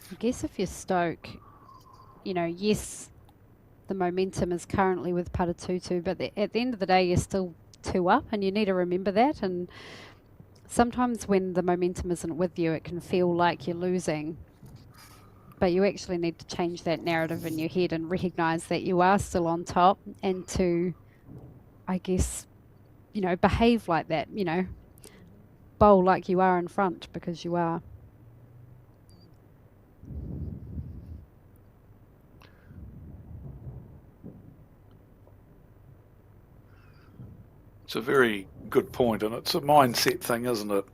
I guess if you're Stoke, you know, yes, the momentum is currently with Paratutu, but at the end of the day, you're still 2 up, and you need to remember that. And sometimes when the momentum isn't with you, it can feel like you're losing. But you actually need to change that narrative in your head and recognise that you are still on top, and to, I guess, you know, behave like that, you know, bowl like you are in front, because you are. It's a very good point, and it's a mindset thing, isn't it?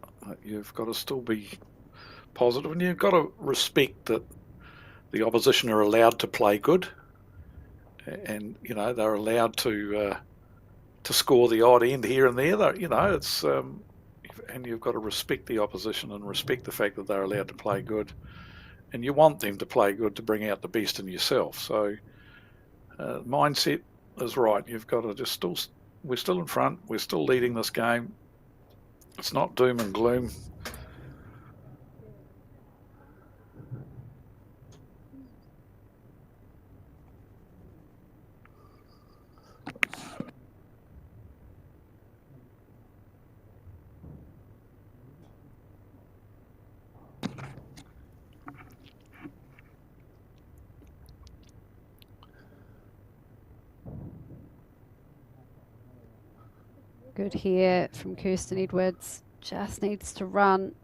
You've got to still be positive, and you've got to respect that the opposition are allowed to play good, and you know they're allowed to score the odd end here and there. You know, it's and you've got to respect the opposition and respect the fact that they're allowed to play good, and you want them to play good to bring out the best in yourself. So mindset is right. You've got to just still. We're still in front. We're still leading this game. It's not doom and gloom. Good here from Kirsten Edwards. Just needs to run.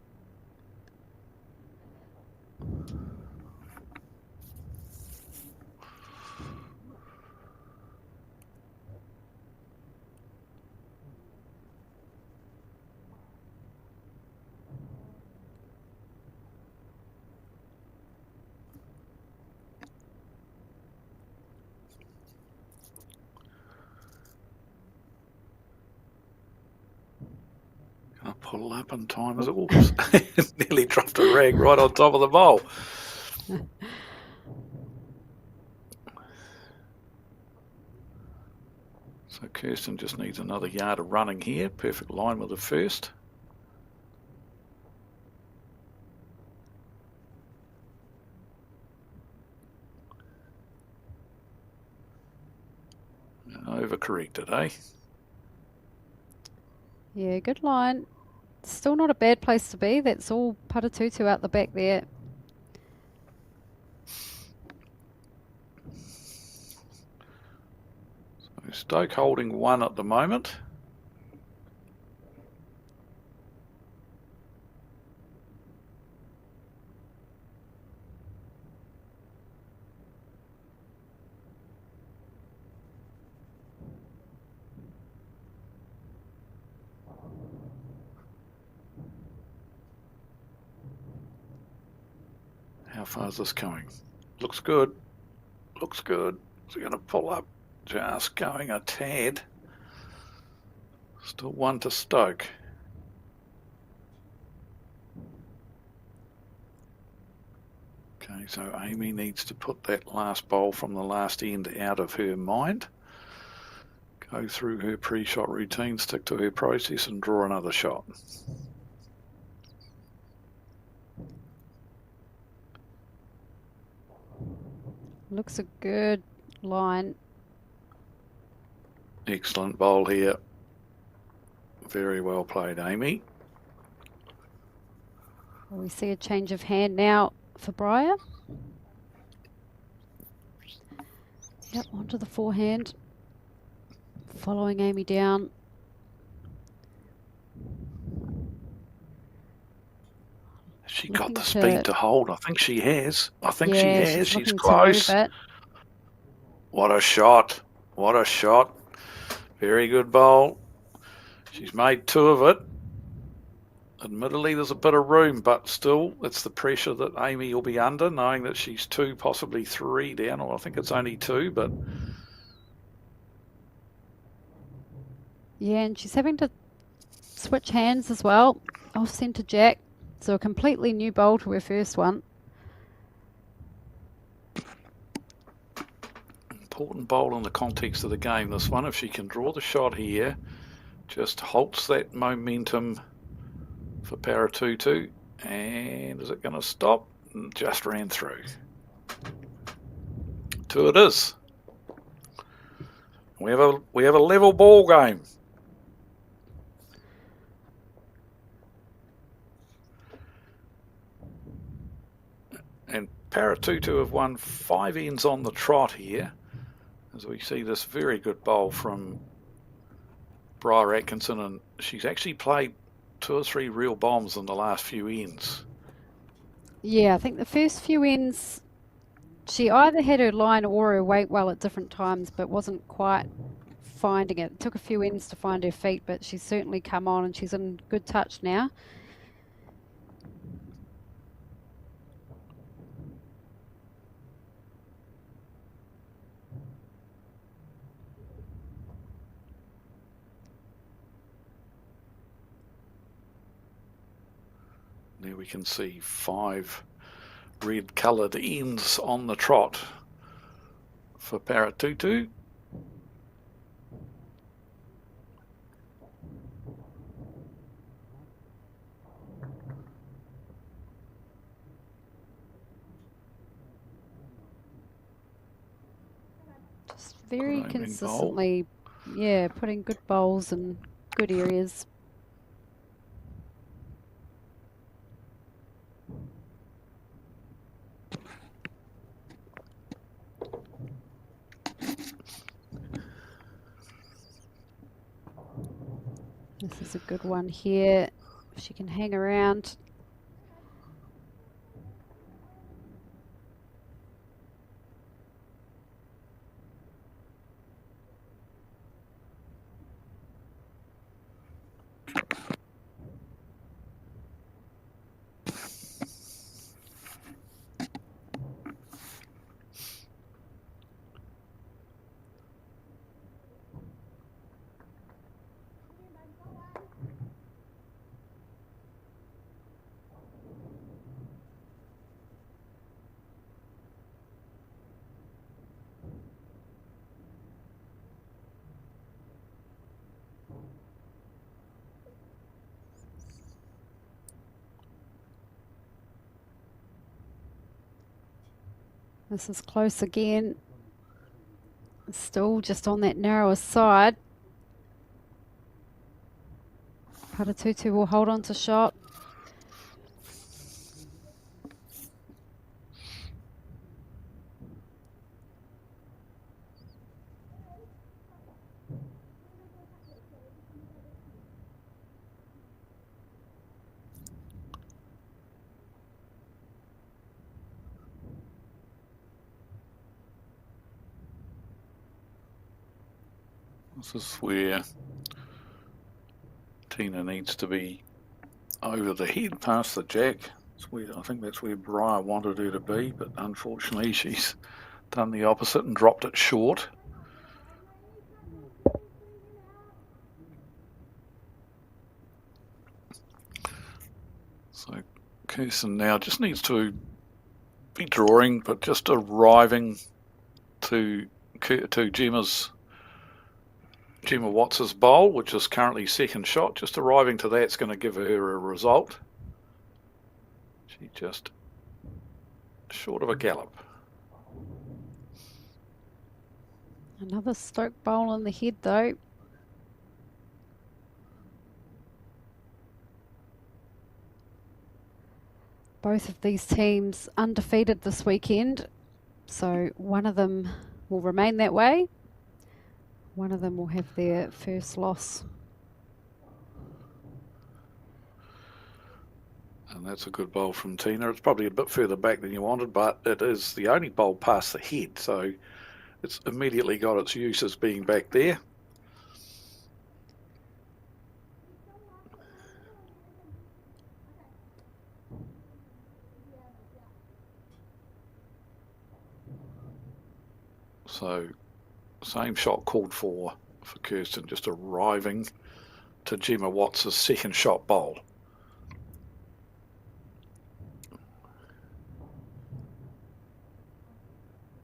Pull up in time as it was. Nearly dropped a rag right on top of the bowl. So Kirsten just needs another yard of running here. Perfect line with the first. Overcorrected, eh? Yeah, good line. Still not a bad place to be. That's all Paratutu out the back there. So Stoke holding 1 at the moment. How far is this coming? Looks good. Looks good. Is it going to pull up? Just going a tad. Still 1 to Stoke. Okay, so Amy needs to put that last bowl from the last end out of her mind. Go through her pre-shot routine, stick to her process and draw another shot. Looks a good line. Excellent bowl here. Very well played, Amy. We see a change of hand now for Briar. Yep, onto the forehand. Following Amy down. She got Looking the to- speed to hold. I think she has. I think she Yeah, has. She's looking to close. move it. What a shot. What a shot. Very good bowl. She's made 2 of it. Admittedly, there's a bit of room, but still, it's the pressure that Amy will be under, knowing that she's 2, possibly 3 down, or I think it's only 2, but Yeah, and she's having to switch hands as well. Off centre jack. So a completely new bowl to her first one. important bowl in the context of the game, this one. If she can draw the shot here, just halts that momentum for Paratutu. And is it going to stop? Just ran through. 2 it is. We have a level ball game. And Paratutu have won 5 ends on the trot here, as we see this very good bowl from Briar Atkinson, and she's actually played 2 or 3 real bombs in the last few ends. Yeah, I think the first few ends, she either had her line or her weight well at different times, but wasn't quite finding it. It took a few ends to find her feet, but she's certainly come on and she's in good touch now. There we can see 5 red coloured ends on the trot for Paratutu. Just very Good opening consistently, yeah, putting good bowls in good areas. This is a good one here. If she can hang around. This is close again. Still just on that narrower side. Paratutu will hold on to shot. This is where Tina needs to be over the head past the jack. I think that's where Briar wanted her to be, but unfortunately she's done the opposite and dropped it short. So Kirsten now just needs to be drawing, but just arriving to Gemma Watts's bowl, which is currently second shot. Just arriving to that's going to give her a result. She just short of a gallop. Another stroke bowl on the head though. Both of these teams undefeated this weekend, so one of them will remain that way. One of them will have their first loss. And that's a good bowl from Tina. It's probably a bit further back than you wanted, but it is the only bowl past the head, so it's immediately got its use as being back there. So same shot called for Kirsten, just arriving to Gemma Watts' second shot bowl.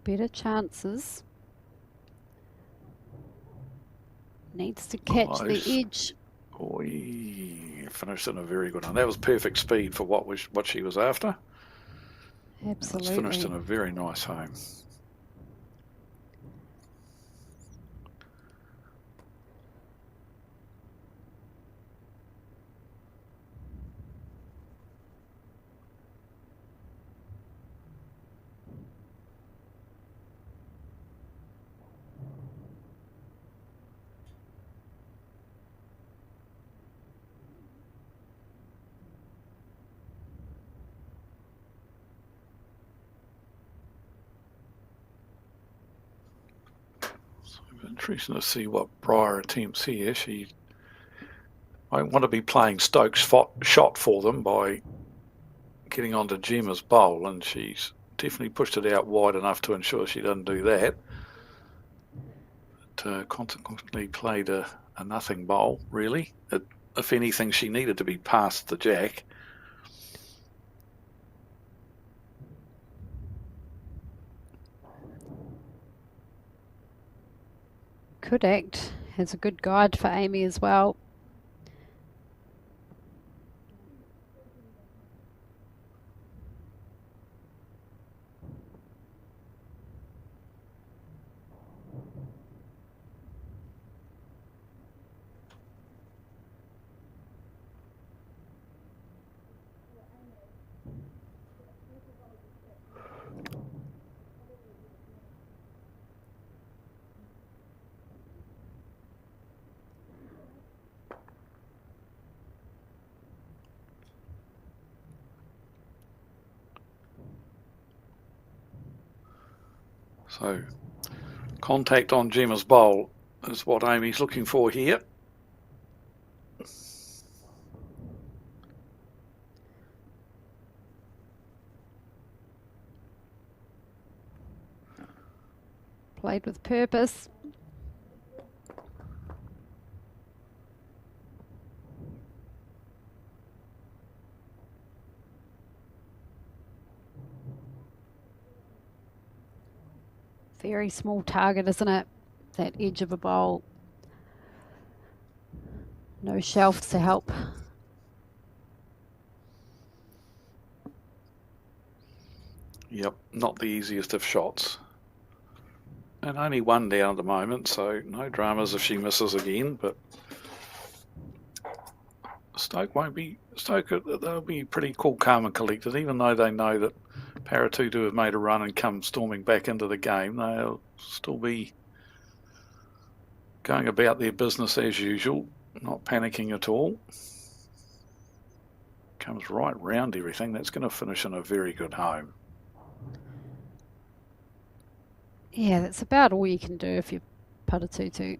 Better chances. Needs to catch Close. the edge. Oi, finished in a very good one. That was perfect speed for what she was after. Absolutely. It's finished in a very nice home. Interesting to see what Breyer attempts here. I want to be playing Stokes' shot for them by getting onto Gemma's bowl, and she's definitely pushed it out wide enough to ensure she doesn't do that. But consequently played a nothing bowl, really. If anything, she needed to be past the jack. Could act as a good guide for Amy as well. So contact on Gemma's bowl is what Amy's looking for here. Played with purpose. Very small target, isn't it? That edge of a bowl. No shelf to help. Yep, not the easiest of shots. And only one down at the moment, so no dramas if she misses again, but Stoke won't be... they'll be pretty cool, calm and collected, even though they know that Paratutu have made a run and come storming back into the game. They'll still be going about their business as usual, not panicking at all. Comes right round everything. That's going to finish in a very good home. Yeah, that's about all you can do if you're Paratutu.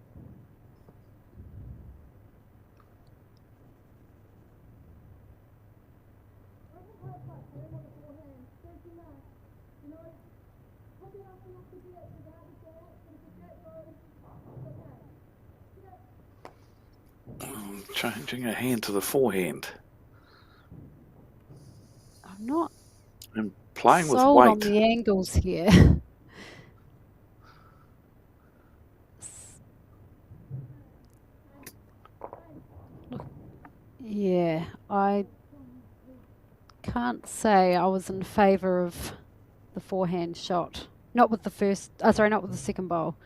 Changing her hand to the forehand. I'm not And playing with sold weight. on the angles here. Yeah, I can't say I was in favour of the forehand shot. Not with the first, not with the second bowl.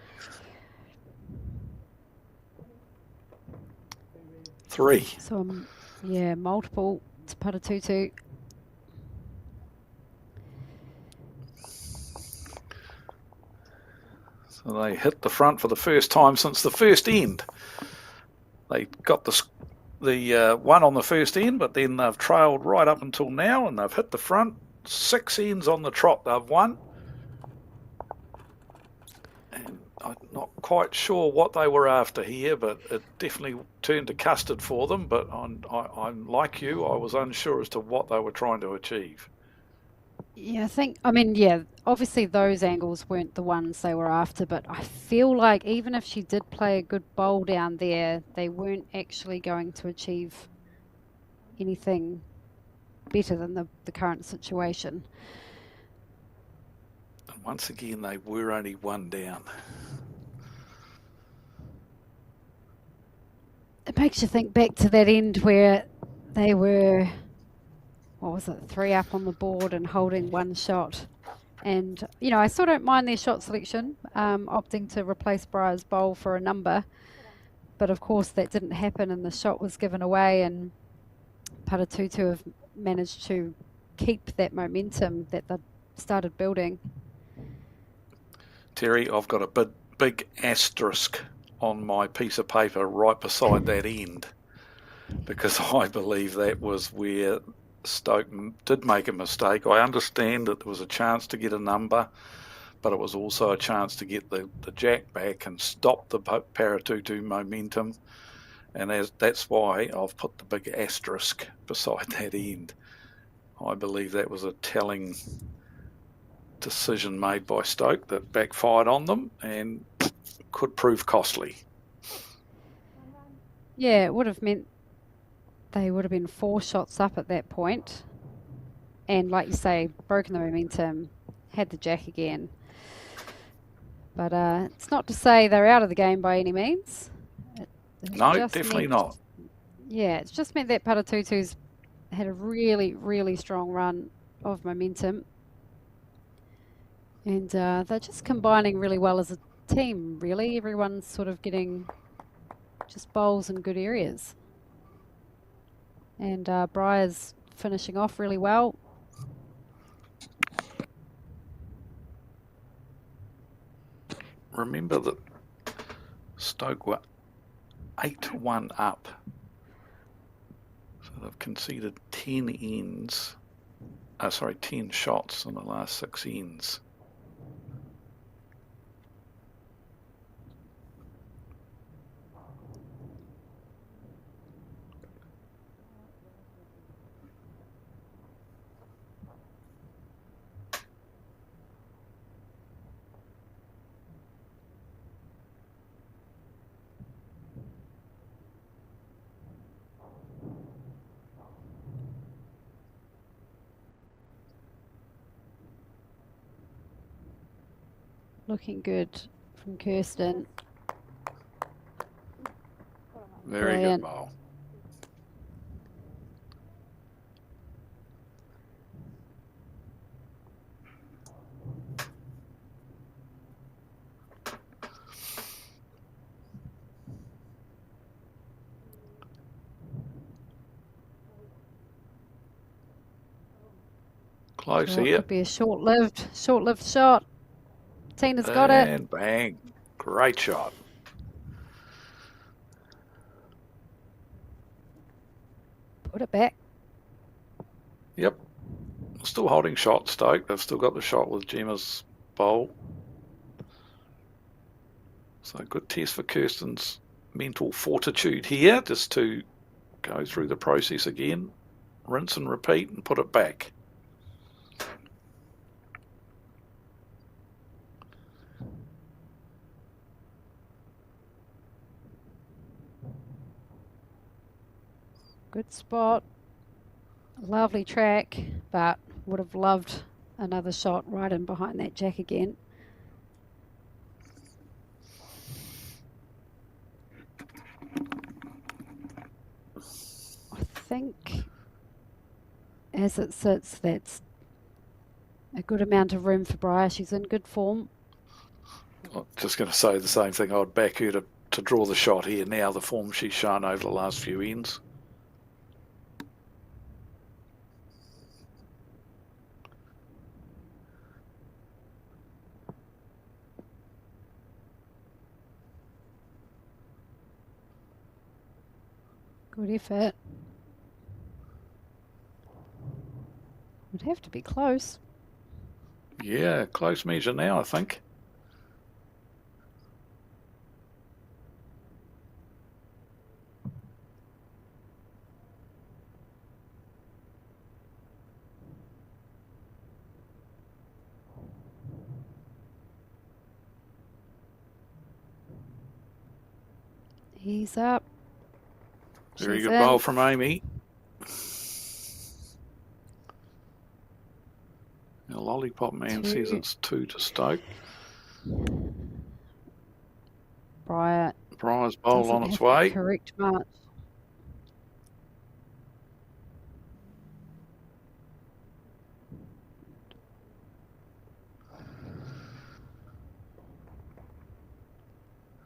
3. So, yeah, multiple to Paratutu. So they hit the front for the first time since the first end. They got the the one on the first end, but then they've trailed right up until now, and they've hit the front. 6 ends on the trot they've won. And I'm not quite sure what they were after here, but it definitely turned to custard for them. But I'm like you, I was unsure as to what they were trying to achieve. Yeah, obviously those angles weren't the ones they were after, but I feel like even if she did play a good bowl down there, they weren't actually going to achieve anything better than the current situation. And once again, they were only one down. It makes you think back to that end where they were, what was it, 3 up on the board and holding one shot. And, I still don't mind their shot selection, opting to replace Briar's bowl for a number. But of course that didn't happen and the shot was given away, and Paratutu have managed to keep that momentum that they started building. Terry, I've got a big asterisk on my piece of paper right beside that end, because I believe that was where Stoke did make a mistake. I understand that there was a chance to get a number, but it was also a chance to get the jack back and stop the Paratutu momentum, and that's why I've put the big asterisk beside that end. I believe that was a telling decision made by Stoke that backfired on them and could prove costly. Yeah, it would have meant they would have been 4 shots up at that point, and like you say, broken the momentum, had the jack again. But it's not to say they're out of the game by any means. No, definitely not. Yeah, it's just meant that Paratutu's had a really, really strong run of momentum, and they're just combining really well as a team, really. Everyone's sort of getting just bowls in good areas. And Briar's finishing off really well. Remember that Stoke were 8-1 up. So they've conceded 10 shots in the last 6 ends. Looking good from Kirsten. Very Brilliant. good bowl. Close Well, it here. could be a short-lived shot. Tina's got it. And bang. Great shot. Put it back. Yep. Still holding shot, Stoke. They've still got the shot with Gemma's bowl. So good test for Kirsten's mental fortitude here, just to go through the process again, rinse and repeat, and put it back. Good spot. Lovely track, but would have loved another shot right in behind that jack again. I think as it sits, that's a good amount of room for Briar. She's in good form. I'm just going to say the same thing. I'd back her to draw the shot here now, the form she's shown over the last few ends. Good effort. Would have to be close. Yeah, close measure now, I think. He's up. Very She's good in. bowl from Amy. The Lollipop Man says it's 2 to Stoke. Bryant Briar's bowl doesn't on its have the way. correct march.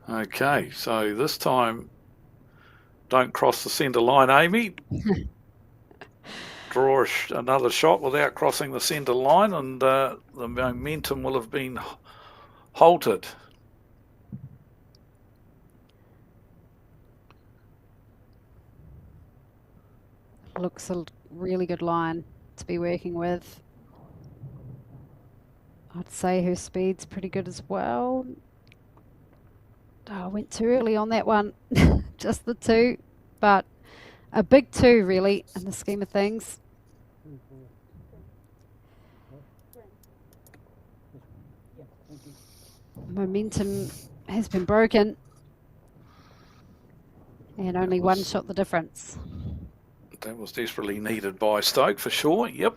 Okay, so this time, don't cross the centre line, Amy. Draw another shot without crossing the centre line, and the momentum will have been halted. Looks a really good line to be working with. I'd say her speed's pretty good as well. Oh, I went too early on that one. Just the 2, but a big 2 really in the scheme of things. Momentum has been broken and only one shot the difference. That was desperately needed by Stoke for sure. Yep.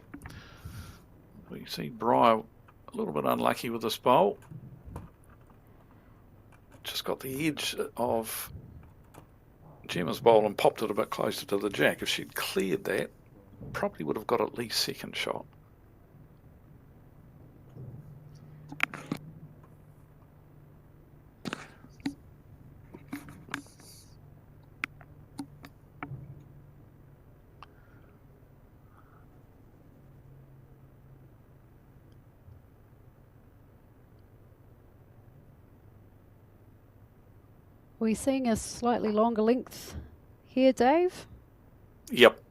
We see Briar a little bit unlucky with this bowl. Just got the edge of Gemma's bowl and popped it a bit closer to the jack. If she'd cleared that, probably would have got at least second shot. We're seeing a slightly longer length here, Dave. Yep.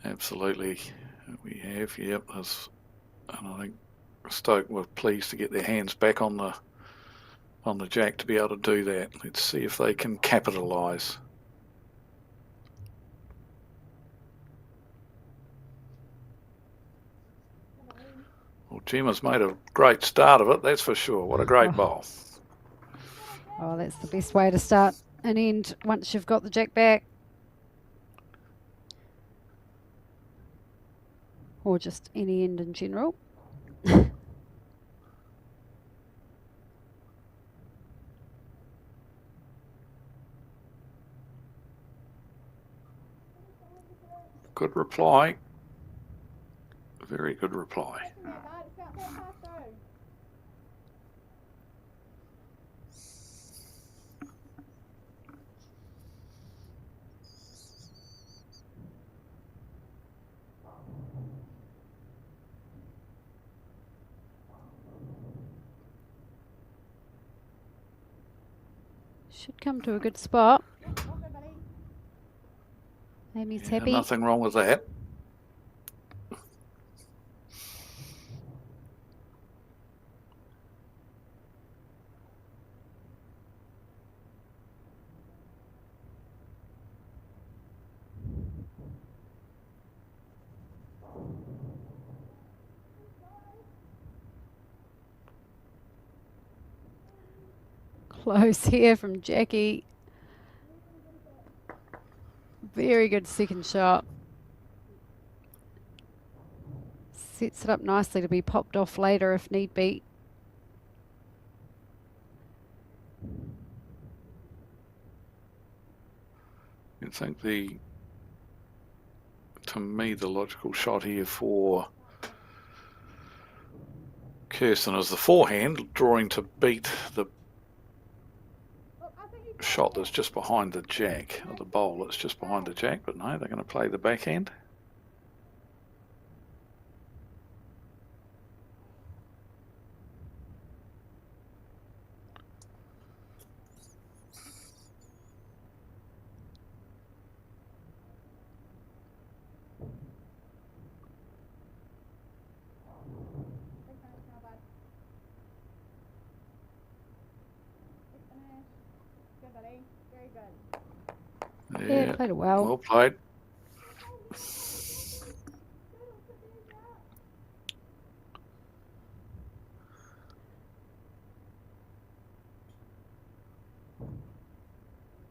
Absolutely. We have, yep. And I think Stoke were pleased to get their hands back on the jack to be able to do that. Let's see if they can capitalise. Well, Gemma's made a great start of it, that's for sure. What a great bowl. Oh, that's the best way to start and end once you've got the jack back. Or just any end in general. Good reply. Very good reply. Should come to a good spot. Amy's happy. Nothing wrong with that. Close here from Jackie. Very good second shot. Sets it up nicely to be popped off later if need be. I think to me, the logical shot here for Kirsten is the forehand, drawing to beat the shot that's just behind the jack, or the bowl that's just behind the jack, but no, they're going to play the backhand. buddy. Very good. Yeah, played it well. Well played.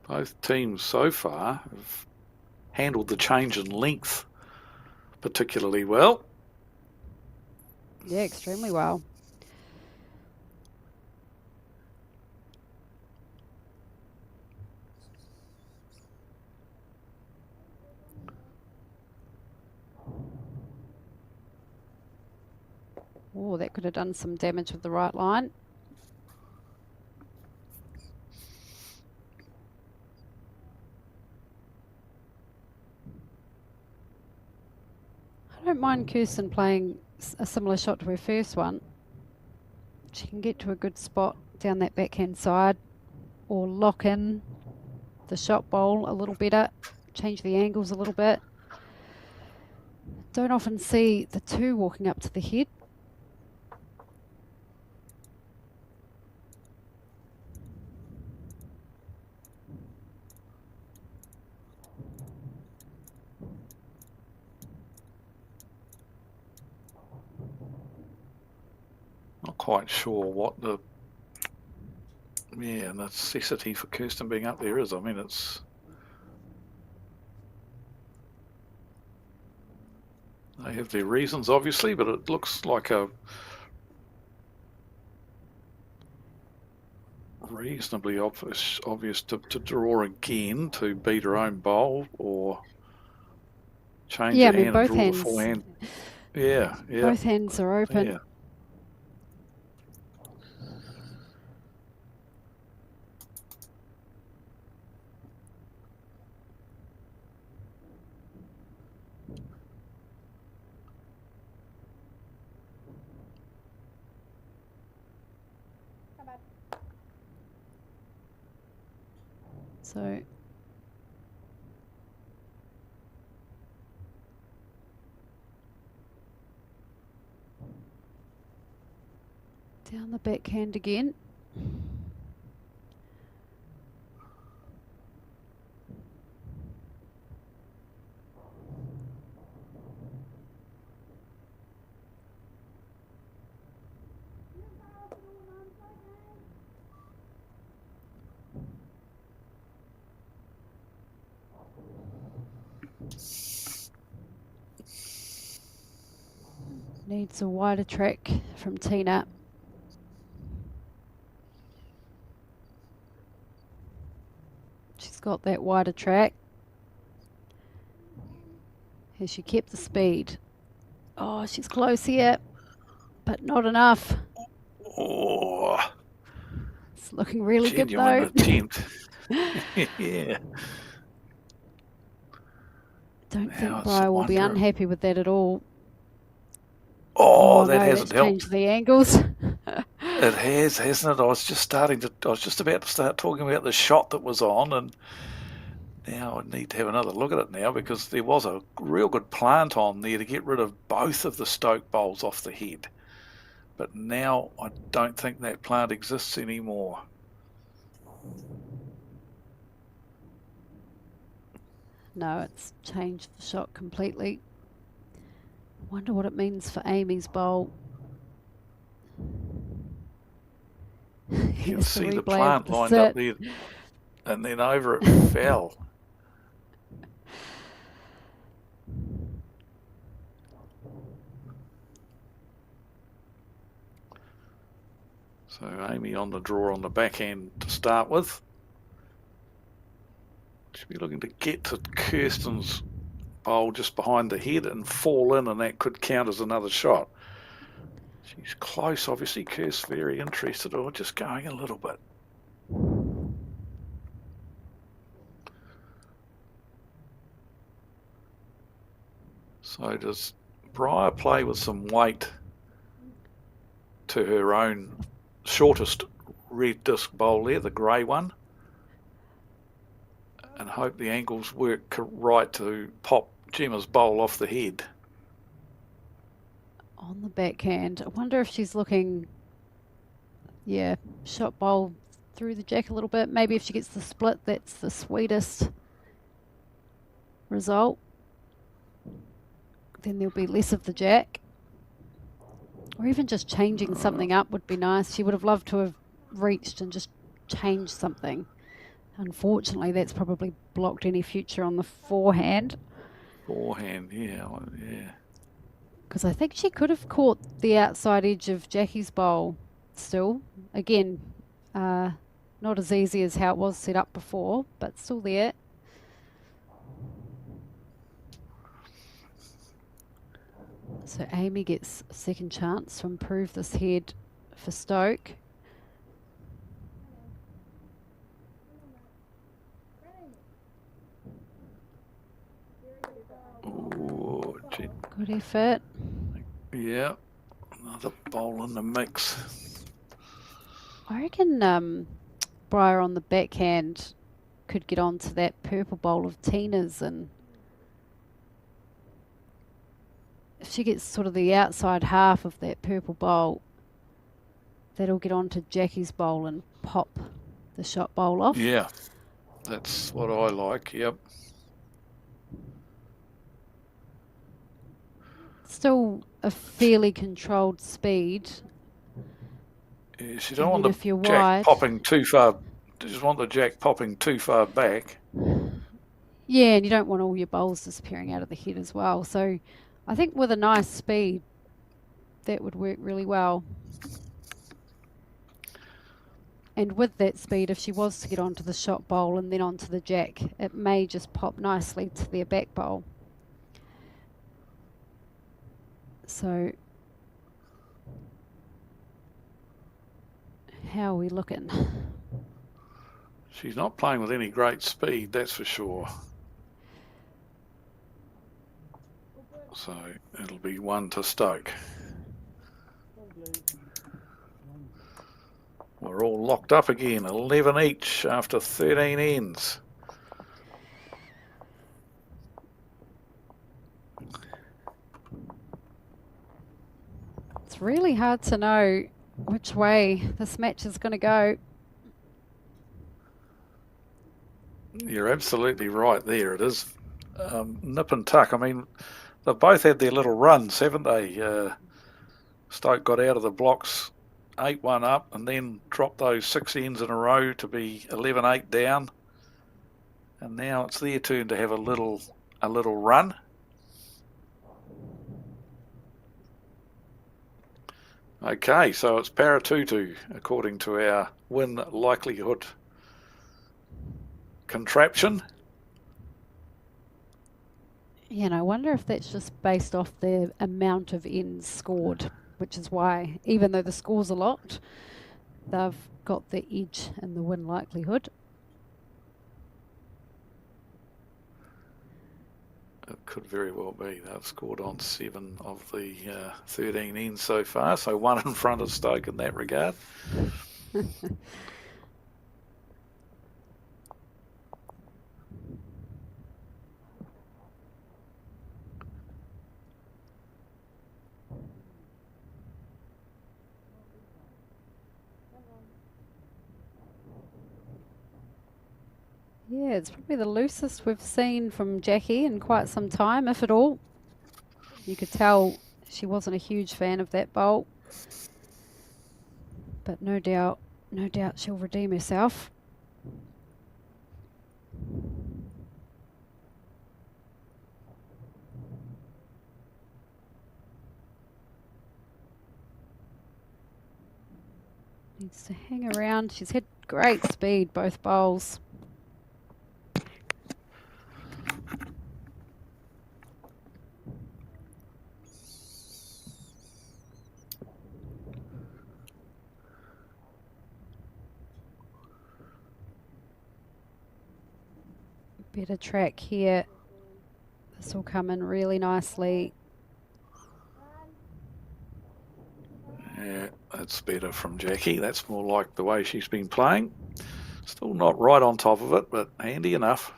Both teams so far have handled the change in length particularly well. Yeah, extremely well. Oh, that could have done some damage with the right line. I don't mind Kirsten playing a similar shot to her first one. She can get to a good spot down that backhand side or lock in the shot bowl a little better, change the angles a little bit. Don't often see the two walking up to the head. Not quite sure what the necessity for Kirsten being up there is. I mean, they have their reasons, obviously, but it looks like a reasonably obvious to draw again to beat her own bowl or change her hand and draw the forehand. Yeah. Both hands are open. Yeah. So down the backhand again. Needs a wider track from Tina. She's got that wider track. Has she kept the speed? Oh, she's close here, but not enough. Oh, It's looking really good genuine though. attempt. Yeah. Don't Now think it's Briar will be wonder- unhappy with that at all. Oh, that no, hasn't that's helped. changed the angles. It has, hasn't it? I was just about to start talking about the shot that was on, and now I need to have another look at it now because there was a real good plant on there to get rid of both of the Stoke bowls off the head. But now I don't think that plant exists anymore. No, it's changed the shot completely. Wonder what it means for Amy's bowl. You can Here's see the replay plant of the lined sit. up there, and then over it fell. So Amy on the draw on the backhand to start with. Should be looking to get to Kirsten's bowl just behind the head and fall in, and that could count as another shot. She's close, obviously. Kirst's very interested, or just going a little bit. So does Briar play with some weight to her own shortest red disc bowl there, the grey one, and hope the angles work right to pop Gemma's bowl off the head? On the backhand. I wonder if she's looking, shot bowl through the jack a little bit. Maybe if she gets the split, that's the sweetest result. Then there'll be less of the jack. Or even just changing something up would be nice. She would have loved to have reached and just changed something. Unfortunately, that's probably blocked any future on the forehand. Forehand, yeah. Because I think she could have caught the outside edge of Jackie's bowl still. Again, not as easy as how it was set up before, but still there. So Amy gets a second chance to improve this head for Stoke. Ooh, gee. Good effort. Yeah, another bowl in the mix. I reckon Briar on the backhand could get onto that purple bowl of Tina's, and if she gets sort of the outside half of that purple bowl, that'll get onto Jackie's bowl and pop the shot bowl off. Yeah, that's what I like, yep. Still a fairly controlled speed. Yeah, you And don't want then the if you're jack wide- popping too far. You just want the jack popping too far back. Yeah, and you don't want all your bowls disappearing out of the head as well. So I think with a nice speed, that would work really well. And with that speed, if she was to get onto the shot bowl and then onto the jack, it may just pop nicely to their back bowl. So how are we looking? She's not playing with any great speed, that's for sure. So it'll be 1 to Stoke. We're all locked up again, 11 each after 13 ends. It's really hard to know which way this match is going to go. You're absolutely right there. It is nip and tuck. I mean, they've both had their little runs, haven't they? Stoke got out of the blocks 8-1 up and then dropped those 6 ends in a row to be 11-8 down. And now it's their turn to have a little run. Okay, so it's Paratutu according to our win likelihood contraption. Yeah, and I wonder if that's just based off the amount of ends scored, which is why, even though the scores are locked, they've got the edge in the win likelihood. It could very well be. They've scored on 7 of the 13 ends so far, so 1 in front of Stoke in that regard. Yeah, it's probably the loosest we've seen from Jackie in quite some time, if at all. You could tell she wasn't a huge fan of that bowl. But no doubt she'll redeem herself. Needs to hang around. She's had great speed, both bowls. Better track here. This will come in really nicely. Yeah, that's better from Jackie. That's more like the way she's been playing. Still not right on top of it, but handy enough.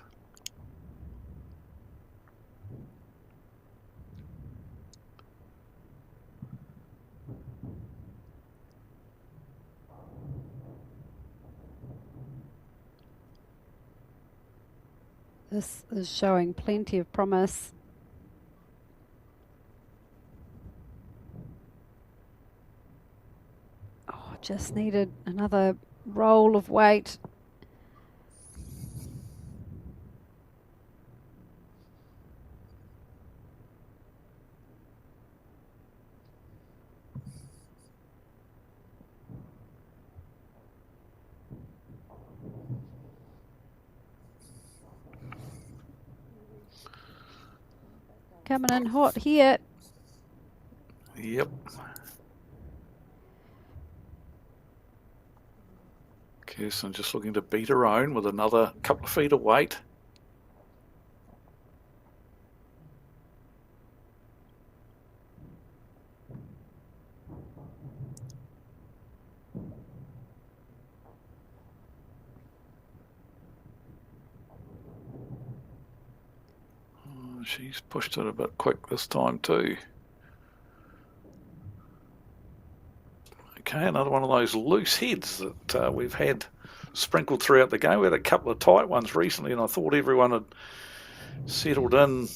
This is showing plenty of promise. Oh, just needed another roll of weight. Coming in hot here. Yep. Kirsten just looking to beat her own with another couple of feet of weight. She's pushed it a bit quick this time too. Okay, another one of those loose heads that we've had sprinkled throughout the game. We had a couple of tight ones recently, and I thought everyone had settled in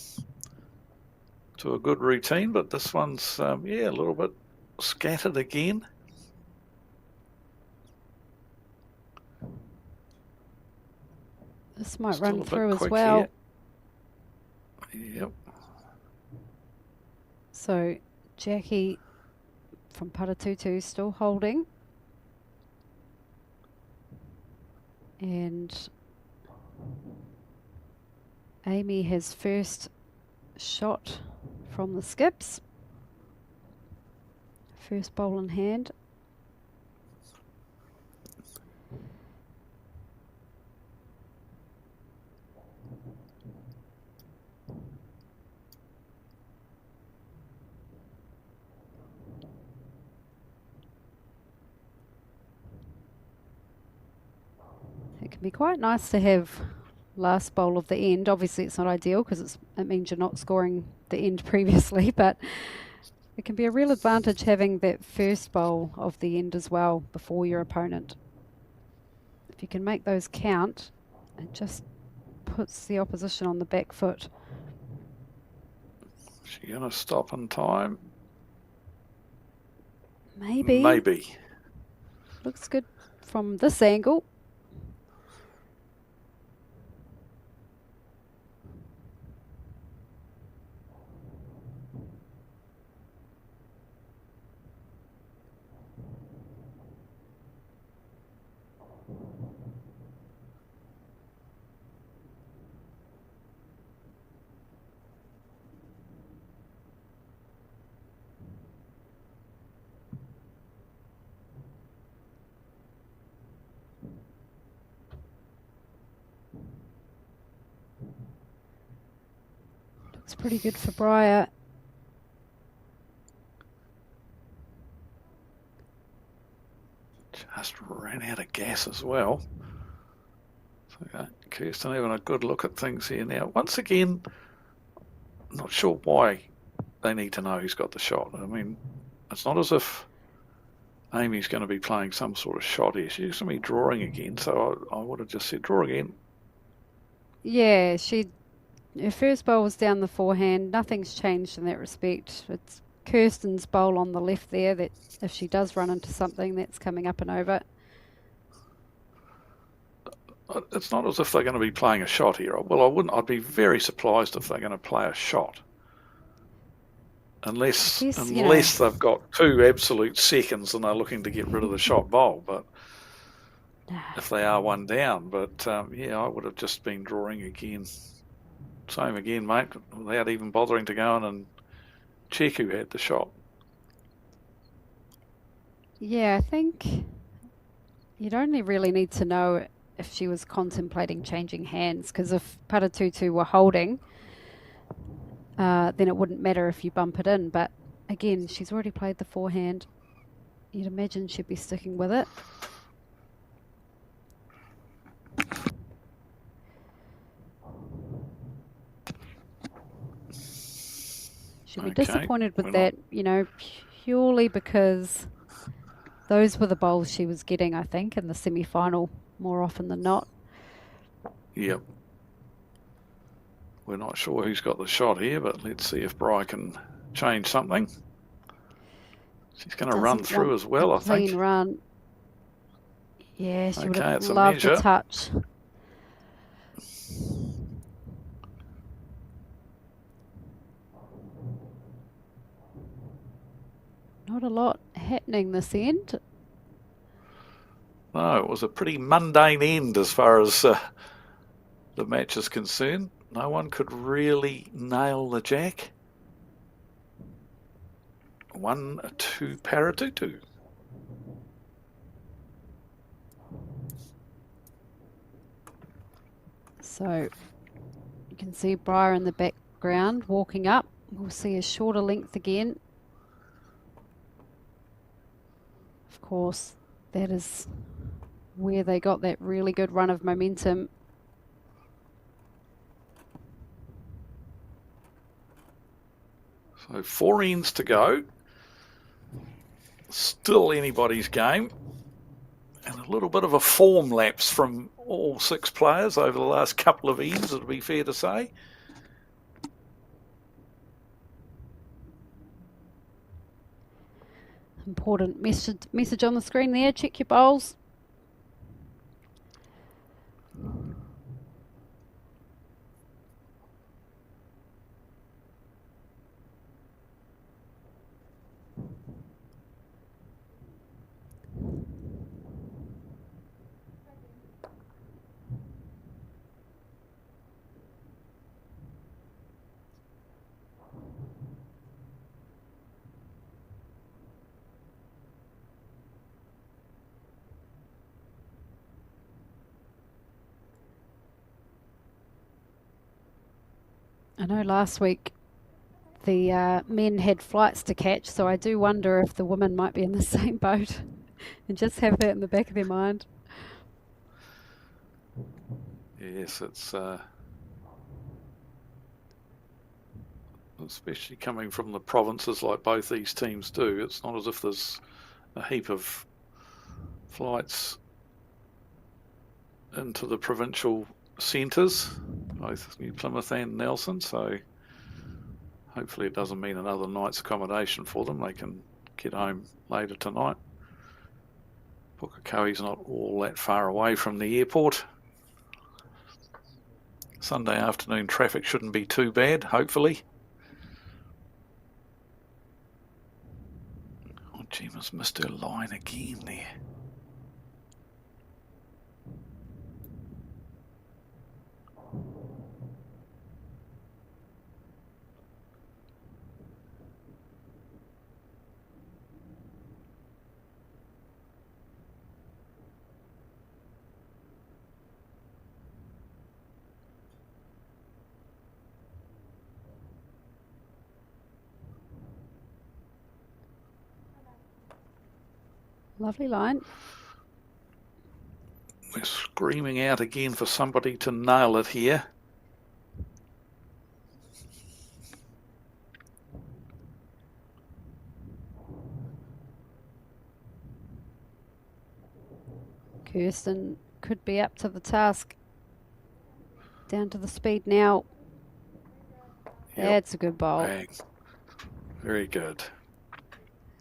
to a good routine, but this one's, yeah, a little bit scattered again. This might Still run a bit through as quick well. here. Yep. So Jackie from Paratutu still holding. And Amy has first shot from the skips. First bowl in hand. It can be quite nice to have last bowl of the end. Obviously it's not ideal because it means you're not scoring the end previously, but it can be a real advantage having that first bowl of the end as well before your opponent. If you can make those count, it just puts the opposition on the back foot. She gonna stop in time? Maybe. Maybe. Looks good from this angle. Looks pretty good for Briar. Just ran out of gas as well. So Kirsten having a good look at things here now. Once again, not sure why they need to know who's got the shot. I mean, it's not as if Amy's going to be playing some sort of shot here. She's going to be drawing again, so I would have just said draw again. Yeah, her first bowl was down the forehand. Nothing's changed in that respect. It's Kirsten's bowl on the left there that if she does run into something, that's coming up and over. It's not as if they're going to be playing a shot here. Well, I'd be very surprised if they're going to play a shot. Unless they've got two absolute seconds and they're looking to get rid of the shot bowl. But if they are one down. But yeah, I would have just been drawing again. Same again, mate, without even bothering to go in and check who had the shot. Yeah, I think you'd only really need to know if she was contemplating changing hands, because if Paratutu were holding, then it wouldn't matter if you bump it in. But again, she's already played the forehand. You'd imagine she'd be sticking with it. She'll be disappointed with that, purely because those were the bowls she was getting, I think, in the semi-final more often than not. Yep. We're not sure who's got the shot here, but let's see if Bri can change something. She's going to run Doesn't through want as well, a I think. clean run. Yeah, she would Okay, have it's a loved a measure. touch. Not a lot happening this end. No, it was a pretty mundane end as far as the match is concerned. No one could really nail the jack. 1-2 Paratutu. So you can see Briar in the background walking up. We'll see a shorter length again. Of course, that is where they got that really good run of momentum. So 4 ends to go. Still anybody's game. And a little bit of a form lapse from all 6 players over the last couple of ends, it would be fair to say. Important message on the screen there. Check your bowls. I know last week the men had flights to catch, so I do wonder if the women might be in the same boat and just have that in the back of their mind. Yes, it's especially coming from the provinces like both these teams do. It's not as if there's a heap of flights into the provincial centres, both New Plymouth and Nelson, so hopefully it doesn't mean another night's accommodation for them. They can get home later tonight. Pukekohe's not all that far away from the airport. Sunday afternoon traffic shouldn't be too bad, hopefully. Oh, Gemma's missed her line again there. Lovely line. We're screaming out again for somebody to nail it here. Kirsten could be up to the task. Down to the speed now. Yep. That's a good bowl. Bang. Very good.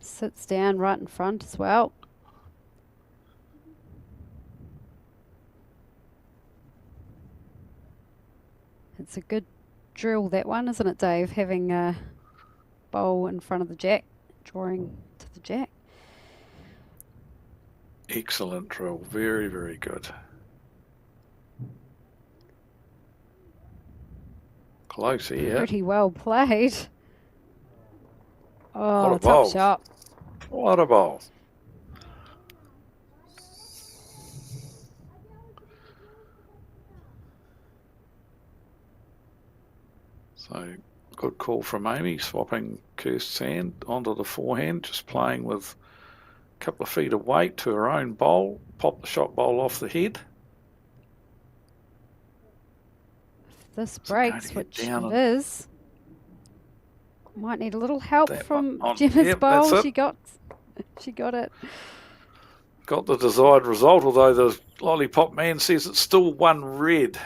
Sits down right in front as well. It's a good drill, that one, isn't it, Dave? Having a bowl in front of the jack, drawing to the jack. Excellent drill. Very, very good. Close here. Pretty well played. What Oh, a tough bowl. shot. What a bowl. So, good call from Amy, swapping Kirst's hand onto the forehand, just playing with a couple of feet of weight to her own bowl, pop the shot bowl off the head. If this So going breaks, to get which down it and- is, might need a little help That from one on. Gemma's Yep, that's bowl. it. She got it. Got the desired result, although the lollipop man says it's still one red.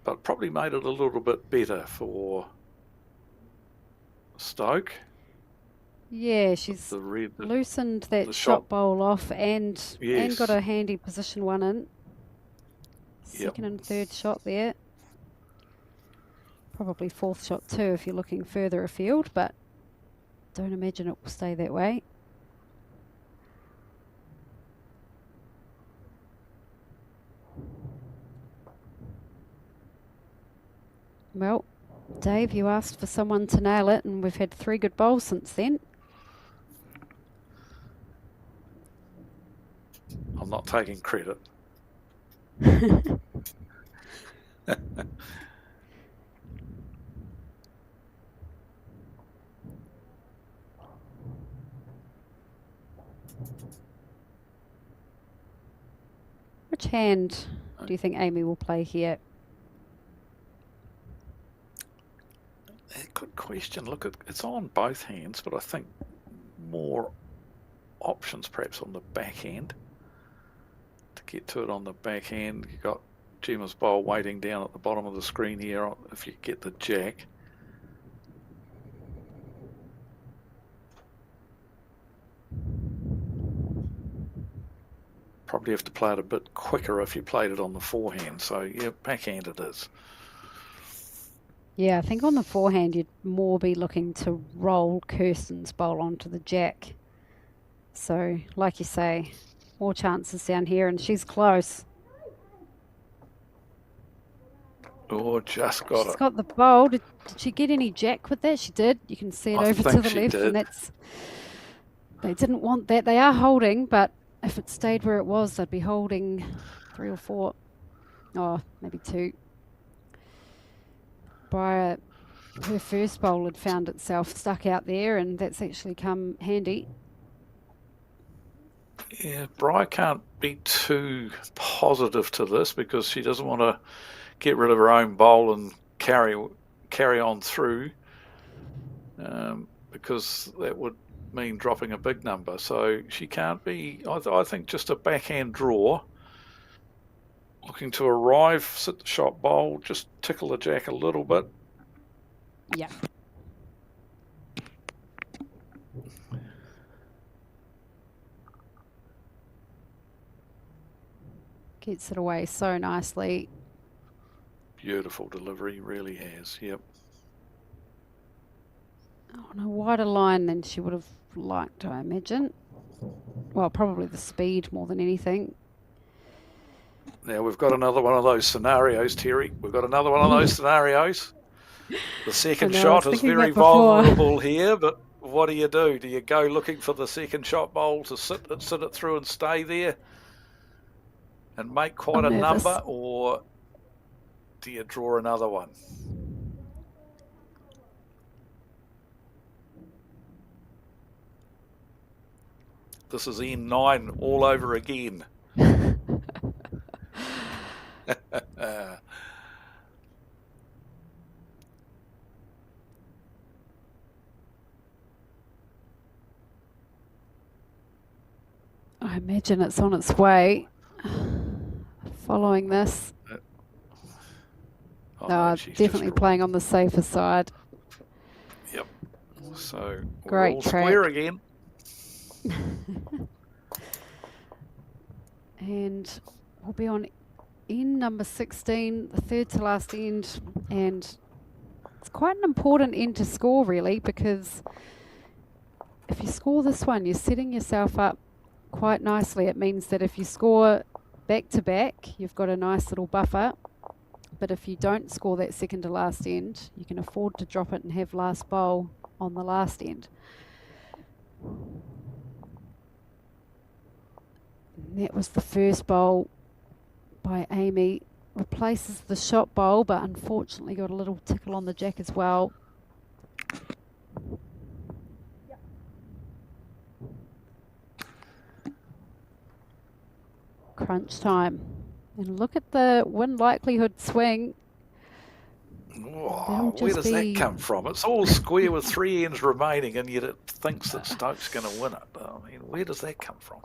but probably made it a little bit better for Stoke. Yeah, she's The red, loosened that the shot shot. bowl off and Yes. got a handy position one in. Yep. Second and third shot there. Probably fourth shot too if you're looking further afield, but don't imagine it will stay that way. Well, Dave, you asked for someone to nail it, and we've had 3 good bowls since then. I'm not taking credit. Which hand do you think Amy will play here? Good question. Look, it's on both hands, but I think more options perhaps on the backhand. To get to it on the backhand, you've got Gemma's bowl waiting down at the bottom of the screen here if you get the jack. Probably have to play it a bit quicker if you played it on the forehand. So, yeah, backhand it is. Yeah, I think on the forehand you'd more be looking to roll Kirsten's bowl onto the jack. So, like you say, more chances down here, and she's close. Oh, just got She's it. got the bowl. Did she get any jack with that? She did. You can see it I over to think the she left, did. and that's. They didn't want that. They are holding, but if it stayed where it was, they'd be holding 3 or 4. Oh, maybe 2. Her first bowl had found itself stuck out there, and that's actually come handy. Yeah, Bri can't be too positive to this because she doesn't want to get rid of her own bowl and carry on through, because that would mean dropping a big number. So she can't be. I think just a backhand draw. Looking to arrive, sit the shot bowl, just tickle the jack a little bit. Yeah. Gets it away so nicely. Beautiful delivery, really has. Yep. On a wider line than she would have liked, I imagine. Well, probably the speed more than anything. Now we've got another one of those scenarios, Terry. We've got another one of those scenarios. The second I know, I shot was is thinking very that before. vulnerable here, but what do? Do you go looking for the second shot bowl to sit it through and stay there and make quite I'm a nervous. number, or do you draw another one? This is N9 all over again. I imagine it's on its way. Following this. Oh, No, she's definitely just- playing on the safer side. Yep. So we're Great all track. square again. And we'll be on end number 16, the third to last end, and it's quite an important end to score really, because if you score this one, you're setting yourself up quite nicely. It means that if you score back to back, you've got a nice little buffer, but if you don't score that second to last end, you can afford to drop it and have last bowl on the last end. And that was the first bowl by Amy. Replaces the shot bowl, but unfortunately got a little tickle on the jack as well. Crunch time. And look at the win likelihood swing. Oh, That'll where just does be- that come from? It's all square with 3 ends remaining, and yet it thinks that Stoke's going to win it. I mean, where does that come from?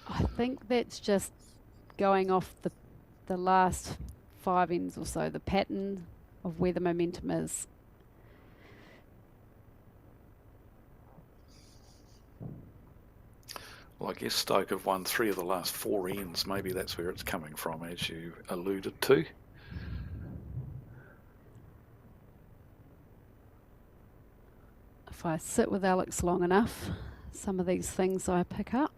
I think that's just going off the last 5 ends or so, the pattern of where the momentum is. Well, I guess Stoke have won 3 of the last 4 ends. Maybe that's where it's coming from, as you alluded to. If I sit with Alex long enough, some of these things I pick up.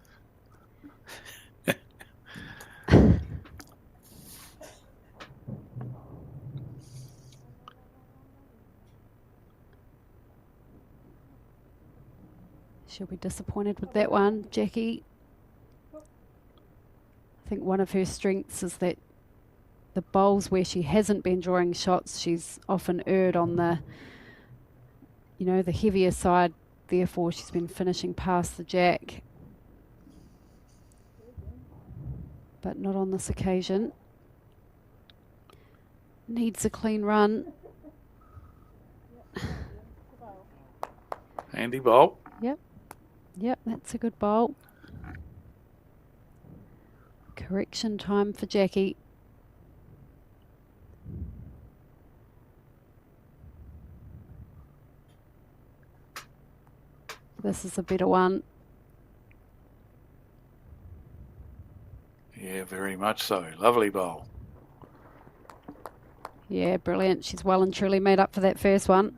She'll be disappointed with that one, Jackie. I think one of her strengths is that the bowls where she hasn't been drawing shots, she's often erred on the, you know, the heavier side. Therefore, she's been finishing past the jack. But not on this occasion. Needs a clean run. Handy bowl. Yep, that's a good bowl. Correction time for Jackie. This is a better one. Yeah, very much so. Lovely bowl. Yeah, brilliant. She's well and truly made up for that first one.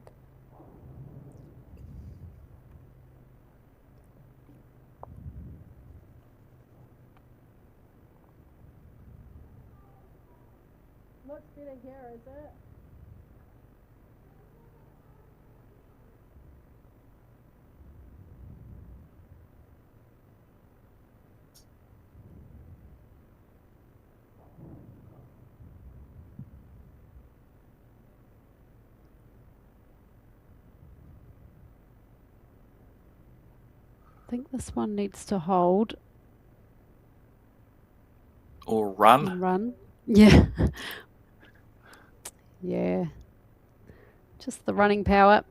Looks better here, is it? I think this one needs to hold Or run. and run. Yeah. Yeah. Just the running power.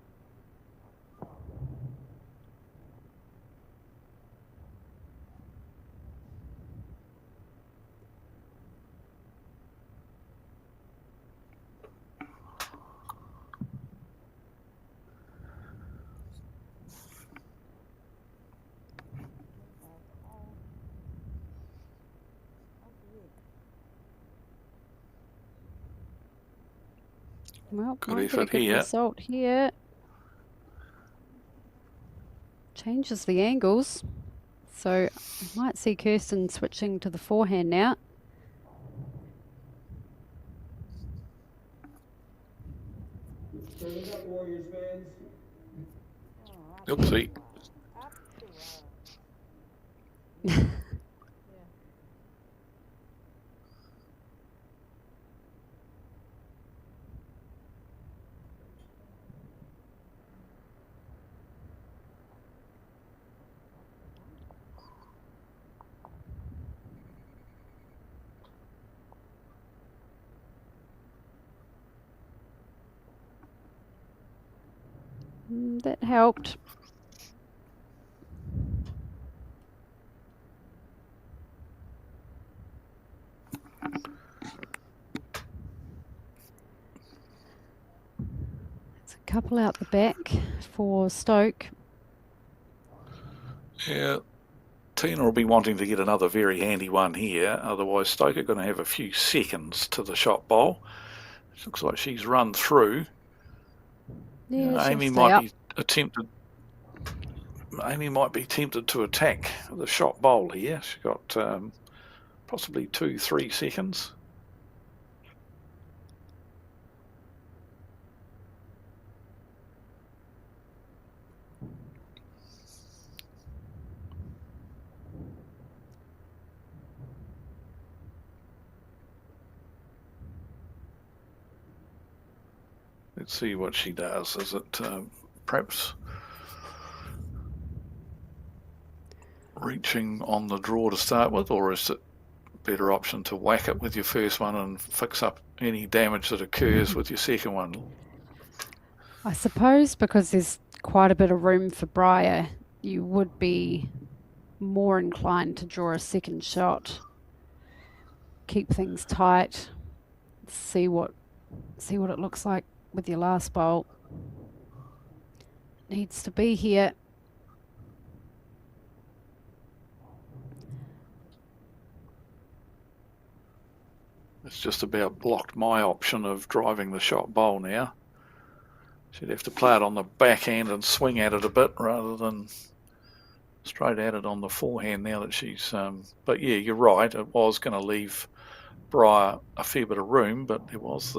Well, Good might get a effort good here. result here. Changes the angles. So I might see Kirsten switching to the forehand now. Turn up, Warriors fans. Oopsie. That helped. It's a couple out the back for Stoke. Yeah, Tina will be wanting to get another very handy one here. Otherwise, Stoke are going to have a few seconds to the shot bowl. It looks like she's run through. Yeah, she'll Amy stay might up. be tempted. Amy might be tempted to attack the shot bowl here. She's got possibly 2-3 seconds. Let's see what she does. Is it perhaps reaching on the draw to start with, or is it a better option to whack it with your first one and fix up any damage that occurs with your second one? I suppose because there's quite a bit of room for Briar, you would be more inclined to draw a second shot, keep things tight, let's see what it looks like with your last bowl. Needs to be here. It's just about blocked my option of driving the shot bowl now. She'd have to play it on the backhand and swing at it a bit rather than straight at it on the forehand now that she's... but yeah, you're right. It was going to leave Briar a fair bit of room, but there was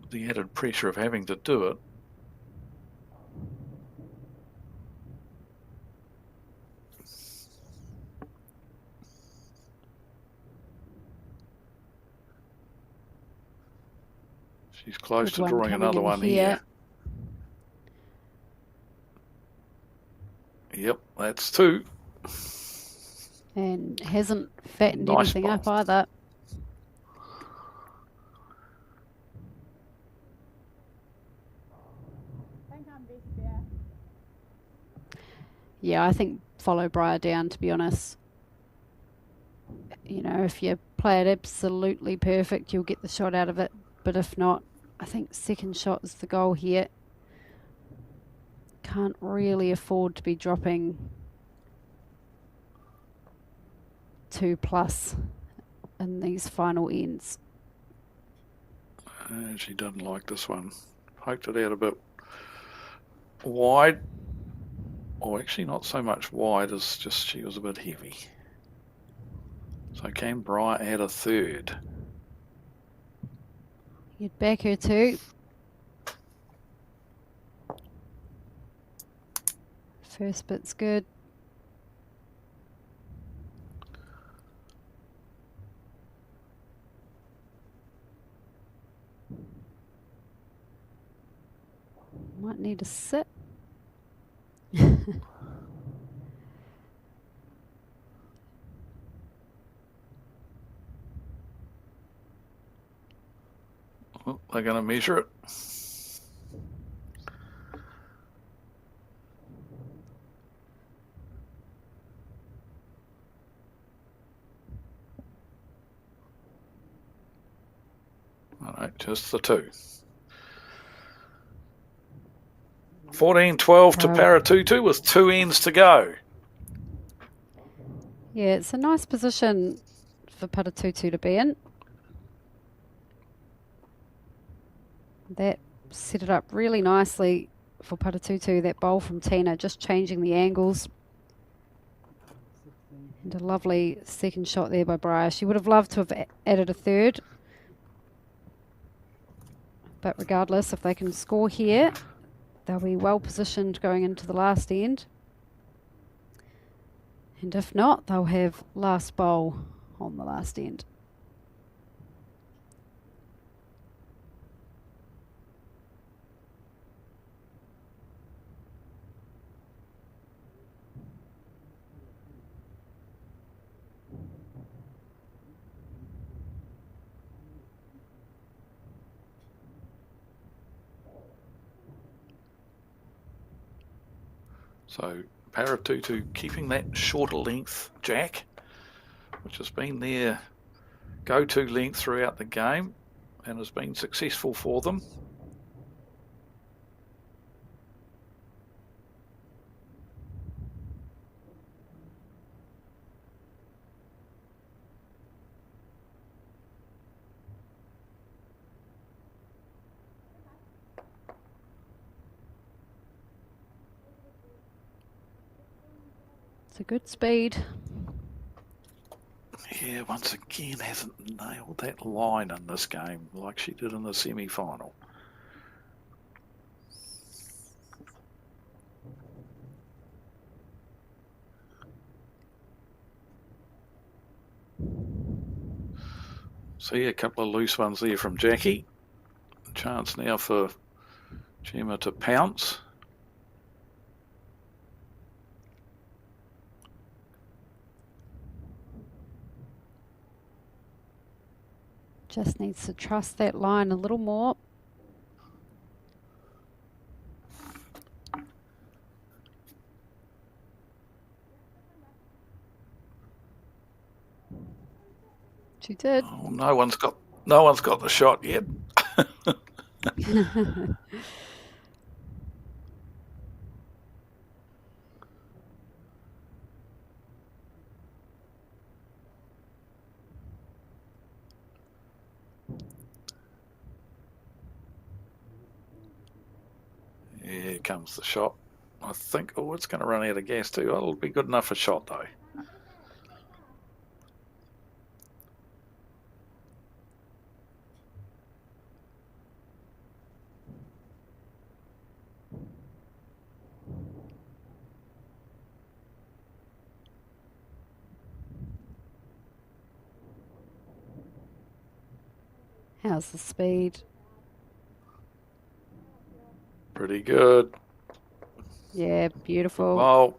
the added pressure of having to do it. She's close to drawing another one here. Yep, that's two. And hasn't fattened Nice anything bowl. up either. I think I'm best there. Yeah, I think follow Briar down, to be honest. You know, if you play it absolutely perfect, you'll get the shot out of it. But if not, I think second shot is the goal here. Can't really afford to be dropping 2+ in these final ends. She doesn't like this one. Poked it out a bit wide. Or actually not so much wide as just she was a bit heavy. So can Briar add a third? You'd back her too. First bit's good. Might need a sit. Well, they're going to measure it. All right, just the two. 14-12 to Paratutu with 2 ends to go. Yeah, it's a nice position for Paratutu to be in. That set it up really nicely for Paratutu, that bowl from Tina, just changing the angles. And a lovely second shot there by Briar. She would have loved to have added a third. But regardless, if they can score here, they'll be well positioned going into the last end. And if not, they'll have last bowl on the last end. So Paratutu keeping that shorter length jack, which has been their go-to length throughout the game and has been successful for them. It's a good speed. Yeah, once again hasn't nailed that line in this game like she did in the semi-final. See a couple of loose ones there from Jackie. Chance now for Gemma to pounce. Just needs to trust that line a little more. She did. Oh, no one's got No one's got the shot yet. Here comes the shot. I think, oh, it's going to run out of gas too. It'll be good enough for shot though. How's the speed? Pretty good. Yeah, beautiful. Well,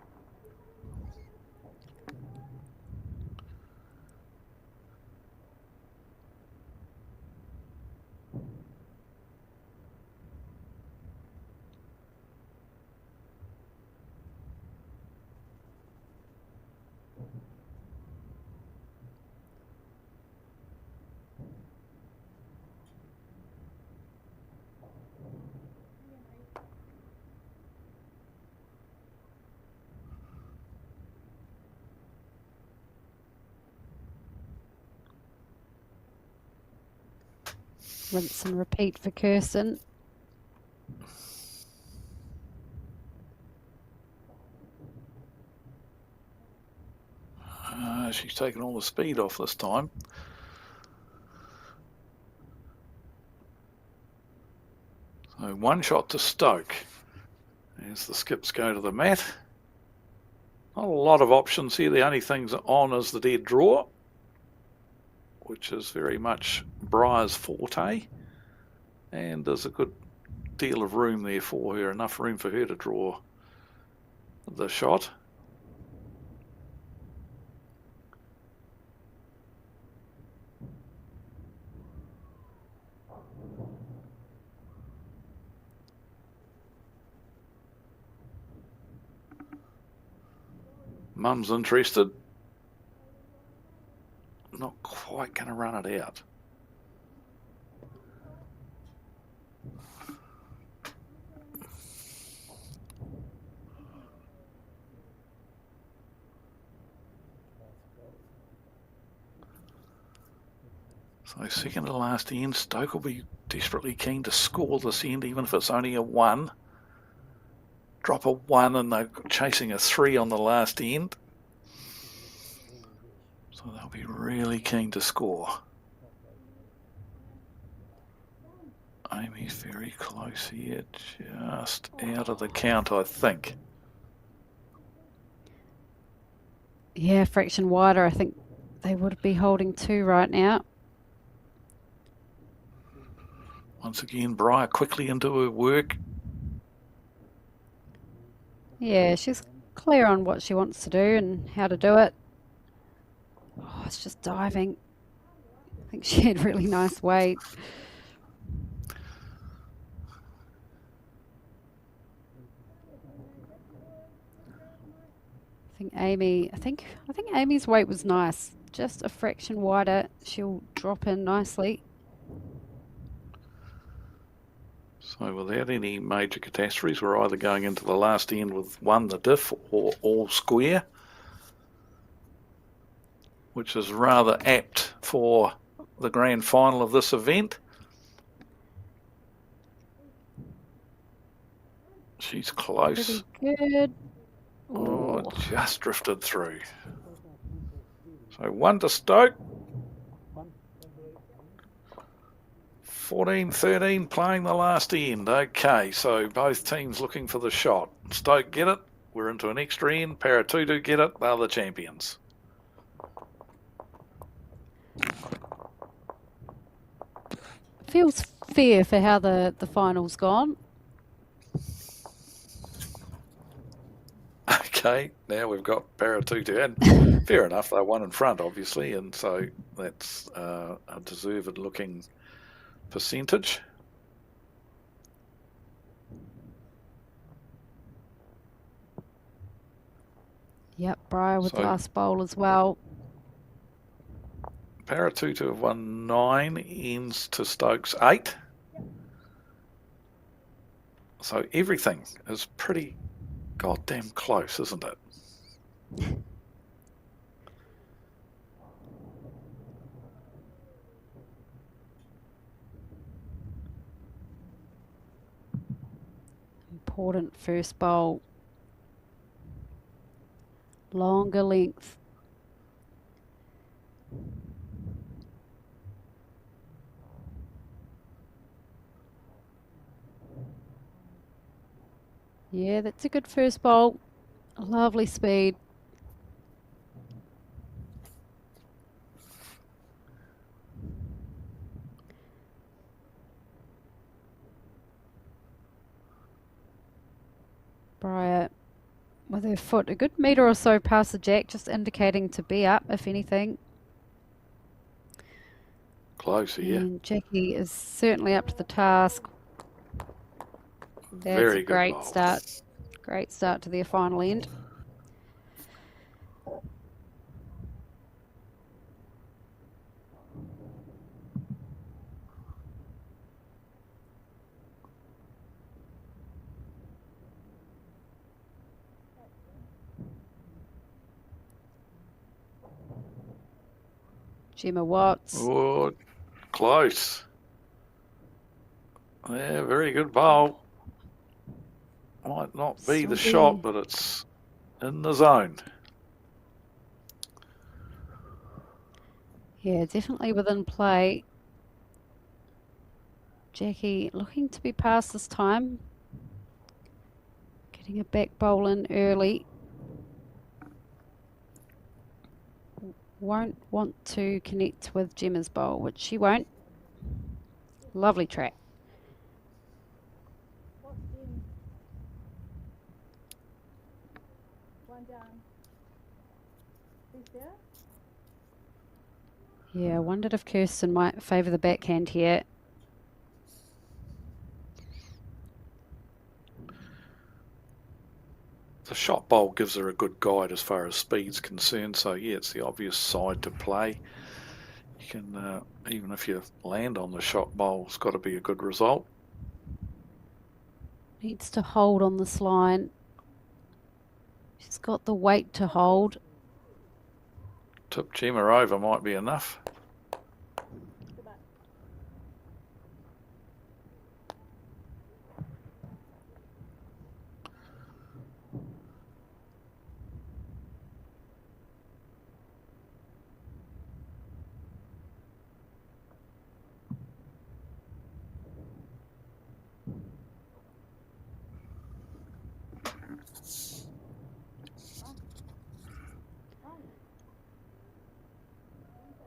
Rinse and repeat for Kirsten. she's taken all the speed off this time. So one shot to Stoke. As the skips go to the mat. Not a lot of options here. The only things on is the dead draw, which is very much Briar's forte. And there's a good deal of room there for her, enough room for her to draw the shot. Mum's interested. Not quite going to run it out. So second to last end, Stoke will be desperately keen to score this end, even if it's only a 1. Drop a 1 and they're chasing a 3 on the last end. So they'll be really keen to score. Amy's very close here, just out of the count, I think. Yeah, fraction wider. I think they would be holding 2 right now. Once again, Briar quickly into her work. Yeah, she's clear on what she wants to do and how to do it. Oh, it's just diving. I think she had really nice weight. I think Amy's weight was nice. Just a fraction wider, she'll drop in nicely. So without any major catastrophes, we're either going into the last end with 1 the diff or all square, which is rather apt for the grand final of this event. She's close. Pretty good. Oh, just drifted through. So 1 to Stoke. 14-13 playing the last end. Okay, so both teams looking for the shot. Stoke get it. We're into an extra end. Paratutu get it. They're the champions. Feels fair for how the final's gone. Okay, now we've got Paratutu, and fair enough, they're 1 in front, obviously, and so that's a deserved looking percentage. Yep, Briar with So- last bowl as well. Paratutu have won 9, ends to Stokes 8. So everything is pretty goddamn close, isn't it? Important first bowl. Longer length. Yeah, that's a good first bowl. Lovely speed. Briar with her foot a good metre or so past the jack, just indicating to be up, if anything. Close, yeah. And Jackie is certainly up to the task. That's Very a good great bowl. start. Great start to their final end. Gemma Watts. Oh, close. Yeah, very good bowl. Might not be the shot, but it's in the zone. Yeah, definitely within play. Jackie looking to be past this time. Getting a back bowl in early. Won't want to connect with Gemma's bowl, which she won't. Lovely track. What's in? One down. Who's there? Yeah, I wondered if Kirsten might favour the backhand here. The shot bowl gives her a good guide as far as speed's concerned, so yeah, it's the obvious side to play. You can, even if you land on the shot bowl, it's got to be a good result. Needs to hold on this line. She's got the weight to hold. Tip Gemma over might be enough.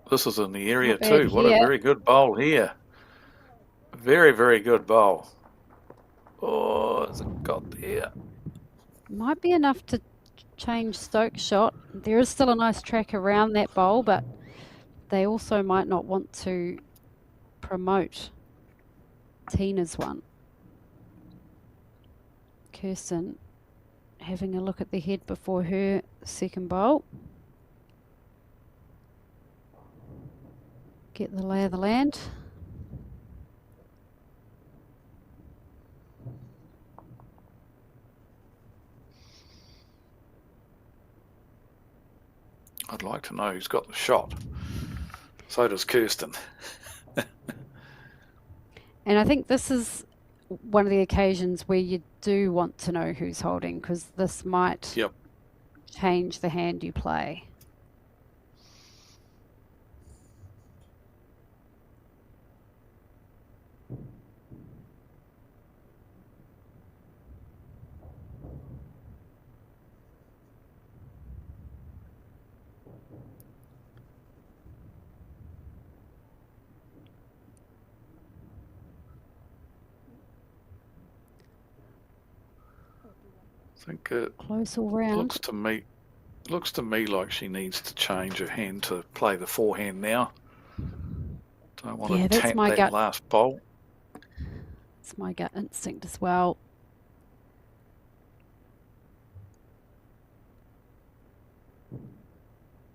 This is in the area too. What a very good bowl here. Very, very good bowl. Oh, has it got there? Might be enough to change Stokes' shot. There is still a nice track around that bowl, but they also might not want to promote Tina's one. Kirsten having a look at the head before her second bowl. Get the lay of the land. I'd like to know who's got the shot. So does Kirsten. And I think this is one of the occasions where you do want to know who's holding, because this might change the hand you play. I think it Close all round. looks to me like she needs to change her hand to play the forehand now. Don't want to tap that last bowl. It's my gut instinct as well.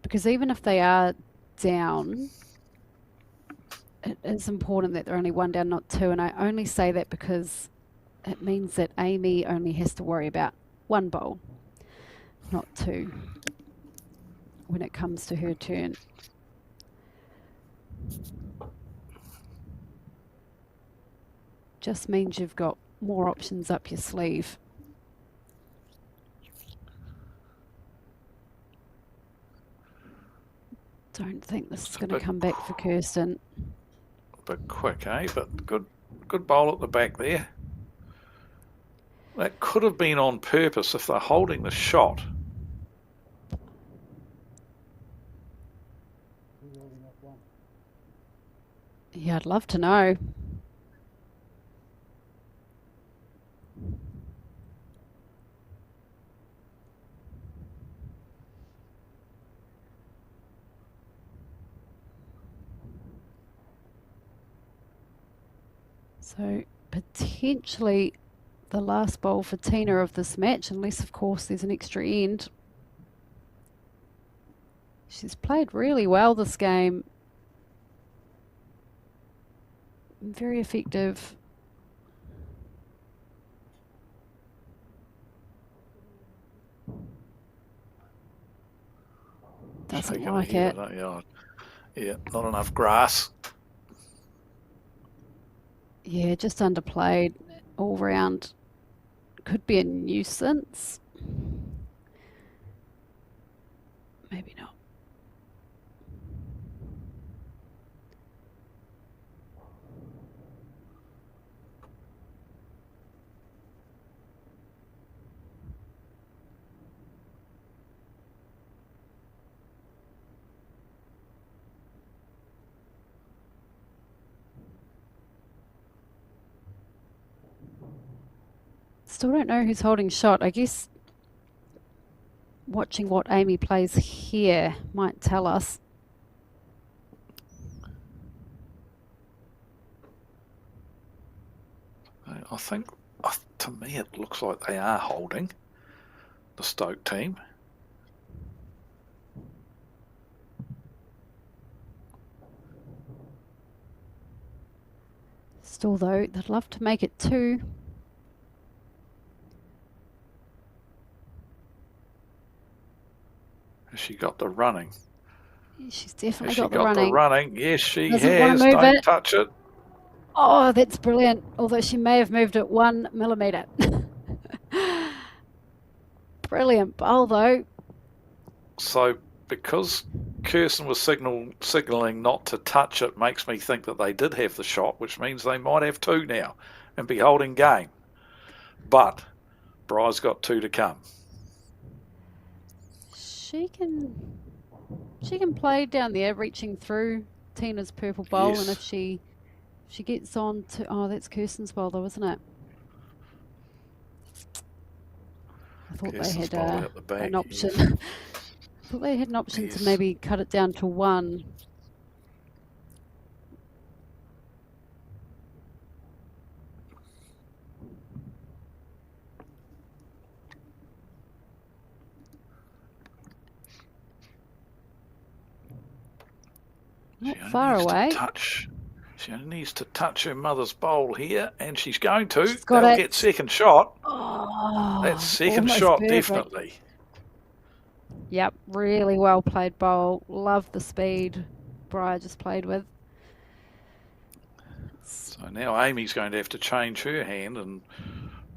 Because even if they are down, it is important that they're only one down, not two, and I only say that because it means that Amy only has to worry about one bowl, not two, when it comes to her turn. Just means you've got more options up your sleeve. Don't think this is going to come back for Kirsten. A bit quick, eh? But good bowl at the back there. That could have been on purpose if they're holding the shot. Yeah, I'd love to know. So potentially the last bowl for Tina of this match, unless of course there's an extra end. She's played really well this game. Very effective. Doesn't like it. Yeah, not enough grass. Yeah, just underplayed all round. Could be a nuisance. Maybe not. Still don't know who's holding shot. I guess watching what Amy plays here might tell us. I think, to me, it looks like they are holding, the Stoke team. Still, though, they'd love to make it two. Has she got the running? She's definitely Has she got the got running. the running? Yes, she Doesn't wanna has. move Don't it. touch it. Oh, that's brilliant. Although she may have moved it 1 millimetre. Brilliant bowl, though. So, because Kirsten was signalling not to touch it, makes me think that they did have the shot, which means they might have two now and be holding game. But Bry's got two to come. She can play down there, reaching through Tina's purple bowl, Yes. and if she gets on to, oh, that's Kirsten's bowl though, isn't it? I thought Kirsten's they bowl had out the back, an option. yes. I thought they had an option Yes. to maybe cut it down to one. Not far away. She only needs to touch her mother's bowl here, and she's going to. She's got They'll it. get second shot. Oh, That's second almost shot, perfect. definitely. Yep, really well played bowl. Love the speed Bri just played with. So now Amy's going to have to change her hand and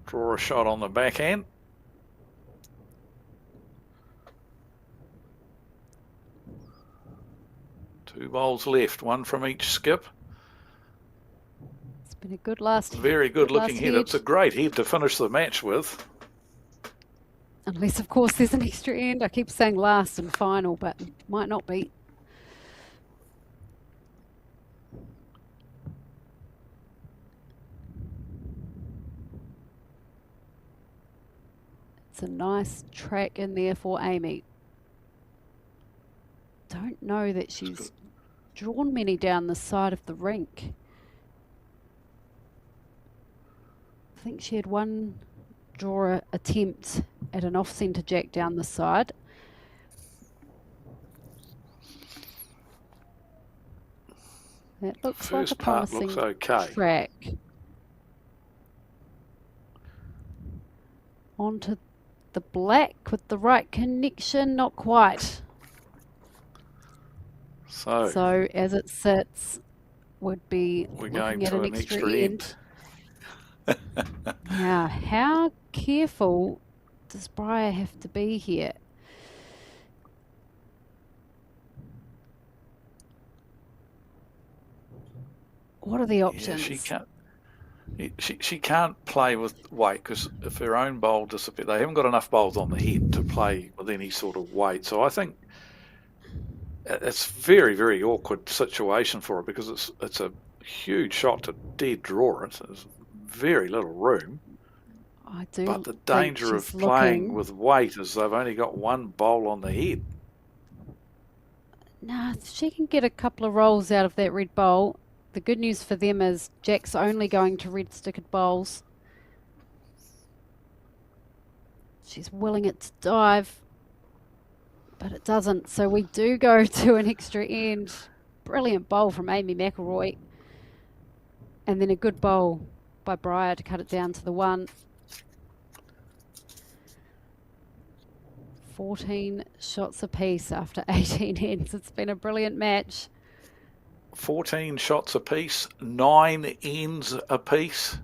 draw a shot on the backhand. Two bowls left, one from each skip. It's been a good last. Very good looking last head. It's a great head to finish the match with. Unless, of course, there's an extra end. I keep saying last and final, but might not be. It's a nice track in there for Amy. Don't know that she's drawn many down the side of the rink. I think she had one draw attempt at an off-centre jack down the side. That looks First like a part promising looks okay. track. Onto the black with the right connection, not quite. So as it sits, would be we're looking going at to an an extra end. Now, how careful does Briar have to be here? What are the options? She can't play with weight, because if her own bowl disappears, they haven't got enough bowls on the head to play with any sort of weight. So I think it's very, very awkward situation for her, because it's a huge shot to dead draw it. There's very little room. I do. But the think danger she's of playing looking. with weight is they've only got one bowl on the head. Nah, she can get a couple of rolls out of that red bowl. The good news for them is Jack's only going to red stickered bowls. She's willing it to dive, but it doesn't. So we do go to an extra end. Brilliant bowl from Amy McElroy. And then a good bowl by Briar to cut it down to the 1. 14 shots apiece after 18 ends. It's been a brilliant match. 14 shots apiece, 9 ends apiece.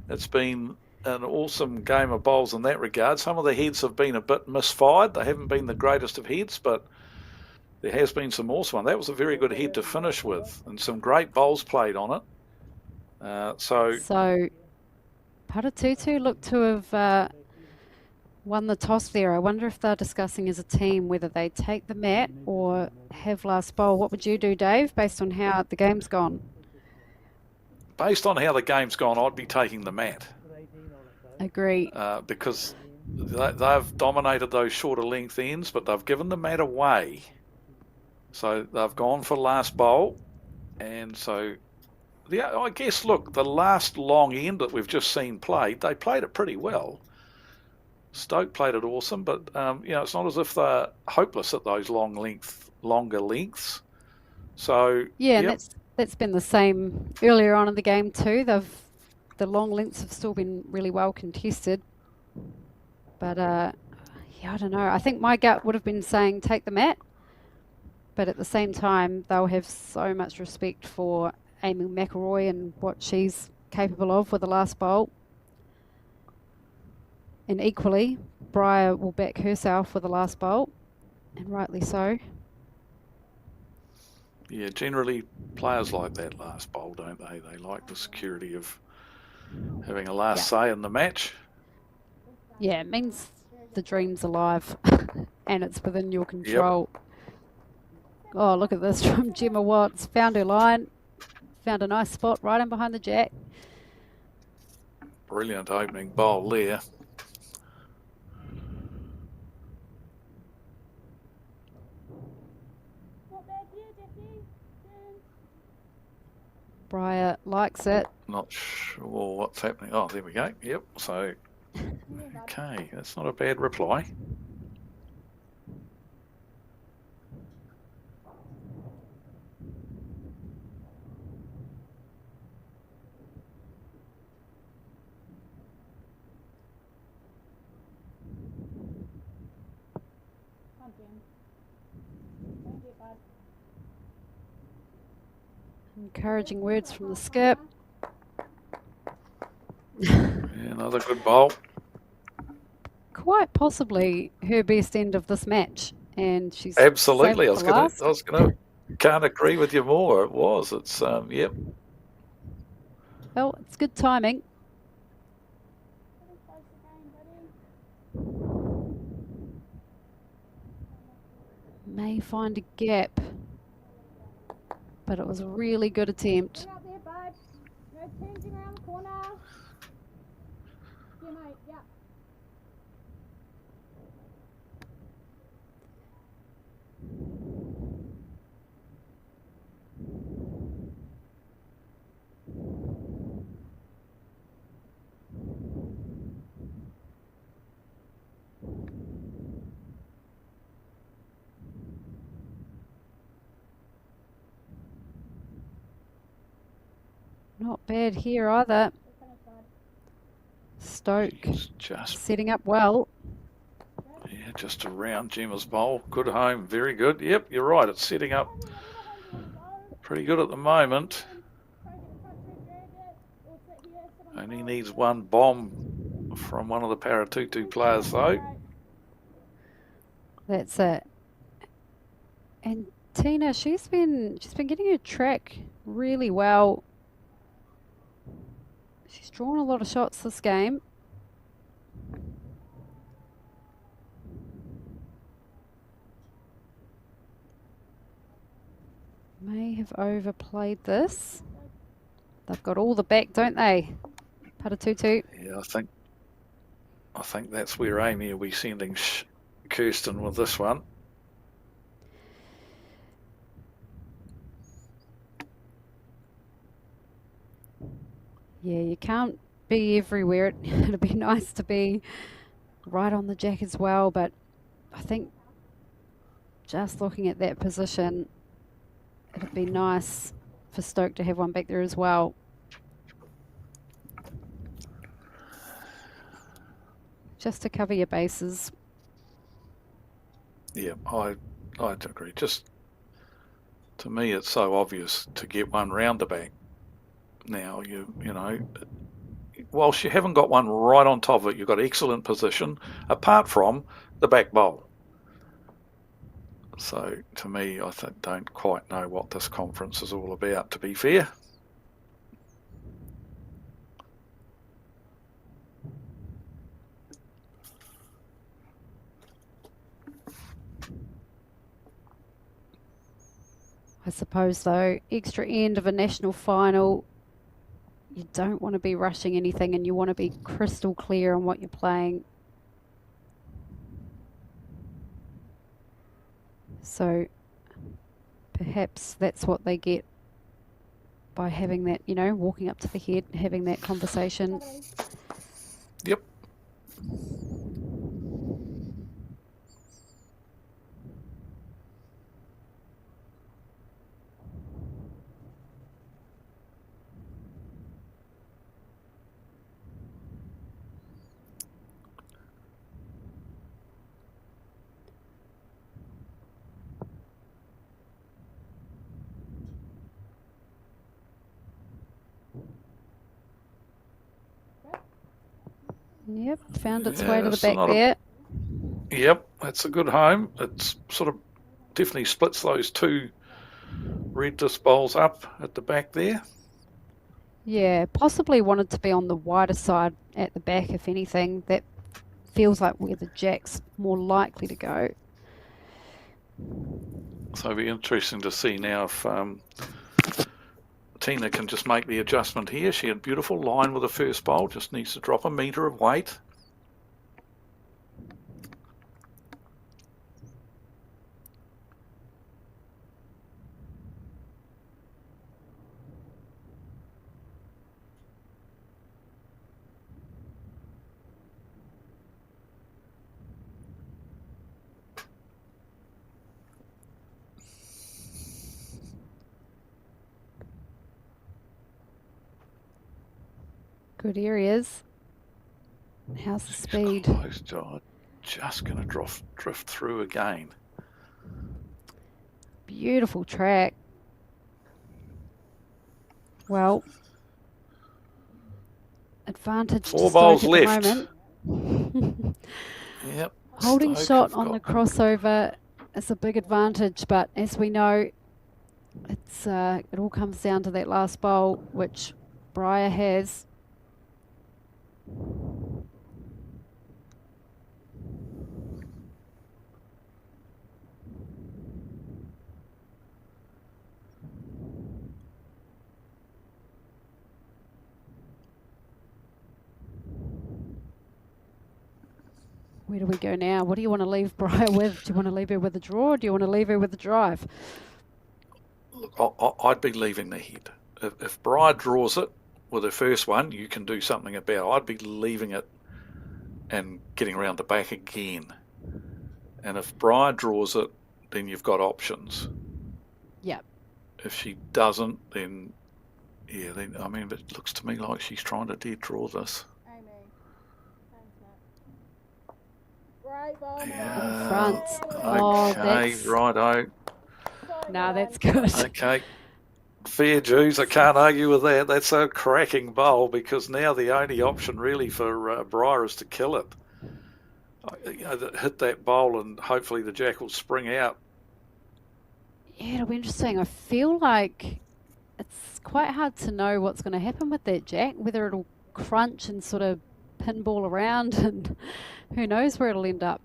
It's been an awesome game of bowls in that regard. Some of the heads have been a bit misfired. They haven't been the greatest of heads, but there has been some awesome one. That was a very good head to finish with, and some great bowls played on it. So Paratutu looked to have won the toss there. I wonder if they're discussing as a team whether they take the mat or have last bowl. What would you do, Dave, based on how the game's gone? based on how the game's gone, I'd be taking the mat. Agree. Because they've dominated those shorter length ends, but they've given the mat away. So they've gone for last bowl. And so, yeah, I guess, look, the last long end that we've just seen played, they played it pretty well. Stoke played it awesome, but it's not as if they're hopeless at those longer lengths. So yeah, and that's been the same earlier on in the game too. The long lengths have still been really well contested, but I don't know. I think my gut would have been saying take the mat, but at the same time they'll have so much respect for Amy McElroy and what she's capable of with the last bowl. And equally, Briar will back herself with the last bowl, and rightly so. Yeah, generally players like that last bowl, don't they? They like the security of having a last say in the match. Yeah, it means the dream's alive and it's within your control. Yep. Oh, look at this from Gemma Watts. Found her line, found a nice spot right in behind the jack. Brilliant opening bowl there. Briar likes it. Not sure what's happening. Oh, there we go. Yep. So, okay, that's not a bad reply. Encouraging words from the skip. Yeah, another good bowl. Quite possibly her best end of this match, and she's absolutely. Can't agree with you more. It was. It's yep. Well, it's good timing. May find a gap. But it was a really good attempt. Out there, bud. No changing around the corner. Yeah, mate, yeah. Not bad here either. Stoke It's just, setting up well. yeah, just around Gemma's bowl. Good home, very good. Yep, you're right. It's setting up pretty good at the moment. Only needs one bomb from one of the Paratutu players, though. That's it. And Tina, she's been getting her track really well. She's drawn a lot of shots this game. May have overplayed this. They've got all the back, don't they? Paratutu. Yeah, I think that's where Amy will be sending Kirsten with this one. Yeah, you can't be everywhere. It'd be nice to be right on the jack as well, but I think just looking at that position, it'd be nice for Stoke to have one back there as well. Just to cover your bases. Yeah, I agree. Just to me, it's so obvious to get one round the back. Now you know, whilst you haven't got one right on top of it, you've got excellent position apart from the back bowl. So to me, I don't quite know what this conference is all about, to be fair. I suppose, though, extra end of a national final, you don't want to be rushing anything and you want to be crystal clear on what you're playing. So perhaps that's what they get by having that, you know, walking up to the head, having that conversation. Yep. Yep, found its Yeah, way to the it's back not a- there. Yep, that's a good home. It's sort of definitely splits those two red disc bowls up at the back there. Yeah, possibly wanted to be on the wider side at the back, if anything. That feels like where the jack's more likely to go. So it'll be interesting to see now if Tina can just make the adjustment here. She had a beautiful line with the first bowl, just needs to drop a metre of weight. Good areas. How's the speed? Close, just going to drift through again. Beautiful track. Well, advantage to 4 Stoke bowls at left. the moment. Yep. Holding Stoke shot have on the got- crossover is a big advantage, but as we know, it's it all comes down to that last bowl, which Briar has. Where do we go now? What do you want to leave Briar with? Do you want to leave her with a draw, or do you want to leave her with a drive? Look, I'd be leaving the head. If Briar draws it with her first one, you can do something about it. I'd be leaving it and getting around the back again. And if Briar draws it, then you've got options. Yep. If she doesn't, then Yeah, then, I mean, it looks to me like she's trying to dead draw this. Amy. Great ball, Yeah. Front. Oh, Okay, that's... righto. No, that's good. Okay. Fair dues, I can't argue with that. That's a cracking bowl, because now the only option really for Briar is to kill it. Hit that bowl and hopefully the jack will spring out. Yeah, it'll be interesting. I feel like it's quite hard to know what's going to happen with that jack, whether it'll crunch and sort of pinball around, and who knows where it'll end up.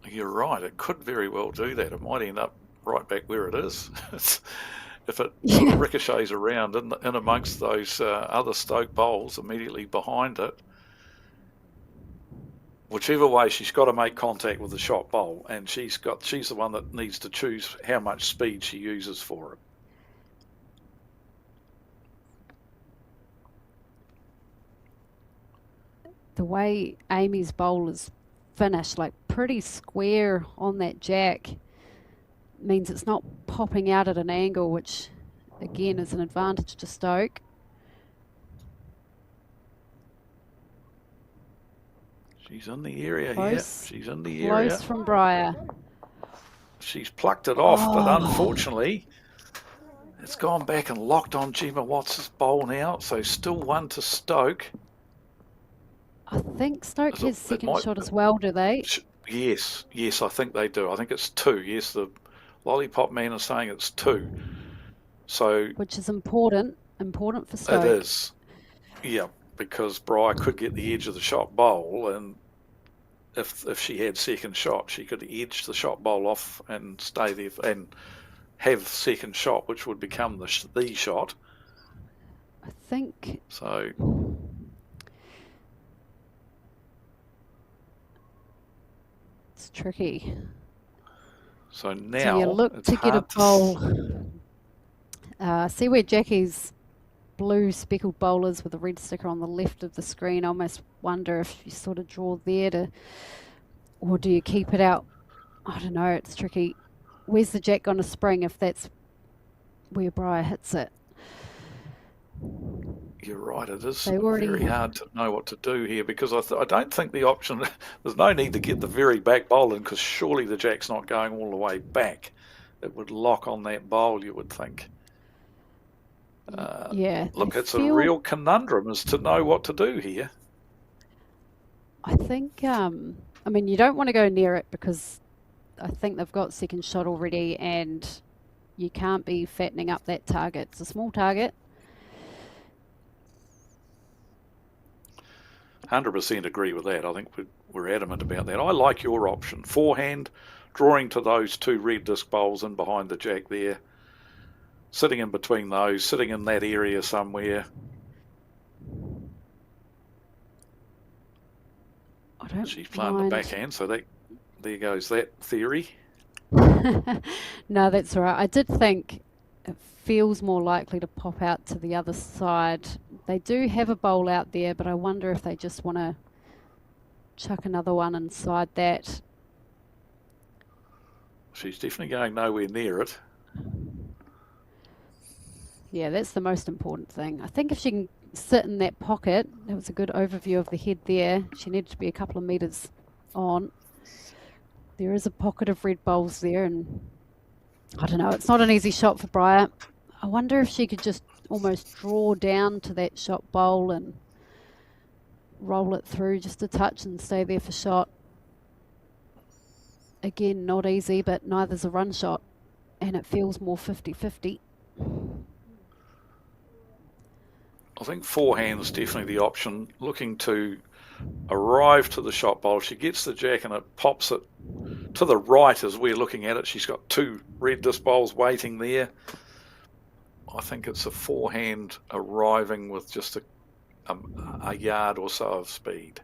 You're right, it could very well do that. It might end up right back where it is. If it sort of ricochets around in amongst those other Stoke bowls immediately behind it. Whichever way, she's got to make contact with the shot bowl, and she's the one that needs to choose how much speed she uses for it. The way Amy's bowl is finished, like pretty square on that jack, means it's not popping out at an angle, which again is an advantage to Stoke. She's in the area Close. here. She's in the area. Close from Briar. She's plucked it off, but unfortunately, it's gone back and locked on Gemma Watts' bowl now. So still one to Stoke. I think Stoke has It second might- shot as well, do they? Yes, I think they do. I think it's 2. Yes, the Lollipop Man is saying it's 2. So Which is important for Stoke. it is. Yeah, because Briar could get the edge of the shot bowl, and if she had second shot, she could edge the shot bowl off and stay there and have second shot, which would become the shot. I think So it's tricky. so now So you look it's to get a hard bowl. See where Jackie's blue speckled bowl is with the red sticker on the left of the screen. I almost wonder if you sort of draw there or do you keep it out? I don't know, it's tricky. Where's the jack going to spring if that's where Briar hits it? You're right, it is They already- very hard to know what to do here, because I don't think the option, there's no need to get the very back bowl in, because surely the jack's not going all the way back. It would lock on that bowl, you would think. Yeah. Look, I it's a feel- real conundrum as to know what to do here. I think, I mean, you don't want to go near it because I think they've got second shot already and you can't be fattening up that target. It's a small target. 100% agree with that. I think we're adamant about that. I like your option. Forehand, drawing to those 2 red disc bowls in behind the jack there. Sitting in between those, sitting in that area somewhere. I don't She's playing the mind. backhand, so there goes that theory. No, that's all right. I did think it feels more likely to pop out to the other side. They do have a bowl out there, but I wonder if they just want to chuck another one inside that. She's definitely going nowhere near it. Yeah, that's the most important thing. I think if she can sit in that pocket, that was a good overview of the head there. She needed to be a couple of metres on. There is a pocket of red bowls there, and I don't know, it's not an easy shot for Briar. I wonder if she could just almost draw down to that shot bowl and roll it through just a touch and stay there for shot. Again, not easy, but neither's a run shot, and it feels more 50-50. I think forehand's definitely the option. Looking to arrive to the shot bowl. She gets the jack and it pops it to the right as we're looking at it. She's got 2 red disc bowls waiting there. I think it's a forehand arriving with just a yard or so of speed.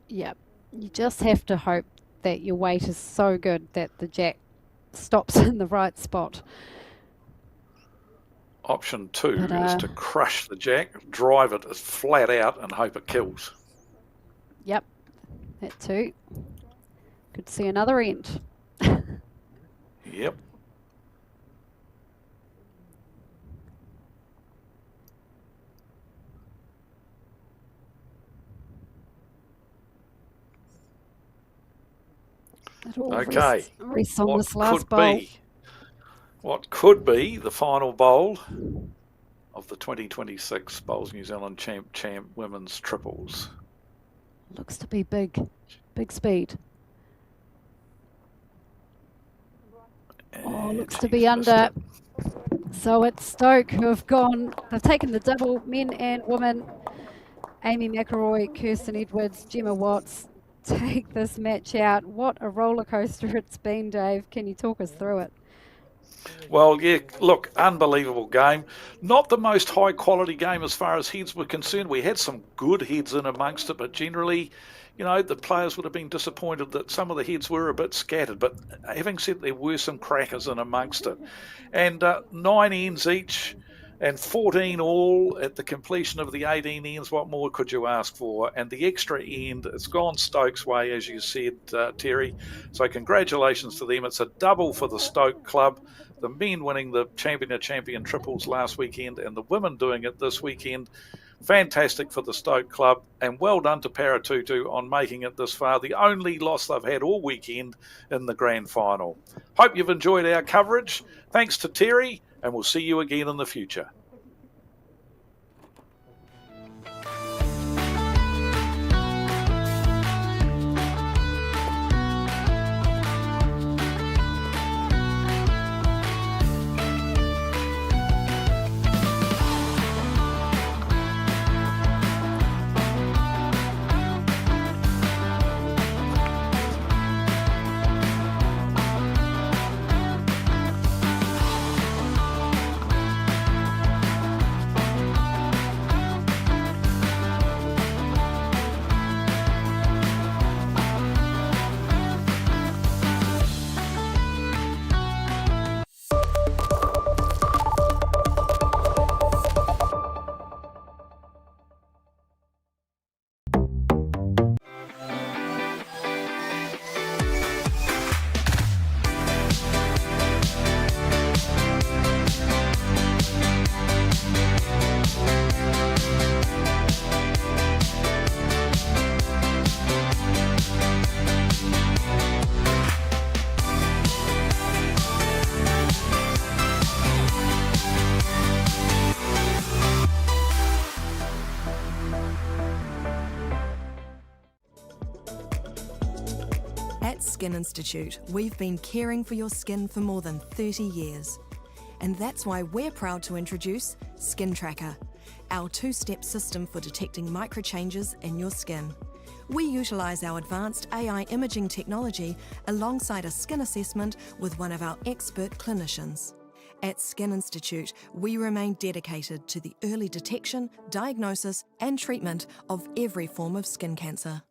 Yeah, you just have to hope that your weight is so good that the jack stops in the right spot. Option 2 But, is to crush the jack, drive it flat out and hope it kills. Yep, that too. Could see another end. Yep. It all Okay. rests on What this last could bowl. be? What could be the final bowl of the 2026 Bowls New Zealand Champ Women's Triples? Looks to be big speed. Oh, looks to be He's missed under. it. So it's Stoke who have gone. They've taken the double, men and women. Amy McElroy, Kirsten Edwards, Gemma Watts take this match out. What a roller coaster it's been, Dave. Can you talk us through it? Well, yeah, look, unbelievable game. Not the most high quality game as far as heads were concerned. We had some good heads in amongst it, but generally, you know, the players would have been disappointed that some of the heads were a bit scattered. But having said, there were some crackers in amongst it. And 9 ends each and 14 all at the completion of the 18 ends. What more could you ask for? And the extra end, it's gone Stoke's way, as you said, Terry. So congratulations to them. It's a double for the Stoke club. The men winning the champion triples last weekend and the women doing it this weekend. Fantastic for the Stoke club, and well done to Paratutu on making it this far. The only loss they've had all weekend in the grand final. Hope you've enjoyed our coverage. Thanks to Terry, and we'll see you again in the future. At Skin Institute, we've been caring for your skin for more than 30 years. And that's why we're proud to introduce Skin Tracker, our two-step system for detecting microchanges in your skin. We utilise our advanced AI imaging technology alongside a skin assessment with one of our expert clinicians. At Skin Institute, we remain dedicated to the early detection, diagnosis and treatment of every form of skin cancer.